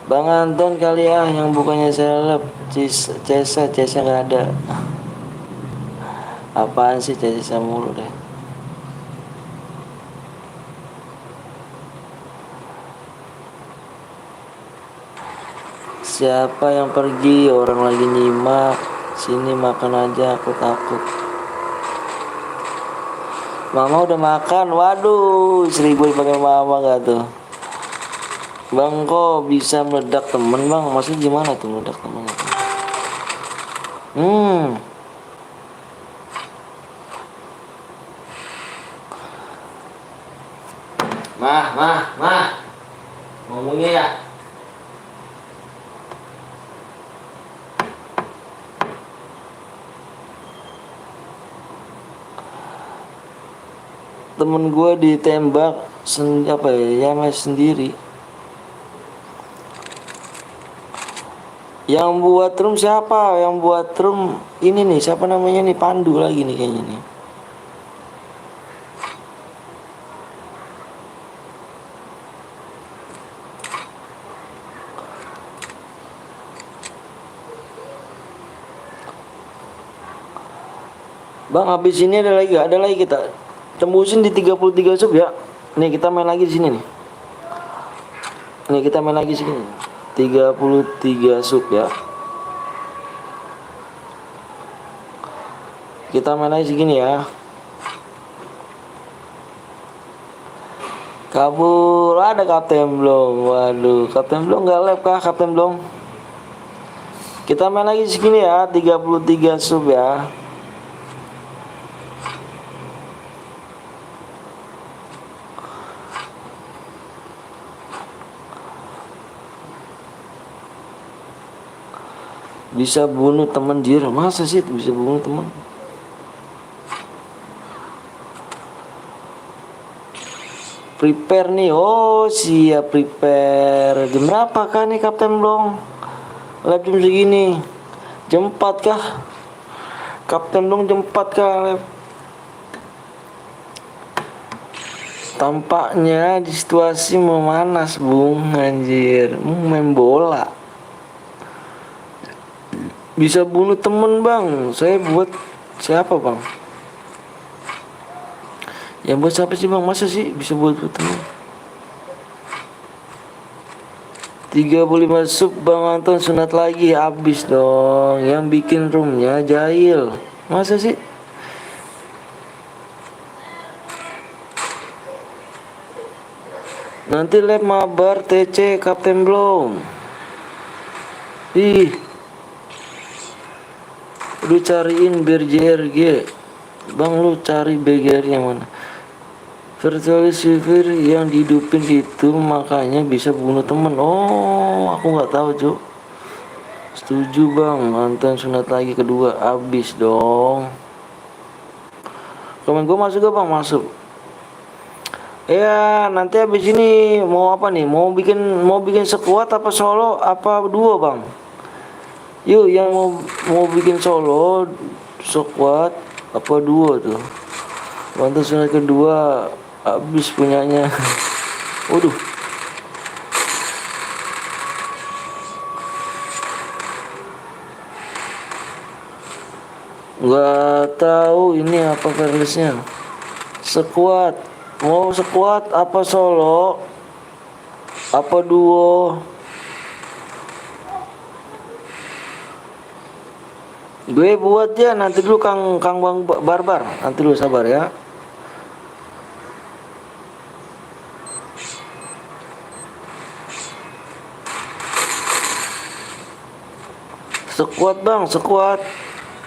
Bang Anton kali ya yang bukannya seleb. Cesa nggak ada. Apaan sih Cesa mulu deh. Siapa yang pergi? Orang lagi nyimak. Sini makan aja, aku takut. Mama udah makan. Waduh, istri gue pakai mama gak tuh? Bang kok bisa meledak temen bang? Maksudnya gimana tuh meledak temen? Mah. Ngomongnya ya. Temen gue ditembak ya sendiri. Yang buat room siapa? Yang buat room ini nih, siapa namanya nih? Pandu lagi nih kayaknya nih. Bang habis ini ada lagi kita tembusin di 33 sub ya. Nih kita main lagi di sini nih. Nih kita main lagi sini. 33 sub ya. Kita main lagi segini ya. Kabur, ada Kapten belum? Waduh, Kapten belum nggak live kah Kapten belum? Kita main lagi segini ya, 33 sub ya. Bisa bunuh teman jir, masa sih bisa bunuh teman? Prepare nih, oh siap prepare. Jam berapa kah nih Kapten belum? Live jam segini. Jam 4 kah? Kapten belum jam 4 kah live? Tampaknya di situasi memanas bung, anjir. Main bola. Bisa bunuh temen bang. Saya buat siapa bang? Yang buat siapa sih bang? Masa sih bisa buat temen? 35 sub Bang Anton sunat lagi. Habis dong. Yang bikin roomnya jahil. Masa sih? Nanti lab mabar TC Kapten belum? Ih, lu cariin BRJRG bang, lu cari BGR yang mana? Virtual server yang dihidupin itu makanya bisa bunuh temen. Oh aku nggak tahu cuk. Setuju bang, nonton sunat lagi kedua. Abis dong. Komen gue masuk gak bang? Masuk. Ya nanti abis ini mau apa nih? Mau bikin sekuat apa solo apa duo bang? Yuk yang mau bikin solo squad apa duo tuh. Mantu sunat kedua habis punyanya. Waduh. Nggak tahu ini apa rilisnya. Squad. Mau squad apa solo apa duo? Gue buat ya, nanti dulu Kang Kang Bang Barbar. Nanti dulu sabar ya. Sekuat Bang, sekuat.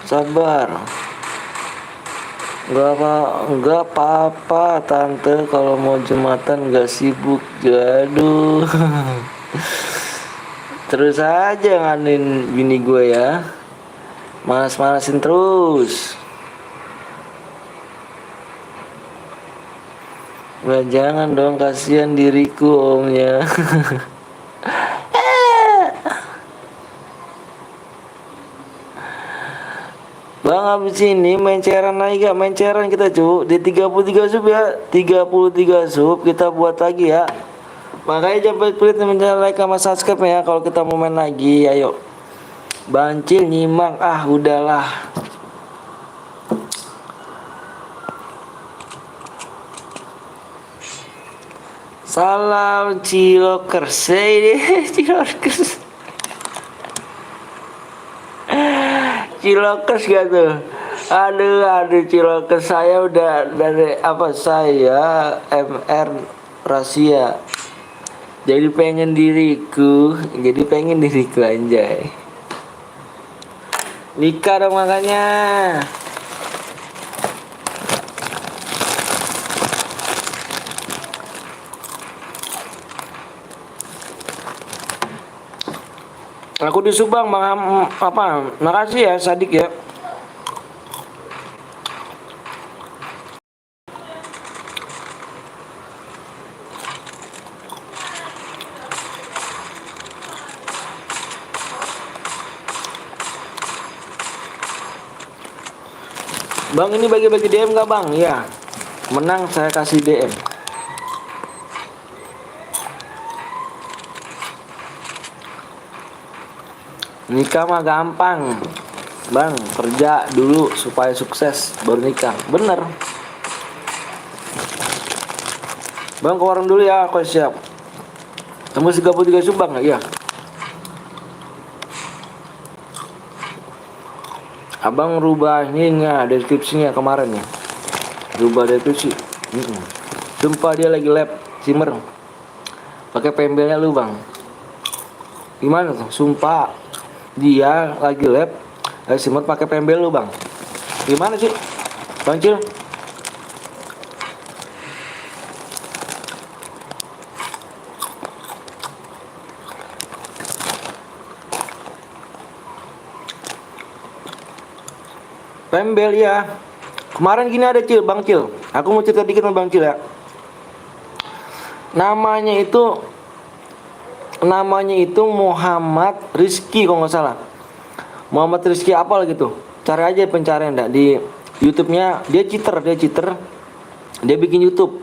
Sabar. Enggak apa-apa tante, kalau mau Jumatan enggak sibuk. Aduh. Terus aja nganin bini gue ya. Manas-manasin terus. Nah, jangan dong, kasihan diriku omnya. Bang, habis ini main cairan lagi gak? Main cairan kita cu di 33 sub ya. 33 sub kita buat lagi ya. Makanya jangan pelit minta like sama subscribe ya kalau kita mau main lagi. Ayo Bancil nyimak, udahlah. Salam Cilokers. Cilokers. Cilokers gak tuh? Aduh Cilokers, saya udah dari saya MR rahasia. Jadi pengen diriku anjay. Nikah dong makanya. Aku di Subang, makasih ya Sadik ya. Bang, ini bagi-bagi DM gak bang? Ya, menang saya kasih DM. Nikah mah gampang bang, kerja dulu supaya sukses baru nikah. Bener bang, ke warung dulu ya, aku siap. Tembus 33 Subang ya? Iya. Abang rubah ininya, deskripsinya kemarin ya. Rubah deskripsi. Sumpah dia lagi lab simmer. Pakai pembelnya lu bang. Gimana tuh? Sumpah dia lagi lab simmer pakai pembel lu bang. Gimana sih Bang Cil? Pembel ya. Kemarin gini ada Cil, Bang Cil. Aku mau cerita dikit sama Bang Cil ya. Namanya itu Muhammad Rizky kalau nggak salah. Muhammad Rizky apa gitu. Cari aja pencarian dah di YouTube-nya. Dia cheater. Dia bikin YouTube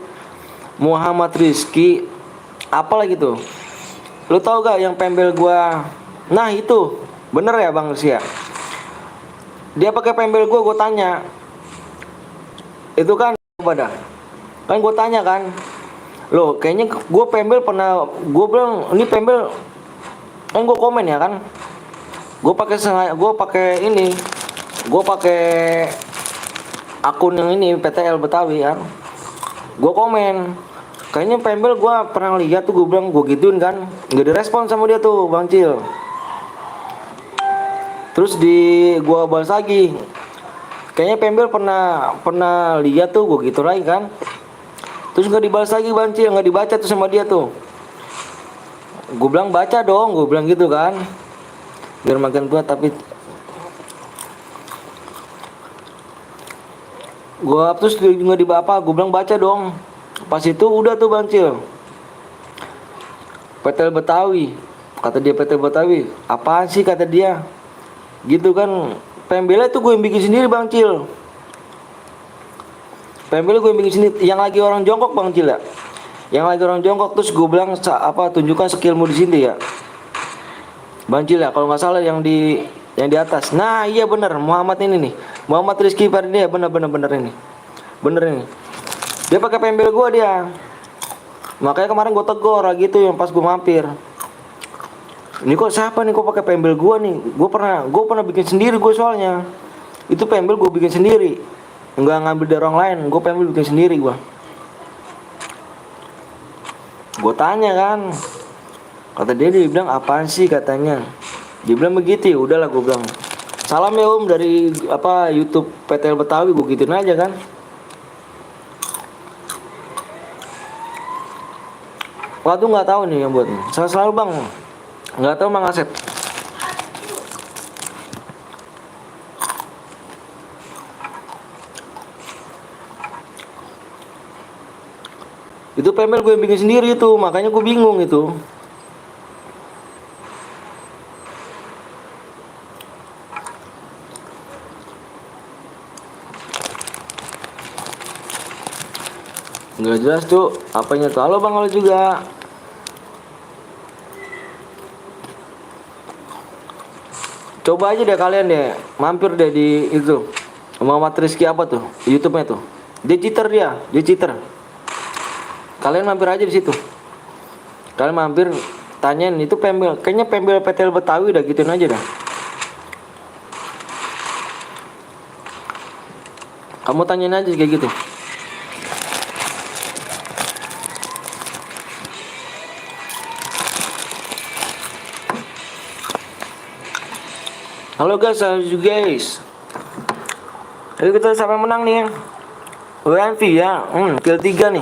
Muhammad Rizky apa gitu. Lu tahu gak yang pembel gua? Nah itu bener ya Bang Rizky ya. Dia pakai pembel gua tanya. Itu kan pada. Kan gua tanya kan. Loh, kayaknya gue pembel pernah, gue bilang ini pembel, kan gue komen ya kan, gue pakai akun yang ini PTL Betawi kan, gue komen, kayaknya pembel gue pernah lihat tuh, gue bilang gue gituin kan, nggak direspon sama dia tuh Bang Cil. Terus gue balas lagi, kayaknya pembel pernah lihat tuh, gue gitu lagi kan. Terus nggak dibalas lagi Bang Cil, nggak dibaca tuh sama dia tuh. Gue bilang baca dong, gue bilang gitu kan, biar makin kuat. Tapi gue terus nggak dibaca, gue bilang baca dong. Pas itu udah tuh Bang Cil, PTL Betawi, kata dia PTL Betawi, apaan sih kata dia, gitu kan. Pembelnya tuh gue yang bikin sendiri Bang Cil. Pembel gue bikin sini yang lagi orang jongkok Bang Cil ya. Yang lagi orang jongkok, terus gue bilang tunjukkan skillmu di sini ya. Bang Cil ya, kalau nggak salah yang di atas. Nah, iya bener Muhammad ini nih. Muhammad Rizky Fardi ya, bener ini. Bener ini. Dia pakai pembel gue dia. Makanya kemarin gue tegur gitu yang pas gue mampir. Ini kok siapa nih kok pakai pembel gua nih? Gua pernah bikin sendiri gua soalnya. Itu pembel gua bikin sendiri. Enggak ngambil dari orang lain, gua pembel bikin sendiri gua. Gua tanya kan. Kata dia bilang apaan sih katanya. Dia bilang begitu, ya udahlah gua bilang. Salam ya Om dari YouTube PTL Betawi, gua gituin aja kan. Waktu nggak tahu nih yang buat. Saya selalu Bang. Nggak tahu Mang Asep. Itu pembel gue yang bikin sendiri itu, makanya gue bingung itu. Nggak jelas tuh, apanya tuh. Halo Bang, halo juga. Coba aja deh kalian deh, mampir deh di itu Muhammad Rizky apa tuh, YouTube-nya tuh. Dia cheater. Kalian mampir aja di situ. Kalian mampir, tanyain itu pembel, kayaknya pembel PTL Betawi udah gituin aja dah. Kamu tanyain aja kayak gitu. Halo guys, Ayo kita sampai menang nih. WMV ya, kill 3 nih.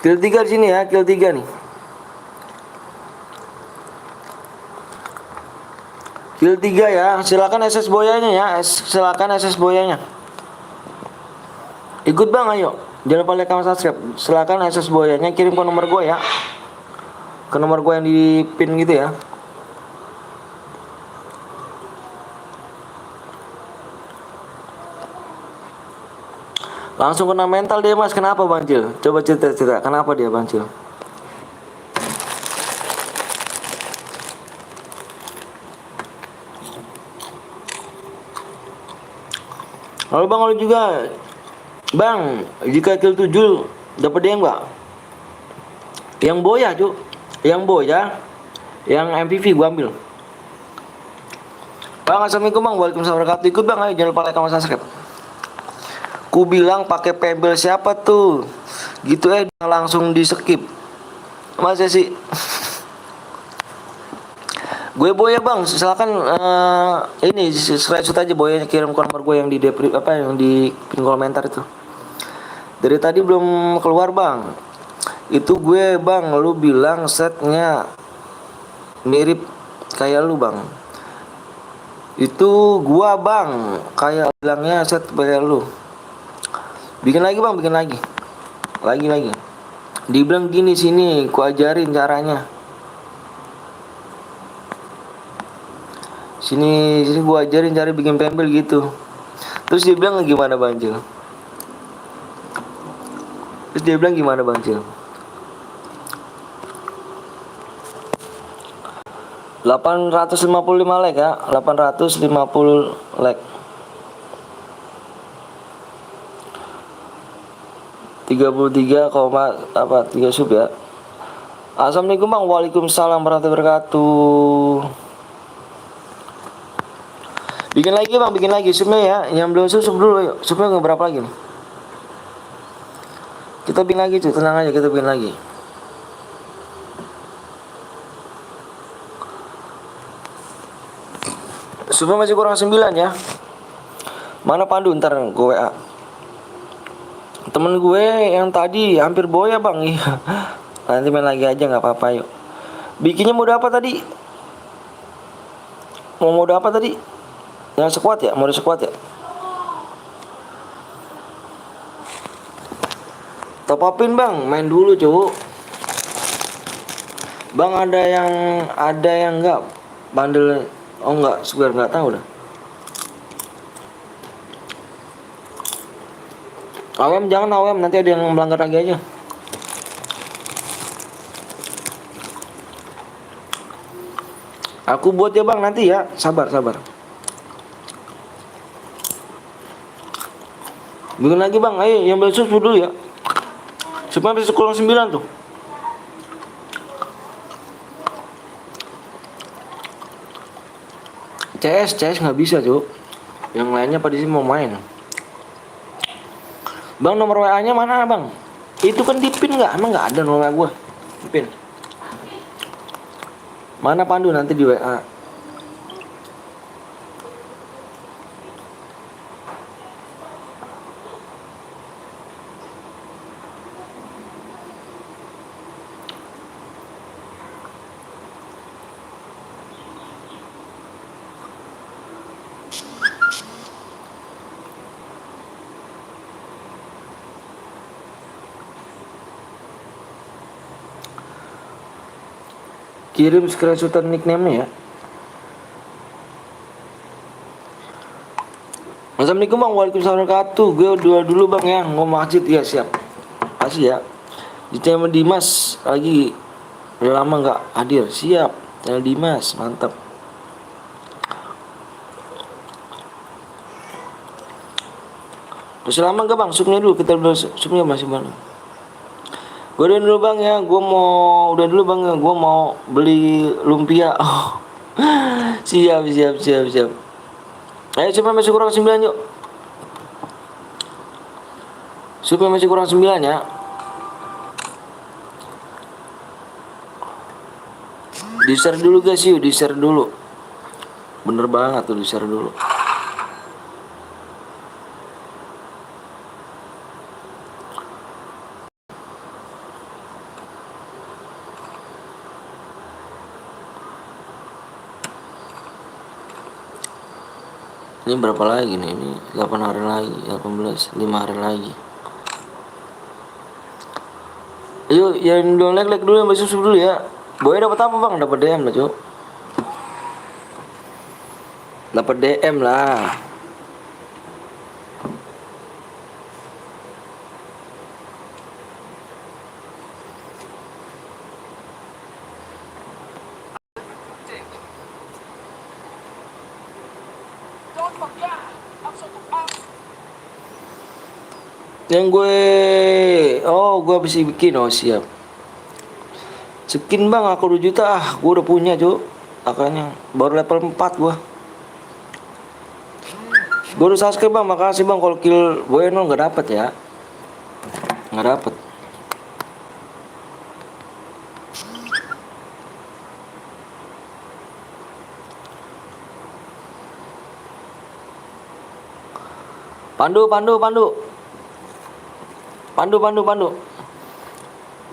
Kill 3 di sini ya, kill 3 nih. Kill 3 ya, silakan SS boyanya ya, silakan SS boyanya. Ikut Bang, ayo. Jangan lupa like sama subscribe. Silakan SS boyanya kirim ke nomor gue ya. Ke nomor gue yang di pin gitu ya. Langsung kena mental dia Mas, kenapa Bang Cil? Coba cerita, kenapa dia Bang Cil? Halo Bang, halo juga. Bang, jika kill 7 dapat dia enggak? Yang boya cu, yang boya, yang MPV gua ambil. Bang, assalamualaikum Bang, waalaikumsalam warahmatullahi wabarakatuh. Ikut Bang, ayo jangan lupa like sama subscribe. Ku bilang pakai pembel siapa tuh? Gitu langsung di skip. Masa sih? Gue boya Bang, silakan ini screenshot aja boyanya, kirim ke nomor gue yang di yang di pin komentar itu. Dari tadi belum keluar Bang. Itu gue Bang, lu bilang setnya mirip kayak lu Bang. Itu gua Bang, kayak bilangnya set kayak lu. Bikin lagi Bang, bikin lagi. Lagi. Dibilang gini sini, ku ajarin caranya. Sini gua ajarin cara bikin pembel gitu. Terus dia bilang gimana Bang Cil? 855 like ya, 850 like. 33,3 sub ya. Assalamualaikum Bang, waalaikumsalam warahmatullahi wabarakatuh. Bikin lagi Bang, bikin lagi subnya ya. Yang belum sub dulu yuk. Subnya nggak berapa lagi nih. Kita bikin lagi cuy, tenang aja, kita bikin lagi. Subnya masih kurang 9 ya. Mana Pandu, ntar gue WA. Temen gue yang tadi hampir boya Bang. Iya. Nanti main lagi aja nggak apa-apa yuk. Bikinnya mode apa tadi? Mode apa tadi? Yang squad ya, mode squad ya. Top upin Bang, main dulu cu. Bang ada yang nggak bandel? Oh nggak, sebentar nggak tahu dah. AWM jangan AWM, nanti ada yang melanggar lagi aja. Aku buat ya Bang nanti ya, sabar. Bikin lagi Bang, ayo yang belum sub dulu ya. Supaya bisa kurang 9 tuh. CS nggak bisa Cuk. Yang lainnya pada sini mau main. Bang, nomor WA-nya mana bang? Itu kan di pin nggak? Emang nggak ada nomor WA gue di pin. Mana Pandu nanti di WA? Kirim screenshotan nickname-nya ya. Assalamualaikum bang, waalaikumsalam warahmatullahi wabarakatuh. Gue dulu bang ya, mau masjid ya siap. Kasih ya. Di channel Dimas lagi udah lama nggak hadir, siap. Channel Dimas mantap. Terus lama gak bang? Supnya dulu kita dulu supnya masih banyak. Gue udah dulu bang ya, gue mau beli lumpia. Oh. Siap. Ayo supnya masih kurang 9 yuk. Supnya masih kurang 9 ya. Di share dulu guys yuk, di share dulu. Bener banget tuh di share dulu. Ini berapa lagi nih? Ini 8 hari lagi, 18, 5 hari lagi. Ayo yang belum like dulu, yang masih subscribe dulu ya. Boy dapat apa bang? Dapat DM lah Cuk. Dapat DM lah. Yang gue bisa bikin, oh siap. Skin bang, aku 2 juta gue udah punya Cuk. Makanya baru level 4 gue. Gue udah subscribe bang, makasih bang. Kalau kill Bueno nggak dapet ya, nggak dapet. Pandu.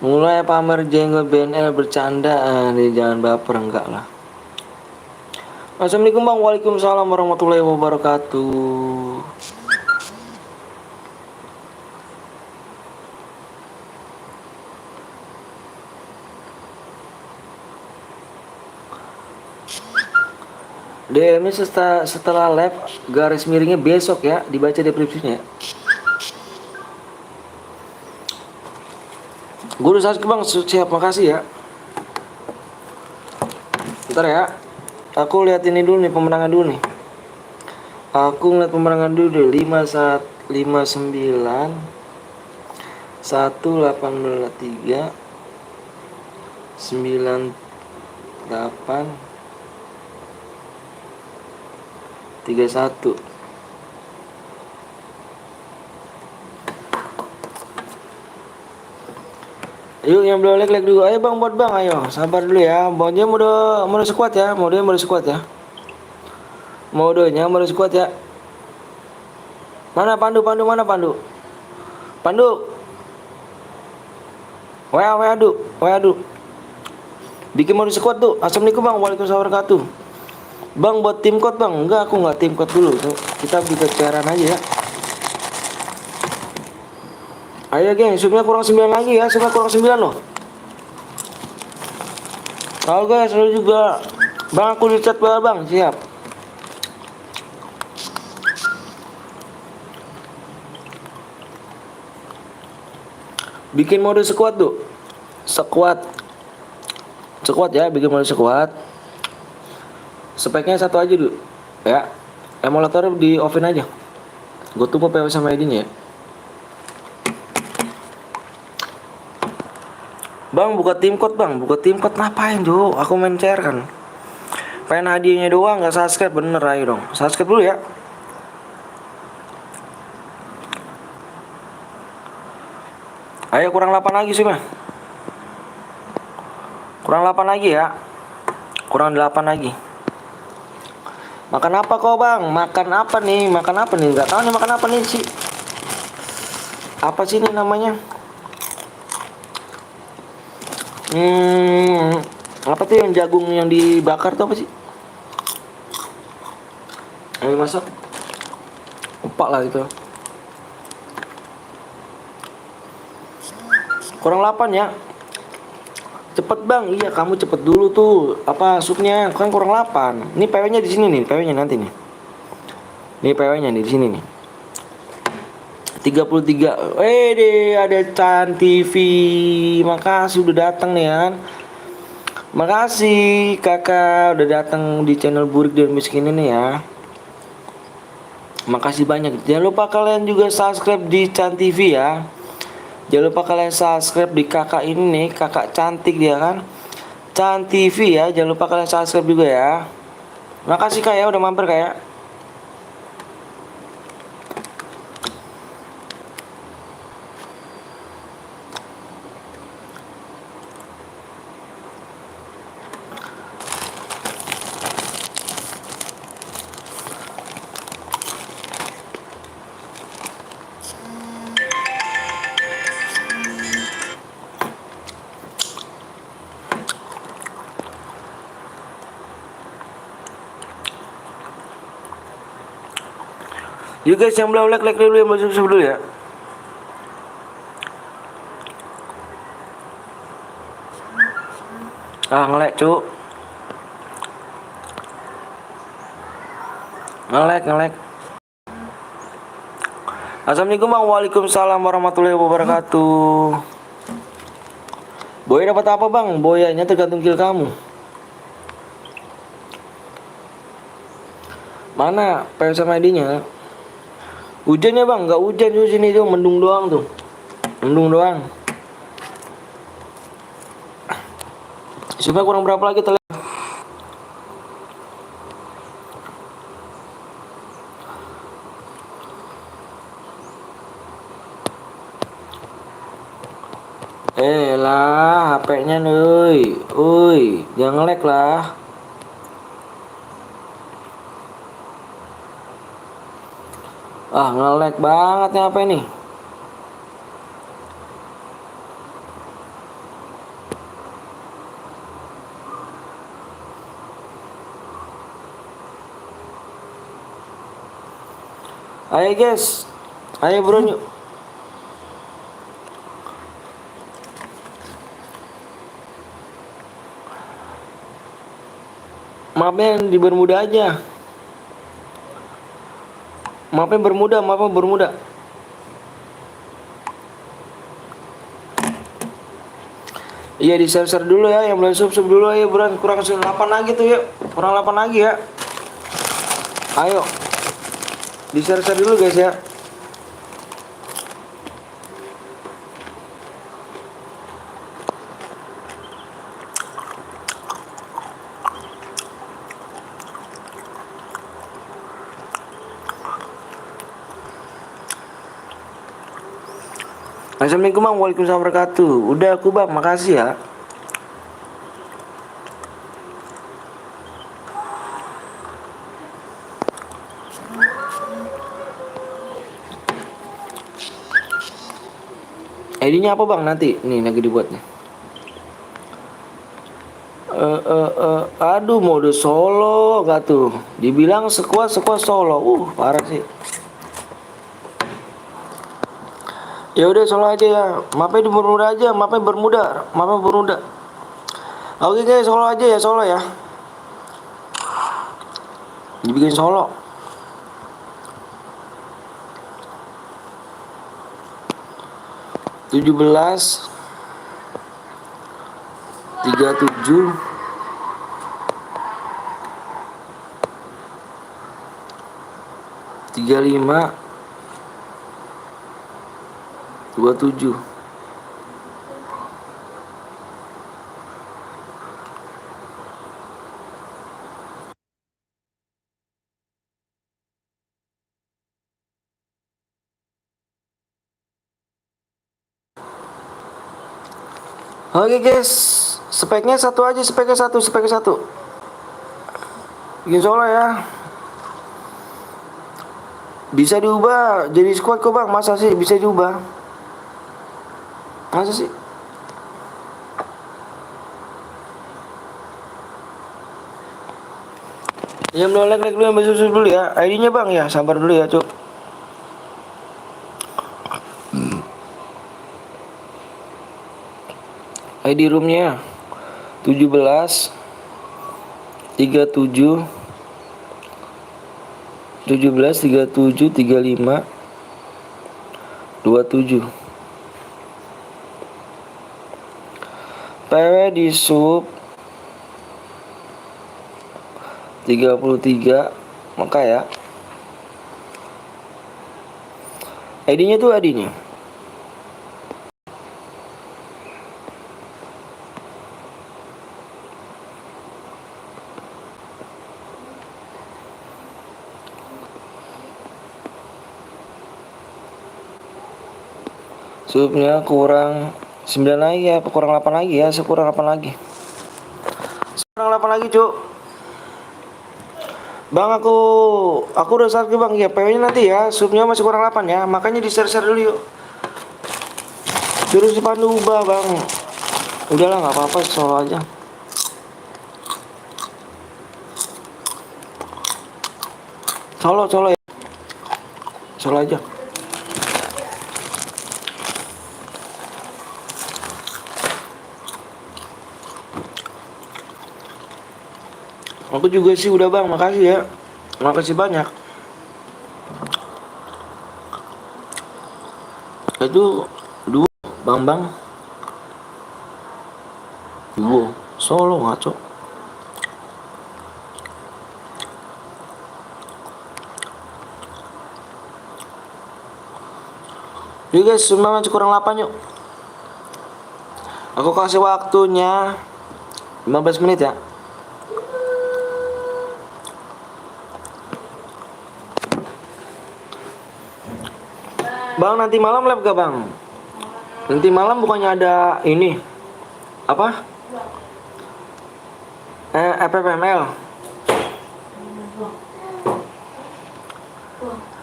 Mulai pamer jenggot BNL bercanda, jangan baper enggak lah. Assalamualaikum bang, waalaikumsalam warahmatullahi wabarakatuh. DM nya setelah live garis miringnya besok ya, dibaca deskripsinya. Gue udah subscribe bang, siap, makasih ya. Bentar ya, aku lihat ini dulu nih, pemenangan dulu nih. Aku ngeliat pemenangan dulu deh. 59 183 98 31. Ayo yang belum like dulu. Ayo bang, buat bang, ayo sabar dulu ya. Maunya mode squad ya, modenya mode squad ya. Modenya mode squad ya. Mana Pandu? Mana Pandu? WA adu. Bikin mode squad tuh. Assalamualaikum bang, waalaikumsalam warahmatullahi wabarakatuh. Bang buat tim code bang. Enggak, aku nggak tim code dulu tuh. Kita bisa cairan aja ya. Ayo geng, subnya kurang 9 lagi ya. Subnya kurang 9 loh. Halo guys, lu juga. Bang aku di chat bang, siap. Bikin mode squad tuh. Squad ya, bikin mode squad. Speknya 1 aja dulu ya. Emulator di offin aja. Gue tunggu PW sama ID-nya ya. Bang buka tim code bang, ngapain Jo? Aku main CR kan. Pengen hadiahnya doang, nggak subscribe, bener. Ayo dong, subscribe dulu ya. Ayo kurang 8 lagi sih mah. Kurang 8 lagi ya. Kurang 8 lagi. Makan apa kau bang? Makan apa nih? Makan apa nih? Nggak tahu nih makan apa nih sih. Apa sih ini namanya? Apa tuh yang jagung yang dibakar tuh apa sih? Yang dimasak? Lupa lah itu. Kurang 8 ya. Cepet bang, iya kamu cepet dulu tuh. Apa supnya? Kan kurang 8. Ini PW-nya di sini nih, PW-nya nanti nih. Ini PW-nya nih di sini nih. 33. Deh ada Chan TV. Makasih udah datang nih kan. Makasih kakak udah datang di channel Burik dan Miskin ini ya. Makasih banyak. Jangan lupa kalian juga subscribe di Chan TV ya. Jangan lupa kalian subscribe di kakak ini nih, kakak cantik dia kan. Chan TV ya, jangan lupa kalian subscribe juga ya. Makasih kak ya udah mampir kak ya. You guys yang belum like dulu, yang belum subscribe dulu ya. Ngelek cuk. Ngelek. Assalamualaikum bang. Waalaikumsalam warahmatullahi wabarakatuh. Boy dapat apa bang? Boyanya tergantung kill kamu. Mana PW sama ID-nya? Hujan ya bang? Nggak hujan di sini tuh, mendung doang tuh. Mendung doang. Supaya kurang berapa lagi terlihat? Lah, HP-nya nih. Uy, jangan nge-lag lah. Nge-lag banget nih HP nih. Ayo guys. Ayo bro yuk. Maafnya di Bermuda aja. Maafnya Bermuda. Iya di share dulu ya, yang belum sub dulu ayo buruan, kurang 8 lagi tuh yuk. Kurang 8 lagi ya. Ayo. Di share dulu guys ya. Assalamualaikum bang, waalaikumsalam wabarakatuh. Udah aku bang, makasih ya. ID-nya apa bang nanti? Nih lagi dibuat nih. Aduh mode solo gak tuh? Dibilang sekuat solo. Parah sih. Ya udah solo aja ya. Mapnya di Bermuda aja, mapnya Bermuda. Oke guys, solo aja ya, solo ya. Dibikin solo. Tujuh belas 37 35 27. Oke guys, speknya satu aja, speknya satu. Insya Allah ya. Bisa diubah jadi squad kok bang, masa sih bisa diubah? Masa sih? Yang belum like dulu, yang susu dulu ya. ID-nya bang ya, sabar dulu ya cuk. ID roomnya 17 37 35 27. PW di sub 33 maka ya. ID-nya tuh ID-nya. Subnya kurang 9 lagi ya, kurang 8 lagi ya, sekurang 8 lagi. Kurang 8 lagi, Cuk. Bang, aku udah sakit bang ya, PW-nya nanti ya, subnya masih kurang 8 ya, makanya di-share dulu yuk. Terus dipandu ubah bang. Udahlah nggak apa-apa, solo aja. Solo ya. Solo aja. Aku juga sih udah bang, makasih ya. Makasih banyak. Itu dua bang. Dua solo ngaco. Yuk guys, semua masih kurang 8 yuk. Aku kasih waktunya 15 menit ya. Bang, nanti malam live gak bang? Nanti malam bukannya ada ini apa? FFML.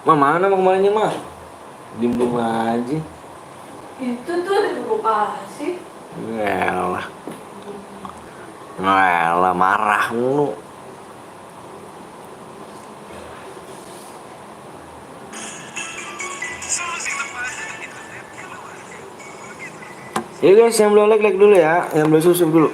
Mana mau kemarinnya mah? Dimbung aja. Itu tuh ada di Bekasi. Ngelah marah mulu. Ya guys, yang belum like dulu ya, yang belum subscribe dulu.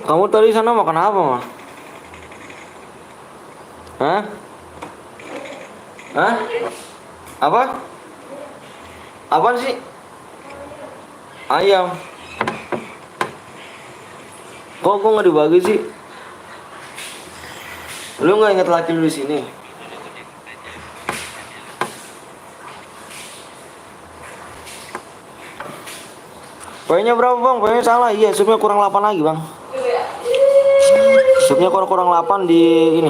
Kamu tadi sana makan apa mah? Hah? Apa? Apaan sih? Ayam. Kok nggak dibagi sih? Lu nggak inget laki lu di sini? Poinnya berapa bang? Poinnya salah. Iya, subnya kurang 8 lagi bang. Subnya kurang 8 di ini.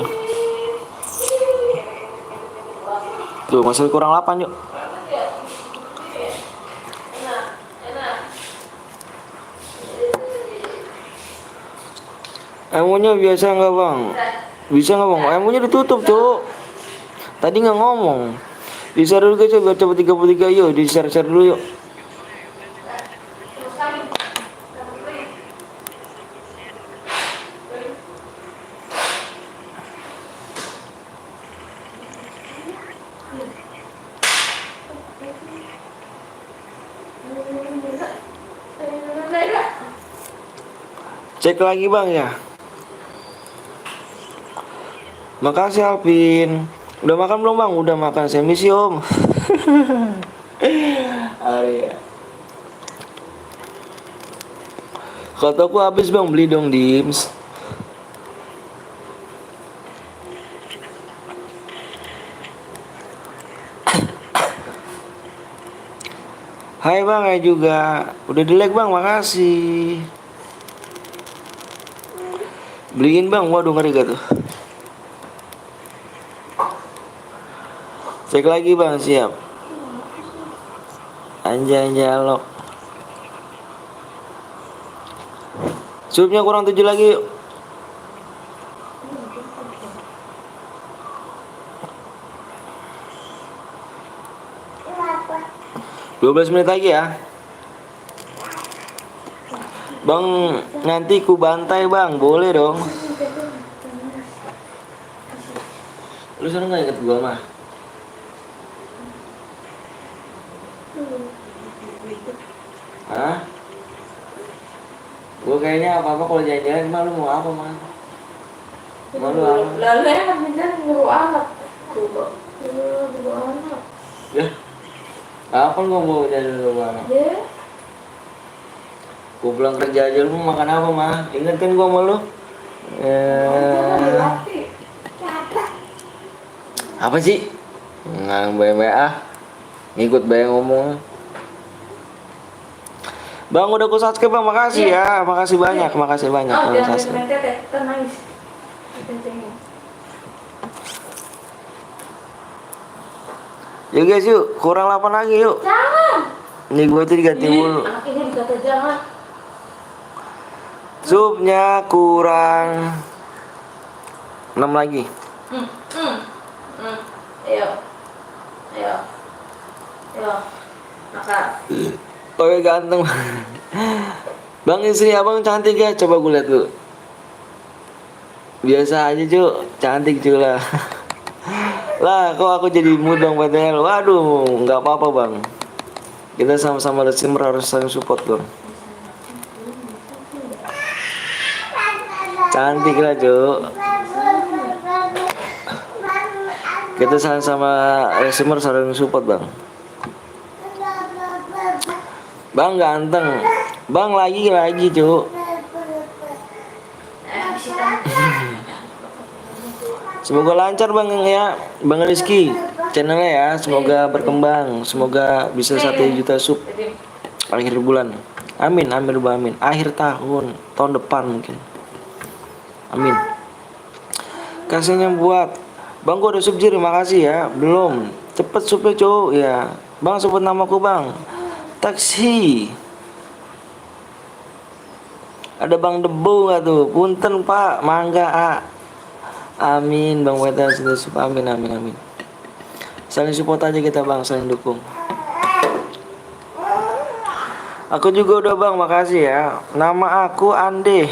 Tuh masih kurang 8 yuk. Emonya biasa nggak bang? Bisa nggak bang? Emonya ditutup tuh. Tadi nggak ngomong. Di-share dulu guys biar cepet 33 yuk. Di-share dulu yuk. Cek lagi bang ya. Makasih Alvin. Udah makan belum bang? Udah makan, saya misi om. Arya. Kotaku habis bang, beli dong Dims. Hai bang, hai juga. Udah di like bang, makasih. Beliin bang, waduh ngeri gak tuh. Cek lagi bang, siap. Anjay jalok. Supnya kurang 7 lagi yuk. Kenapa? 12 menit lagi ya. Bang, nanti ku bantai bang, boleh dong. Lu seneng gak inget gua mah? Hah? Gua kayaknya apa-apa kalau jalan-jalan mah lu mau apa mah? Malu apa? Lalu enak minta nguru anak. Nguru anak. Ya. Kapan gua mau jalan dulu mah? Ya. Gua pulang kerja aja lu mau makan apa mah? Ingat kan gua sama lu? Apa sih? Ngang BMA. Ngikut bayang ngomong. Bang udah ku subscribe bang, makasih ya, makasih banyak, makasih banyak Oh, udah jangan subscribe. tete, nangis. Yuk guys yuk, kurang 8 lagi yuk. Jangan. Ini gue tuh diganti mulu. Anak ini dikata jangan. Supnya kurang 6 lagi. Ayo. Ayo. Ayo. Makan. Oke ganteng. Bang istri abang cantik ya, coba gue lihat dulu. Biasa aja cu, cantik cu lah. Lah kok aku jadi mood bang PTL. Waduh, nggak apa-apa bang. Kita sama-sama resumer harus saling support dong. Cantik lah cu. Kita sama-sama resumer saling support bang. Bang ganteng. Bang lagi cu. Semoga lancar bang ya, Bang Rizky channelnya ya, semoga berkembang, semoga bisa 1 juta sub akhir bulan. Amin, amin, amin. Akhir tahun depan mungkin. Amin. Kasihnya buat Bang, gua udah sub terima kasih ya. Belum, cepet subnya cowok ya. Bang sebut namaku bang. Taksi. Ada Bang Debu nggak tuh? Punten Pak, mangga A. Amin, Bang Weta sudah support. Amin, amin, amin. Saling support aja kita bang, saling dukung. Aku juga udah bang, makasih ya. Nama aku Ande,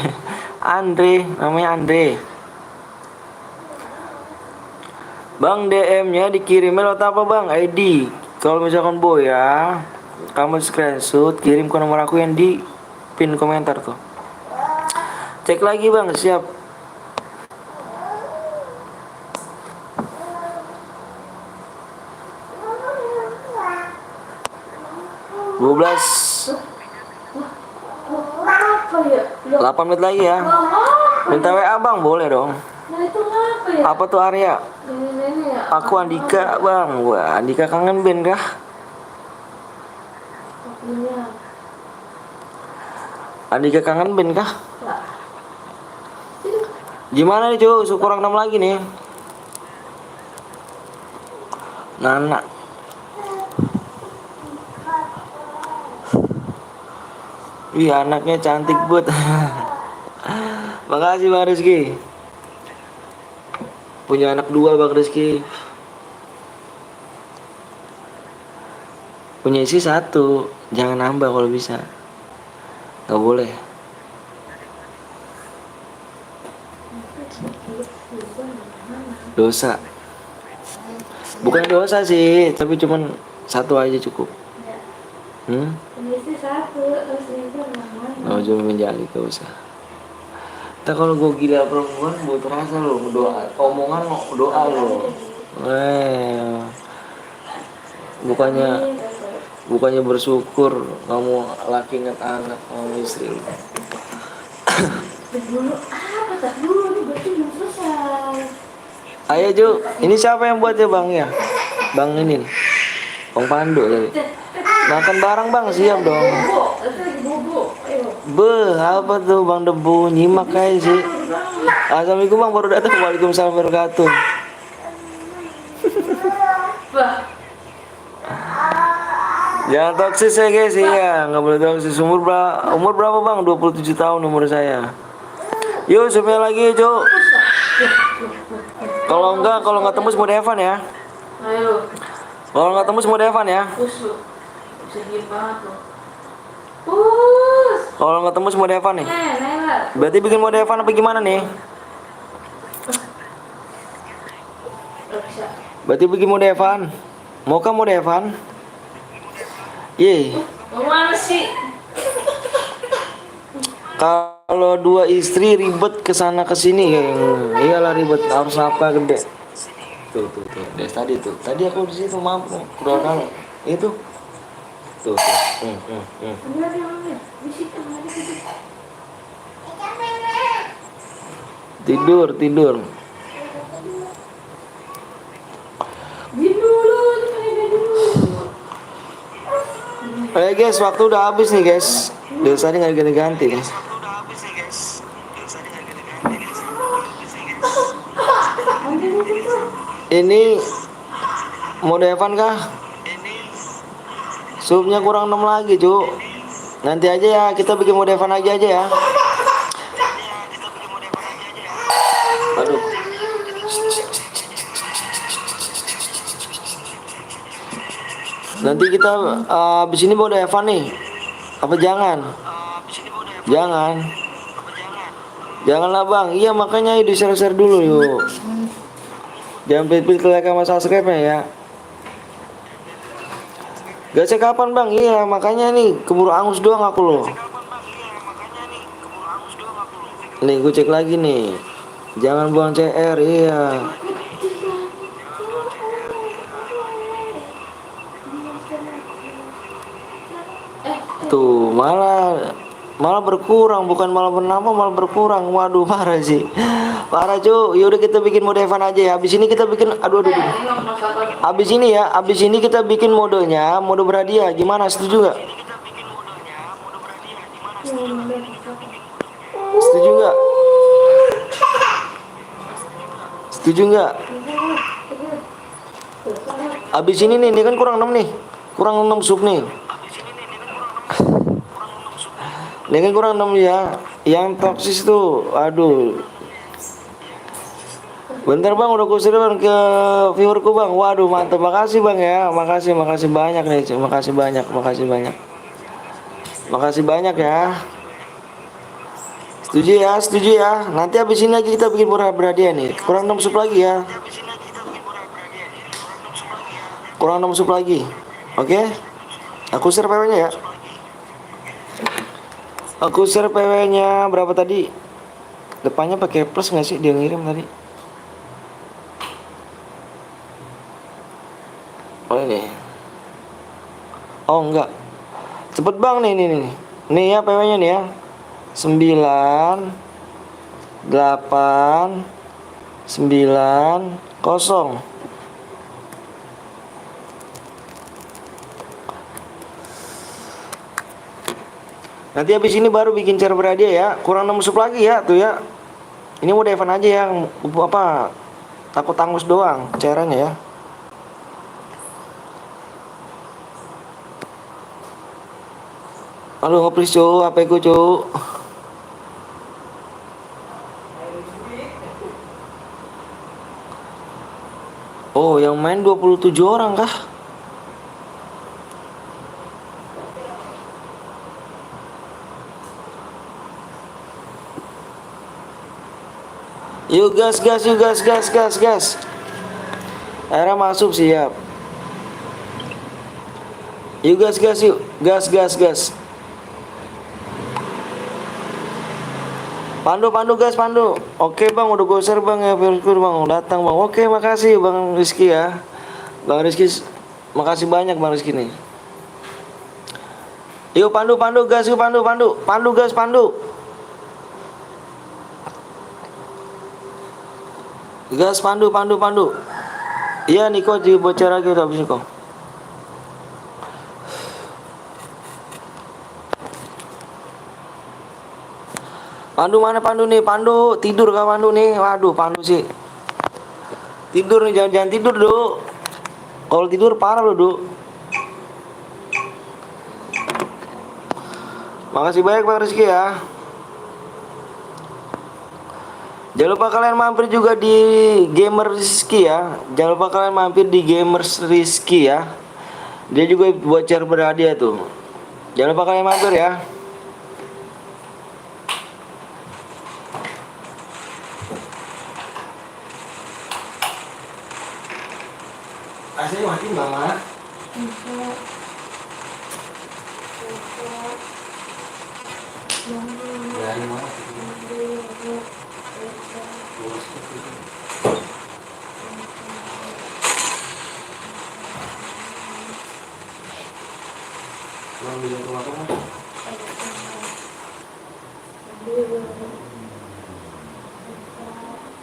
Andre, namanya Andre. Bang DM-nya dikirimnya lewat apa bang? ID. Kalau misalkan boy ya, kamu screenshot kirim ke nomor aku yang di pin komentar tuh. Cek lagi bang, siap. Dua belas, Apa ya? 8 menit lagi ya. Minta WA bang, boleh dong. Nah itu apa ya? Apa tuh Arya? Nenek ya. Aku Andika bang. Wah Andika kangen band kah? Iya. Andika kangen band kah? Lah. Gimana nih cuy? Kurang 6 lagi nih. Nana. Iya anaknya cantik buat. Makasih Bang Rizky. Punya anak 2 Bang Rizky. Punya isi 1. Jangan nambah kalau bisa. Gak boleh. Dosa. Bukan dosa sih, tapi cuman 1 aja cukup. Ini satu, terus ini mana? Oh cuma menjadi gak usah. Ntar kalau gue gila perempuan, gue terasa lo doa, omongan doa lo. Bukannya bersyukur kamu laki ingat anak kamu istri lo. Dulu apa tak dulu nih berarti belum selesai. Ayo Ju, ini siapa yang buat ya bang ya? Bang ini, Bang Pandu tadi. Makan bareng bang, siap dong. Bubuk, itu lagi bubuk. Ayo. Apa tuh bang debu, nyimak aja sih. Assalamualaikum bang, baru datang. Waalaikumsalam wabarakatuh. Bah. Jangan toksis ya guys, iya nggak boleh toksis. Umur berapa bang? 27 tahun umur saya. Yuk supaya lagi Cuk. Kalau nggak tembus mau Devan ya. Ayo. Kalau nggak tembus mau Devan ya. Pus lu. Bisa diem banget lu. Pus. Kalau nggak tembus mau Devan nih. Lewat. Berarti bikin mau Devan apa gimana nih? Gak bisa. Berarti bikin mau Devan. Mau kamu Devan? Ye. Mau mana sih? Kalau dua istri ribet kesana kesini ya, iyalah ribet, harus apa gede. Tuh. Dari tadi tuh. Tadi aku di situ maaf, udah tahu. Itu. Tuh. Enggak ada orang di situ, ada di situ. Tidur. Diem dulu, jangan dulu. Oke guys, waktu udah habis nih guys. Dari tadi nggak ganti-ganti nih. Ini mau Devan kah? Supnya kurang 6 lagi Cuk. Nanti aja ya, kita bikin mau Devan aja ya. Aduh. Nanti kita habis ini mau Devan nih. Apa jangan? Janganlah bang. Iya makanya di share dulu yuk. Jangan pilih like sama subscribe-nya ya. Gasnya kapan bang? Iya makanya nih keburu angus doang aku loh. Nih gue cek lagi nih. Jangan buang CR, iya. Tuh malah berkurang, bukan malah menambah, malah berkurang. Waduh parah sih, parah cu. Yaudah kita bikin mode Evan aja ya. Habis ini kita bikin, aduh. Habis ini kita bikin modenya, mode berhadiah. Gimana? Setuju nggak? Setuju nggak? Setuju nggak? Habis ini nih, ini kan kurang 6 nih, kurang 6 sub nih. Ini kan kurang 6 ya. Yang toksis tuh, aduh. Bentar bang, udah gue share ke viewerku bang. Waduh mantap, makasih bang ya. Makasih banyak nih, makasih banyak ya. Setuju ya. Nanti habis ini lagi kita bikin berhadiah nih. Kurang 6 sub lagi ya. Kurang 6 sub lagi. Oke? Aku share PW-nya ya. Aku share PW-nya berapa tadi? Depannya pakai plus nggak sih dia ngirim tadi? Oh ini. Oh enggak. Cepet bang nih. Nih ya PW-nya nih ya. 9 8 9 0. Nanti habis ini baru bikin cara berhadiah ya. Kurang 6 sub lagi ya tuh ya. Ini mau Evan aja yang apa? Takut angus doang caranya ya. Halo ngeplis cu, HP ku cu. Oh yang main 27 orang kah? Yuk gas. Akhirnya masuk siap. Yuk gas yuk. Gas. Pandu gas. Oke bang, udah gue share bang ya, virusku bang datang bang. Oke makasih bang Rizky ya. Bang Rizky, makasih banyak bang Rizky nih. Yuk Pandu gas yuk Pandu gas. Gas Pandu. Iya Niko bocor lagi udah habis Niko. Pandu mana Pandu nih? Pandu tidur kah Pandu nih? Waduh Pandu sih. Tidur nih, jangan tidur Duk. Kalau tidur parah lo Duk. Makasih banyak Pak Rizky ya. Jangan lupa kalian mampir juga di Gamer Rizky ya. Jangan lupa kalian mampir di Gamers Rizky ya. Dia juga buat share berhadiah tuh. Jangan lupa kalian mampir ya. AC mati Mama. Dari mana?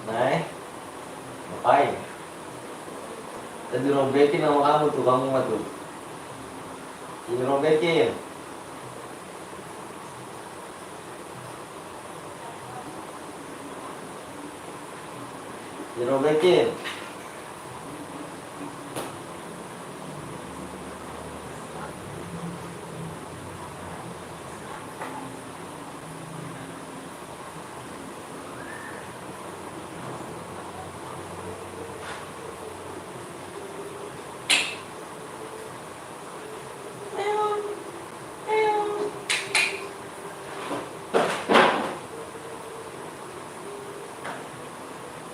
Nah, ngapain? Tadi robekin sama kamu tuh, kamu mah tuh. Ini robekin. Dirobekin.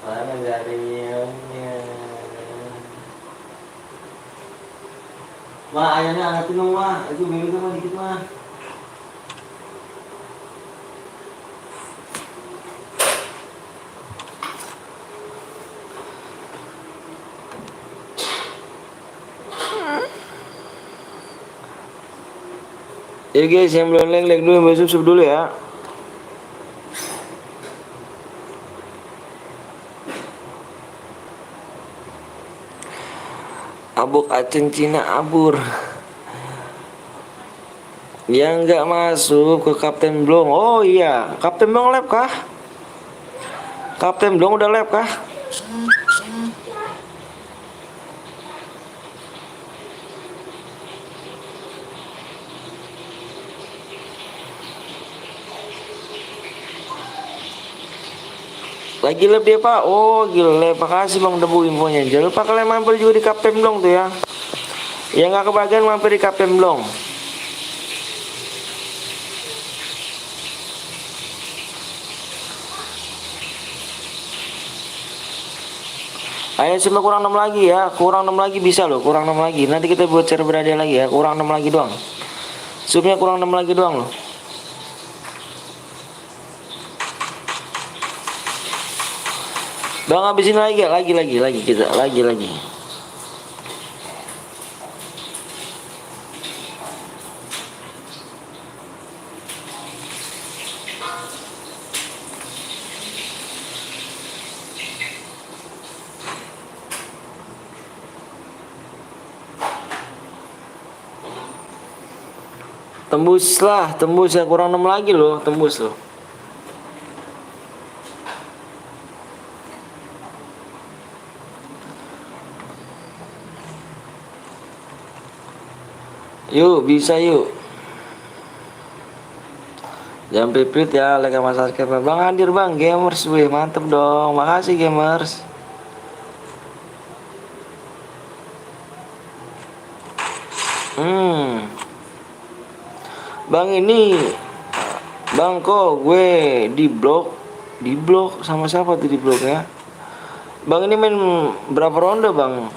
Mana dari nyonya? Ma, ayahnya angkatin dong, Ma. Itu bebek mah dikit, Ma. Ya guys, yang belum like dulu, yang belum subscribe dulu ya. Abuk Acen Cina abur. Yang nggak masuk ke Kapten Blong. Oh iya, Kapten Blong lab kah? Kapten Blong udah lab kah? Lagi lab dia Pak. Oh gila, makasih Bang Debu infonya. Jangan lupa kalian mampir juga di Kapten Blong tuh ya. Yang nggak kebagian mampir di Kapten Blong. Ayo cuma kurang 6 lagi ya. Kurang 6 lagi bisa loh. Kurang 6 lagi. Nanti kita buat share berhadiah lagi ya. Kurang 6 lagi doang. Subnya kurang 6 lagi doang loh. Bang habisin lagi kita lagi. Tembus ya, kurang 6 lagi loh, tembus loh. Yuk, bisa yuk. Jangan pipit ya, like sama subscribe. Bang hadir Bang, Gamers, wih mantep dong. Makasih Gamers. Bang ini, Bang kok gue di blok sama siapa tuh di blok ya? Bang ini main berapa ronde Bang?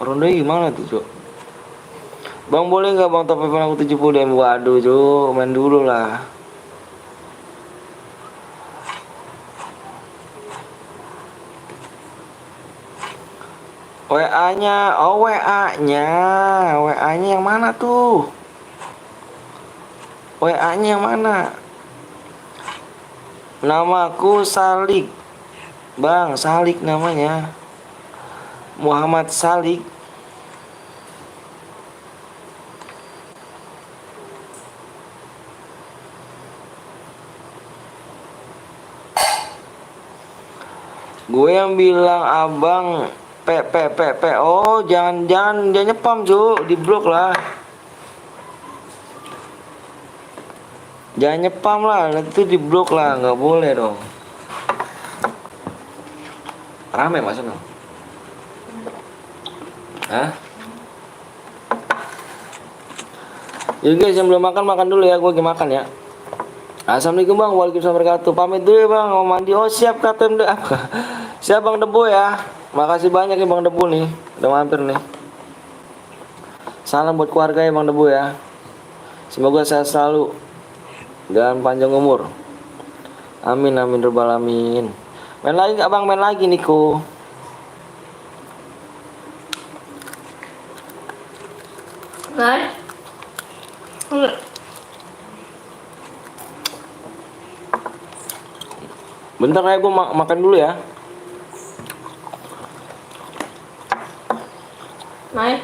Ronde gimana tuh Cok? Bang boleh nggak Bang top up aku 70 DM? Waduh Cok, main dulu lah. WA-nya, oh WA-nya yang mana tuh? WA-nya yang mana? Namaku Salik. Bang, Salik namanya. Muhammad Salik. Gue yang bilang abang P. Oh, jangan nyepam, Ju. Di blok lah. Jangan nyepam lah, nanti di blok lah, nggak boleh dong. Rame maksudnya? Hah? Jadi guys, yang belum makan dulu ya, gue lagi makan ya. Assalamualaikum bang, waalaikumsalam warahmatullahi wabarakatuh. Pamit dulu ya bang, mau mandi. Oh siap KTM deh. Siap bang Debu ya. Makasih banyak ya bang Debu nih, udah mampir nih. Salam buat keluarga ya bang Debu ya. Semoga sehat selalu dan panjang umur. Amin amin robbal alamin. Main lagi nggak bang? Main lagi Niko. Nah. Bentar ya, gue makan dulu ya. Naik.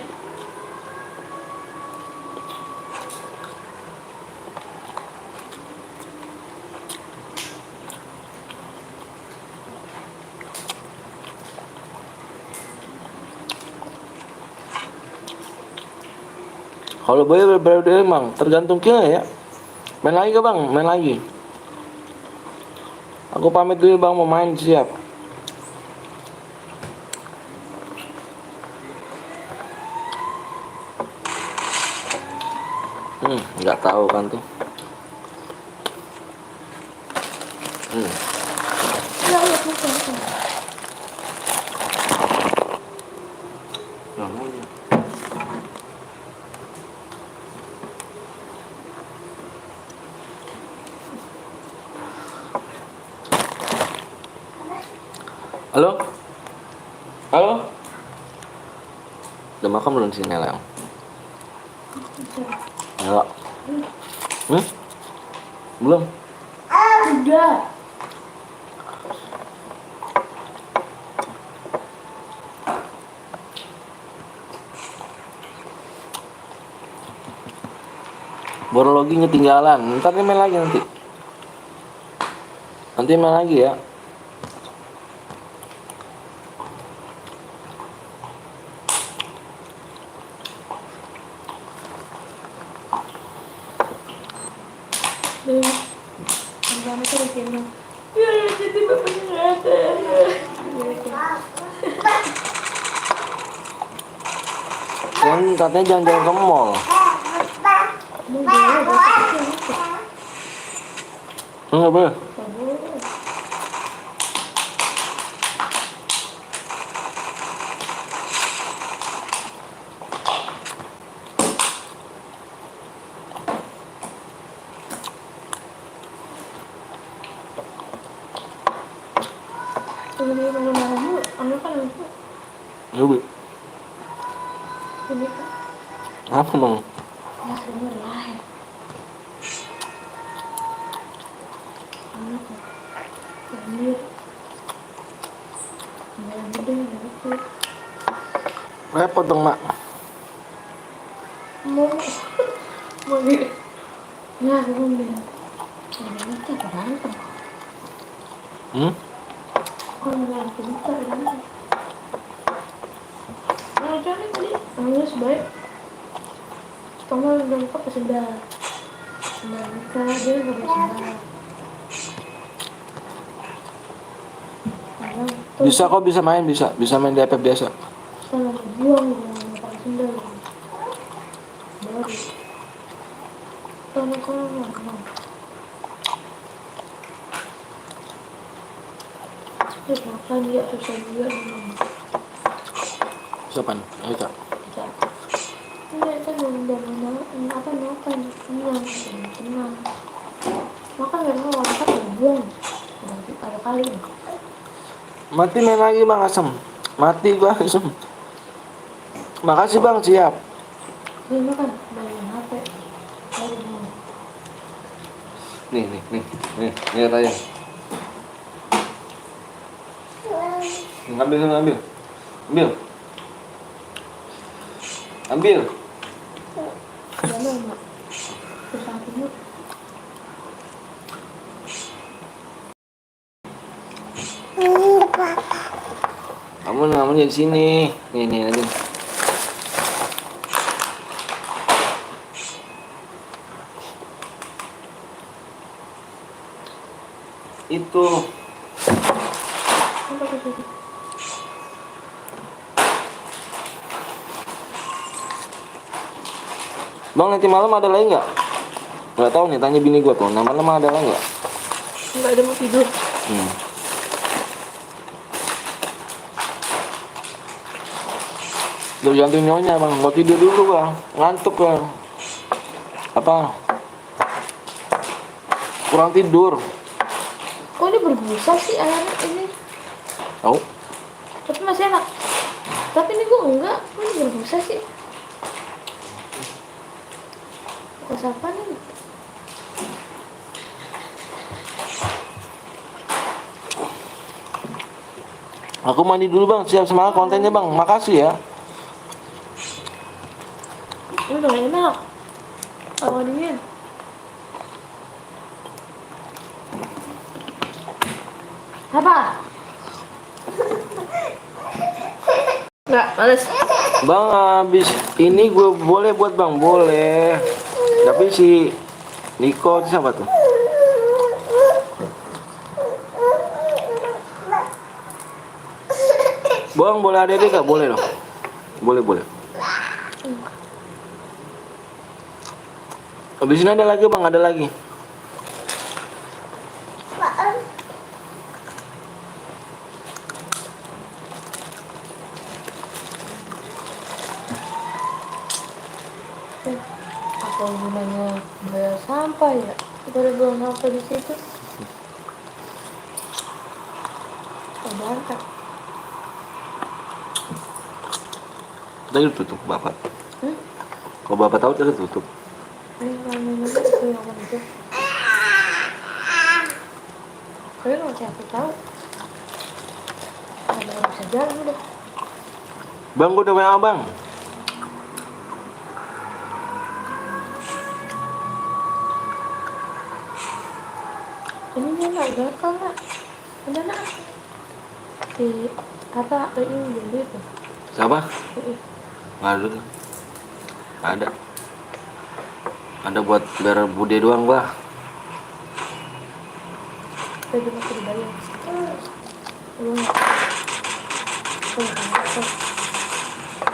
Kalau bayar berapa emang tergantung kilo ya. Main lagi ke bang? Main lagi. Aku pamit dulu bang, mau main siap. Nggak tahu kan tuh. Ya, ya, bukan. Halo? Halo? Udah makan belum sih Nela? Nela? Belum? Udah. Baru login ketinggalan. Ntar main lagi nanti. Nanti main lagi ya. Sampai itu udah gendong. Ya, jadi bapaknya nggak ada. Kan katanya jangan ke mall. Mau boleh, boleh. Enggak boleh. Nggak boleh. Ini kalau marah dulu, anak kan itu. Nggak Ini kan. apa bang? Ya, denger lah. Anak kan. Ambil. Yang gede, yang kecil. Repot dong mak. Mau di. Ya, aku mau bilang. Ini kita berantem. Kalau nggak kita berantem. Nah, jadi tadi nangis baik. Kamu udah lupa ke sendal. Sendal nikah, dia nggak pakai sendal. Bisa kok, bisa main, bisa main di iPad biasa. Setelah buang, nggak pakai sendal. Baru. Tanah kalau nggak mau. Terus makan dia susah juga memang. Siapaan? Ayo kak. Ini kan udah apa makan tenang. Makan nggak mau makan buang. Ada kali. Mati main lagi bang Asem. Mati gua Asem. Makasih bang, siap. Ini makan main HP. Baru mau. Nih Raya. Ambil. Jangan mak. Susah banget. Papa. Aman di sini. Nih nanti. Itu. Apa ke situ? Bang, nanti malam ada lagi nggak? Nggak tahu nih, tanya bini gua tuh. Nama ada lagi nggak? Enggak ada, mau tidur. Udah ganti nyonya bang, mau tidur dulu bang, ngantuk bang. Apa? Kurang tidur. Kok ini berbusa sih ayamnya ini? Tahu? Tapi masih enak. Tapi ini gue enggak. Kok ini berbusa sih? Kok siapa nih? Aku mandi dulu bang, siap semangat kontennya bang. Makasih ya. Ini udah enak. Apa dingin? Apa? Enggak, males. Bang habis ini gue boleh buat bang, boleh. Tapi si Niko itu siapa tuh? Bang boleh ada gak? Boleh dong. Boleh. Habis ini ada lagi bang, ada lagi. Apa gunanya bayar sampah ya? Kita udah buang sampah di situ. Bantah. Tadi tutup bapak. Kalau bapak tahu tadi tutup. Ini ramai itu yang mana itu? Tapi nggak siapa tahu. Ada yang bisa jalan udah. Bang gue udah WA bang. Ini dia nggak gatal nggak? Ada nak? Si apa? Ini jadi itu. Siapa? Nggak ada tuh. Ada. Ada buat bayar bude doang bah. Saya cuma sudah bayar. Belum.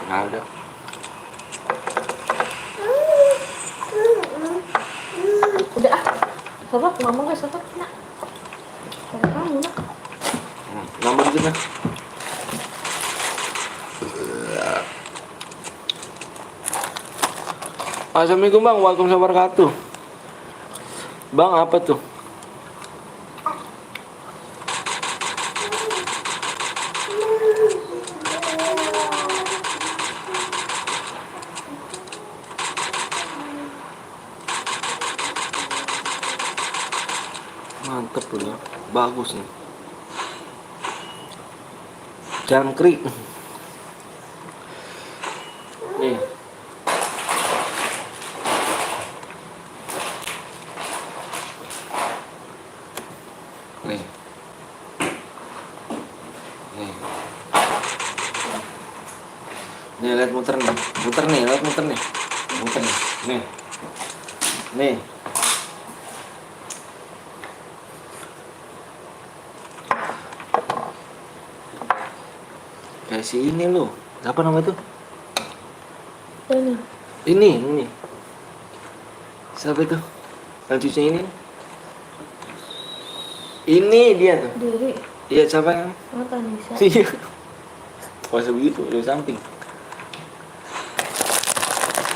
Nggak ada. Udah ah. Sobat, mama nggak sobat nak. Dari kamu nak. Nambah dikit lah. Assalamualaikum bang, waalaikumsalam wabarakatuh. Bang apa tuh? Mantep loh ya, bagus nih. Jangkrik. Nih. Nih. Nih. Nih, lihat muter nih. Muter nih, lihat muter nih. Muter nih. Nih. Nih. Kayak si ini loh. Apa nama itu? Ini. Ini. Siapa itu? Yang cucunya ini? Ini dia tuh. Diri. Iya, siapa yang? Mata Nisa. Iya. Masa begitu, dari samping.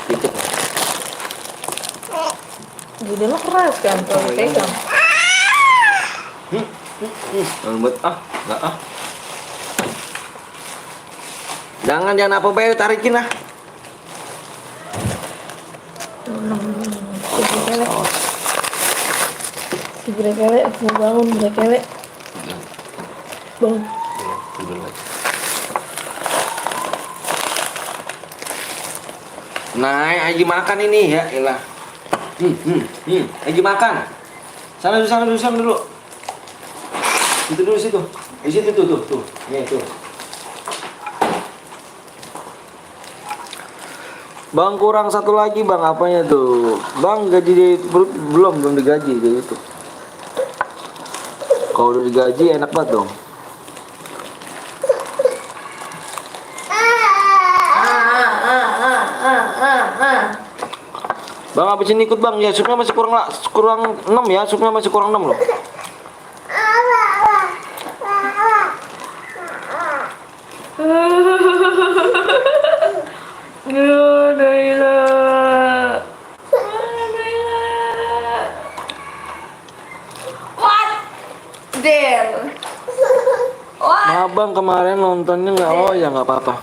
Dikit lah. Jadi mah keras kan kalau pegang. Lembut enggak ah. Jangan apa bayu tarikin lah. Si Brekele, aku mau bangun Brekele. Bangun. Tidur lagi. Nah, Aji makan ini ya, elah. Aji makan. Sana dulu. Itu dulu situ. Di situ tuh. Nih tuh. Bang kurang satu lagi bang, apanya tuh? Bang gaji belum digaji jadi itu. Kalau udah digaji enak banget dong. Bang habis ini ikut bang ya, supnya masih kurang 6 ya, supnya masih kurang 6 loh. Naila. Naila. What? Del. What? Nah bang kemarin nontonnya nggak, oh ya nggak apa-apa.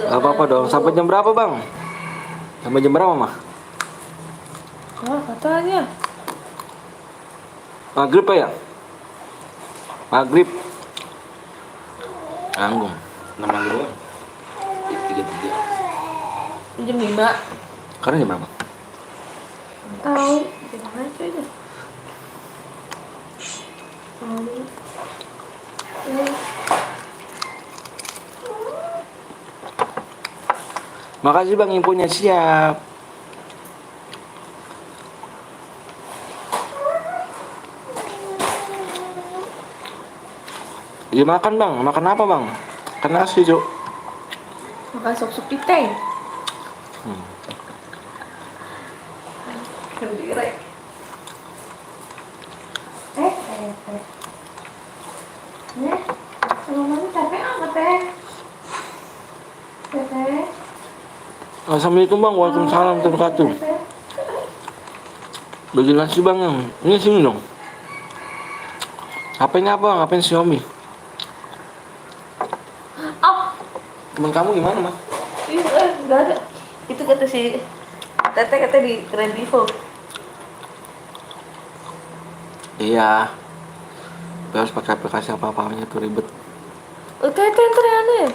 Nggak apa-apa dong. Sampai jam berapa bang? Sampai jam berapa mah? Ah, katanya. Maghrib ya? Maghrib. Tanggung. 6 maghrib bang. 3. Jam 5. Karena jam berapa? Tahu. Jangan aja aja. Makasih bang, infonya siap. Ya makan bang, makan apa bang? Makan nasi cuk. Makan sop piteng. Direk. Sama mama capek amat teh. Teh. Assalamualaikum bang, waalaikumsalam warahmatullahi wabarakatuh. Bagi nasi bang yang ini sini dong. HP-nya apa? HP Xiaomi. Up. Temen kamu gimana mah? Enggak ada. Itu kata si Tete kata di Grand Vivo. Iya. Tapi harus pakai aplikasi apa-apanya tuh ribet. Tete yang aneh.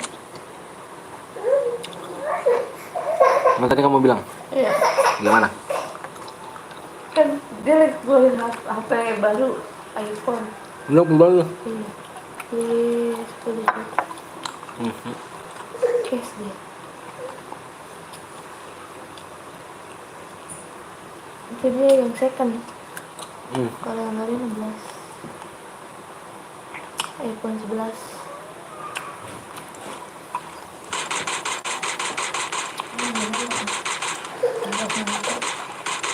Apa tadi kamu bilang? Iya. Gimana? Kan dia lagi keluarin HP baru iPhone. Belum baru. Iya. Please. Case dia. Itu dia yang second. Kalau yang lain 16. iPhone 11.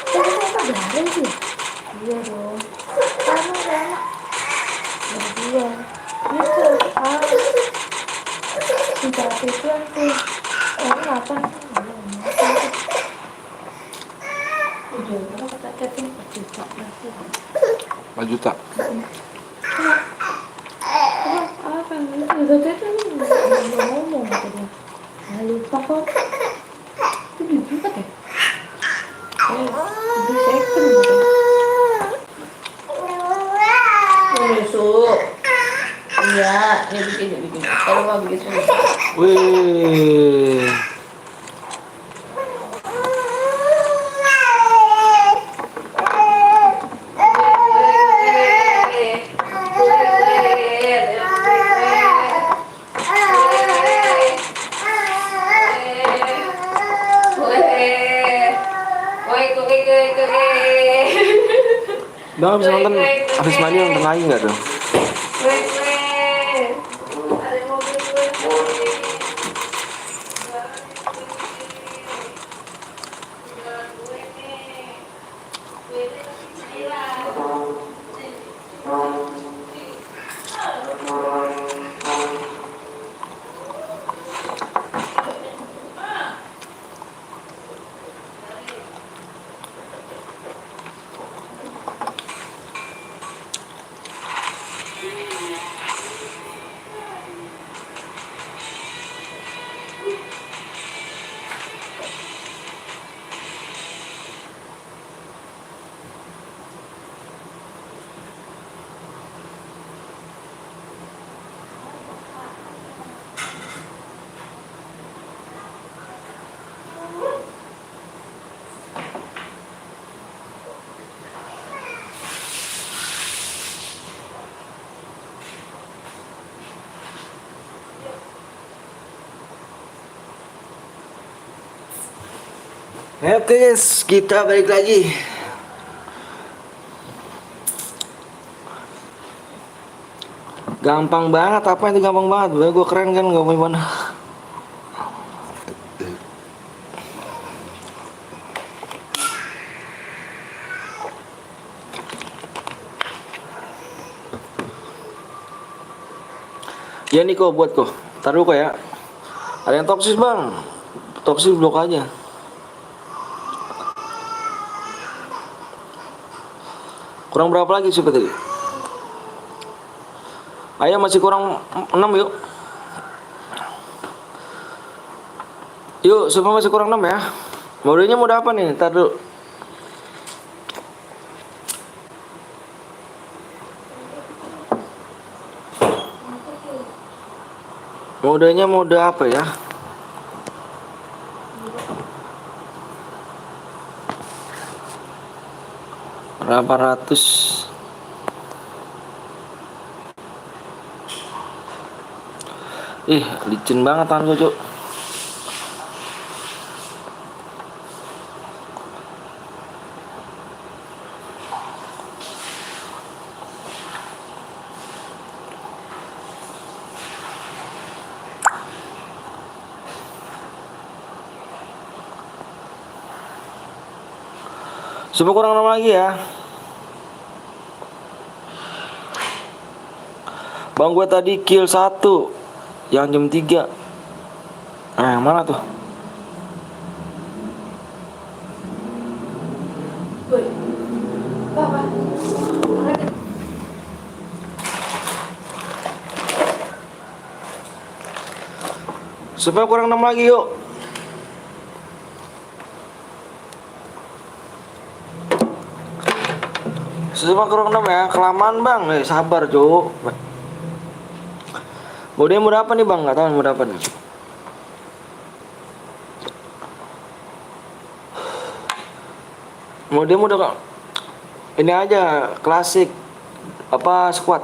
Ternyata garing sih. Iya dong. Kamu enak. Iya. Itu cinta pikiran tuh. Orang apa? Udah berapa kata Kevin? 4 juta. Apa yang itu? Tete nggak ngomong katanya. Nggak lupa kok. Itu dibuka deh. Itu second katanya. Sup. Iya, ini bikin. Kalau mau bikin sup. Wih. Bang habis nonton, habis mandi nonton lagi nggak tuh? Oke guys, kita balik lagi. Gampang banget, apa itu gampang banget? Gue keren kan, gak mau gimana. Ya nih kok buat kok. Taruh kok ya. Ada yang toksis bang. Toksis blok aja. Kurang berapa lagi sih tadi? Ayo masih kurang 6 yuk. Yuk, semua masih kurang 6 ya. Modenya mau apa nih? Ntar dulu. Modenya mode apa ya? Berapa ratus? Ih, licin banget tangan gue, Cuk. Coba kurang 6 lagi ya. Bang gue tadi kill 1 yang jam 3. Yang mana tuh? Woi, apa? Supaya kurang 6 lagi yuk. Supaya kurang 6 ya. Kelamaan bang. Sabar Cuk. Modenya mau apa nih bang? Gak tahu mau apa nih. Modenya udah ini aja klasik apa squad.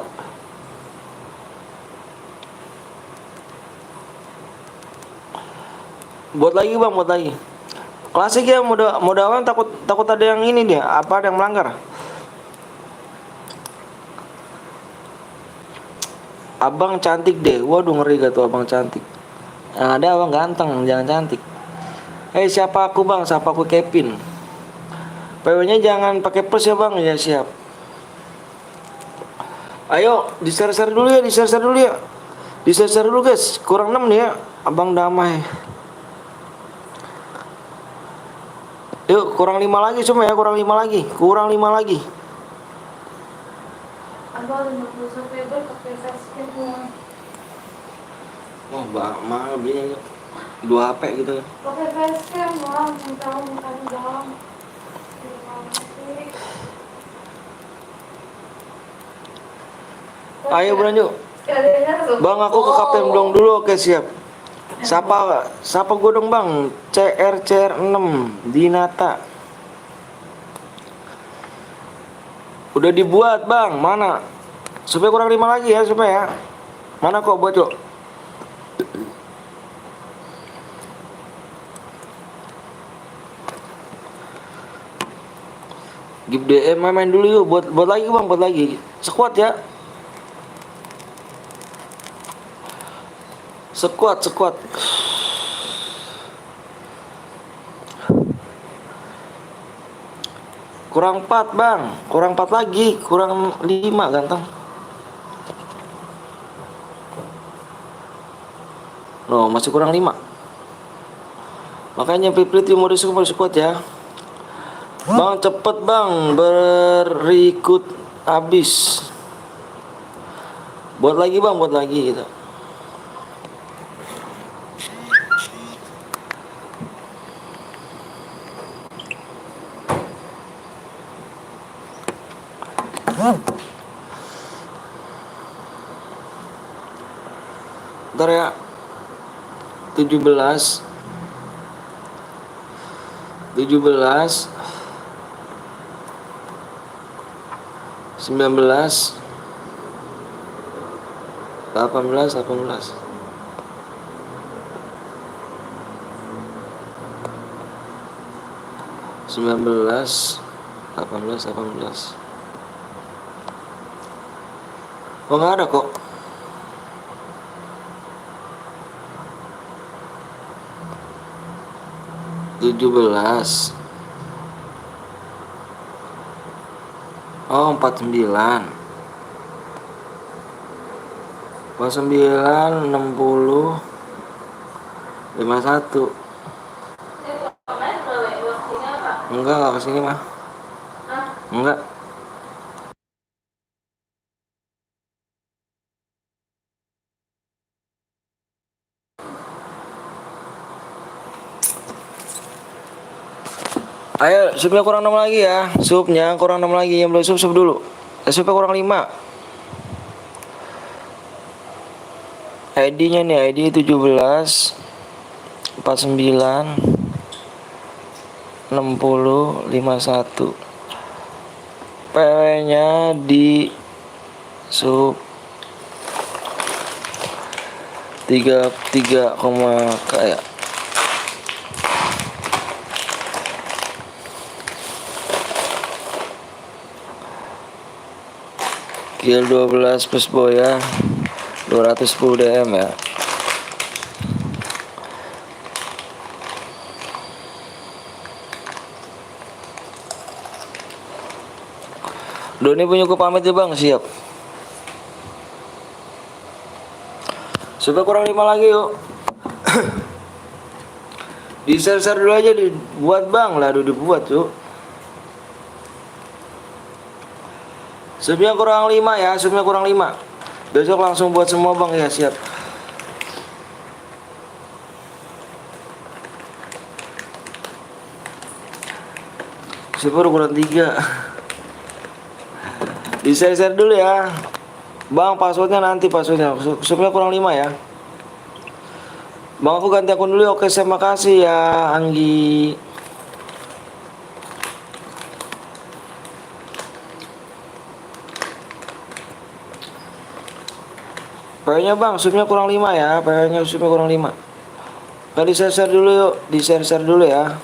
Buat lagi bang, buat lagi. Klasik ya, mode awal takut ada yang ini dia, apa ada yang melanggar. Abang cantik deh. Waduh ngeri gak tuh abang cantik. Yang ada abang ganteng, jangan cantik. Siapa aku bang? Siapa aku Kevin. PW-nya jangan pakai plus ya bang. Ya siap. Ayo di-share dulu ya, di-share dulu ya. Di-share dulu guys. Kurang 6 nih ya. Abang damai. Yuk kurang 5 lagi cuma ya, kurang 5 lagi. Kurang 5 lagi. Abang 50 subscriber pakai facecam doang. Wah, mahal belinya 2 HP gitu. Pakai facecam doang, yang tahu mukanya doang. Ayo berlanjut. Bang aku ke Kapten Blong dulu. Oke siap. Sapa gue dong bang. CR6 Dinata. Udah dibuat bang. Mana? Supaya kurang 5 lagi ya supaya. Mana kok buat yuk. Give DM main dulu yuk. Buat lagi bang, buat lagi. Sekuat ya. Sekuat. Kurang 4 bang. Kurang 4 lagi. Kurang 5 ganteng. Loh masih kurang 5. Makanya piplit di mode sekuat ya. Bang cepet bang. Berikut habis. Buat lagi bang, buat lagi gitu. Ntar ya 17 19 18. 19, 18, 18. Oh nggak ada kok. Tujuh belas. Oh 49. 49, 60, 51. Enggak kesini mah. Enggak. Ayo, supnya kurang 6 lagi ya. Supnya kurang 6 lagi. Yang belum sup dulu. Supnya kurang 5. ID-nya nih, ID 17 49 60 51. PW-nya di sub 3 kayak Kill 12 plus boya 210 DM ya. Doni punya ku pamit ya bang, siap. Supaya kurang 5 lagi yuk. Di share dulu aja, dibuat bang lah, dibuat yuk. Supnya kurang 5 ya, supnya kurang 5. Besok langsung buat semua bang ya, siap. Supnya kurang 3. Di share dulu ya bang, passwordnya nanti, passwordnya supaya kurang 5 ya bang. Aku ganti akun dulu. Oke, terima kasih ya Anggi. PW-nya bang, supnya kurang 5 ya. PW-nya supnya kurang 5. Nah, di share dulu yuk, di share dulu ya.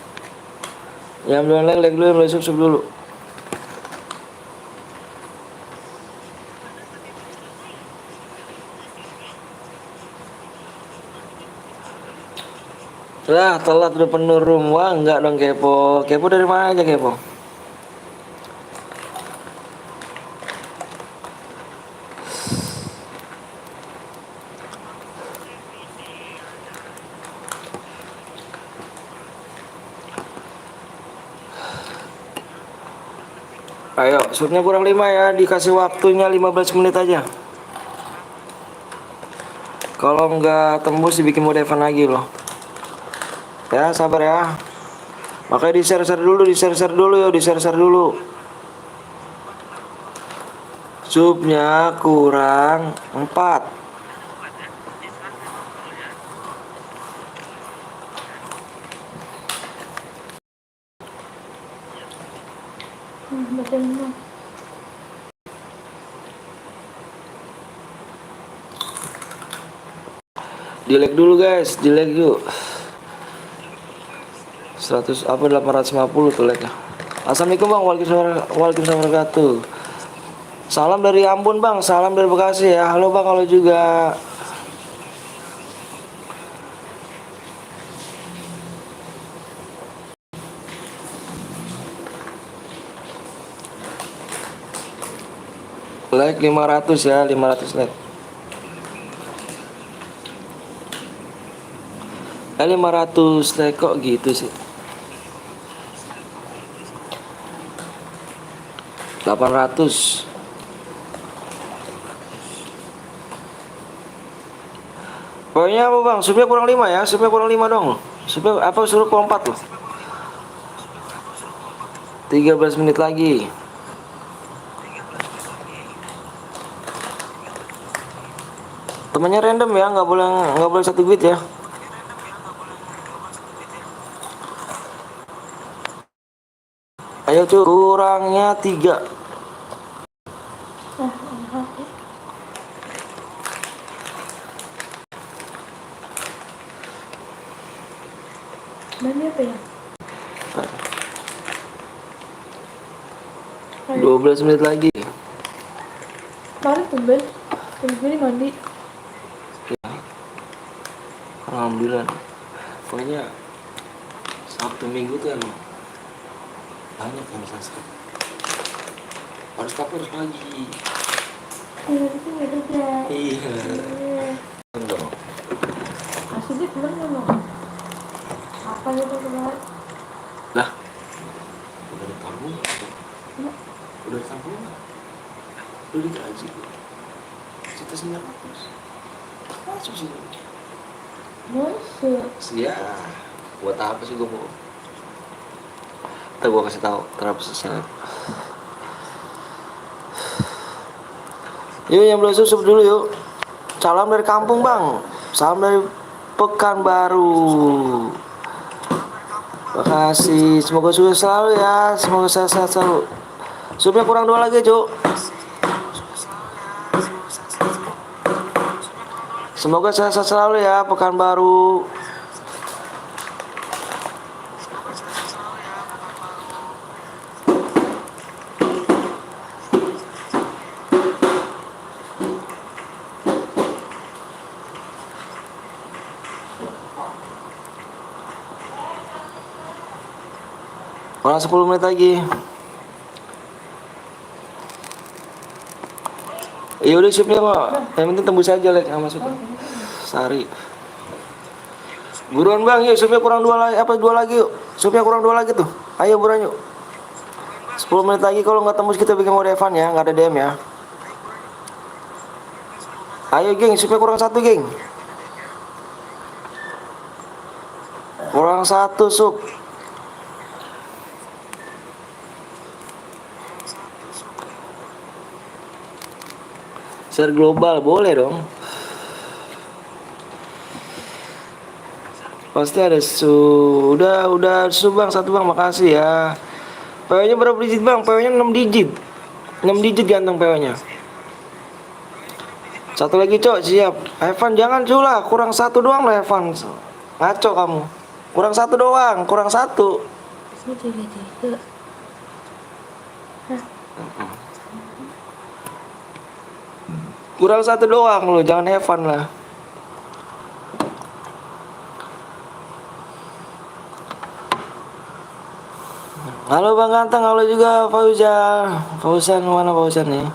Yang belum like dulu, yang belum sub dulu. Lah, telat udah penuh room. Wah, enggak dong kepo. Kepo dari mana aja kepo? Ayo, supnya kurang 5 ya. Dikasih waktunya 15 menit aja. Kalau enggak tembus dibikin mode event lagi loh. Ya, sabar ya. Makanya di share dulu, di share dulu ya, di share dulu. Supnya kurang 4. Macam Di like dulu guys, di like yuk. 100 apa 850 tuh like-nya. Assalamualaikum bang, waalaikumsalam wabarakatuh. Salam dari Ambon bang, salam dari Bekasi ya. Halo bang, kalau juga. Like 500 ya, 500 like. 500 like kok gitu sih. 800. Pokoknya apa bang? Supnya kurang 5 ya, supnya kurang 5 dong. Supnya apa suruh kurang 4 loh. 13 menit lagi. Temannya random ya, nggak boleh satu bit ya. Ayo tuh, kurangnya 3. Nanya apa ya? 12 menit lagi. Kemarin tumben. Jam 9 mandi. Ya. Alhamdulillah. Pokoknya Sabtu Minggu tuh emang banyak yang subscribe. Harus tapi harus pagi. Itu nggak ada. Iya. Dong. Aslinya kemana loh? Apa itu kemarin? Lah. Udah ditanggung. Enggak. Udah ditanggung nggak? Udah digaji. Kita 900. Masuk sini. Masuk. Ya, buat apa sih gue mau? Ntar gue kasih tahu terapa selesai. Yuk yang belum susup dulu yuk. Salam dari kampung bang. Salam dari Pekanbaru. Makasih. Semoga sukses selalu ya. Semoga sehat selalu. Supnya kurang 2 lagi cuk. Semoga sehat selalu ya Pekanbaru. Kurang 10 menit lagi. Ya udah supnya kok. Yang penting tembus aja lek sama sup. Sari. Buruan bang, yuk supnya kurang 2 lagi, apa 2 lagi yuk. Supnya kurang 2 lagi tuh. Ayo buruan yuk. 10 menit lagi kalau nggak tembus kita bikin mode Evan ya, nggak ada DM ya. Ayo geng, supnya kurang 1 geng. Kurang 1 sup. Share global boleh dong. Pasti ada udah bang 1 bang, makasih ya. PW-nya berapa digit bang? PW-nya 6 digit. 6 digit ganteng PW-nya. 1 lagi cok, siap. Evan jangan culah, kurang 1 doang lah Evan. Ngaco kamu. Kurang 1 doang, kurang 1. Ini tiga. Kurang 1 doang lo, jangan Evan lah. Halo Bang Ganteng, halo juga Fauzan, mana Fauzan nih?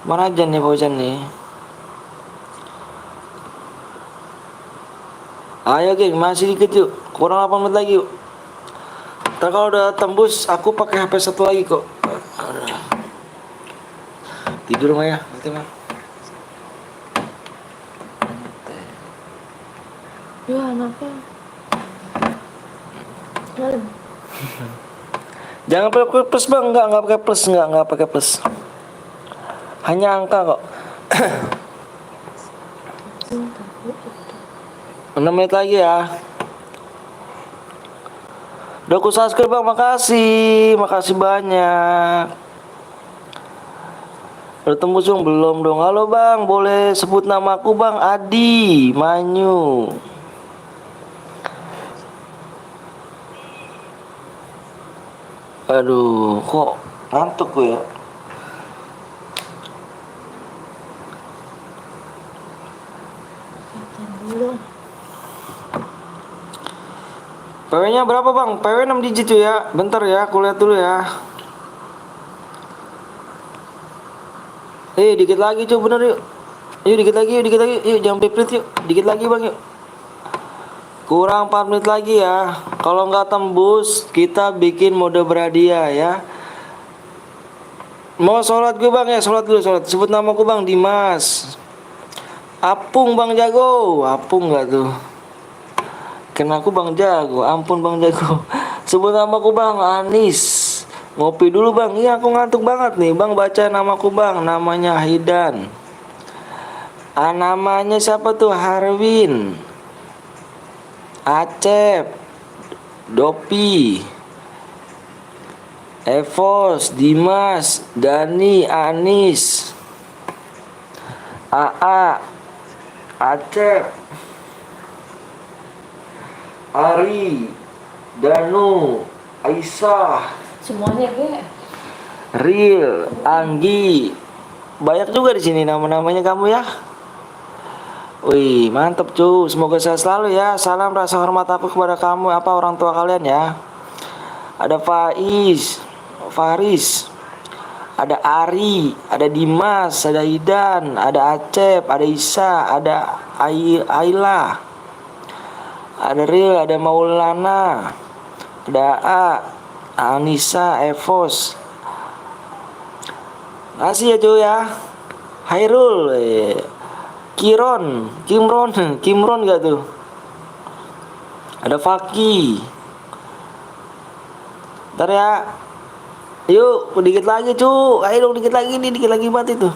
Mana aja nih Fauzan nih? Ayo geng, masih dikit yuk. Kurang 8 menit lagi yuk. Ntar kalau udah tembus, aku pakai HP 1 lagi kok. Tidur mah ya, nanti mah. Ya anaknya. Malam. Jangan pakai plus bang, enggak pakai plus, enggak pakai plus. Hanya angka kok. 6 menit lagi ya. Udah aku subscribe bang, makasih banyak. Udah tembus dong, belum dong. Halo bang, boleh sebut namaku bang, Adi Manyu. Aduh, kok ngantuk gue ya. PW-nya berapa bang? PW 6 digit tuh ya. Bentar ya, aku lihat dulu ya. Dikit lagi cuy, bener yuk. Yuk dikit lagi. Yuk jangan pipit yuk. Dikit lagi bang yuk. Kurang 4 menit lagi ya. Kalau nggak tembus, kita bikin mode berhadiah ya. Mau sholat gue bang ya, sholat dulu sholat. Sebut namaku bang, Dimas. Apung bang jago, apung nggak tuh? Kena aku bang jago, ampun bang jago. Sebut namaku bang, Anis. Ngopi dulu bang, iya aku ngantuk banget nih. Bang baca namaku bang, namanya Hidan. Namanya siapa tuh? Harwin, Acep, Dopi, Evos, Dimas, Dani, Anis, AA, Acep, Ari, Danu, Aisyah. Semuanya gue. Real, Anggi. Banyak juga di sini nama-namanya kamu ya. Wih, mantep cu. Semoga sehat selalu ya. Salam rasa hormat aku kepada kamu, apa orang tua kalian ya. Ada Faris, ada Ari, ada Dimas, ada Idan, ada Acep, ada Isa, ada Ayla, ada Ril, ada Maulana, ada Anissa, Evos. Kasih ya cu ya. Hairul, Kimron gak tuh? Ada Faki. Ntar ya. Yuk, dikit lagi cu. Ayo dong dikit lagi nih, dikit lagi banget itu.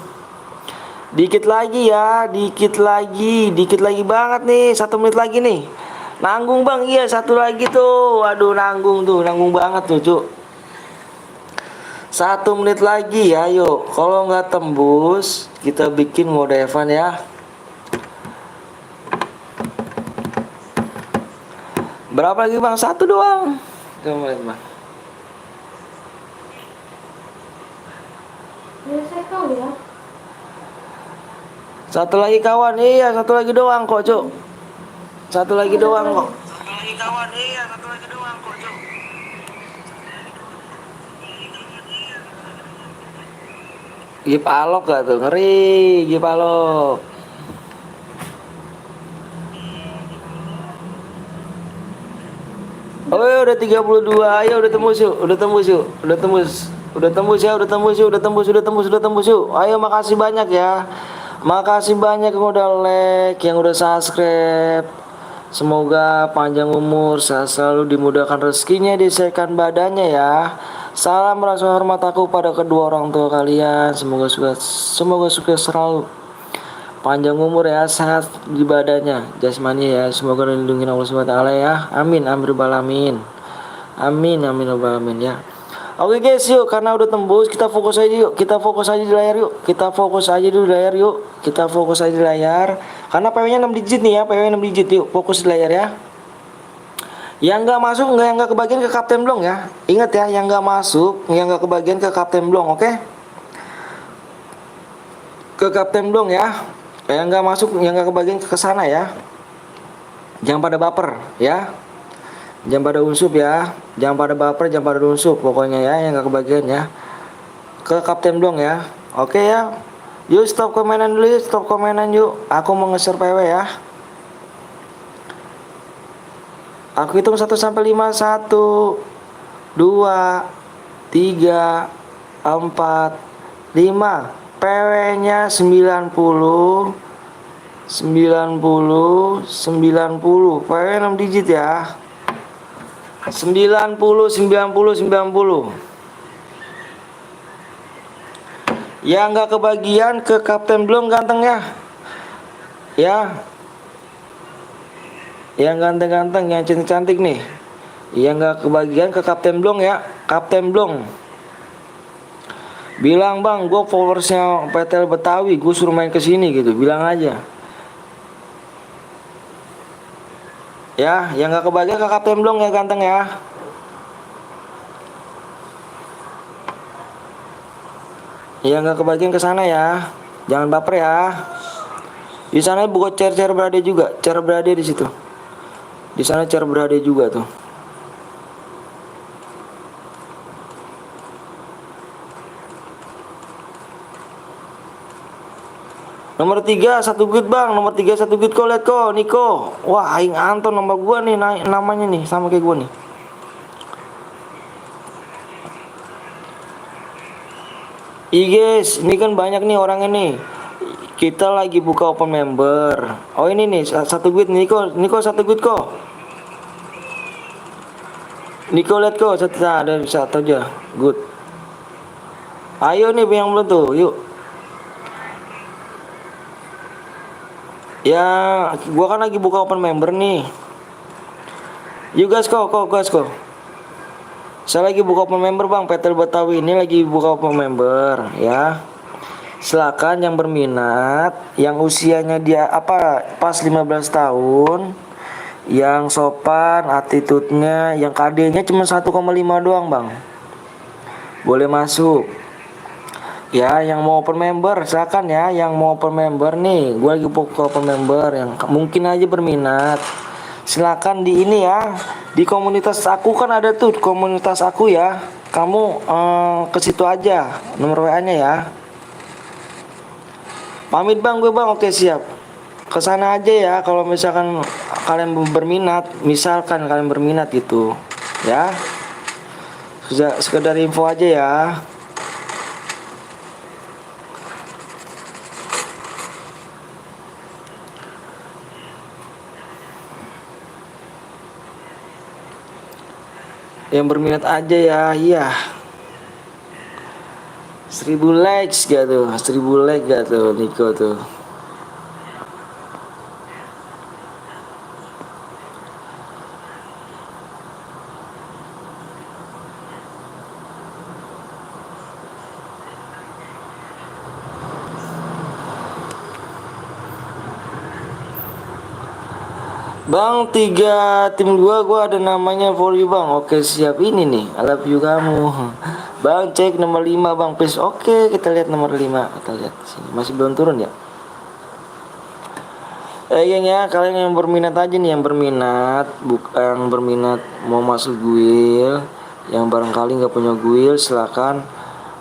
Dikit lagi ya, dikit lagi banget nih. 1 menit lagi nih. Nanggung bang, iya 1 lagi tuh. Waduh nanggung banget tuh cu. 1 menit lagi ya, yuk. Kalau nggak tembus, kita bikin mode Evan ya. Berapa lagi bang? 1 doang. Coba lihat bang. Saya tahu ya. 1 lagi kawan, iya 1 lagi doang kok cuk. 1 lagi doang kok. 1 lagi kawan, iya 1 lagi doang kok cuk. Gip alok gak tuh? Ngeri, gip alok. Oh udah 32, ayo udah tembus yuk. Udah tembus yuk. Udah tembus yuk. Ayo makasih banyak ya. Makasih banyak yang udah like, yang udah subscribe. Semoga panjang umur, sehat selalu, dimudahkan rezekinya, disehatkan badannya ya. Salam rasa hormat aku pada kedua orang tua kalian. Semoga sukses selalu. Panjang umur ya, sehat di badannya, jasmani ya. Semoga dilindungi Allah SWT ya. Amin, amin, alamin. Amin, amin, alamin ya. Oke guys, yuk karena udah tembus, kita fokus aja yuk. Kita fokus aja di layar yuk. Kita fokus aja di layar yuk. Karena PW-nya 6 digit nih ya, PW 6 digit yuk. Fokus di layar ya. Yang nggak masuk, yang nggak kebagian ke Kapten Blong ya. Ingat ya, yang nggak masuk, yang nggak kebagian ke Kapten Blong, oke? Ke Kapten Blong ya. Yang nggak masuk, yang nggak kebagian ke sana ya. Jangan pada baper ya. Jangan pada unsup ya. Jangan pada baper, jangan pada unsup. Pokoknya ya, yang nggak kebagian ya. Ke Kapten Blong ya. Oke ya. Yuk stop komenan dulu yuk, stop komenan yuk. Aku mau nge-share PW ya. Aku hitung 1 sampai 5. 1 2 3 4 5. PW-nya 90. PW 6 digit ya. 90. Yang nggak kebagian ke Kapten Blong ganteng ya. Ya. Yang ganteng-ganteng, yang cantik-cantik nih. Yang nggak kebagian ke Kapten Blong ya. Kapten Blong. Bilang bang, gue followersnya PTL Betawi, gue suruh main kesini gitu. Bilang aja. Ya, yang nggak kebagian ke Kapten Blong ya ganteng ya. Yang nggak kebagian ke sana ya. Jangan baper ya. Di sana buka chair berada juga, chair berada di situ. Di sana chair berada juga tuh. Nomor 3 1 good bang, nomor 3 1 good kok, lihat kok Niko. Wah aing Anton nomor gua nih namanya nih sama kayak gua nih. Guys, ini kan banyak nih orangnya nih. Kita lagi buka open member. Oh ini nih 1 good Niko 1 good kok. Niko lihat kok ada 1 aja. Good. Ayo nih yang belum tuh, yuk. Ya, gua kan lagi buka open member nih. Yuk guys kok. Saya lagi buka open member bang, PTL Betawi ini lagi buka open member ya. Silakan yang berminat, yang usianya dia pas 15 tahun, yang sopan, attitude-nya, yang KD-nya cuma 1,5 doang bang. Boleh masuk Ya, yang mau open member silakan ya. Yang mau open member nih, gue lagi buka open member yang mungkin aja berminat. Silakan di ini ya. Di komunitas aku kan ada tuh komunitas aku ya. Kamu ke situ aja. Nomor WA-nya ya. Pamit bang, gue bang. Oke siap. Kesana aja ya. Kalau misalkan kalian berminat, misalkan kalian berminat gitu, ya. Sudah sekedar info aja ya. Yang berminat aja ya, iya. 1000 likes gak tuh? 1000 like gak tuh Niko tuh? Bang, 3 tim 2 gua ada namanya for you bang. Oke siap, ini nih I love you kamu. Bang cek nomor 5 bang please. Oke kita lihat nomor 5. Kita lihat sini. Masih belum turun ya. Geng ya, kalian yang berminat aja nih, yang berminat, yang berminat mau masuk guild, yang barangkali nggak punya guild, silakan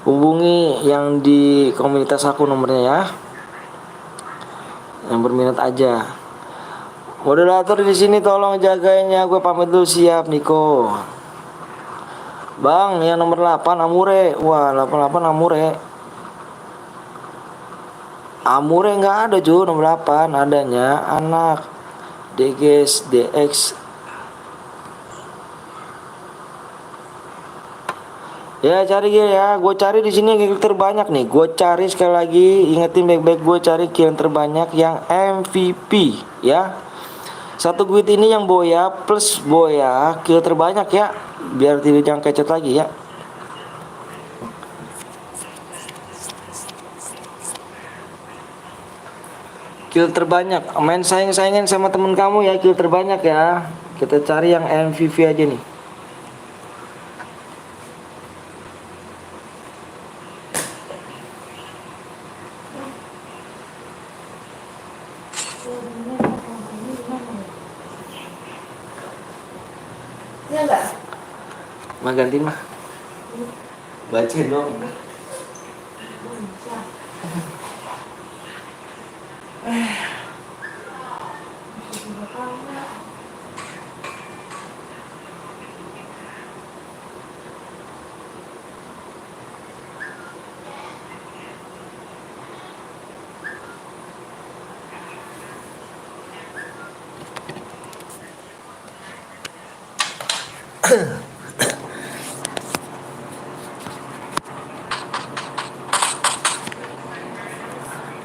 hubungi yang di komunitas aku nomornya ya. Yang berminat aja. Moderator di sini tolong jagain ya, gue pamit dulu, siap Niko. Bang, yang nomor 8 Amure. Wah, 88 Amure. Amure nggak ada cuy, nomor 8 adanya anak DGS DX. Ya cari ya, gue cari di sini kill terbanyak nih. Gue cari sekali lagi, ingetin baik-baik, gue cari kill terbanyak yang MVP ya. Satu guide ini yang boya plus boya kill terbanyak ya, biar tidak jangan kecet lagi ya. Kill terbanyak, main saing-saingin sama temen kamu ya, kill terbanyak ya. Kita cari yang MVP aja nih. Ya enggak? Mah ganti mah. Baca dong.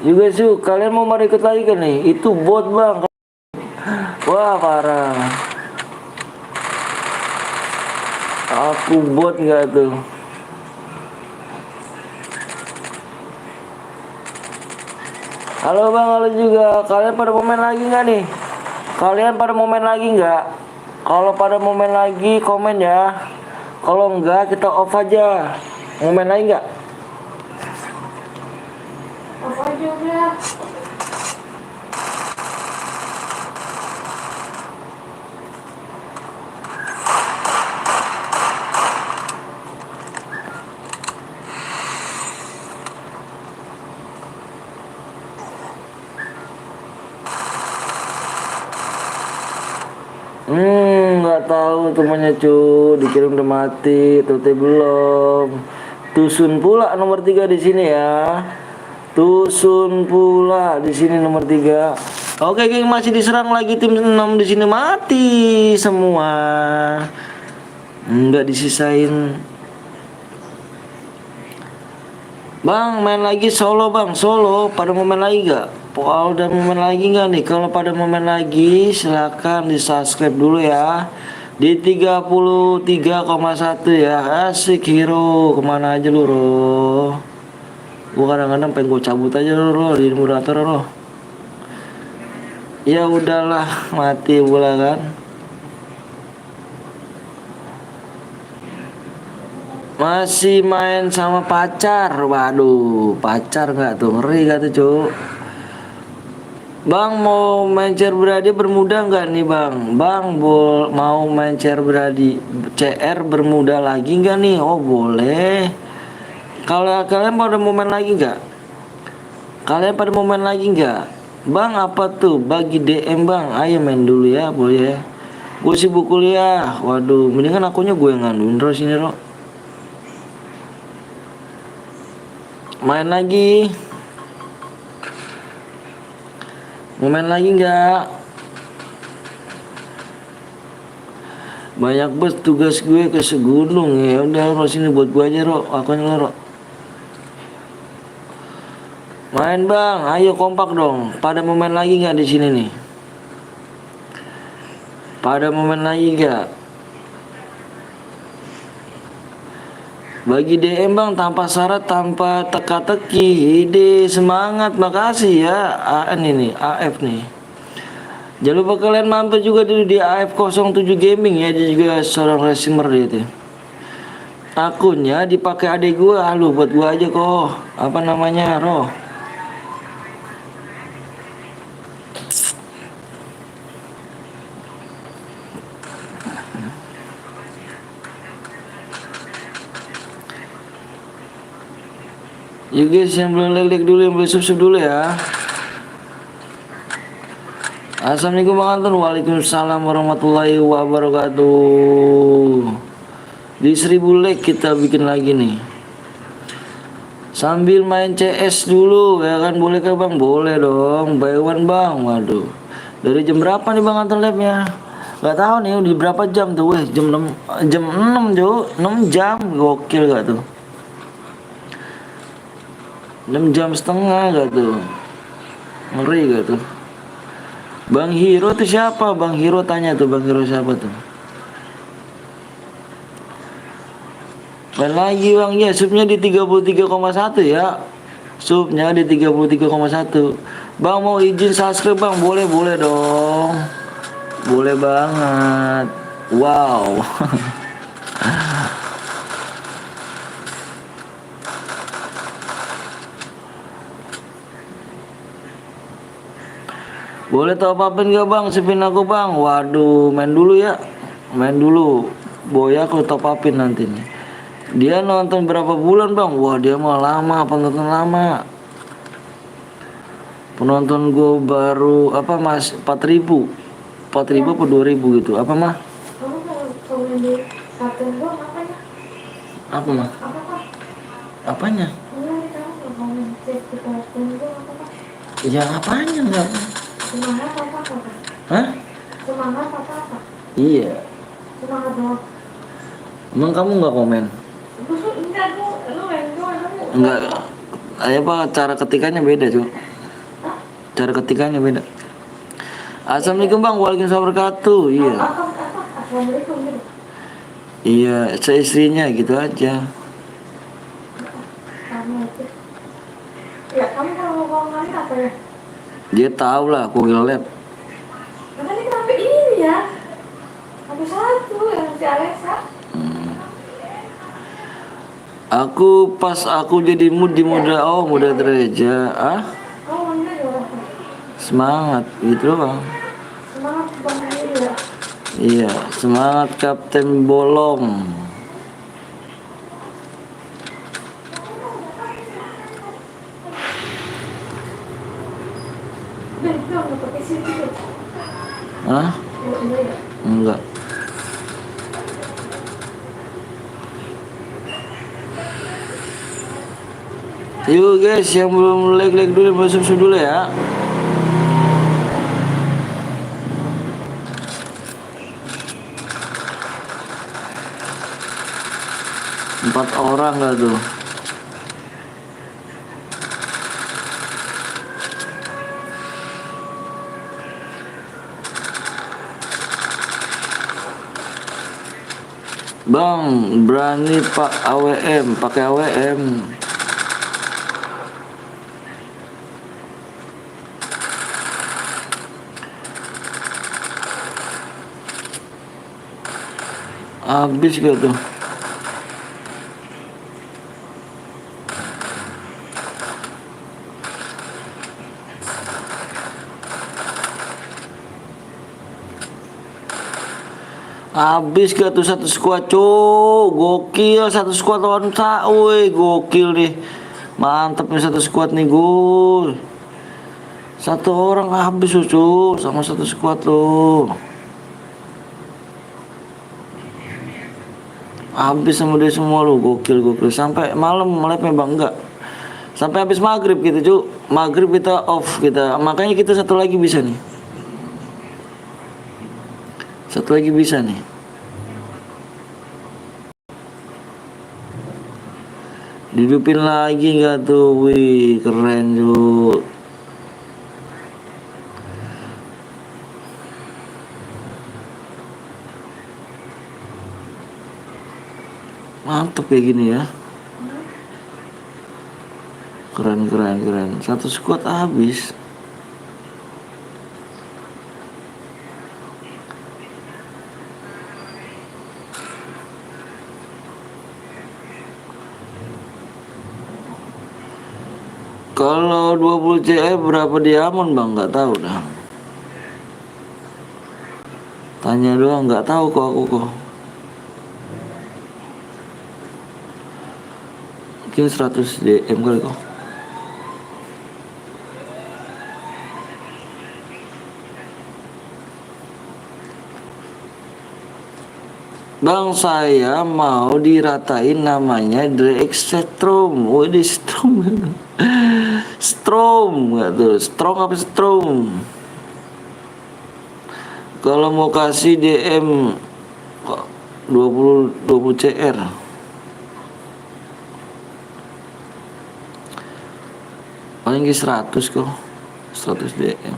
Juga su, kalian mau mari ikut lagi kan nih? Itu bot bang. Wah parah. Aku bot nggak tuh? Halo bang, halo juga. Kalian pada mau main lagi nggak nih? Kalian pada mau main lagi nggak? Kalau pada mau main lagi komen ya. Kalau enggak kita off aja. Mau main lagi nggak? Apa juga? Nggak tahu temannya cu, dikirim udah mati, tuti belum. Tusun pula nomor 3 di sini ya. Tusun pula di sini nomor 3. Oke, geng, masih diserang lagi tim 6 di sini, mati semua. Nggak disisain. Bang, main lagi solo bang, solo. Pada mau main lagi gak? Poal udah mau main lagi gak nih? Kalau pada mau main lagi, silakan di subscribe dulu ya. Di 33,1 ya. Asik hero, kemana aja lu Ro? Gua kadang-kadang pengen gue cabut aja Ro, di moderator Ro. Ya udahlah, mati pula kan. Masih main sama pacar. Waduh, pacar nggak tuh? Ngeri gak tuh, Cuk? Bang mau main CR Beradi bermuda nggak nih bang? Bang mau main CR bermuda lagi nggak nih? Oh boleh. Kalau kalian pada mau main lagi nggak? Kalian pada mau main lagi nggak? Bang apa tuh? Bagi DM bang. Ayo main dulu ya, boleh ya. Gue sibuk kuliah. Waduh, mendingan akunnya gue yang ngaduin terus ini Ro. Main lagi. Mau main lagi nggak? Banyak bos tugas gue ke Segunung ya udah Ro sini buat gue aja Ro. Akunnya lo Ro. Main bang, ayo kompak dong. Pada mau main lagi nggak di sini nih? Pada mau main lagi nggak? Bagi DM bang tanpa syarat, tanpa teka-teki. Ide semangat, makasih ya. AN ini, AF nih. Jangan lupa kalian mampir juga dulu di AF07 Gaming ya. Dia juga seorang resumer dia tuh. Akunnya dipakai adik gue, lu buat gue aja kok. Apa namanya, Roh? Yuk guys, yang belum like dulu, yang belum subscribe dulu ya. Assalamualaikum Bang Anton. Waalaikumsalam warahmatullahi wabarakatuh. Di 1000 like kita bikin lagi nih. Sambil main CS dulu ya kan, boleh kah bang? Boleh dong, buy one bang. Waduh, dari jam berapa nih Bang Anton live-nya? Gak tahu nih di berapa jam tuh. Jam 6, jam 6 Jo, 6 jam. Gokil gak tuh? 6 jam setengah gak tuh? Ngeri gak tuh? Bang Hiro tuh siapa? Bang Hiro tanya tuh, Bang Hiro siapa tuh? Main lagi bang, ya subnya di 33,1 ya. Subnya di 33,1. Bang mau izin subscribe bang? Boleh, boleh dong. Boleh banget. Wow. Boleh top upin gak bang? Sepin aku bang. Waduh, main dulu ya. Main dulu. Boy aku top upin nanti nih. Dia nonton berapa bulan bang? Wah dia mah lama, penonton lama. Penonton gue baru apa mas 4.000 apa 2.000 gitu apa mah? Kamu mau komen di kartun gua apanya? Apa mah? Apa Pak? Apanya? Enggak, kamu mau komen cek di kartun gua apa Pak? Ya apanya enggak? Semangat apa Pak? Hah? Semangat apa? Iya. Semangat doang. Emang kamu nggak komen? Enggak, lu main doang kamu. Enggak. Ayo pak cara ketikannya beda cuy. Cara ketikannya beda. Assalamualaikum bang, waalaikumsalam wabarakatuh. Iya. Assalamualaikum gitu. Iya, seistrinya gitu aja. Kamu itu. Ya, kamu kalau mau ngomong apa ya? Dia tahu lah, aku nge-lab. Makanya kenapa ini ya? Aku satu yang si Alexa. Aku pas aku jadi mood di muda gereja, Kamu mana ya orang? semangat gitu loh bang. Semangat bang ini ya. Iya, semangat Kapten Bolong. Ben, kamu mau pakai sini tuh. Hah? Oh, iya ya. Enggak. Yuk guys, yang belum like dulu, belum subscribe dulu ya. Empat orang gak tuh? Bang, berani pak AWM, pakai AWM. Habis gak tuh? Habis gak tuh satu squad cuk. Gokil satu squad lawan woi gokil nih. Mantap nih satu squad nih gue. Satu orang habis cuk sama satu squad lo. Habis sama dia semua lu gokil gokil sampai malam live-nya bang enggak sampai habis maghrib gitu cuk maghrib kita off kita makanya kita satu lagi bisa nih dihidupin lagi nggak tuh wih keren cuk mantep kayak gini ya keren satu squad habis kalau 20 CF berapa diamond bang nggak tahu dah tanya doang nggak tahu kok aku kok mungkin 100 DM kali kok. Bang saya mau diratain namanya Drake Strom. Waduh Strom. Strom nggak tuh? Strong apa Strom? Kalau mau kasih DM 20 CR. Paling 100 kok. 100 DM.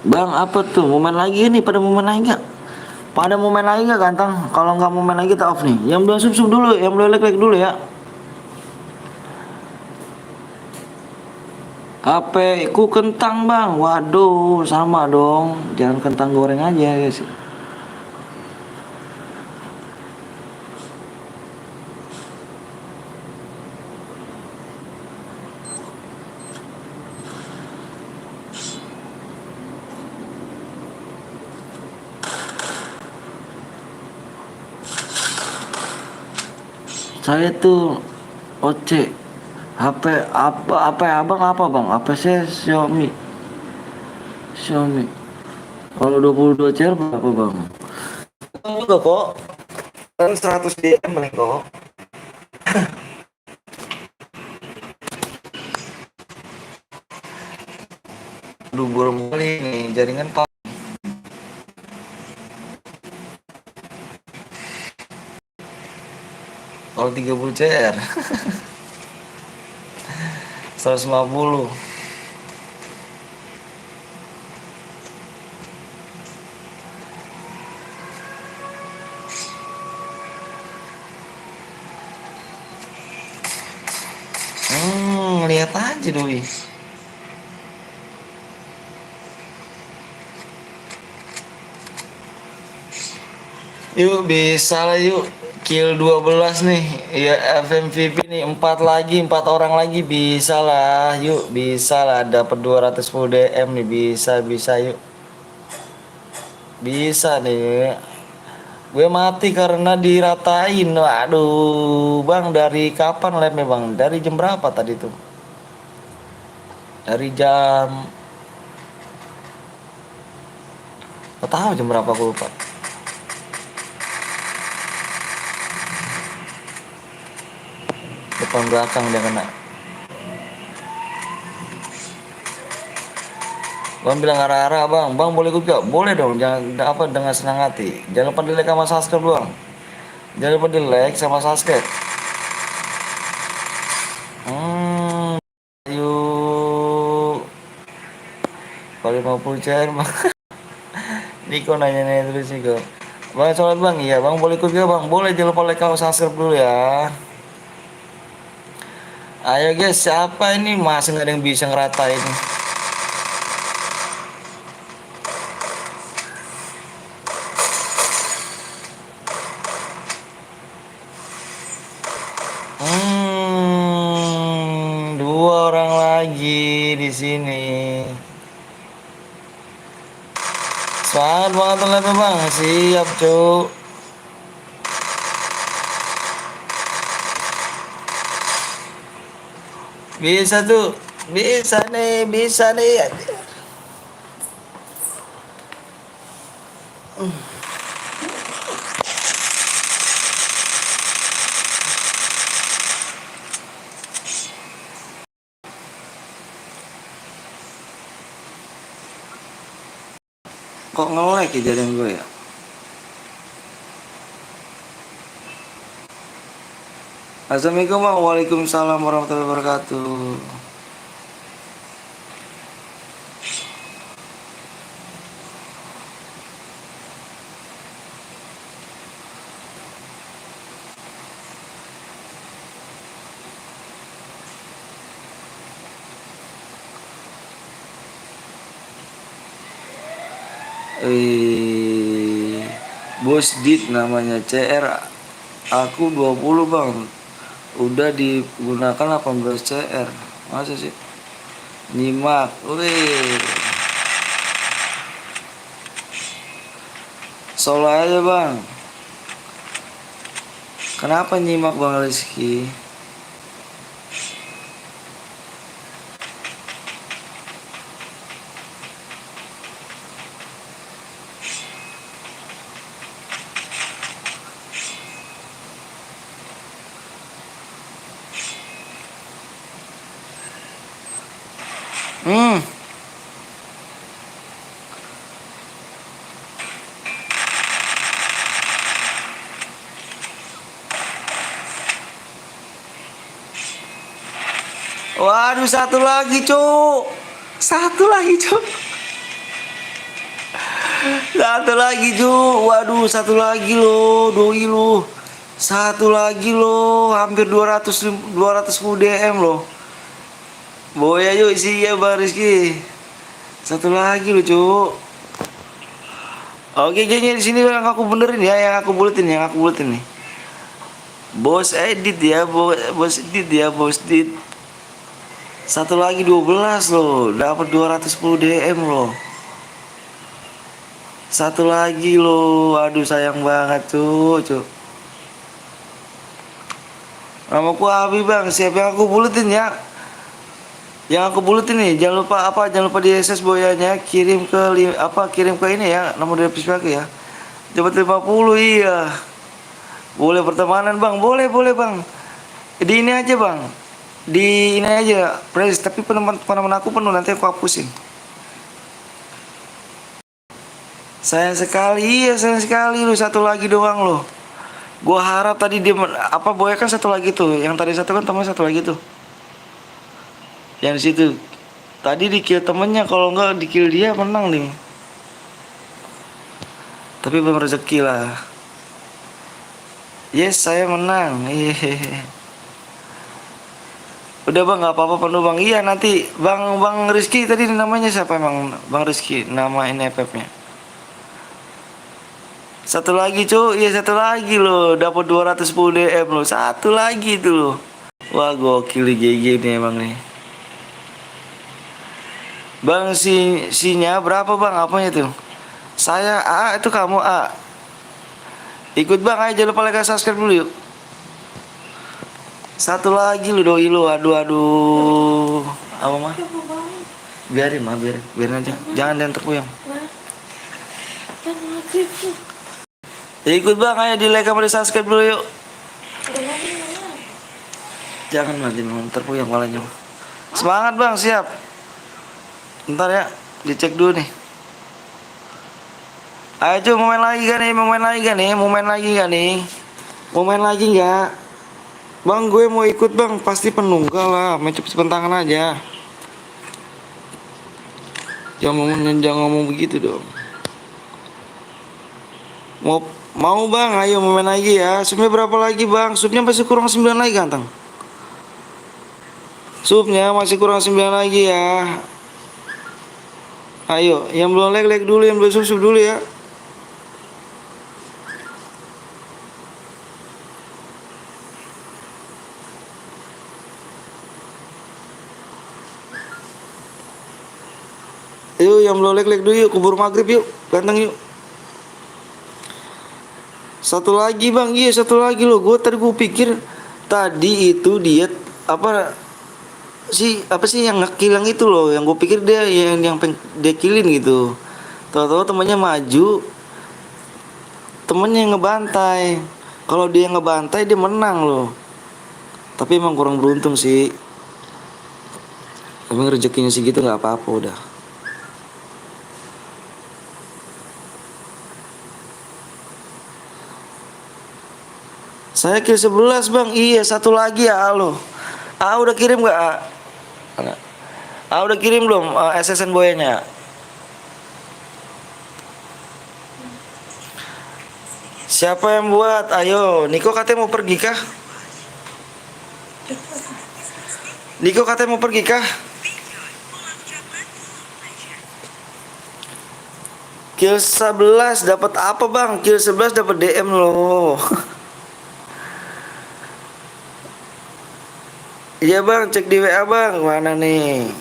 Bang apa tuh mau main lagi nih pada mau main lagi nggak ganteng kalau nggak mau main lagi kita off nih yang belum sub dulu yang belum like dulu ya HP ku kentang bang waduh sama dong jangan kentang goreng aja guys saya tuh OC HP apa abang apa bang HP saya Xiaomi kalau 22 CR berapa bang juga kok kan 100 DM paling kok dubur kali nih jaringan pak kalau 30 CR 150 lihat aja doi yuk bisa lah yuk kill 12 nih ya FMVP nih 4 orang lagi bisa lah yuk bisa lah dapat 210 DM nih bisa yuk bisa nih gue mati karena diratain waduh bang dari kapan live bang dari jam berapa tadi tuh dari jam gak tahu jam berapa aku lupa depan belakang dia kena bang bilang arah-arah bang boleh ikut gak? Boleh dong jangan apa dengan senang hati jangan lupa di like sama subscribe doang jangan lupa di like sama subscribe yuk kalau 50 cair bang Niko nanya terus nih kok bang sholat bang iya bang boleh ikut gak bang boleh jangan lupa like sama subscribe dulu ya ayo guys siapa ini masih nggak ada yang bisa ngeratain sini. Semangat banget live bang. Siap cuk. Bisa tuh. Bisa nih, bisa nih. Kok nge-lag ya jalan gue ya? Assalamualaikum bang. Waalaikumsalam warahmatullahi wabarakatuh. Bos Dit namanya CR. Aku 20 bang. Udah digunakan 18 CR. Masa sih? Nyimak. Wih. Solo aja bang. Kenapa nyimak bang Rizky? Hmm. Waduh, satu lagi, Cuk. Satu lagi, Cuk. Satu lagi, Cuk. Waduh, satu lagi loh, doi lo. Satu lagi loh, hampir 210 DM loh. Boya yuk isi ya Bang Rizky. Satu lagi loh, Cuk. Oke, gengnya di sini yang aku benerin ya, yang aku buletin nih. Bos edit ya, bos edit ya, bos edit. Satu lagi 12 loh, dapat 210 DM loh. Satu lagi loh, aduh sayang banget cuk. Namaku Abi bang, siap yang aku buletin ya. Yang aku buletin nih, jangan lupa di SS boyanya kirim ke kirim ke ini ya, nomor dari pakai ya. Dapat 50 iya. Boleh pertemanan bang, boleh bang. Di ini aja bang. Di ini aja, Pres, tapi peneman aku penuh nanti aku hapusin. Sayang sekali lu satu lagi doang lo. Gua harap tadi dia boy kan satu lagi tuh, yang tadi satu kan teman satu lagi tuh. Yang di situ. Tadi di kill temennya, kalau enggak di kill dia menang nih. Tapi belum rezeki lah. Yes, saya menang. Hehehe. Udah bang, nggak apa-apa penuh bang. Iya nanti bang Rizky tadi namanya siapa emang bang Rizky nama ini FF-nya. Satu lagi cuy, iya satu lagi loh, dapat 210 DM loh, satu lagi tuh loh. Wah gokil di GG nih emang nih. Bang sinya berapa bang apanya tuh? Saya A, itu kamu A. Ikut bang aja, jangan lupa like dan subscribe dulu yuk. Satu lagi lu doi lu, aduh. Apa mah? Biarin aja. Jangan yang terpuyang. Ikut bang, ayo di like sama di subscribe dulu yuk. Jangan mati terpuyang malahnya. Semangat bang, siap. Ntar ya, dicek dulu nih. Ayo cuy, mau main lagi gak nih? Mau main lagi nggak? Bang gue mau ikut bang, pasti penuh. Enggak lah, main cepet tangan aja. Jangan ngomong begitu dong. Mau bang, ayo mau main lagi ya. Subnya berapa lagi bang? Subnya masih kurang 9 lagi ganteng. Subnya masih kurang 9 lagi ya. Ayo, yang belum like dulu, yang belum sub dulu ya. Yuk yang belum like dulu yuk, kubur maghrib yuk, ganteng yuk. Satu lagi bang, iya satu lagi loh. Gue pikir tadi itu dia apa sih yang ngekilang itu loh, yang gue pikir dia dia killin gitu. Tahu-tahu temannya maju, temennya yang ngebantai. Kalau dia ngebantai dia menang loh. Tapi emang kurang beruntung sih. Emang rezekinya segitu nggak apa-apa udah. Saya kill 11 bang. Iya satu lagi ya lo. Udah kirim gak? Udah kirim belum SSN boyanya? Siapa yang buat? Ayo, Niko katanya mau pergi kah? Niko katanya mau pergi kah? Kill 11 dapat apa bang? Kill 11 dapat DM loh. Iya bang, cek di WA bang, mana nih?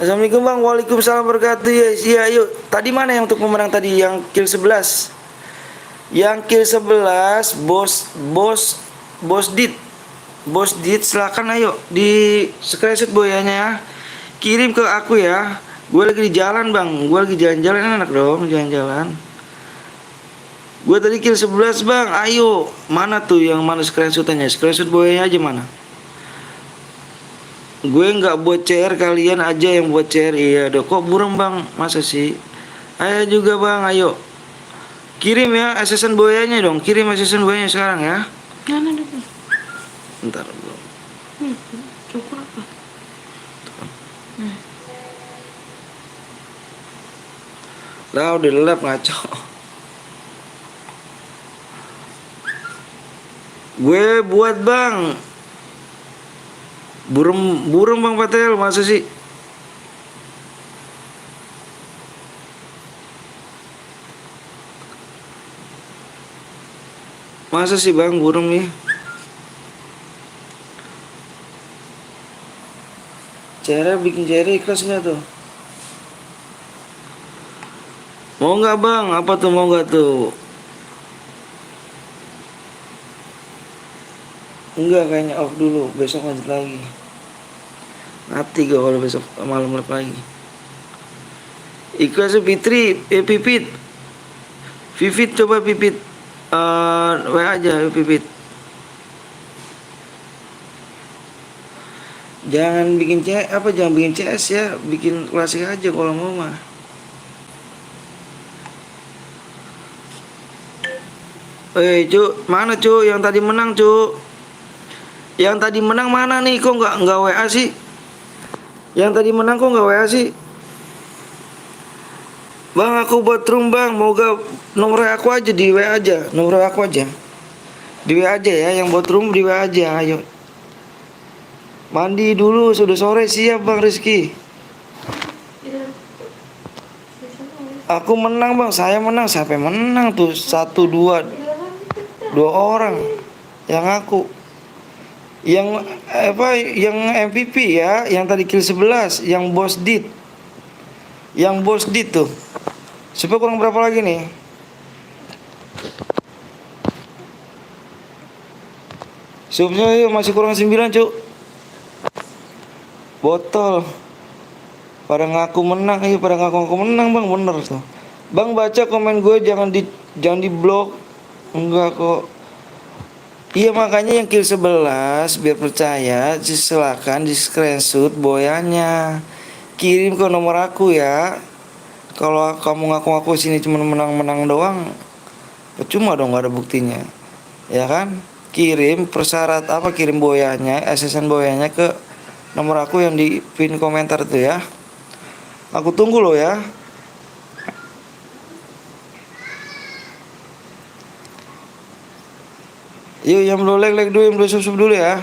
Assalamualaikum bang, waalaikumsalam wabarakatuh. Ya, yuk. Tadi mana yang untuk pemenang tadi yang kill 11? Yang kill 11 bos dit silakan ayo di screenshot boyanya ya. Kirim ke aku ya. Gue lagi di jalan bang, gue lagi jalan-jalan, enak dong jalan-jalan. Gue tadi kill 11 bang, ayo. Mana tuh yang mana screenshotannya? Screenshot boyanya aja mana? Gue nggak buat CR, kalian aja yang buat CR. Iya dong, kok burung bang, masa sih? Ayo juga bang, ayo. Kirim ya SSN boyanya dong, kirim SSN boyanya sekarang ya. Mana dulu? Bentar belum. Cukup apa? Lah udah lelap ngaco. Gue buat bang. Burung bang Patel, masa sih? Masa sih bang burung nih? Cara bikin cara ikhlas nggak tuh? Mau nggak bang? Apa tuh mau nggak tuh? Enggak, kayaknya off dulu. Besok lanjut lagi. Mati gue kalau besok malam lagi. Ikhlas Fitri, Pipit. Vivit coba Pipit. WA aja Pipit. Jangan bikin jangan bikin CS ya, bikin klasik aja kalau mau mah. Cuk, mana cuk yang tadi menang cuk? Yang tadi menang mana nih? Kok nggak WA sih? Yang tadi menang kok nggak WA sih? Bang aku buat room bang, moga nomor aku aja di WA aja, nomor aku aja. Di WA aja ya, yang buat room di WA aja, ayo. Mandi dulu, sudah sore siap bang Rizky. Aku menang bang, saya menang. Siapa yang menang tuh? 1-2 orang yang aku. Yang yang MVP ya, yang tadi kill 11, yang bos dit. Yang bos dit tuh. Supaya kurang berapa lagi nih? Subnya masih kurang 9 cuk. Botol. Pada ngaku menang, pada ngaku menang bang, bener tuh. Bang baca komen gue, jangan di blok. Enggak kok. Iya makanya yang kill 11 biar percaya, silakan di screenshot boyanya, kirim ke nomor aku ya. Kalau kamu ngaku-ngaku sini cuma menang-menang doang, percuma dong, gak ada buktinya, ya kan? Kirim persyarat kirim boyanya, SSN boyanya ke nomor aku yang di pin komentar tuh ya. Aku tunggu loh ya. Yuk yang belum like dulu, yang belum subscribe dulu ya.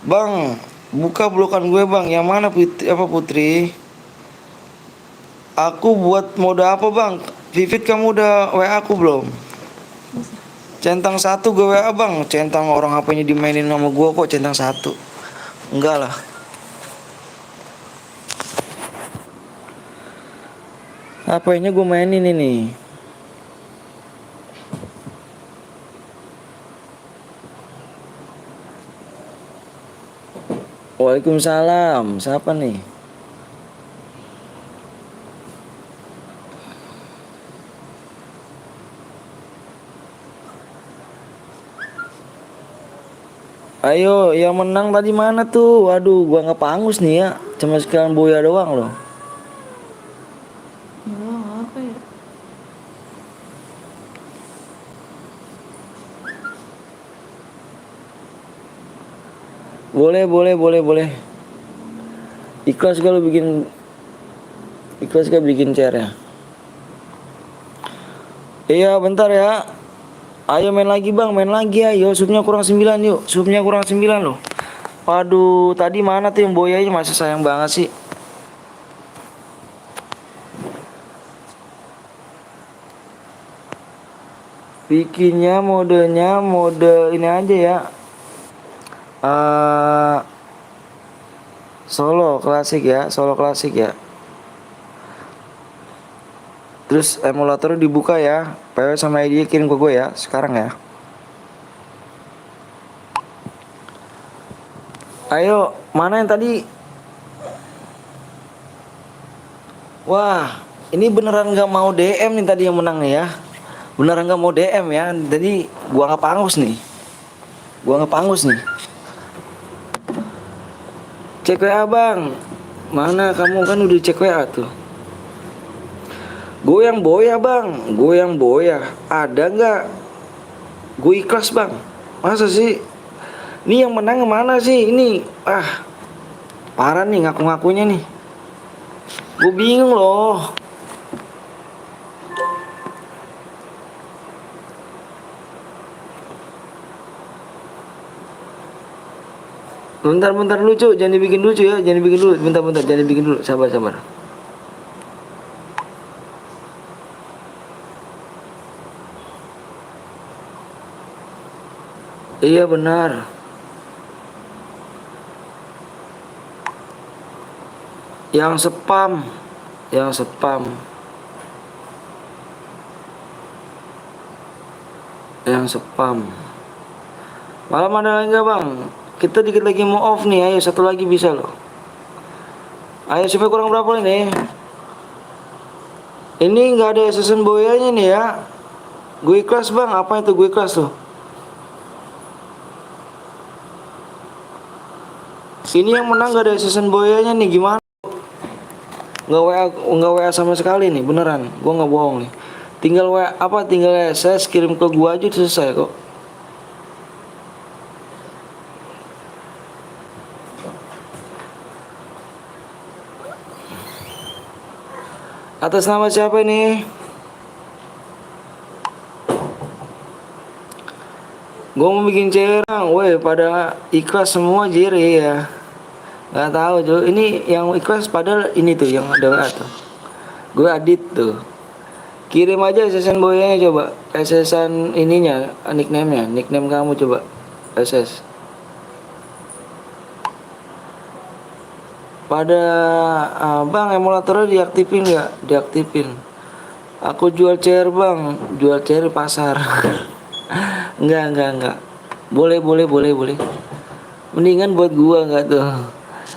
Bang, buka blokan gue bang. Yang mana Putri? Aku buat mode apa bang? Vivit kamu udah WA aku belum? Centang satu gue WA bang. Centang orang HP-nya dimainin sama gue kok centang satu. Enggak lah. HP-nya gue mainin ini. Waalaikumsalam. Siapa nih? Ayo, yang menang tadi mana tuh? Waduh, gua nggak pangus nih ya. Cuma sekian Boya doang loh. Apa ya? Boleh. Ikhlas gak lu bikin share ya? Iya, bentar ya. Ayo main lagi bang, main lagi ayo. Subnya kurang 9 yuk. Subnya kurang 9 loh. Waduh, tadi mana tuh yang Boyanya, masih sayang banget sih. Bikinnya modenya mode ini aja ya. Solo klasik ya. Terus emulatornya dibuka ya. PW sama ID kirim ke gue ya sekarang ya. Ayo, mana yang tadi? Wah, ini beneran gak mau DM nih tadi yang menang nih ya. Beneran gak mau DM ya. Jadi gua gak pangus nih. Cek WA bang. Mana kamu kan udah cek WA tuh. Goyang Boya bang. Ada nggak? Gue ikhlas bang. Masa sih? Ini yang menang kemana sih? Ini parah nih ngaku-ngakunya nih. Gue bingung loh. Bentar lucu, jangan dibikin lucu ya, jangan dibikin dulu. Bentar, jangan dibikin dulu. Sabar. Iya benar. Yang spam. Malam ada lagi nggak bang? Kita dikit lagi mau off nih. Ayo satu lagi bisa loh. Ayo sampai kurang berapa ini? Ini nggak ada season boyanya nih ya. Gue ikhlas bang. Apa itu gue ikhlas tuh? Ini yang menang gak ada season boyanya nih, gimana? Nggak WA sama sekali nih, beneran. Gue nggak bohong nih. Tinggal SS kirim ke gua aja selesai kok. Atas nama siapa ini? Gue mau bikin cerang, weh pada ikhlas semua jiri ya. Nggak tahu tuh, ini yang ikhlas padahal ini tuh yang ada WA tuh. Gue adit tuh. Kirim aja SSN boyanya coba. SSN ininya, nickname-nya, nickname kamu coba. SS. Pada bang emulatornya diaktifin nggak? Diaktifin. Aku jual CR bang, jual CR pasar. Enggak. Boleh. Mendingan buat gua nggak tuh.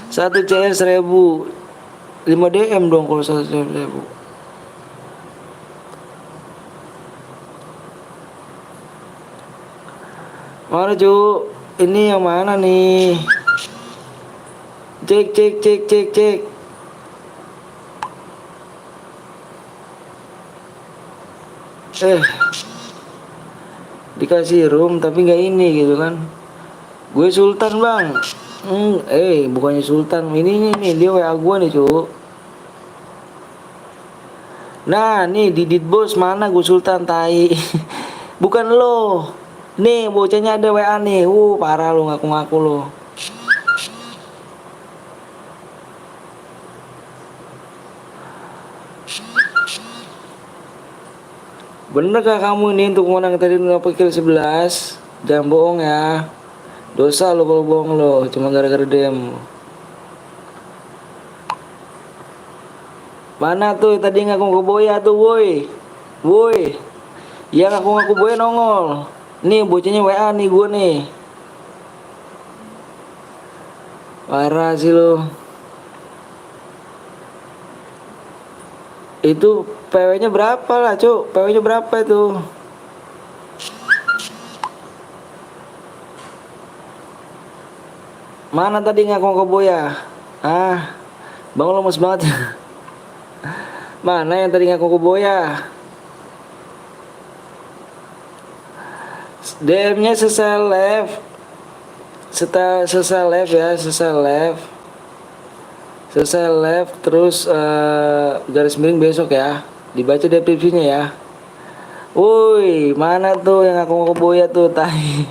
Satu CR 1.000. 5 DM dong kalau 1.000. Mana cu? Ini yang mana nih? Cek. Dikasih room tapi nggak ini gitu kan. Gue Sultan bang. Bukannya Sultan. Ini nih dia WA gue nih cu. Nah nih Didit bos mana gue Sultan tai. Bukan lo. Nih bocahnya ada WA nih. Parah lo ngaku-ngaku lo. Bener gak kamu ini untuk menang tadi apa kill 11? Jangan bohong ya. Dosa lo kalau bohong lo, cuma gara-gara DM. Mana tuh tadi ngaku ngaku boya tuh, woi. Woi. Yang ngaku ngaku boya nongol. Nih bocahnya WA nih gue nih. Parah sih lo. Itu PW-nya berapa lah, Cuk? PW-nya berapa itu? Mana tadi ngaku ngaku boya? Ah, Bang lemes banget. Mana yang tadi ngaku ngaku boya? DM-nya seseleb. Seseleb ya, seseleb. Seseleb terus garis miring besok ya. Dibaca deskripsinya ya. Woi, mana tuh yang ngaku boya tuh tai.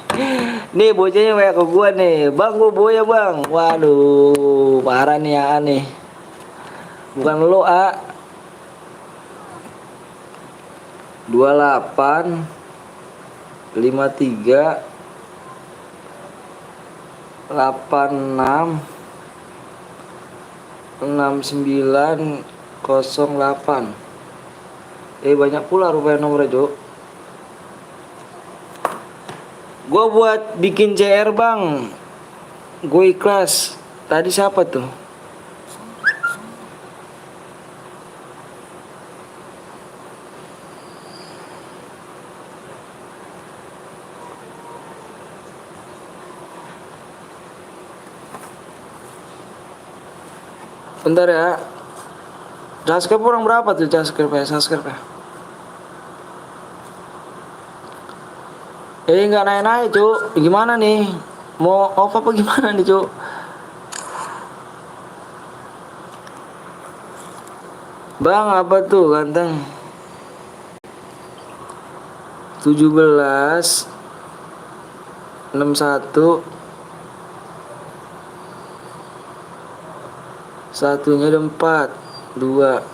Nih bocahnya kayak ke gua nih. Bang, gua boya, Bang. Waduh, parah nih ya aneh. Bukan lo, A. 28 53 86 6908. Banyak pula rupanya nomornya, Jo. Gua buat bikin CR, Bang. Gue ikhlas. Tadi siapa tuh? Bentar ya. Subscribe kurang berapa tuh subscribe ya? Subscribe ya? Nggak naik-naik, Cuk. Gimana nih? Mau off apa gimana nih, Cuk? Bang, apa tuh ganteng? 17 61 satunya ada 4 2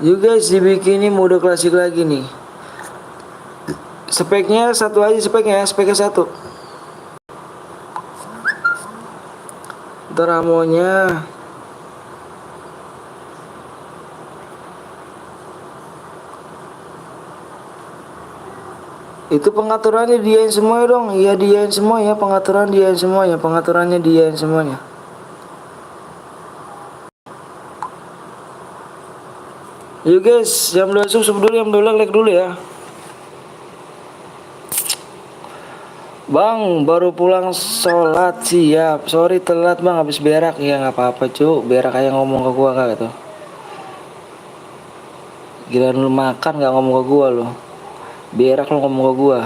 You guys dibikinin mode klasik lagi nih. Speknya satu aja, speknya satu. Ntar amonya itu pengaturannya diain semua dong. Iya diain semua ya, pengaturan diain semuanya, pengaturannya diain semuanya. You guys, jam 2 sub dulu, jam 2 like dulu ya. Bang, baru pulang sholat, siap. Sorry telat bang, habis berak. Ya nggak apa-apa cu, berak aja ngomong ke gua kak gitu. Gila lu makan nggak ngomong ke gua lo. Berak lu ngomong ke gua.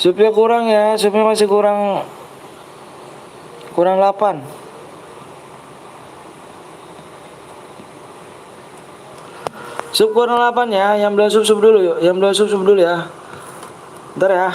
Supnya kurang ya, supnya masih kurang 8. Sup kurang 8 ya, yang belum sub dulu yuk, yang belum sub dulu ya. Ntar ya.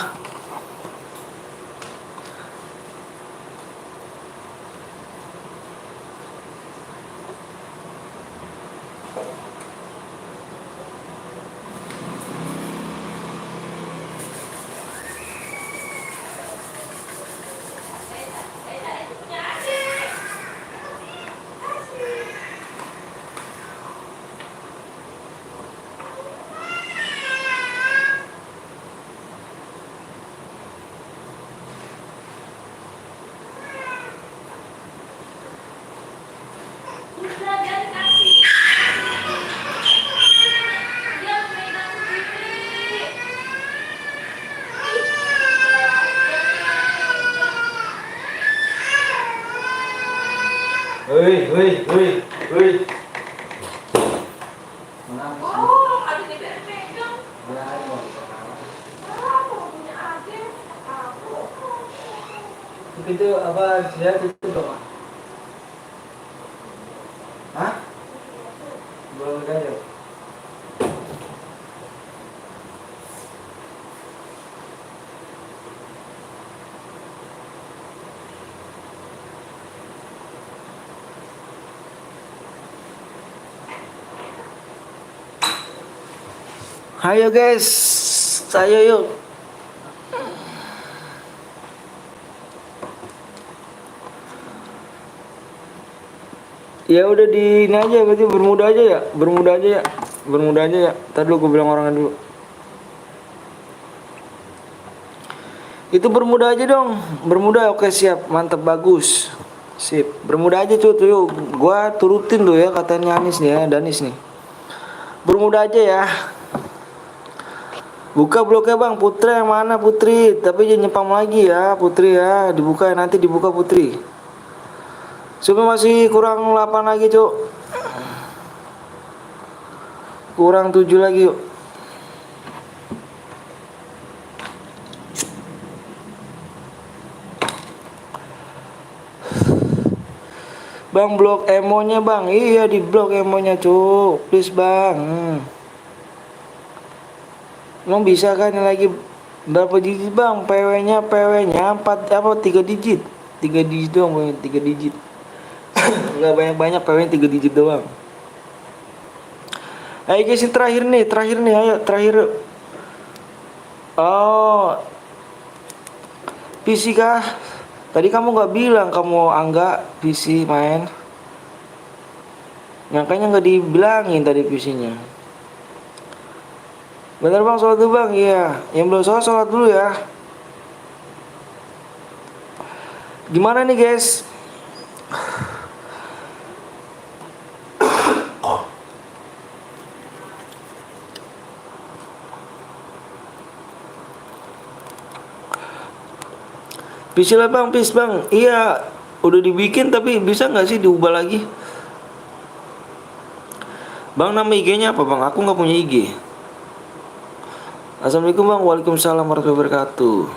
Hei. Oh, ada di pegang. Aku punya adik. Aku. Itu apa? Dia itu dong. Hah? Belum ada. Ayo guys, saya yuk. Ya udah di ini aja, berarti bermuda aja ya, bermuda aja ya, bermuda aja ya. Tadi dulu gue bilang orangnya dulu. Itu bermuda aja dong, bermuda. Oke siap, mantap, bagus, sip. Bermuda aja cuy tuh, yuk. Gua turutin tuh ya katanya Anis nih ya, Danis nih. Bermuda aja ya. Buka bloknya bang, Putri yang mana Putri? Tapi jangan nyepam lagi ya Putri ya, dibuka nanti dibuka Putri. Cuma masih kurang 8 lagi cuk. Kurang 7 lagi yuk. Bang blok emonya bang. Iya di blok emonya cuk. Please bang. Emang bisa kan ini lagi berapa digit bang? PW-nya 4 apa 3 digit. 3 digit doang bang, 3 digit. Enggak banyak-banyak, PW-nya 3 digit doang. Ayo guys, ini terakhir nih, ayo terakhir. Oh, PC kah? Tadi kamu nggak bilang kamu Angga PC main. Makanya nggak dibilangin tadi PC-nya. Bener bang, sholat dulu bang, iya. Yang belum sholat dulu ya. Gimana nih guys? PC lah bang, PC bang. Iya, udah dibikin tapi bisa nggak sih diubah lagi? Bang nama IG-nya apa bang? Aku nggak punya IG. Assalamualaikum bang, waalaikumsalam warahmatullahi wabarakatuh.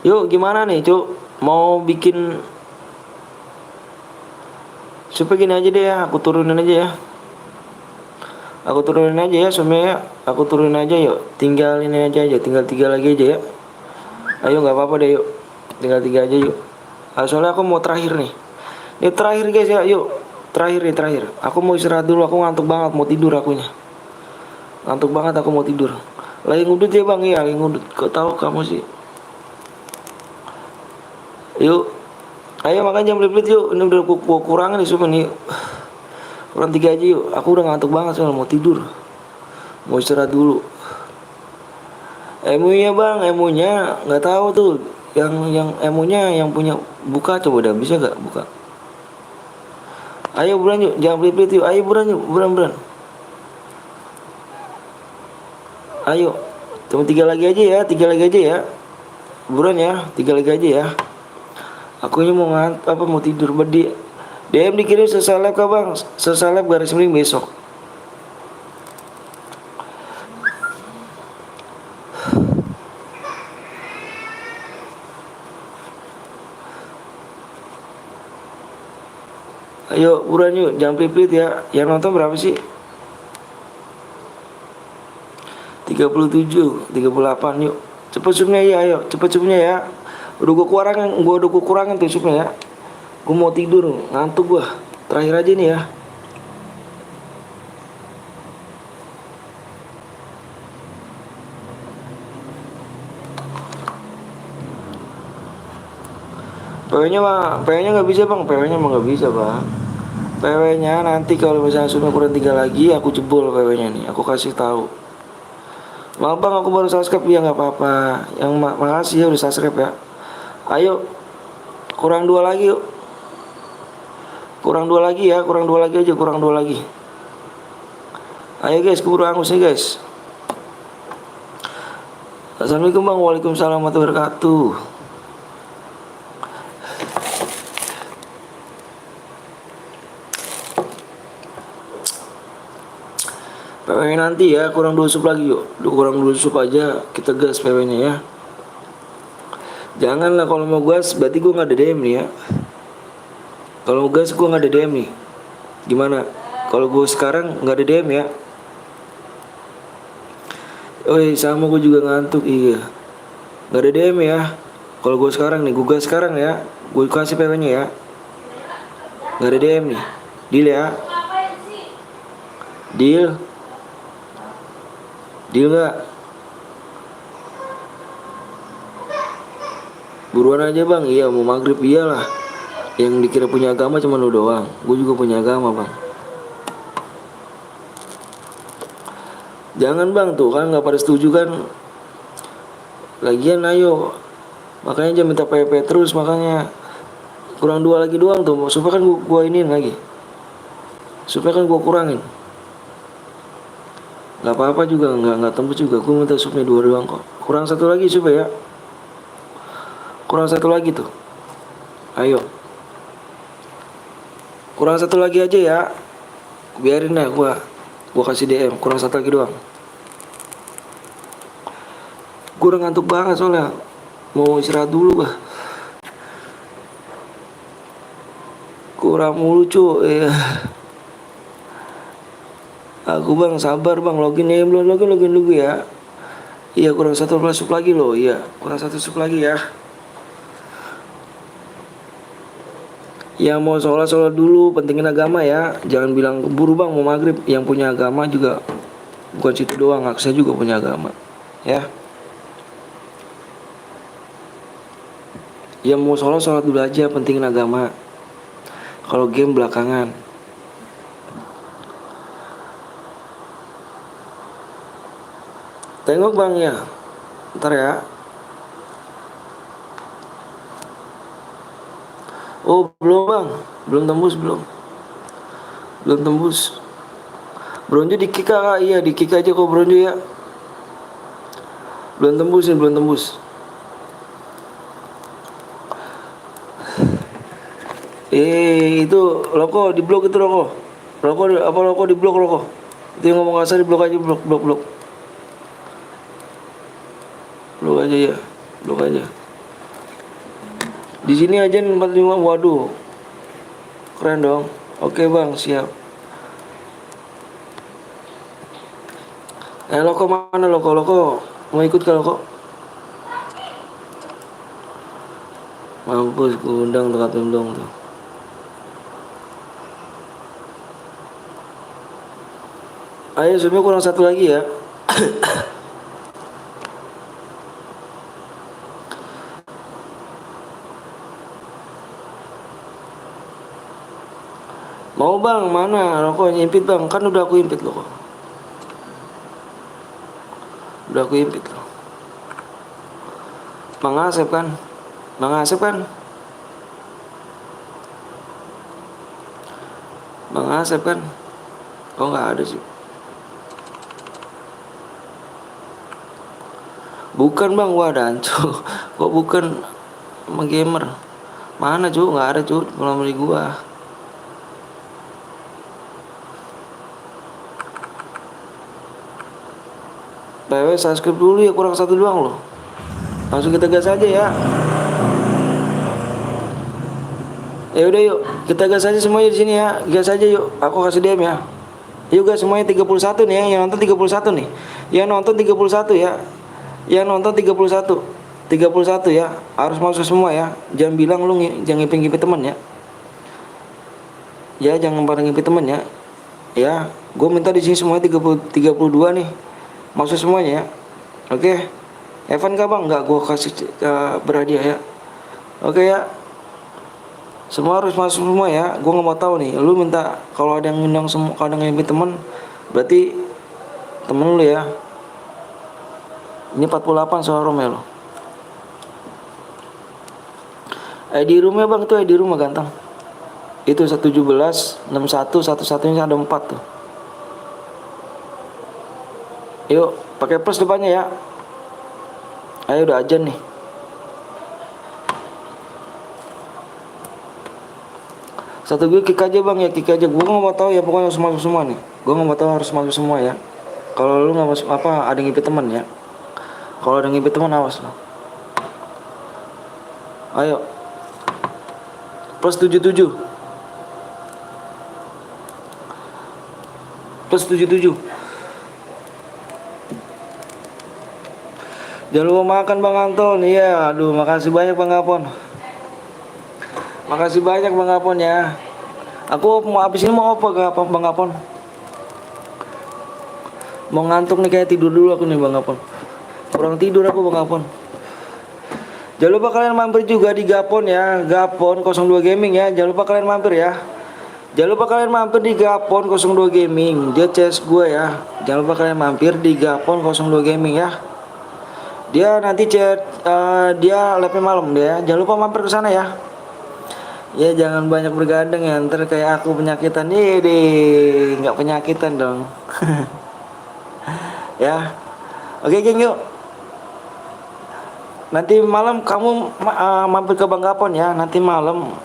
Yuk gimana nih cuk? Mau bikin supaya gini aja deh ya, aku turunin aja ya. Aku turunin aja ya semuanya ya. Aku turunin aja yuk. Tinggal ini aja, tinggal 3 lagi aja ya. Ayo nggak apa-apa deh yuk. Tinggal 3 aja yuk. Soalnya aku mau terakhir nih. Ini terakhir guys ya, yuk. Terakhir. Aku mau istirahat dulu, aku ngantuk banget, mau tidur akunya. Ngantuk banget, aku mau tidur. Lagi ngudut ya bang, ya lagi ngudut. Kau tahu kamu sih. Yuk. Ayo makan jam belit yuk. Ini udah aku kurangin nih semua nih. Kurang 3 aja yuk. Aku udah ngantuk banget soalnya mau tidur. Mau istirahat dulu. Emunya bang, emunya nggak tahu tuh. Yang emunya yang punya buka coba dah, bisa gak buka? Ayo buruan yuk, jangan belit yuk. Ayo buruan yuk, buruan. Ayo, cuma 3 lagi aja ya, 3 lagi aja ya. Buruan ya, 3 lagi aja ya. Aku ini mau mau tidur bedi. DM dikirim seseleb kah bang? Seseleb garis miring besok. Ayo buruan yuk, jangan pelit ya. Yang nonton berapa sih? 37, 38 yuk. Cepet subnya ya, ayo cepet subnya ya. Udah gue kurangin tuh subnya ya. Gue mau tidur, ngantuk gue. Terakhir aja nih ya. PW-nya nggak bisa bang, PW-nya mah nggak bisa bang. PW-nya nanti kalau misalnya subnya kurang 3 lagi, aku jebol PW-nya nih. Aku kasih tahu. Maaf bang, aku baru subscribe ya nggak apa-apa. Yang makasih ya udah subscribe ya. Ayo, kurang 2 lagi yuk. Kurang 2 lagi ya, kurang 2 lagi aja, kurang 2 lagi. Ayo guys, keburu angus nih guys. Assalamualaikum bang, waalaikumsalam warahmatullahi wabarakatuh. PW nanti ya, kurang 2 sup lagi yuk. Kurang 2 sup aja kita gas PW-nya ya. Janganlah kalau mau gas berarti gue nggak ada DM nih ya. Kalau gas gue nggak ada DM nih. Gimana? Kalau gue sekarang nggak ada DM ya. Oi sama gue juga ngantuk iya. Nggak ada DM ya. Kalau gue sekarang nih, gue gas sekarang ya. Gue kasih PW-nya ya. Nggak ada DM nih. Deal ya. Deal. Deal nggak? Buruan aja bang. Iya mau maghrib iyalah. Yang dikira punya agama cuma lu doang. Gue juga punya agama bang. Jangan bang tuh kan nggak pada setuju kan. Lagian ayo. Makanya jangan minta PP terus makanya. Kurang 2 lagi doang tuh. Supaya kan gua iniin lagi. Supaya kan gua kurangin. Gak apa-apa juga nggak tembus juga. Gue minta supnya 2 doang kok. Kurang 1 lagi supaya ya. Kurang 1 lagi tuh. Ayo. Kurang 1 lagi aja ya. Biarin lah gua kasih DM. Kurang 1 lagi doang. Gue udah ngantuk banget soalnya. Mau istirahat dulu bah. Kurang mulu cuy. Aku bang sabar bang. Login ya belum login dulu ya. Iya kurang 1 sup lagi loh. Iya kurang 1 sup lagi ya. Yang mau sholat dulu, pentingin agama ya. Jangan bilang buru bang mau maghrib. Yang punya agama juga bukan situ doang, saya juga punya agama ya. Yang mau sholat dulu aja, pentingin agama. Kalau game belakangan. Tengok bang ya. Ntar ya. Oh belum bang. Belum tembus belum tembus. Bronjo di kick kak. Iya di kick aja kok bronjo ya. Belum tembus nih belum tembus. Itu loko di blok itu loko. Loko di blok loko. Itu yang ngomong kasar di blok aja blok. Blok aja ya. Blok aja. Di sini aja 45 waduh. Keren dong. Oke bang, siap. Loko mana loko? Mau ikut ke loko? Mampus gue undang dekat undang tuh. Ayo sebenarnya kurang 1 lagi ya. Mau bang mana rokoknya impit bang. Kan udah aku impit loh. Udah aku impit loh. Mang Asep kan. Oh nggak ada sih. Bukan bang, wah danco. Kok bukan sama gamer? Mana cu? Nggak ada cu. Belum beli gua. PW subscribe dulu ya, kurang 1 doang loh. Langsung kita gas aja ya. Ya udah yuk, kita gas aja semuanya di sini ya. Gas aja yuk. Aku kasih DM ya. Yuk guys semuanya 31 nih ya. Yang nonton 31 nih. Yang nonton 31 ya. Yang nonton 31. 31 ya. Harus masuk semua ya. Jangan bilang lu jangan ngipin-ngipin teman ya. Ya jangan pada ngipin teman ya. Ya, gue minta di sini semuanya 32 nih. Masuk semuanya ya. Oke. Evan kah bang? Enggak, gue kasih berhadiah ya. Oke ya. Semua harus masuk semua ya. Gue nggak mau tahu nih. Lu minta kalau ada yang ngundang semua, kalau ada yang ngipin teman, berarti temen lu ya. Ini 48 soal Romeo lo. ID roomnya bang tuh ID rumah ganteng. Itu 117 61 11-nya ada 4 tuh. Yuk, pakai plus depannya ya. Ayo udah ajan nih. Satu gue kick aja bang ya, kick aja. Gue nggak mau tahu ya, pokoknya harus masuk semua nih. Gue nggak mau tahu harus masuk semua ya. Kalau lu nggak masuk apa ada ngipit teman ya. Kalau ada ngipit teman awas lo. Ayo. Plus 77. Plus 77. Jangan lupa makan Bang Anton. Iya, aduh makasih banyak Bang Apon. Makasih banyak Bang Apon ya. Aku mau habis ini mau apa Bang Apon? Mau ngantuk nih kayak tidur dulu aku nih Bang Apon. Kurang tidur aku Bang Apon. Jangan lupa kalian mampir juga di Gapon ya. Gapon 02 Gaming ya. Jangan lupa kalian mampir ya. Jangan lupa kalian mampir di Gapon 02 Gaming. Dia CS gue ya. Jangan lupa kalian mampir di Gapon 02 Gaming ya. Dia nanti chat dia live malam dia. Jangan lupa mampir ke sana ya. Ya jangan banyak bergadang ya. Ntar kayak aku penyakitan. Deh, nggak penyakitan dong. Ya. Oke geng yuk. Nanti malam kamu mampir ke Bang Gapon ya. Nanti malam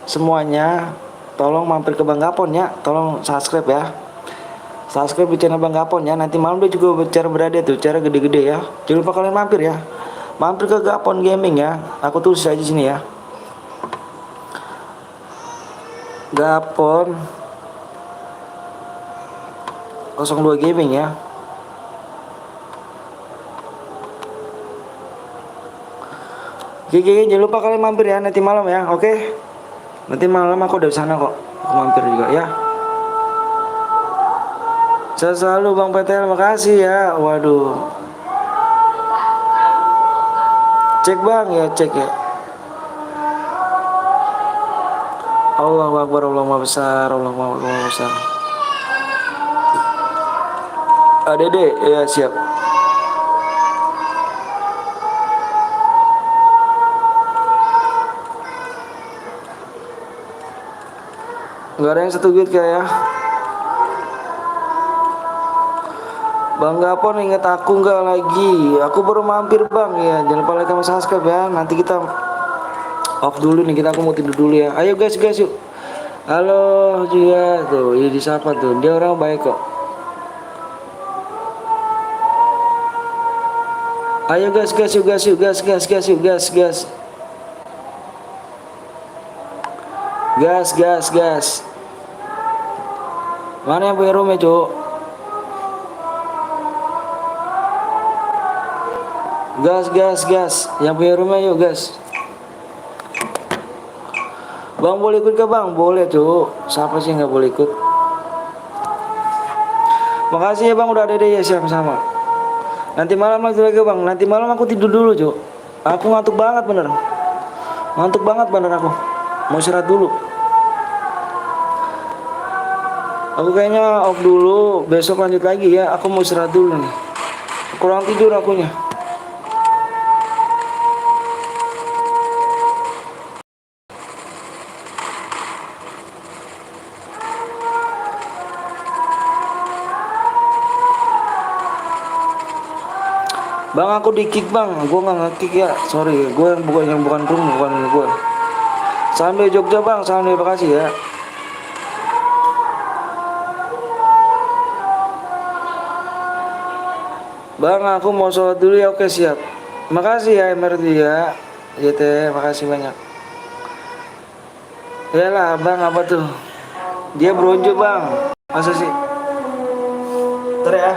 semuanya tolong mampir ke Bang Gapon ya. Tolong subscribe ya. Subscribe di channel Bang Gapon ya. Nanti malam dia juga cara berada tuh, cara gede-gede ya. Jangan lupa kalian mampir ya. Mampir ke Gapon Gaming ya. Aku tulis aja sini ya. Gapon 02 Gaming ya. Oke, jangan lupa kalian mampir ya nanti malam ya. Oke. Nanti malam aku udah di sana kok. Aku mampir juga ya. Saya selalu Bang Petel, makasih ya. Waduh. Cek Bang ya, cek ya. Allahu Akbar, Allahu besar, Allahu besar. Dede, ya siap. Gak ada yang satu gitu kayak ya. Bang Gapon inget aku nggak lagi? Aku baru mampir Bang ya. Jangan lupa like sama subscribe ya. Nanti kita off dulu nih, aku mau tidur dulu ya. Ayo guys yuk. Halo juga tuh, ini disapa tuh. Dia orang baik kok. Ayo guys yuk. Gas. Mana yang punya rumah, Cuk? Gas. Yang punya rumah yuk, gas. Bang boleh ikut ke Bang? Boleh, Cuk. Siapa sih nggak boleh ikut? Makasih ya Bang udah ada ya, sama-sama. Nanti malam lagi Bang. Nanti malam aku tidur dulu, Cuk. Aku ngantuk banget bener. Aku. Mau istirahat dulu. Aku kayaknya off dulu, besok lanjut lagi ya. Aku mau istirahat dulu nih. Kurang tidur akunya. Bang aku di kick Bang, gue nggak nge-kick ya, sorry, gue yang bukan krum, bukan gue. Sampai Jogja Bang, sampai Bekasi ya. Bang aku mau sholat dulu ya, oke siap. Makasih ya MRT ya, YT, makasih banyak. Yalah Bang apa tuh? Dia bronjo Bang, masa sih? Ntar ya.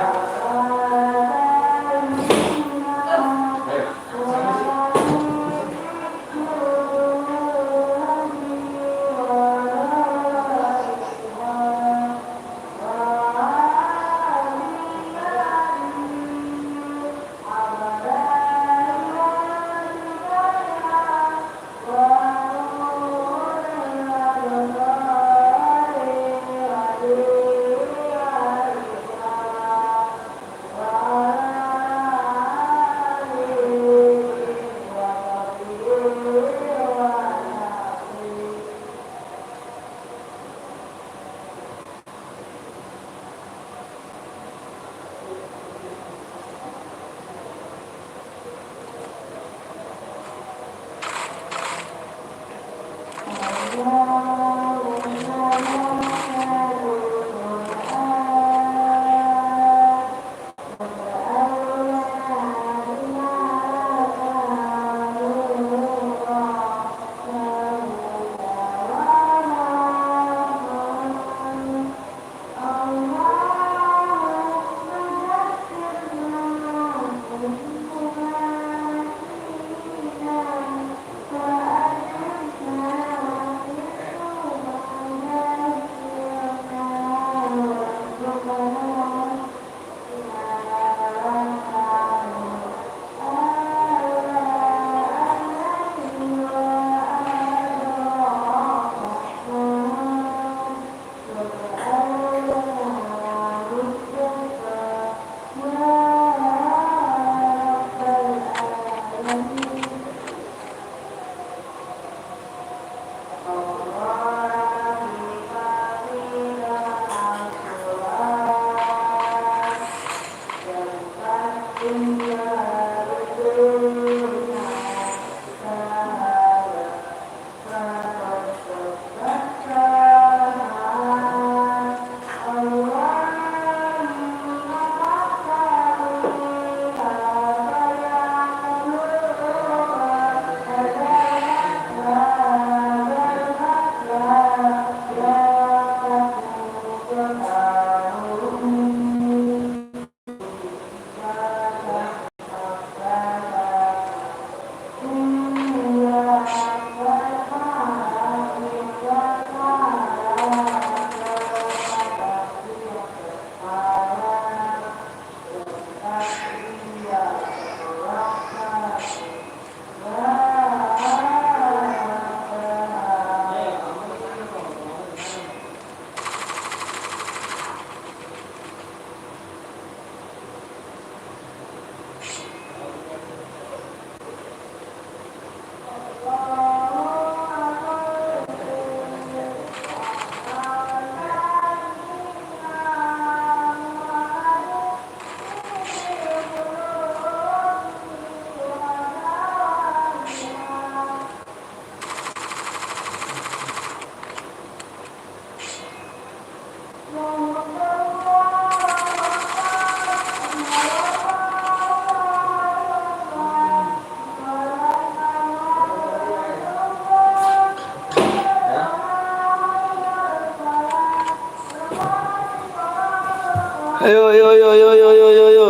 Ayo, ayo, ayo, ayo, ayo, ayo, ayo, ayo.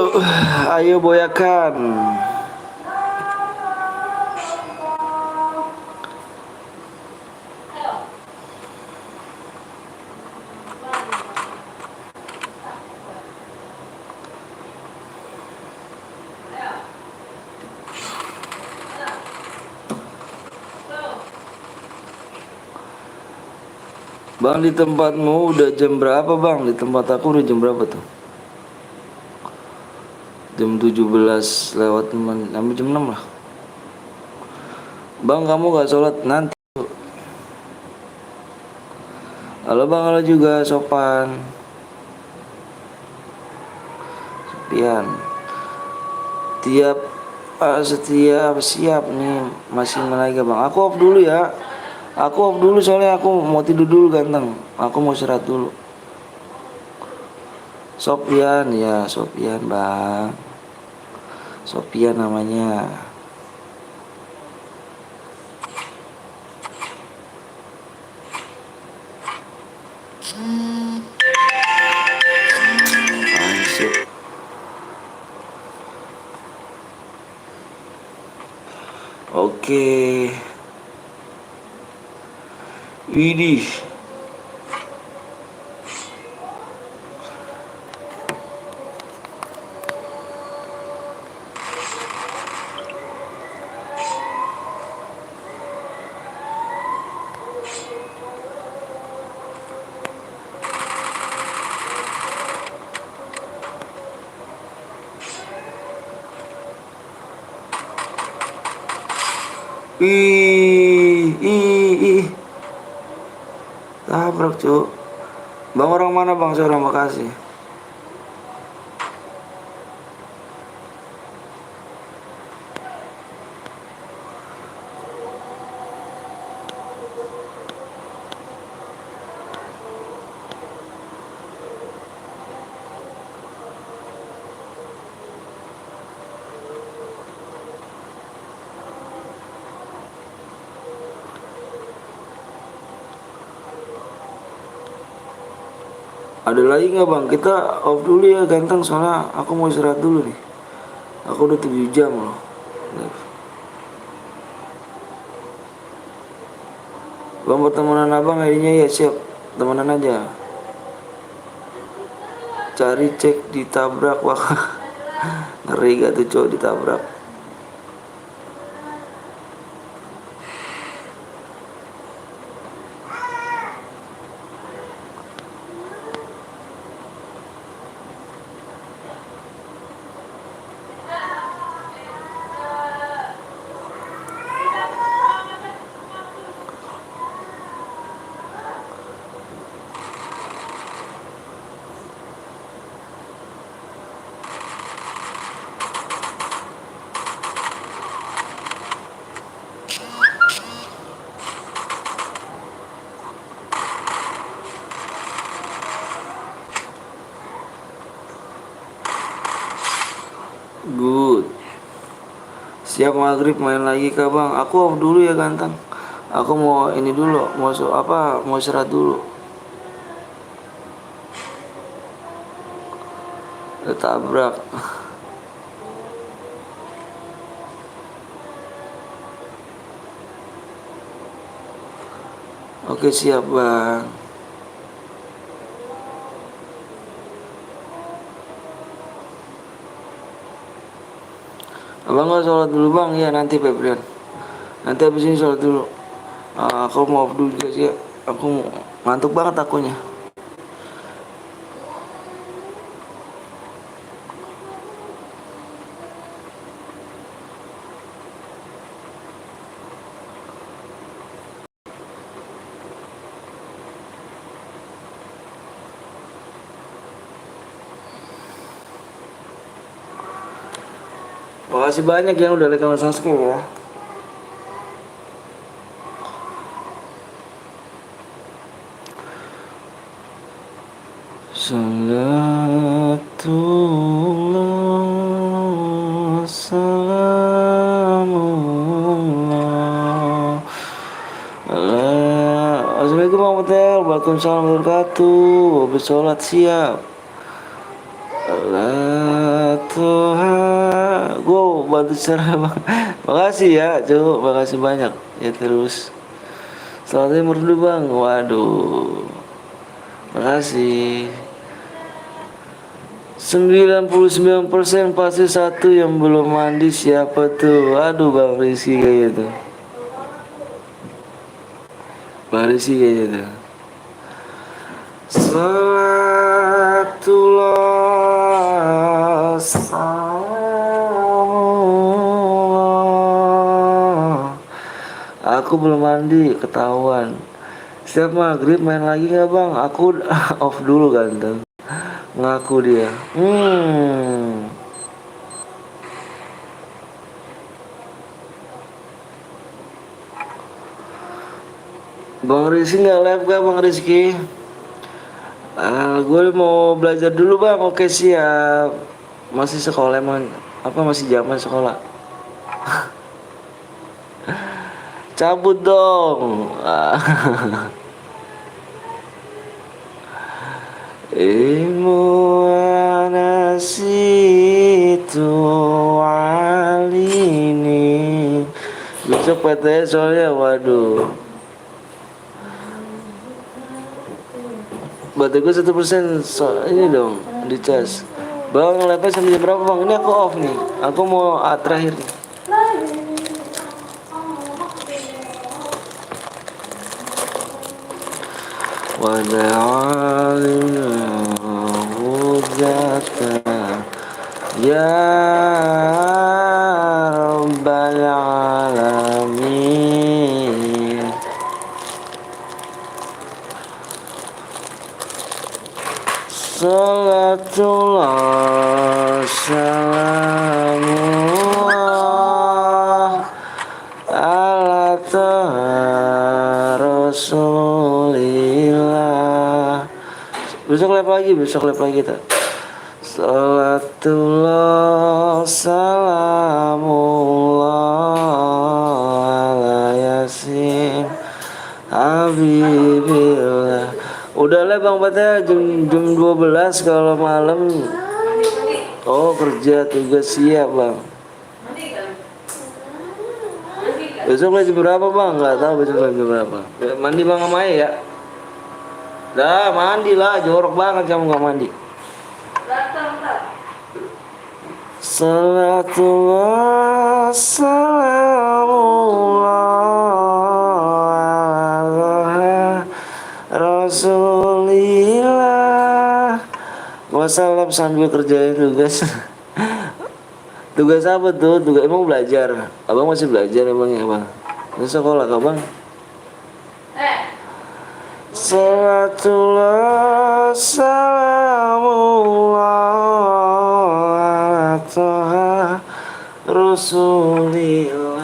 Ayo boyakan. Bang, di tempatmu udah jam berapa bang? Di tempat aku udah jam berapa tuh? Jam 17 lewat teman, sampai jam 6 lah. Bang, kamu gak sholat nanti? Halo bang, halo juga sopan. Sopian. Setiap siap nih, masih menaik bang. Aku off dulu ya. Aku off dulu soalnya aku mau tidur dulu ganteng. Aku mau istirahat dulu. Sopian ya, Sopian bang. Sopian namanya. Masuk. Oke. Widih. Ih. Tabrak, Cuk. Bang, orang mana, Bang? Saya orang Bekasi. Ada lagi nggak bang? Kita off dulu ya ganteng, soalnya aku mau istirahat dulu nih. Aku udah 7 jam loh. Bang, pertemanan abang akhirnya ya siap. Temenan aja. Cari cek ditabrak. Wah, ngeri gak tuh cowok ditabrak. Good. Siap maghrib main lagi kah bang? Aku off dulu ya ganteng. Aku mau ini dulu, mau istirahat dulu. Tabrak. Oke siap bang. Abang nggak sholat dulu bang? Ya nanti Febrian. Nanti habis ini sholat dulu. Aku mau off dulu guys ya. Aku ngantuk banget akunya. Makasih banyak yang udah like sama subscribe ya. Salatullah salamullah Assalamualaikum warahmatullahi wabarakatuh. Waalaikumsalam warahmatullahi wabarakatuh. Habis sholat siap. Salatuha. Gue bantu cara bang. Makasih ya, Cuk. Makasih banyak. Ya terus. Salatnya merdu bang. Waduh. Makasih. 99% pasti satu yang belum mandi. Siapa tuh? Aduh Bang Rizky kayaknya tuh. Bang Rizky kayaknya tuh. Salatullah salamullah. Aku belum mandi, ketahuan. Siap maghrib main lagi nggak bang? Aku off dulu ganteng. Ngaku dia. Bang Rizky nggak live gak Bang Rizky? Gue mau belajar dulu bang. Oke siap. Masih sekolah emang? Apa masih zaman sekolah? Cabut dong. Ilmu anasitu alini. Besok PTS soalnya waduh. Baterai gue 1%. Ini dong dicas. Bang live sampai jam berapa bang? Ini aku off nih. Aku mau terakhir nih. Wada'alina hujata ya rabbal alamin. Salatullah salamullah ala taha rasulillah. Besok live lagi tak. Salatullah salamullah ala yasin habibillah. Udah lah bang Patah jam 12 kalau malam. Oh kerja tugas siap bang. Besok lagi berapa bang? Nggak tahu besok lagi berapa. Mandi bang sama Ayah ya? Dah mandi lah, jorok banget kamu nggak mandi. Salatullah salamullah Rasulillah. Wassalam sambil kerjain tugas. Tugas apa tuh? Tugas emang belajar. Abang masih belajar emang ya bang? Di sekolah kah bang? Salatullah salamullah ala Rasulillah.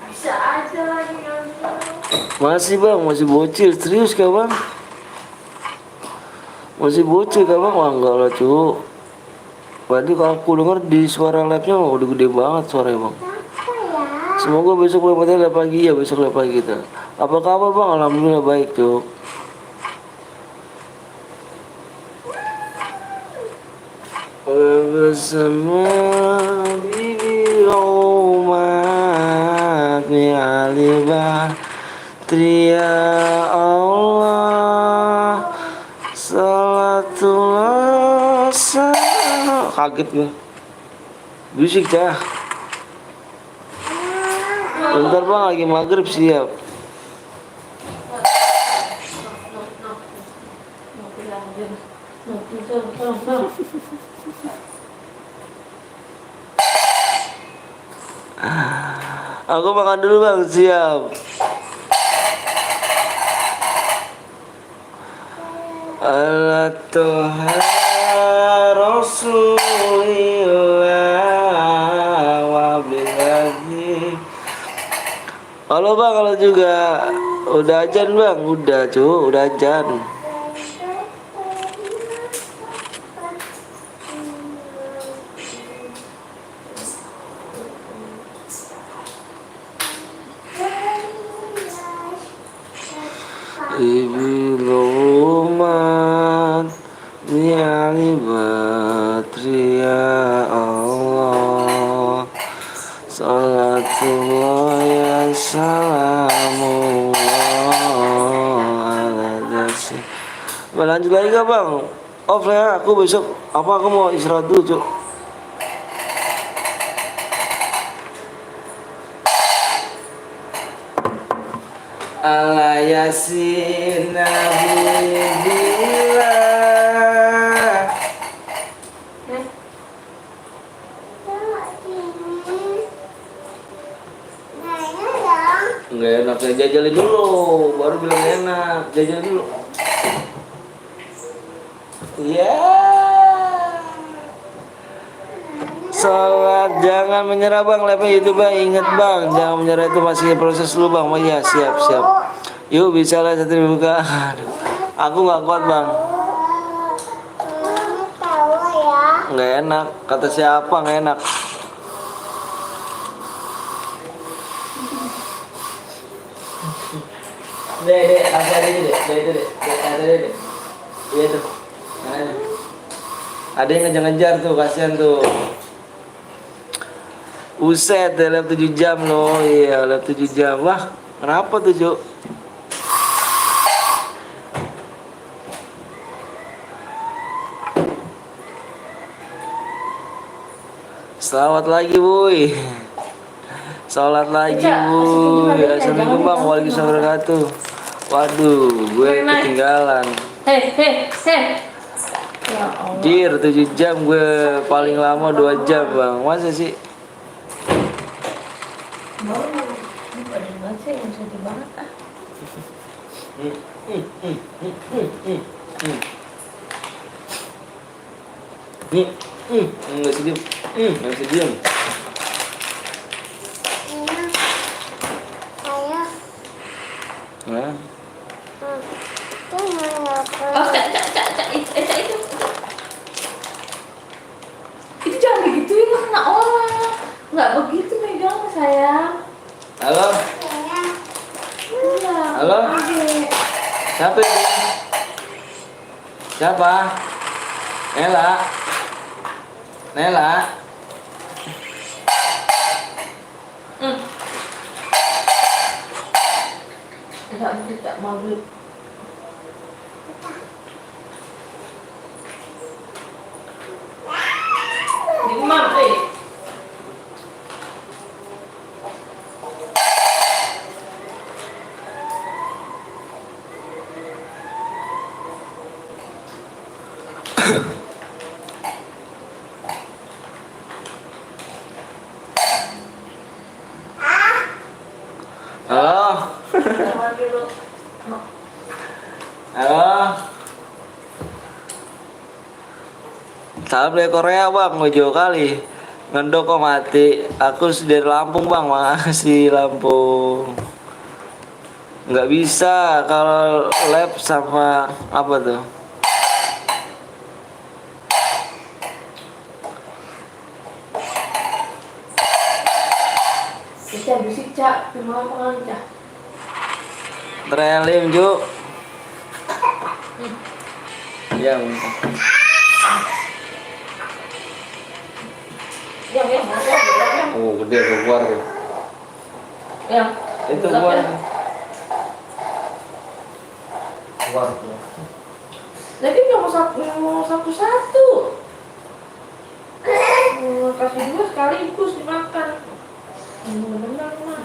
Bisa aja lagi kan. Masih bang, masih bocil. Serius kah bang? Masih bocil kah bang? Wah enggak lah cu. Tadi kalau aku denger di suara live-nya udah gede banget suaranya bang. Semoga besok live pagi ya, besok live pagi kita. Apa kabar bang? Alhamdulillah baik cu. Bersama bibi umat ni alibah Tria Allah salatullah salam. Kaget gue. Bisik cah. Bentar bang lagi maghrib siap. Aku makan dulu bang siap. Allah Tuhan Rasulillah wabillahi. Halo bang, kalau juga udah ajan bang, udah cu, udah ajan. batri ya Allah, salatullah ya salamullah ala dasi. Lanjut lagi gak bang? Off lah ya, aku besok aku mau istirahat dulu cuk. Ala yasin nabiillah. Nggak enak, ya jajalin dulu, baru bilang enak, jajalin dulu. Ya. Sholat jangan menyerah bang, lepas itu bang, ingat bang, jangan menyerah itu masih proses dulu bang. Oh iya siap. Yuk bisa lah satu dibuka. Aduh, aku nggak kuat bang. Nggak enak, kata siapa nggak enak. Dek, kasih aja deh, dek. Iya tuh. Ada yang ngejar-ngejar tuh, kasihan tuh. Uset, lab 7 jam loh. Iya, lab 7 jam. Wah, kenapa tuh, Cuk? Selamat lagi, Boy. Sholat lagi, Boy. Assalamualaikum bang, waalaikumsalam wabarakatuh. Waduh, gue ketinggalan. Hei. Ya Allah. Jir, 7 jam gue paling lama 2 jam bang. Masa sih? Baru badan banget sih, yang sedih banget ah. Nggak bisa diem. Nggak bisa diem. Nah. Oh, cak, itu. Itu jangan digituin lah, kena orang. Nggak begitu megang sayang. Halo? Iya. Halo? Adek. Siapa itu? Siapa? Nela? Tidak mau beli. Gimana, Halo? Halo? Salam dari Korea bang, mau jauh kali. Ngendok kok mati. Aku dari Lampung bang, makasih Lampung. Nggak bisa kalau lab sama apa tuh? Bisa bisik cak, cuma pengen cak. Trelim Ju. Ya minta. Yang. Oh gede keluar tuh. Yang. Itu keluar. Keluar tuh. Lagi nggak mau satu-satu. Kasih dua sekaligus dimakan. Bener-bener mah.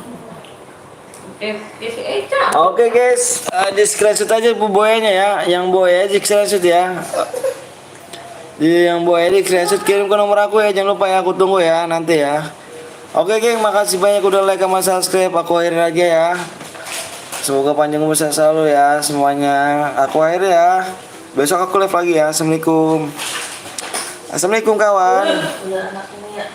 Si Eca. Oke guys, di screenshot aja bu boynya ya, yang boy aja di screenshot ya. Yang boy di screenshot kirim ke nomor aku ya, jangan lupa ya, aku tunggu ya nanti ya. Oke geng, makasih banyak udah like sama subscribe, aku akhirin aja ya. Semoga panjang umur sehat selalu ya semuanya. Aku akhir ya. Besok aku live lagi ya. Assalamualaikum. Assalamualaikum kawan. Udah anak ini ya.